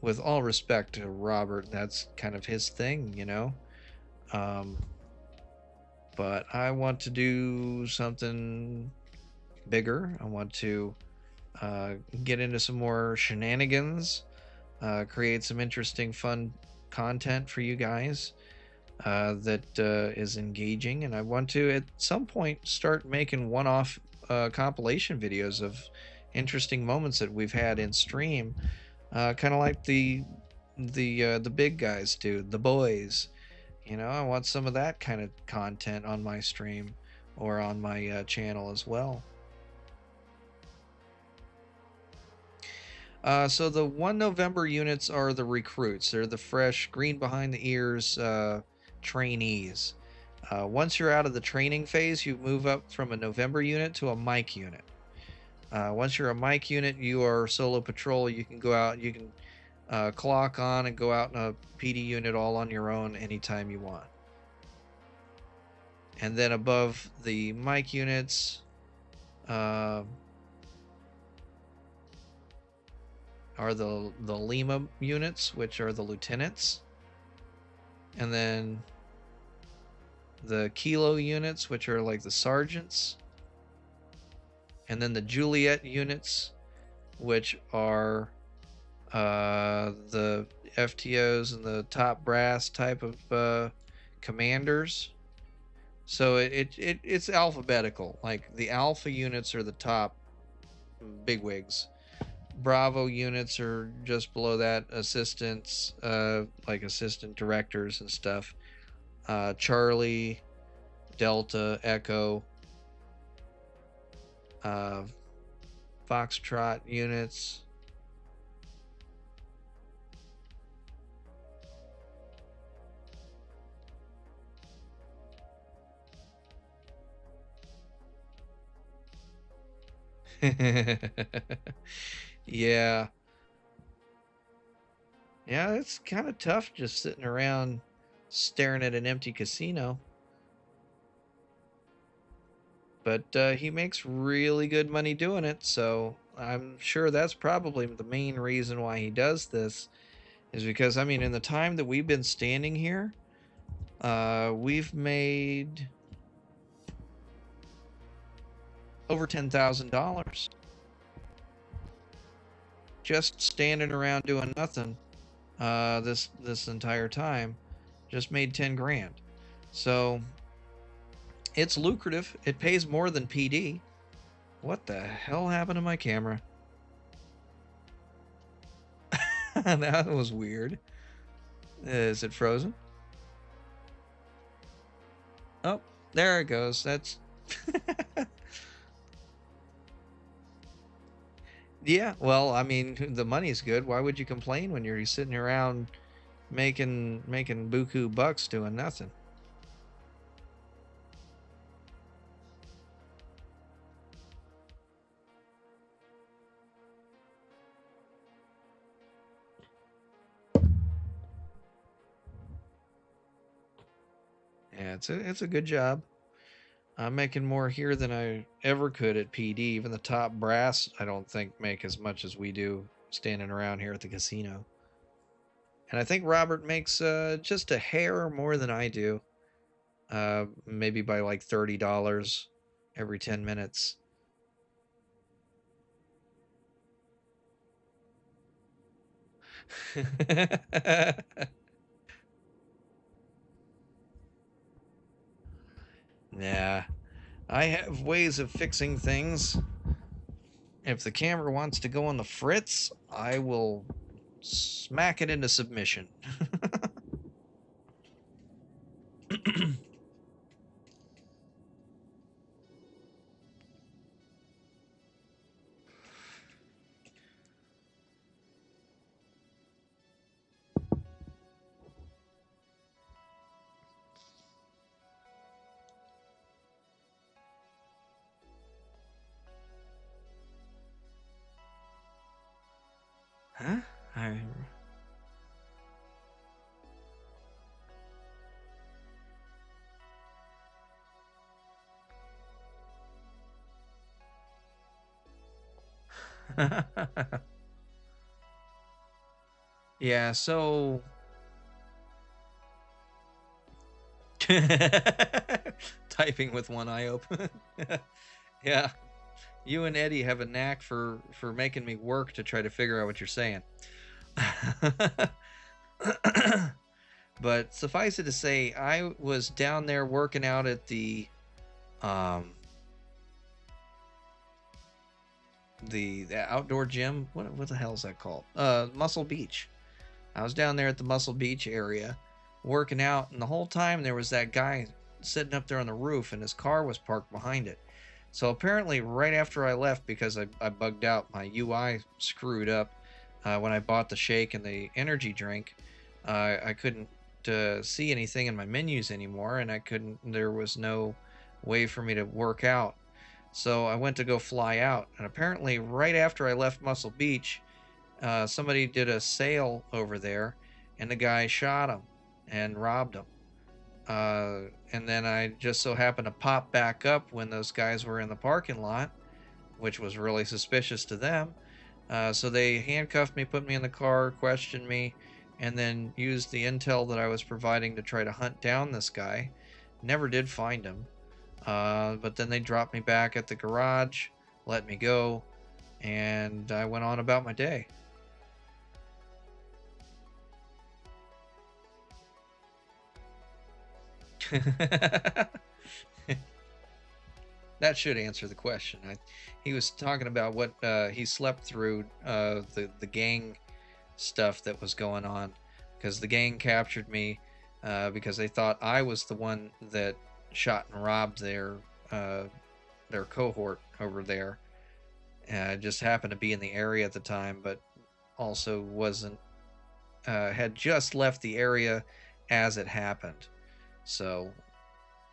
A: With all respect to Robert, that's kind of his thing, you know. But I want to do something bigger. I want to get into some more shenanigans, create some interesting, fun content for you guys that is engaging, and I want to at some point start making one-off compilation videos of interesting moments that we've had in stream, kind of like the big guys do, the boys. You know, I want some of that kind of content on my stream or on my channel as well. So the 1 November units are the recruits. They're the fresh, green behind the ears trainees. Once you're out of the training phase, you move up from a November unit to a Mike unit. Once you're a Mike unit, you are solo patrol. You can go out, you can clock on and go out in a PD unit all on your own anytime you want. And then above the Mike units are the Lima units, which are the lieutenants. And then the Kilo units, which are like the sergeants. And then the Juliet units, which are the FTOs and the top brass type of commanders. So it's alphabetical. Like the Alpha units are the top bigwigs. Bravo units are just below that, assistants, like assistant directors and stuff. Charlie, Delta, Echo, Foxtrot units. Yeah. Yeah, it's kind of tough just sitting around staring at an empty casino. But he makes really good money doing it, so I'm sure that's probably the main reason why he does this, is because, I mean, in the time that we've been standing here, we've made over $10,000 just standing around doing nothing. This entire time, just made 10 grand. So it's lucrative. It pays more than PD. What the hell happened to my camera? That was weird. Is it frozen? Oh, there it goes. That's yeah, well, I mean, the money's good. Why would you complain when you're sitting around making buku bucks doing nothing? Yeah, it's a good job. I'm making more here than I ever could at PD. Even the top brass, I don't think, make as much as we do standing around here at the casino. And I think Robert makes just a hair more than I do. Maybe by like $30 every 10 minutes. Nah, I have ways of fixing things. If the camera wants to go on the fritz, I will smack it into submission. Huh? Yeah, so typing with one eye open. Yeah. You and Eddie have a knack for making me work to try to figure out what you're saying. But suffice it to say, I was down there working out at the outdoor gym. What the hell is that called? Muscle Beach. I was down there at the Muscle Beach area working out, and the whole time there was that guy sitting up there on the roof, and his car was parked behind it. So apparently right after I left, because I bugged out, my UI screwed up when I bought the shake and the energy drink. I couldn't see anything in my menus anymore, and there was no way for me to work out. So I went to go fly out, and apparently right after I left Muscle Beach, somebody did a sale over there, and the guy shot him and robbed him. And then I just so happened to pop back up when those guys were in the parking lot, which was really suspicious to them. So they handcuffed me, put me in the car, questioned me, and then used the intel that I was providing to try to hunt down this guy. Never did find him. But then they dropped me back at the garage, let me go, and I went on about my day. That should answer the question. He was talking about what he slept through, the gang stuff that was going on, because the gang captured me because they thought I was the one that shot and robbed their cohort over there. Just happened to be in the area at the time, but also wasn't had just left the area as it happened. So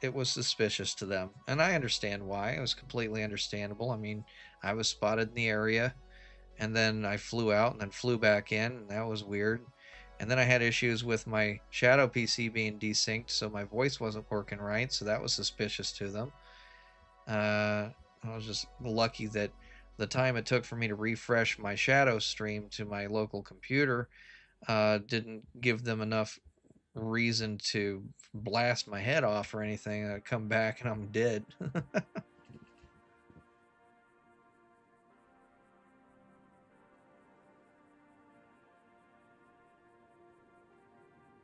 A: it was suspicious to them, and I understand why. It was completely understandable. I mean, I was spotted in the area, and then I flew out and then flew back in, and that was weird. And then I had issues with my shadow PC being desynced, so my voice wasn't working right, so that was suspicious to them. I was just lucky that the time it took for me to refresh my shadow stream to my local computer didn't give them enough reason to blast my head off or anything. I come back and I'm dead.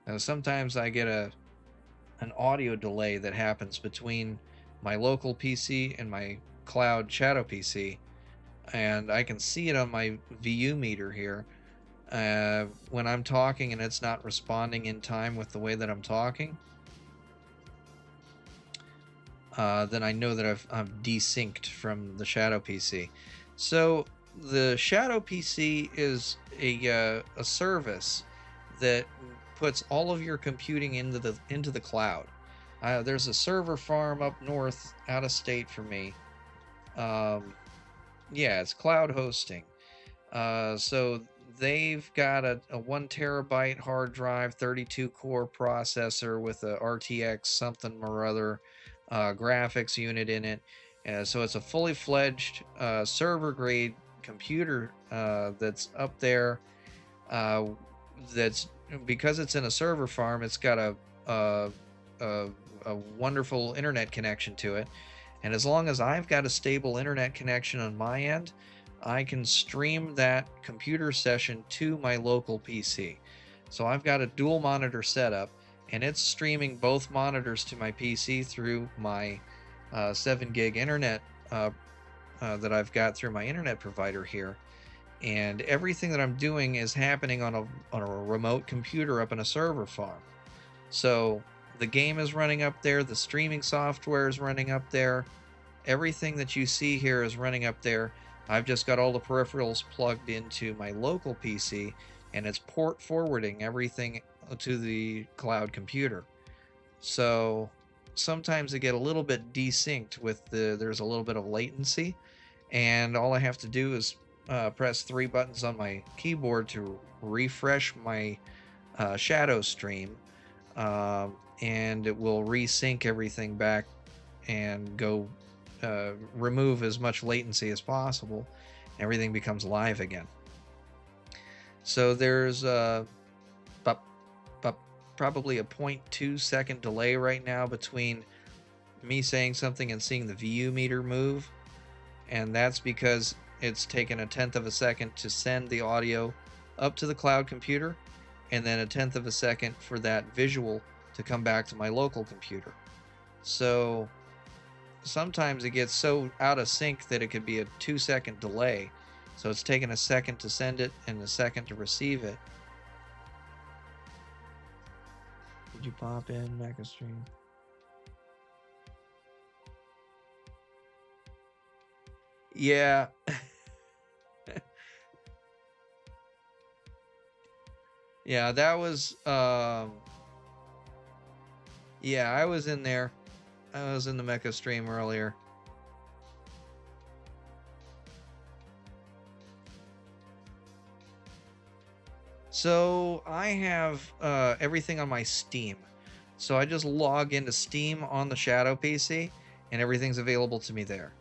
A: Now, sometimes I get an audio delay that happens between my local PC and my cloud shadow PC, and I can see it on my VU meter here. When I'm talking and it's not responding in time with the way that I'm talking, then I know that I've desynced from the shadow PC. So the shadow PC is a service that puts all of your computing into the cloud. There's a server farm up north, out of state for me. Yeah, it's cloud hosting. So they've got a 1 terabyte hard drive, 32 core processor with a RTX something or other graphics unit in it. So it's a fully fledged server grade computer that's up there. That's because it's in a server farm. It's got a wonderful internet connection to it, and as long as I've got a stable internet connection on my end, I can stream that computer session to my local PC. So I've got a dual monitor setup, and it's streaming both monitors to my PC through my 7 gig internet that I've got through my internet provider here. And everything that I'm doing is happening on a remote computer up in a server farm. So the game is running up there, the streaming software is running up there, everything that you see here is running up there. I've just got all the peripherals plugged into my local PC, and it's port forwarding everything to the cloud computer. So sometimes they get a little bit desynced with there's a little bit of latency, and all I have to do is press 3 buttons on my keyboard to refresh my shadow stream, and it will resync everything back and go remove as much latency as possible. Everything becomes live again. So there's probably a 0.2 second delay right now between me saying something and seeing the VU meter move, and that's because it's taken 1/10 of a second to send the audio up to the cloud computer, and then 1/10 of a second for that visual to come back to my local computer. So sometimes it gets so out of sync that it could be a 2-second delay. So it's taken a second to send it and a second to receive it. Did you pop in, MechaStream? Yeah. Yeah, that was yeah, I was in there. I was in the Mecha stream earlier. So I have everything on my Steam. So I just log into Steam on the Shadow PC, and everything's available to me there.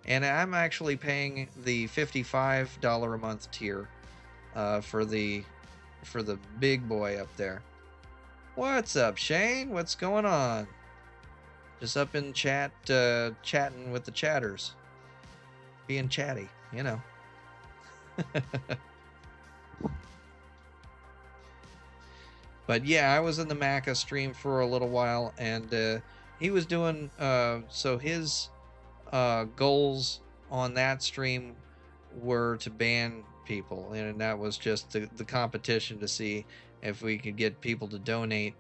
A: And I'm actually paying the $55 a month tier for the big boy up there. What's up, Shane? What's going on? Just up in chat, chatting with the chatters. Being chatty, you know. But yeah, I was in the Maca stream for a little while, and he was doing, so his goals on that stream were to ban people, and that was just the competition to see if we could get people to donate.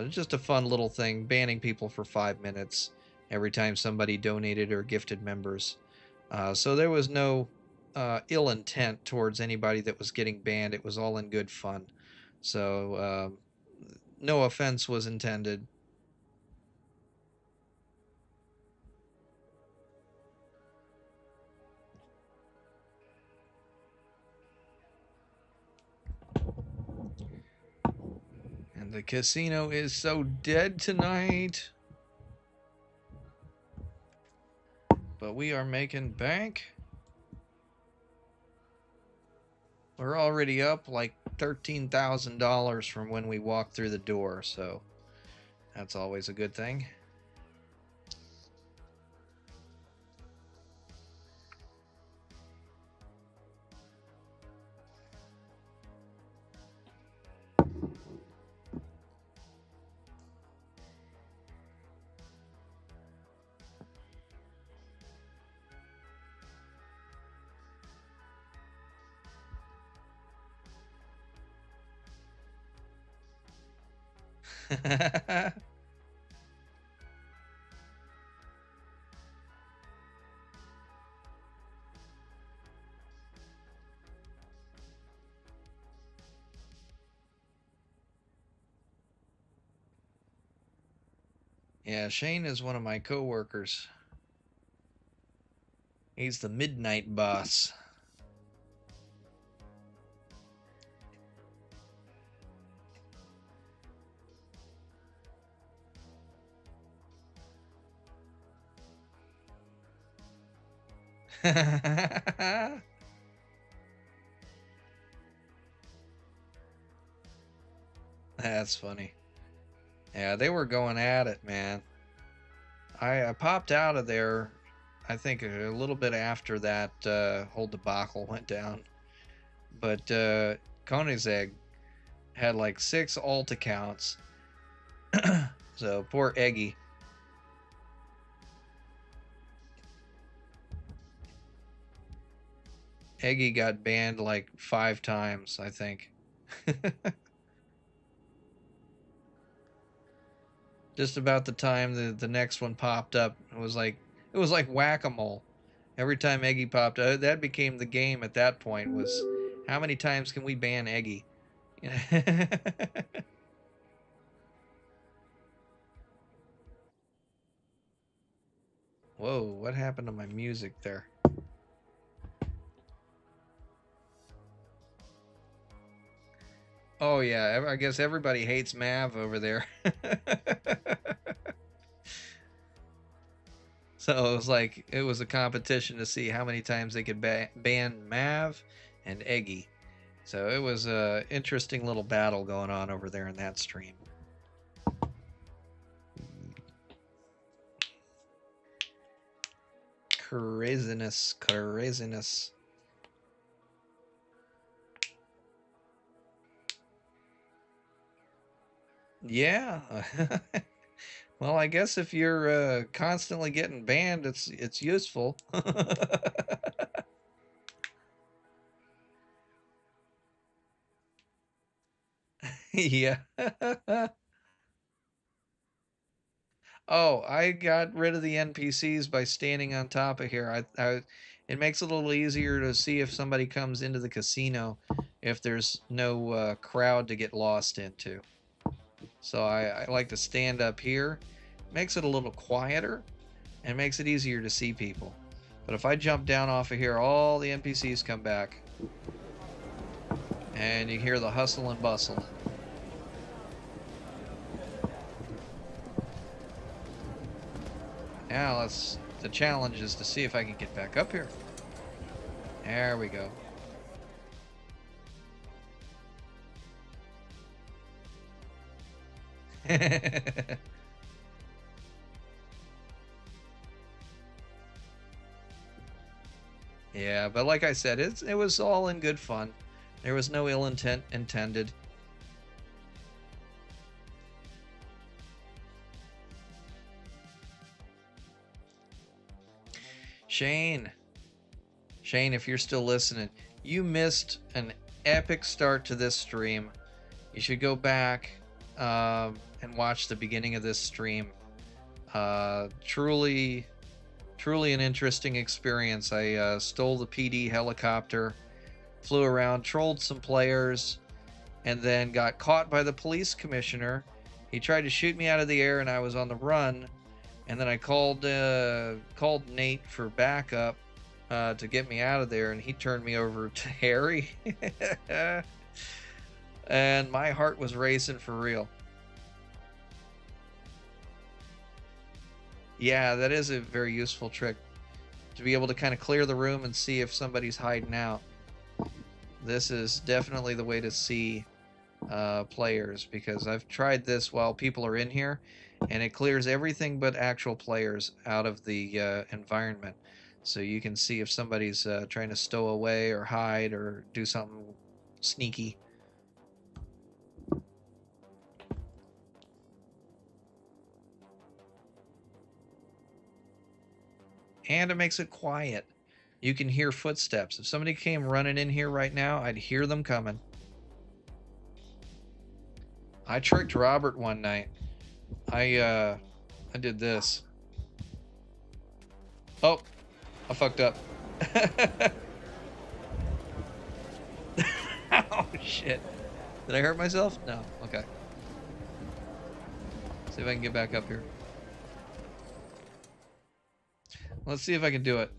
A: Just a fun little thing, banning people for 5 minutes every time somebody donated or gifted members. So there was no ill intent towards anybody that was getting banned. It was all in good fun. So no offense was intended. And the casino is so dead tonight. but we are making bank. We're already up like $13,000 from when we walked through the door, so that's always a good thing. Yeah, Shane is one of my coworkers. He's the midnight boss. That's funny. Yeah, they were going at it, man. I popped out of there, I think a little bit after that whole debacle went down. But Koenigsegg had like 6 alt accounts. So poor Eggy. Eggy got banned like 5 times, I think. Just about the time the next one popped up, it was like whack-a-mole. Every time Eggy popped up, that became the game at that point, was how many times can we ban Eggy? Whoa, what happened to my music there? Oh yeah, I guess everybody hates Mav over there. So it was a competition to see how many times they could ban Mav and Eggy. So it was a interesting little battle going on over there in that stream. Craziness, craziness. Yeah. Well, I guess if you're constantly getting banned, it's useful. Yeah. Oh, I got rid of the NPCs by standing on top of here. It makes it a little easier to see if somebody comes into the casino if there's no crowd to get lost into. So I like to stand up here. Makes it a little quieter and makes it easier to see people. But if I jump down off of here, all the NPCs come back. And you hear the hustle and bustle. Now the challenge is to see if I can get back up here. There we go. Yeah, but like I said, it was all in good fun. There was no ill intent intended. Shane, if you're still listening, you missed an epic start to this stream. You should go back and watch the beginning of this stream. Truly an interesting experience. I stole the PD helicopter, flew around, trolled some players, and then got caught by the police commissioner. He tried to shoot me out of the air and I was on the run. And then I called Nate for backup to get me out of there, and he turned me over to Harry. And my heart was racing for real. Yeah, that is a very useful trick. to be able to kind of clear the room and see if somebody's hiding out. This is definitely the way to see players, because I've tried this while people are in here, and it clears everything but actual players out of the environment. So you can see if somebody's trying to stow away or hide or do something sneaky. And it makes it quiet. You can hear footsteps. If somebody came running in here right now, I'd hear them coming. I tricked Robert one night. I did this. Oh, I fucked up. Oh shit. Did I hurt myself? No. Okay. See if I can get back up here. Let's see if I can do it.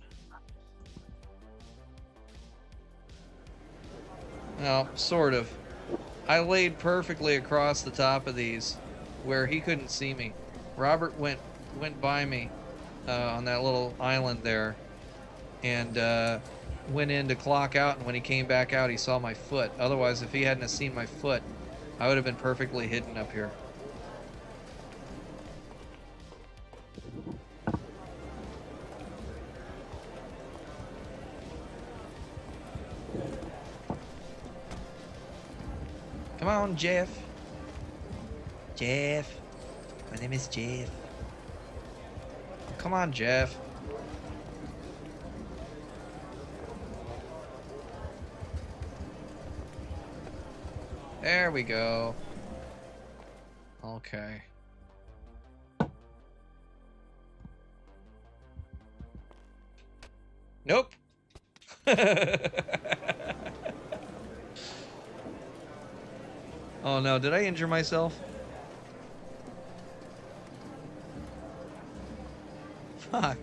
A: Well, sort of. I laid perfectly across the top of these where he couldn't see me. Robert went by me on that little island there and went in to clock out, and when he came back out he saw my foot. Otherwise, if he hadn't have seen my foot, I would have been perfectly hidden up here. Come on, Jeff. Jeff. My name is Jeff. Come on, Jeff. There we go. Okay. Nope. Oh no, did I injure myself? Fuck.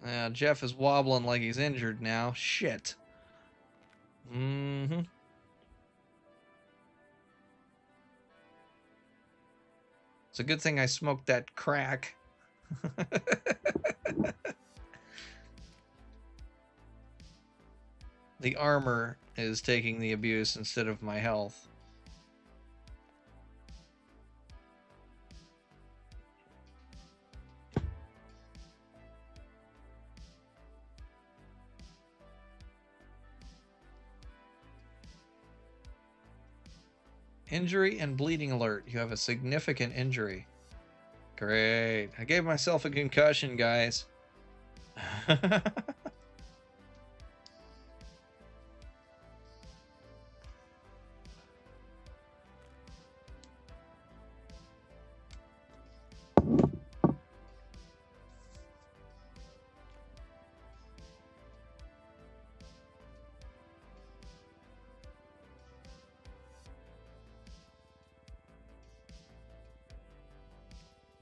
A: Yeah, Jeff is wobbling like he's injured now. Shit. Mm-hmm. It's a good thing I smoked that crack. The armor is taking the abuse instead of my health. Injury and bleeding alert. You have a significant injury. Great. I gave myself a concussion, guys.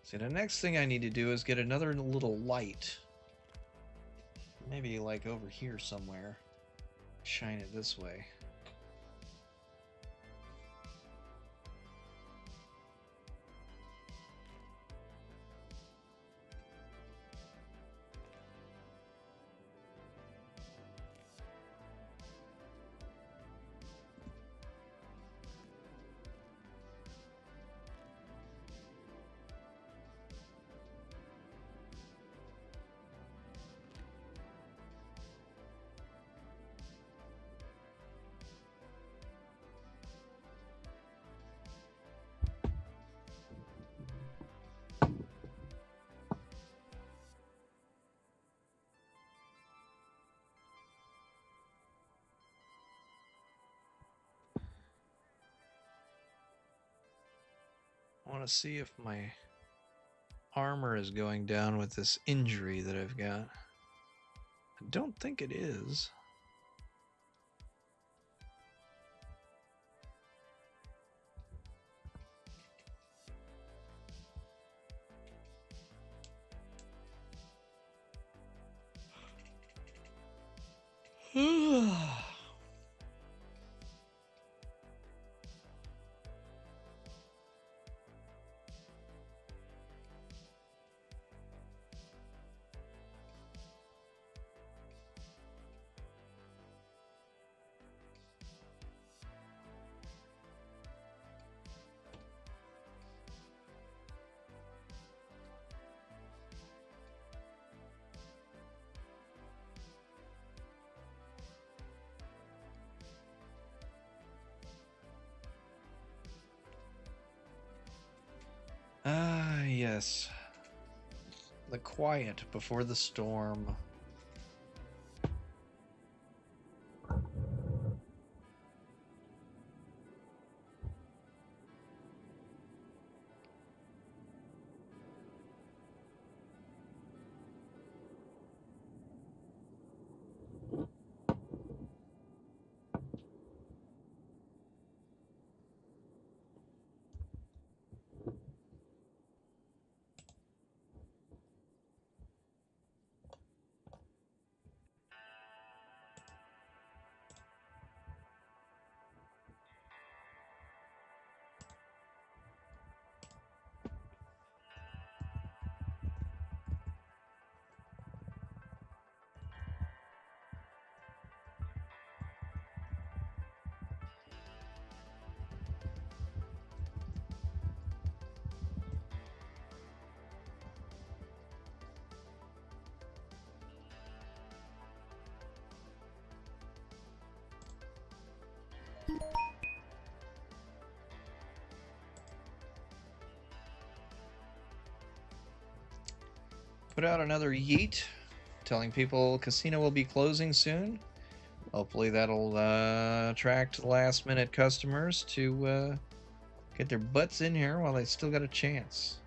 A: See, the next thing I need to do is get another little light. Maybe like over here somewhere. Shine it this way. I want to see if my armor is going down with this injury that I've got. I don't think it is. Yes. The quiet before the storm. Put out another yeet, telling people casino will be closing soon. Hopefully that'll attract last-minute customers to get their butts in here while they still got a chance.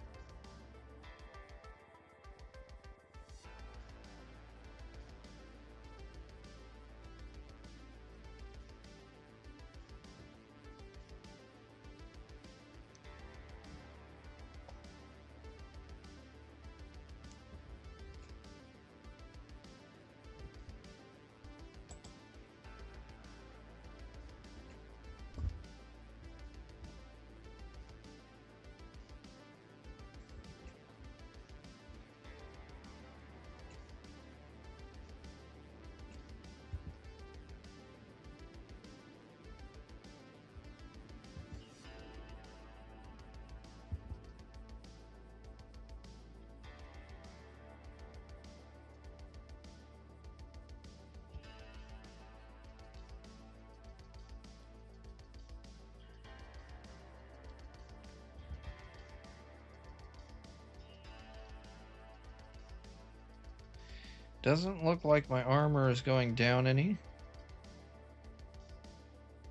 A: Doesn't look like my armor is going down any.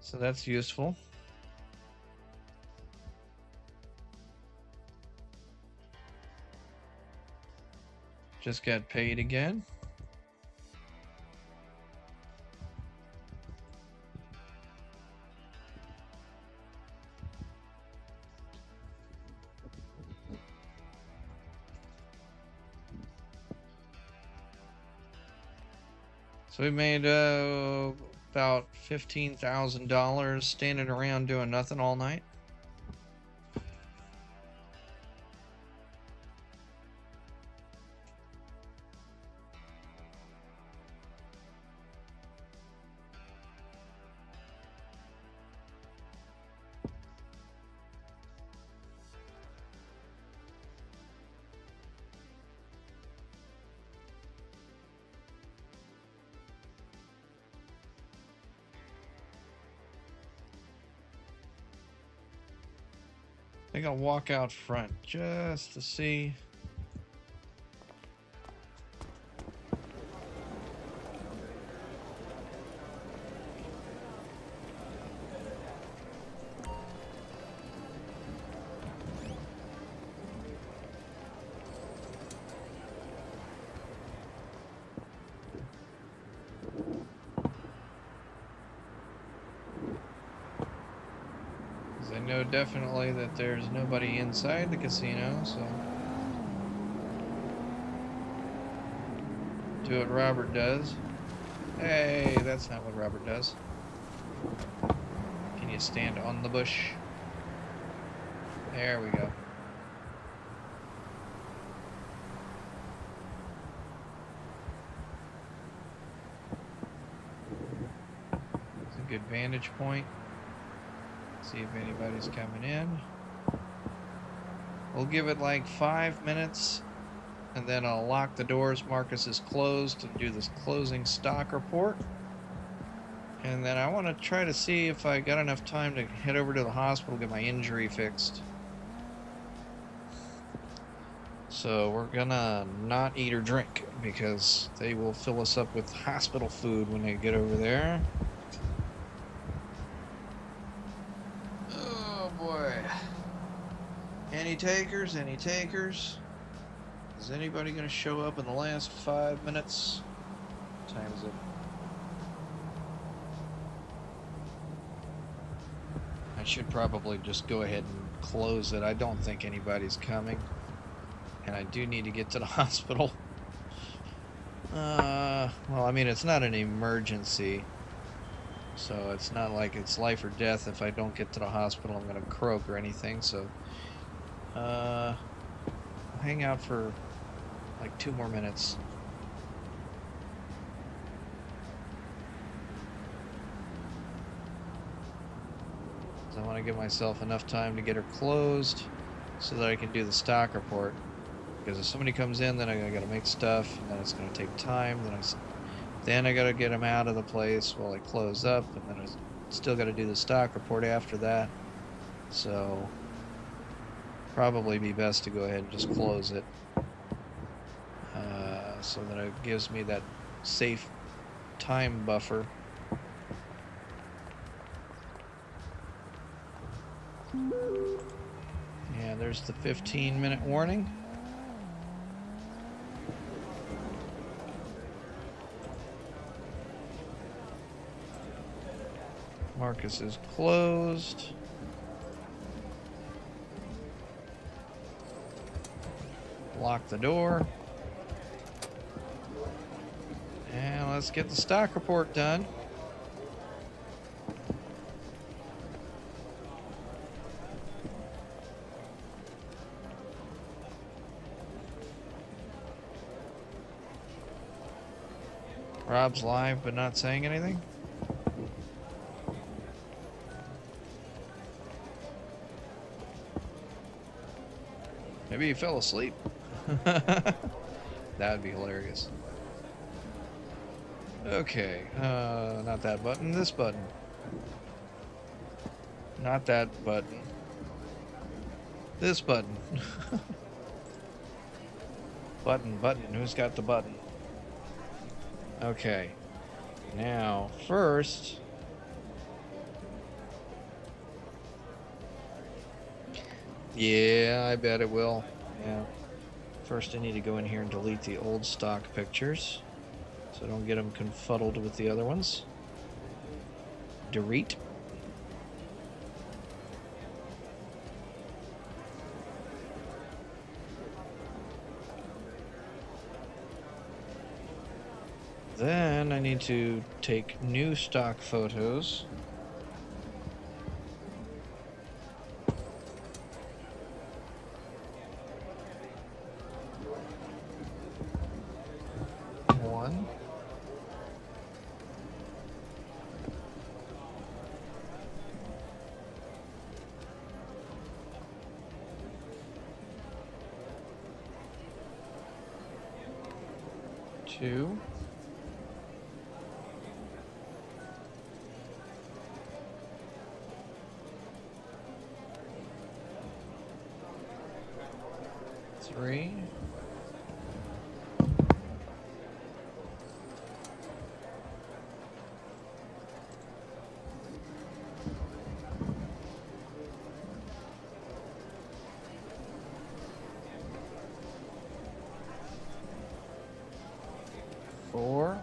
A: So that's useful. Just got paid again. So we made about $15,000 standing around doing nothing all night. I think I'll walk out front just to see. I know definitely that there's nobody inside the casino, so do what Robert does. Hey, that's not what Robert does. Can you stand on the bush? There we go. It's a good vantage point. See if anybody's coming in. We'll give it like 5 minutes, and then I'll lock the doors. Marcus is closed and do this closing stock report. And then I want to try to see if I got enough time to head over to the hospital, get my injury fixed. So we're gonna not eat or drink because they will fill us up with hospital food when they get over there. Oh boy. Any takers? Any takers? Is anybody gonna show up in the last 5 minutes? What time is it? I should probably just go ahead and close it. I don't think anybody's coming. And I do need to get to the hospital. Well, I mean, it's not an emergency. So it's not like it's life or death. If I don't get to the hospital, I'm going to croak or anything. So, I'll hang out for like 2 more minutes. I want to give myself enough time to get her closed so that I can do the stock report. Because if somebody comes in, then I got to make stuff, and then it's going to take time. Then I got to get them out of the place while I close up, and then I still got to do the stock report after that. So probably be best to go ahead and just close it, so that it gives me that safe time buffer. Yeah, there's the 15-minute warning. Marcus is closed. Lock the door. And let's get the stock report done. Rob's live but not saying anything. Maybe he fell asleep. That would be hilarious. Okay, not that button, this button. Not that button. This button. Button, who's got the button? Okay, now first, yeah, I bet it will. Yeah. First, I need to go in here and delete the old stock pictures, so I don't get them confuddled with the other ones. Delete. Then I need to take new stock photos. One. Two. 3. 4.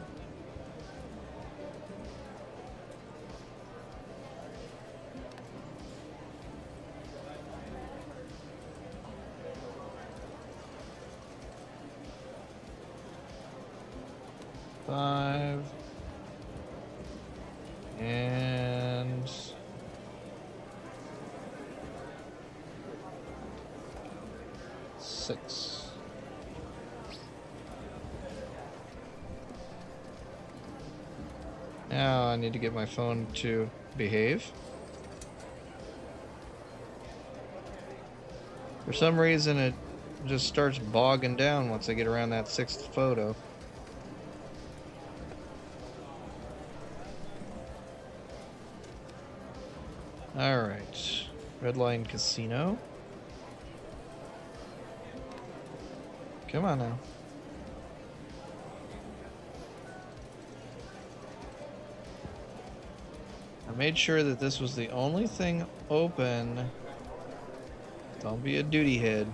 A: 5 and 6. Now I need to get my phone to behave. For some reason it just starts bogging down once I get around that 6th photo. Alright, RedLine Casino. Come on now. I made sure that this was the only thing open. Don't be a duty head.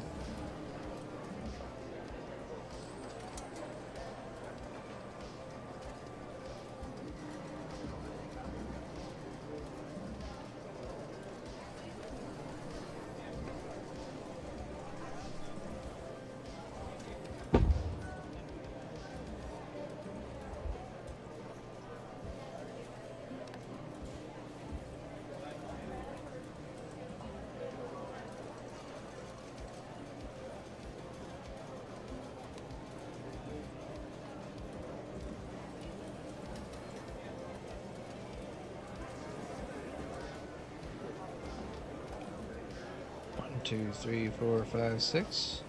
A: Two, three, four, five, six.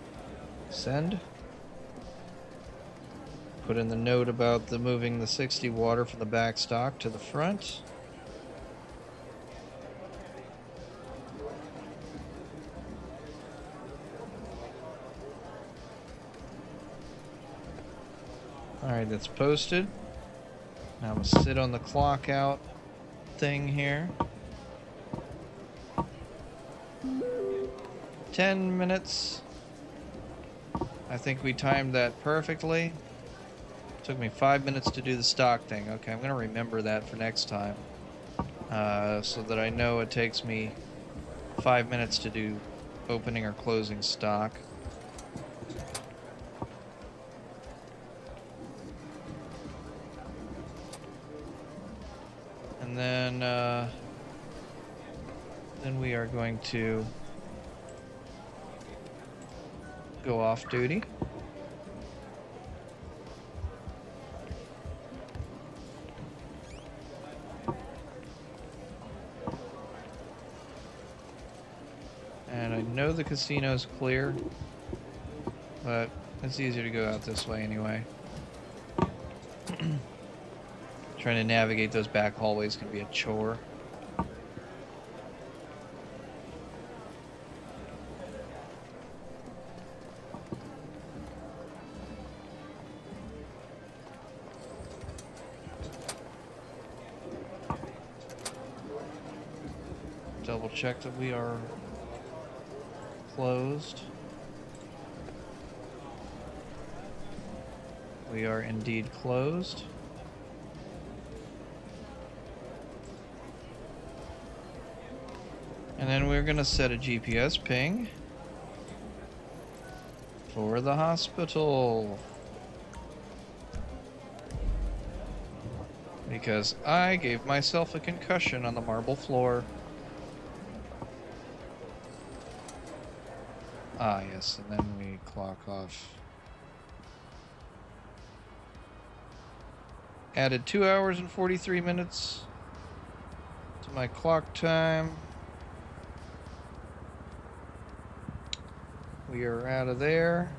A: Send. Put in the note about the moving the 60 water from the back stock to the front. Alright, that's posted. Now I'm gonna sit on the clock out thing here. 10 minutes. I think we timed that perfectly. Took me 5 minutes to do the stock thing. Okay, I'm gonna remember that for next time. So that I know it takes me 5 minutes to do opening or closing stock. And then we are going to go off duty. And I know the casino's clear, but it's easier to go out this way anyway. Trying to navigate those back hallways can be a chore. Double check that we are closed. We are indeed closed. And then we're going to set a GPS ping for the hospital. Because I gave myself a concussion on the marble floor. Ah, yes, and then we clock off. Added 2 hours and 43 minutes to my clock time. We are out of there.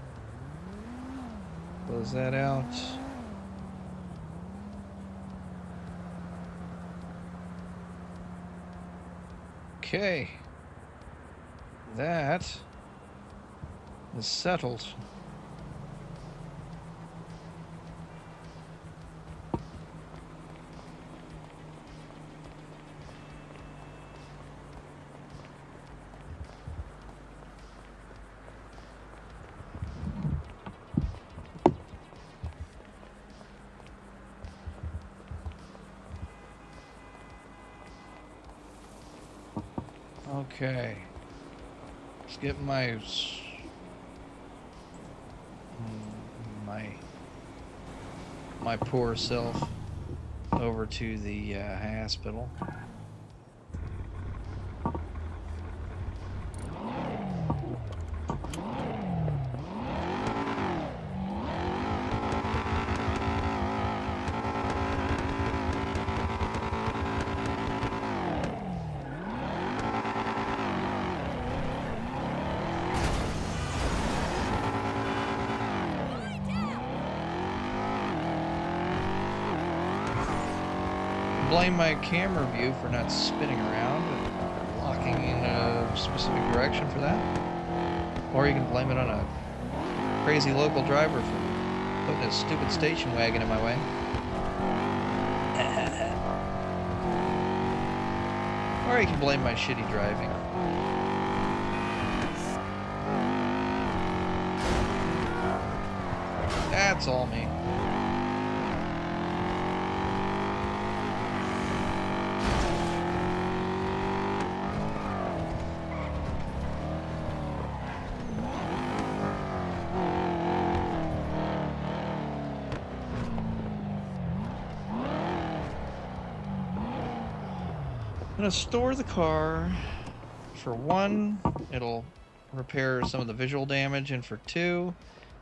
A: Close that out. Okay. That is settled. Okay. Let's get my poor self over to the hospital. Blame my camera view for not spinning around and locking in a specific direction for that. Or you can blame it on a crazy local driver for putting a stupid station wagon in my way. Or you can blame my shitty driving. That's all me. I'm gonna store the car. For one, it'll repair some of the visual damage, and for two,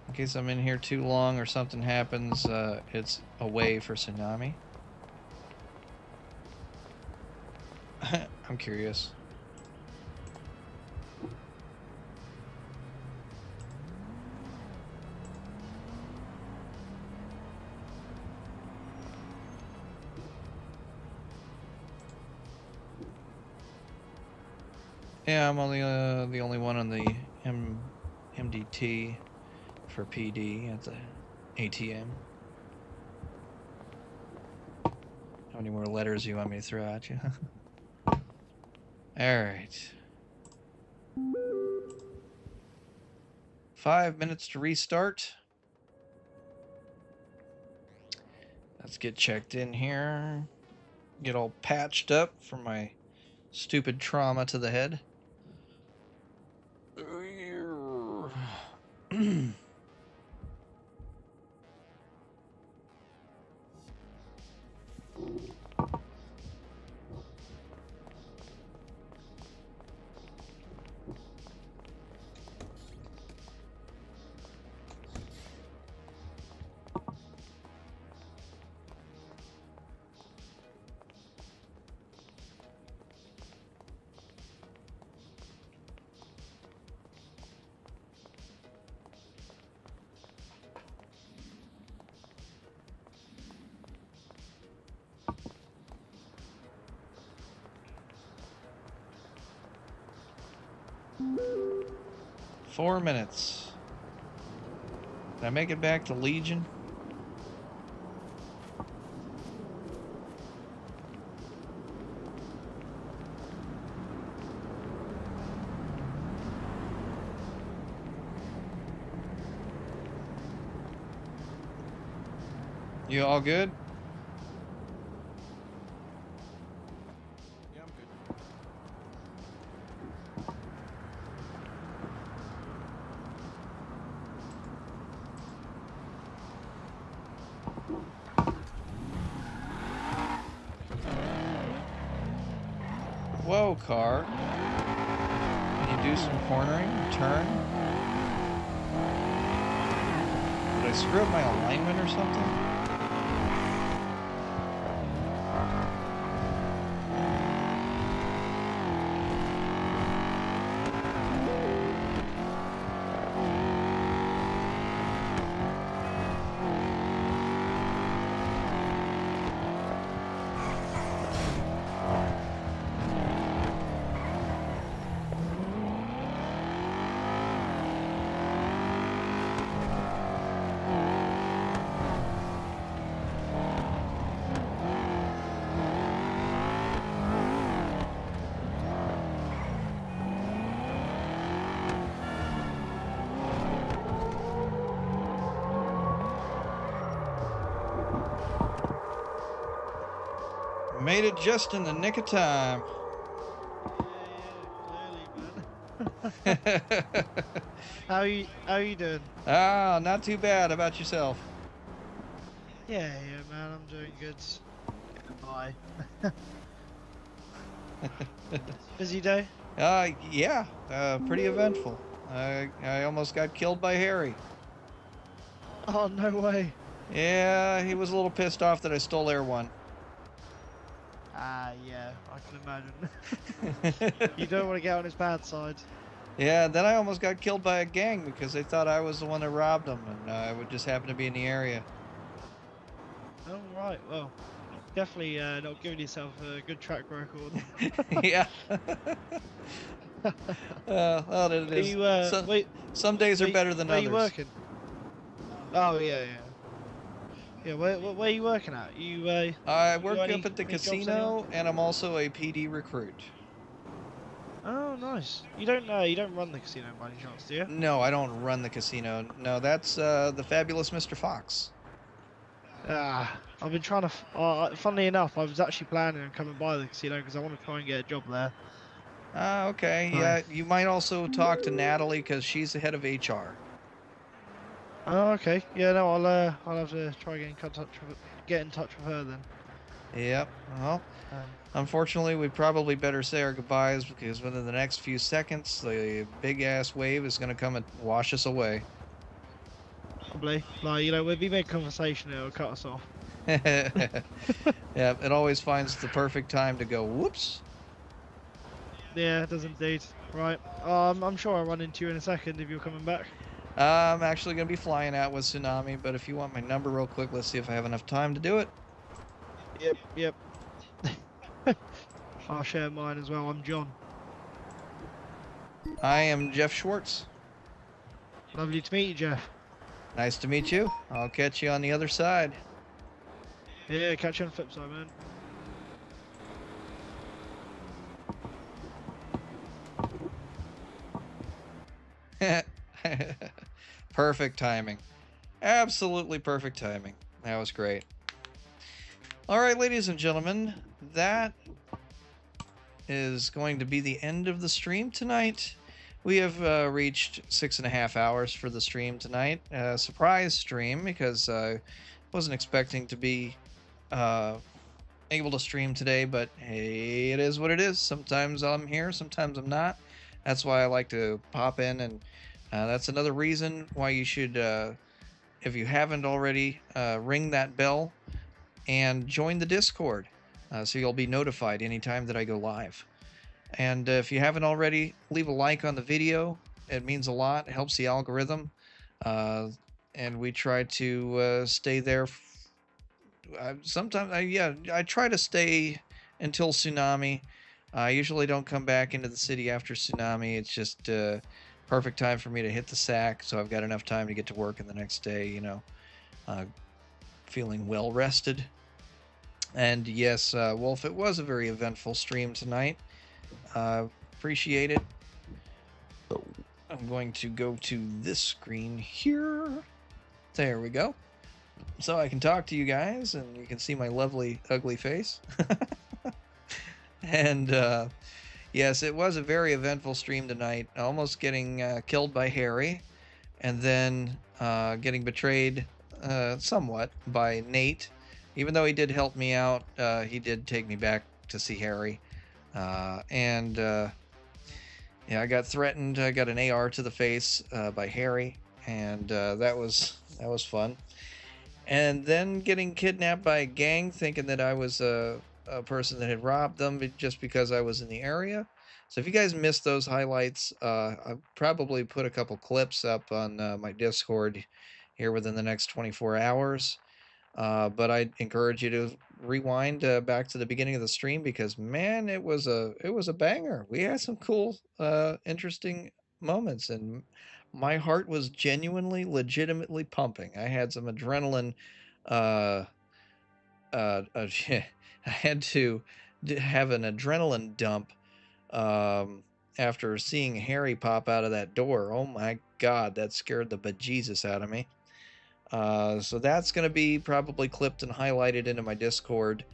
A: in case I'm in here too long or something happens, it's away for tsunami. I'm curious. Yeah, I'm only the only one on the MDT for PD at the ATM. How many more letters do you want me to throw at you? Alright. 5 minutes to restart. Let's get checked in here. Get all patched up for my stupid trauma to the head. Four minutes. Did I make it back to Legion? You all good?
C: Yeah, I'm good.
A: Whoa, car. Can you do some cornering? Turn? Did I screw up my alignment or something? Made it just in the nick of time.
S: How you doing?
A: Ah, not too bad. How about yourself?
S: Yeah, man, I'm doing good. Bye. Busy day?
A: Yeah, pretty eventful. I almost got killed by Harry.
S: Oh, no way.
A: Yeah, he was a little pissed off that I stole Air One.
S: Yeah, I can imagine. You don't want to get on his bad side.
A: Yeah, then I almost got killed by a gang because they thought I was the one that robbed them, and I would just happen to be in the area.
S: Oh, right, well, definitely not giving yourself a good track record.
A: Yeah. Well, it is.
S: Are you,
A: Some days are better than
S: where
A: others.
S: Are you working? Oh yeah, yeah. Yeah, where are you working at?
A: I
S: you
A: work
S: got
A: up at the
S: any jobs anywhere?
A: casino, and I'm also a PD recruit.
S: Oh, nice. You don't run the casino by any chance, do you?
A: No, I don't run the casino. No, that's the fabulous Mr. Fox.
S: I've been trying to. Funnily enough, I was actually planning on coming by the casino because I want to try and get a job there.
A: Ah, okay.
S: Hi.
A: Yeah, you might also talk to Natalie because she's the head of HR.
S: Oh, okay. Yeah, no, I'll have to try get in touch with her then.
A: Yep. Well, unfortunately, we probably better say our goodbyes because within the next few seconds, the big-ass wave is going to come and wash us away.
S: Probably. Like, we'll be mid-conversation, it'll cut us off.
A: Yeah, it always finds the perfect time to go, whoops.
S: Yeah, it does indeed. Right. I'm sure I'll run into you in a second if you're coming back.
A: I'm actually going to be flying out with Tsunami, but if you want my number real quick, let's see if I have enough time to do it.
S: Yep. I'll share mine as well. I'm John.
A: I am Jeff Schwartz.
S: Lovely to meet you, Jeff.
A: Nice to meet you. I'll catch you on the other side.
S: Yeah, catch you on the flip side, man.
A: Perfect timing. Absolutely perfect timing. That was great. All right, ladies and gentlemen, that is going to be the end of the stream tonight. We have reached 6.5 hours for the stream tonight. Surprise stream because I wasn't expecting to be able to stream today, but hey, it is what it is. Sometimes I'm here, sometimes I'm not. That's why I like to pop in, and that's another reason why you should, if you haven't already, ring that bell and join the Discord so you'll be notified anytime that I go live. And if you haven't already, leave a like on the video. It means a lot. It helps the algorithm. And we try to stay there. Sometimes, I try to stay until Tsunami. I usually don't come back into the city after Tsunami. It's just perfect time for me to hit the sack, so I've got enough time to get to work in the next day, feeling well rested. And yes, Wolf, it was a very eventful stream tonight. Appreciate it. I'm going to go to this screen here. There we go. So I can talk to you guys and you can see my lovely, ugly face. And yes, it was a very eventful stream tonight. Almost getting killed by Harry, and then getting betrayed somewhat by Nate. Even though he did help me out, he did take me back to see Harry. Yeah, I got threatened. I got an AR to the face by Harry, and that was fun. And then getting kidnapped by a gang, thinking that I was a person that had robbed them just because I was in the area. So if you guys missed those highlights, I'll probably put a couple clips up on my Discord here within the next 24 hours. But I encourage you to rewind back to the beginning of the stream because man, it was a banger. We had some cool, interesting moments, and my heart was genuinely, legitimately pumping. I had some adrenaline. I had to have an adrenaline dump after seeing Harry pop out of that door. Oh my God, that scared the bejesus out of me. So that's going to be probably clipped and highlighted into my Discord.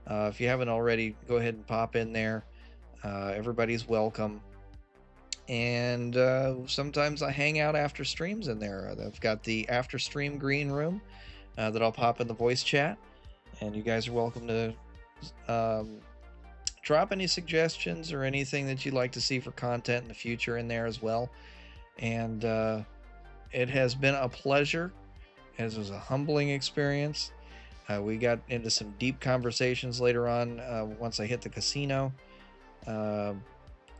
A: If you haven't already, go ahead and pop in there. Everybody's welcome. And sometimes I hang out after streams in there. I've got the after stream green room that I'll pop in the voice chat. And you guys are welcome to drop any suggestions or anything that you'd like to see for content in the future in there as well. And it has been a pleasure. It was a humbling experience. We got into some deep conversations later on once I hit the casino.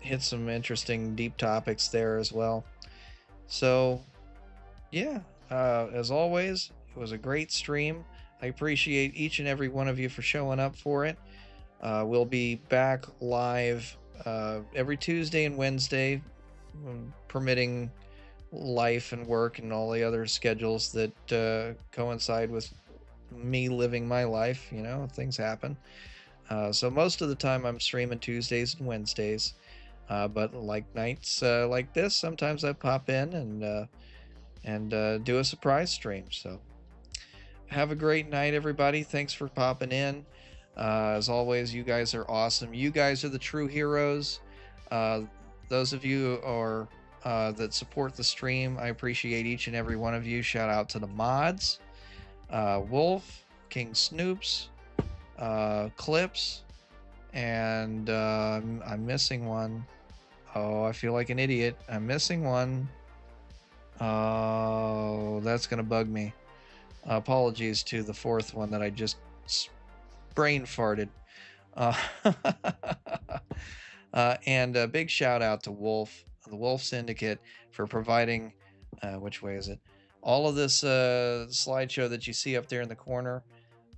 A: Hit some interesting deep topics there as well. So, yeah, as always, it was a great stream. I appreciate each and every one of you for showing up for it. We'll be back live every Tuesday and Wednesday, permitting life and work and all the other schedules that coincide with me living my life. You know, things happen. So most of the time I'm streaming Tuesdays and Wednesdays, but like nights like this, sometimes I pop in and do a surprise stream. So have a great night, everybody. Thanks for popping in. As always, you guys are awesome. You guys are the true heroes. Those of you are that support the stream, I appreciate each and every one of you. Shout out to the mods, Wolf, King Snoops, Clips, and I'm missing one. Oh, I feel like an idiot. I'm missing one. Oh, that's gonna bug me. Apologies to the fourth one that I just brain farted. And a big shout out to Wolf, the Wolf Syndicate, for providing, which way is it? All of this slideshow that you see up there in the corner.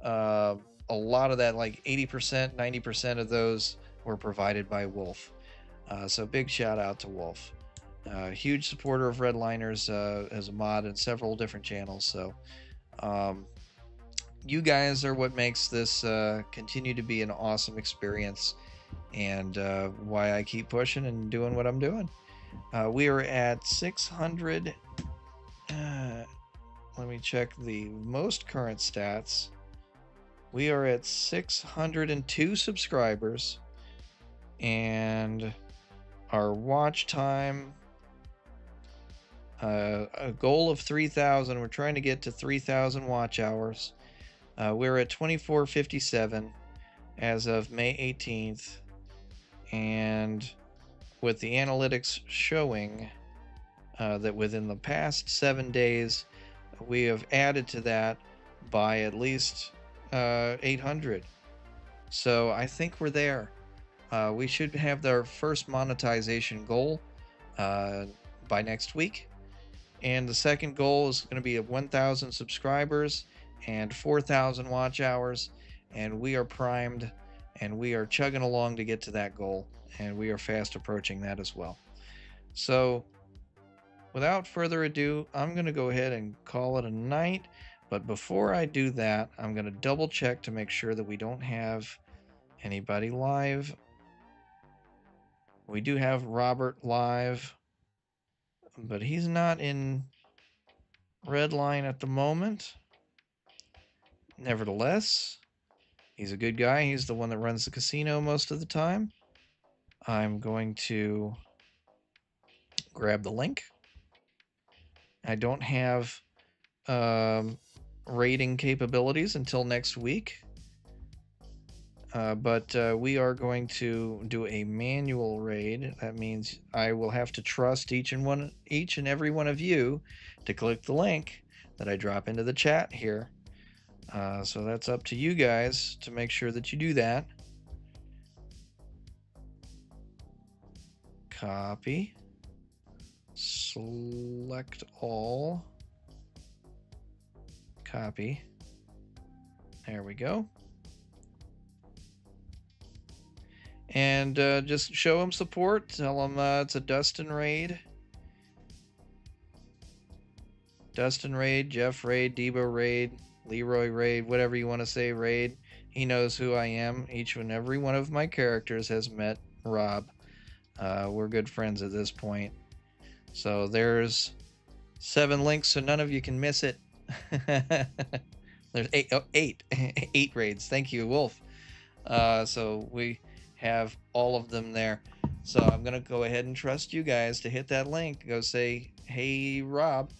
A: A lot of that, like 80%, 90% of those were provided by Wolf. So big shout out to Wolf. Huge supporter of Redliners as a mod in several different channels. So you guys are what makes this continue to be an awesome experience, and why I keep pushing and doing what I'm doing. We are at 600. Let me check the most current stats. We are at 602 subscribers, and our watch time, a goal of 3,000. We're trying to get to 3,000 watch hours. We're at 2457 as of May 18th, and with the analytics showing that within the past 7 days we have added to that by at least 800. So I think we're there. We should have our first monetization goal by next week, and the second goal is going to be 1,000 subscribers and 4,000 watch hours, and we are primed and we are chugging along to get to that goal, and we are fast approaching that as well. So without further ado, I'm going to go ahead and call it a night. But before I do that, I'm going to double check to make sure that we don't have anybody live. We do have Robert live, but he's not in Redline at the moment. Nevertheless, he's a good guy. He's the one that runs the casino most of the time. I'm going to grab the link. I don't have raiding capabilities until next week, but we are going to do a manual raid. That means I will have to trust each and every one of you to click the link that I drop into the chat here. So that's up to you guys to make sure that you do that. Copy. Select all. Copy. There we go. And just show them support. Tell them it's a Dustin raid. Dustin raid, Jeff raid, Debo raid, Leroy raid, whatever you want to say raid. He knows who I am. Each and every one of my characters has met Rob. We're good friends at this point. So there's 7 links, so none of you can miss it. There's 8 raids. Thank you, Wolf. So we have all of them there. So I'm gonna go ahead and trust you guys to hit that link. Go say, hey Rob,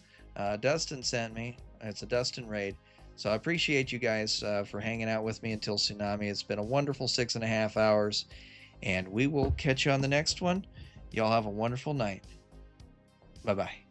A: Dustin sent me. It's a Dustin raid. So I appreciate you guys for hanging out with me until Tsunami. It's been a wonderful 6.5 hours, and we will catch you on the next one. Y'all have a wonderful night. Bye-bye.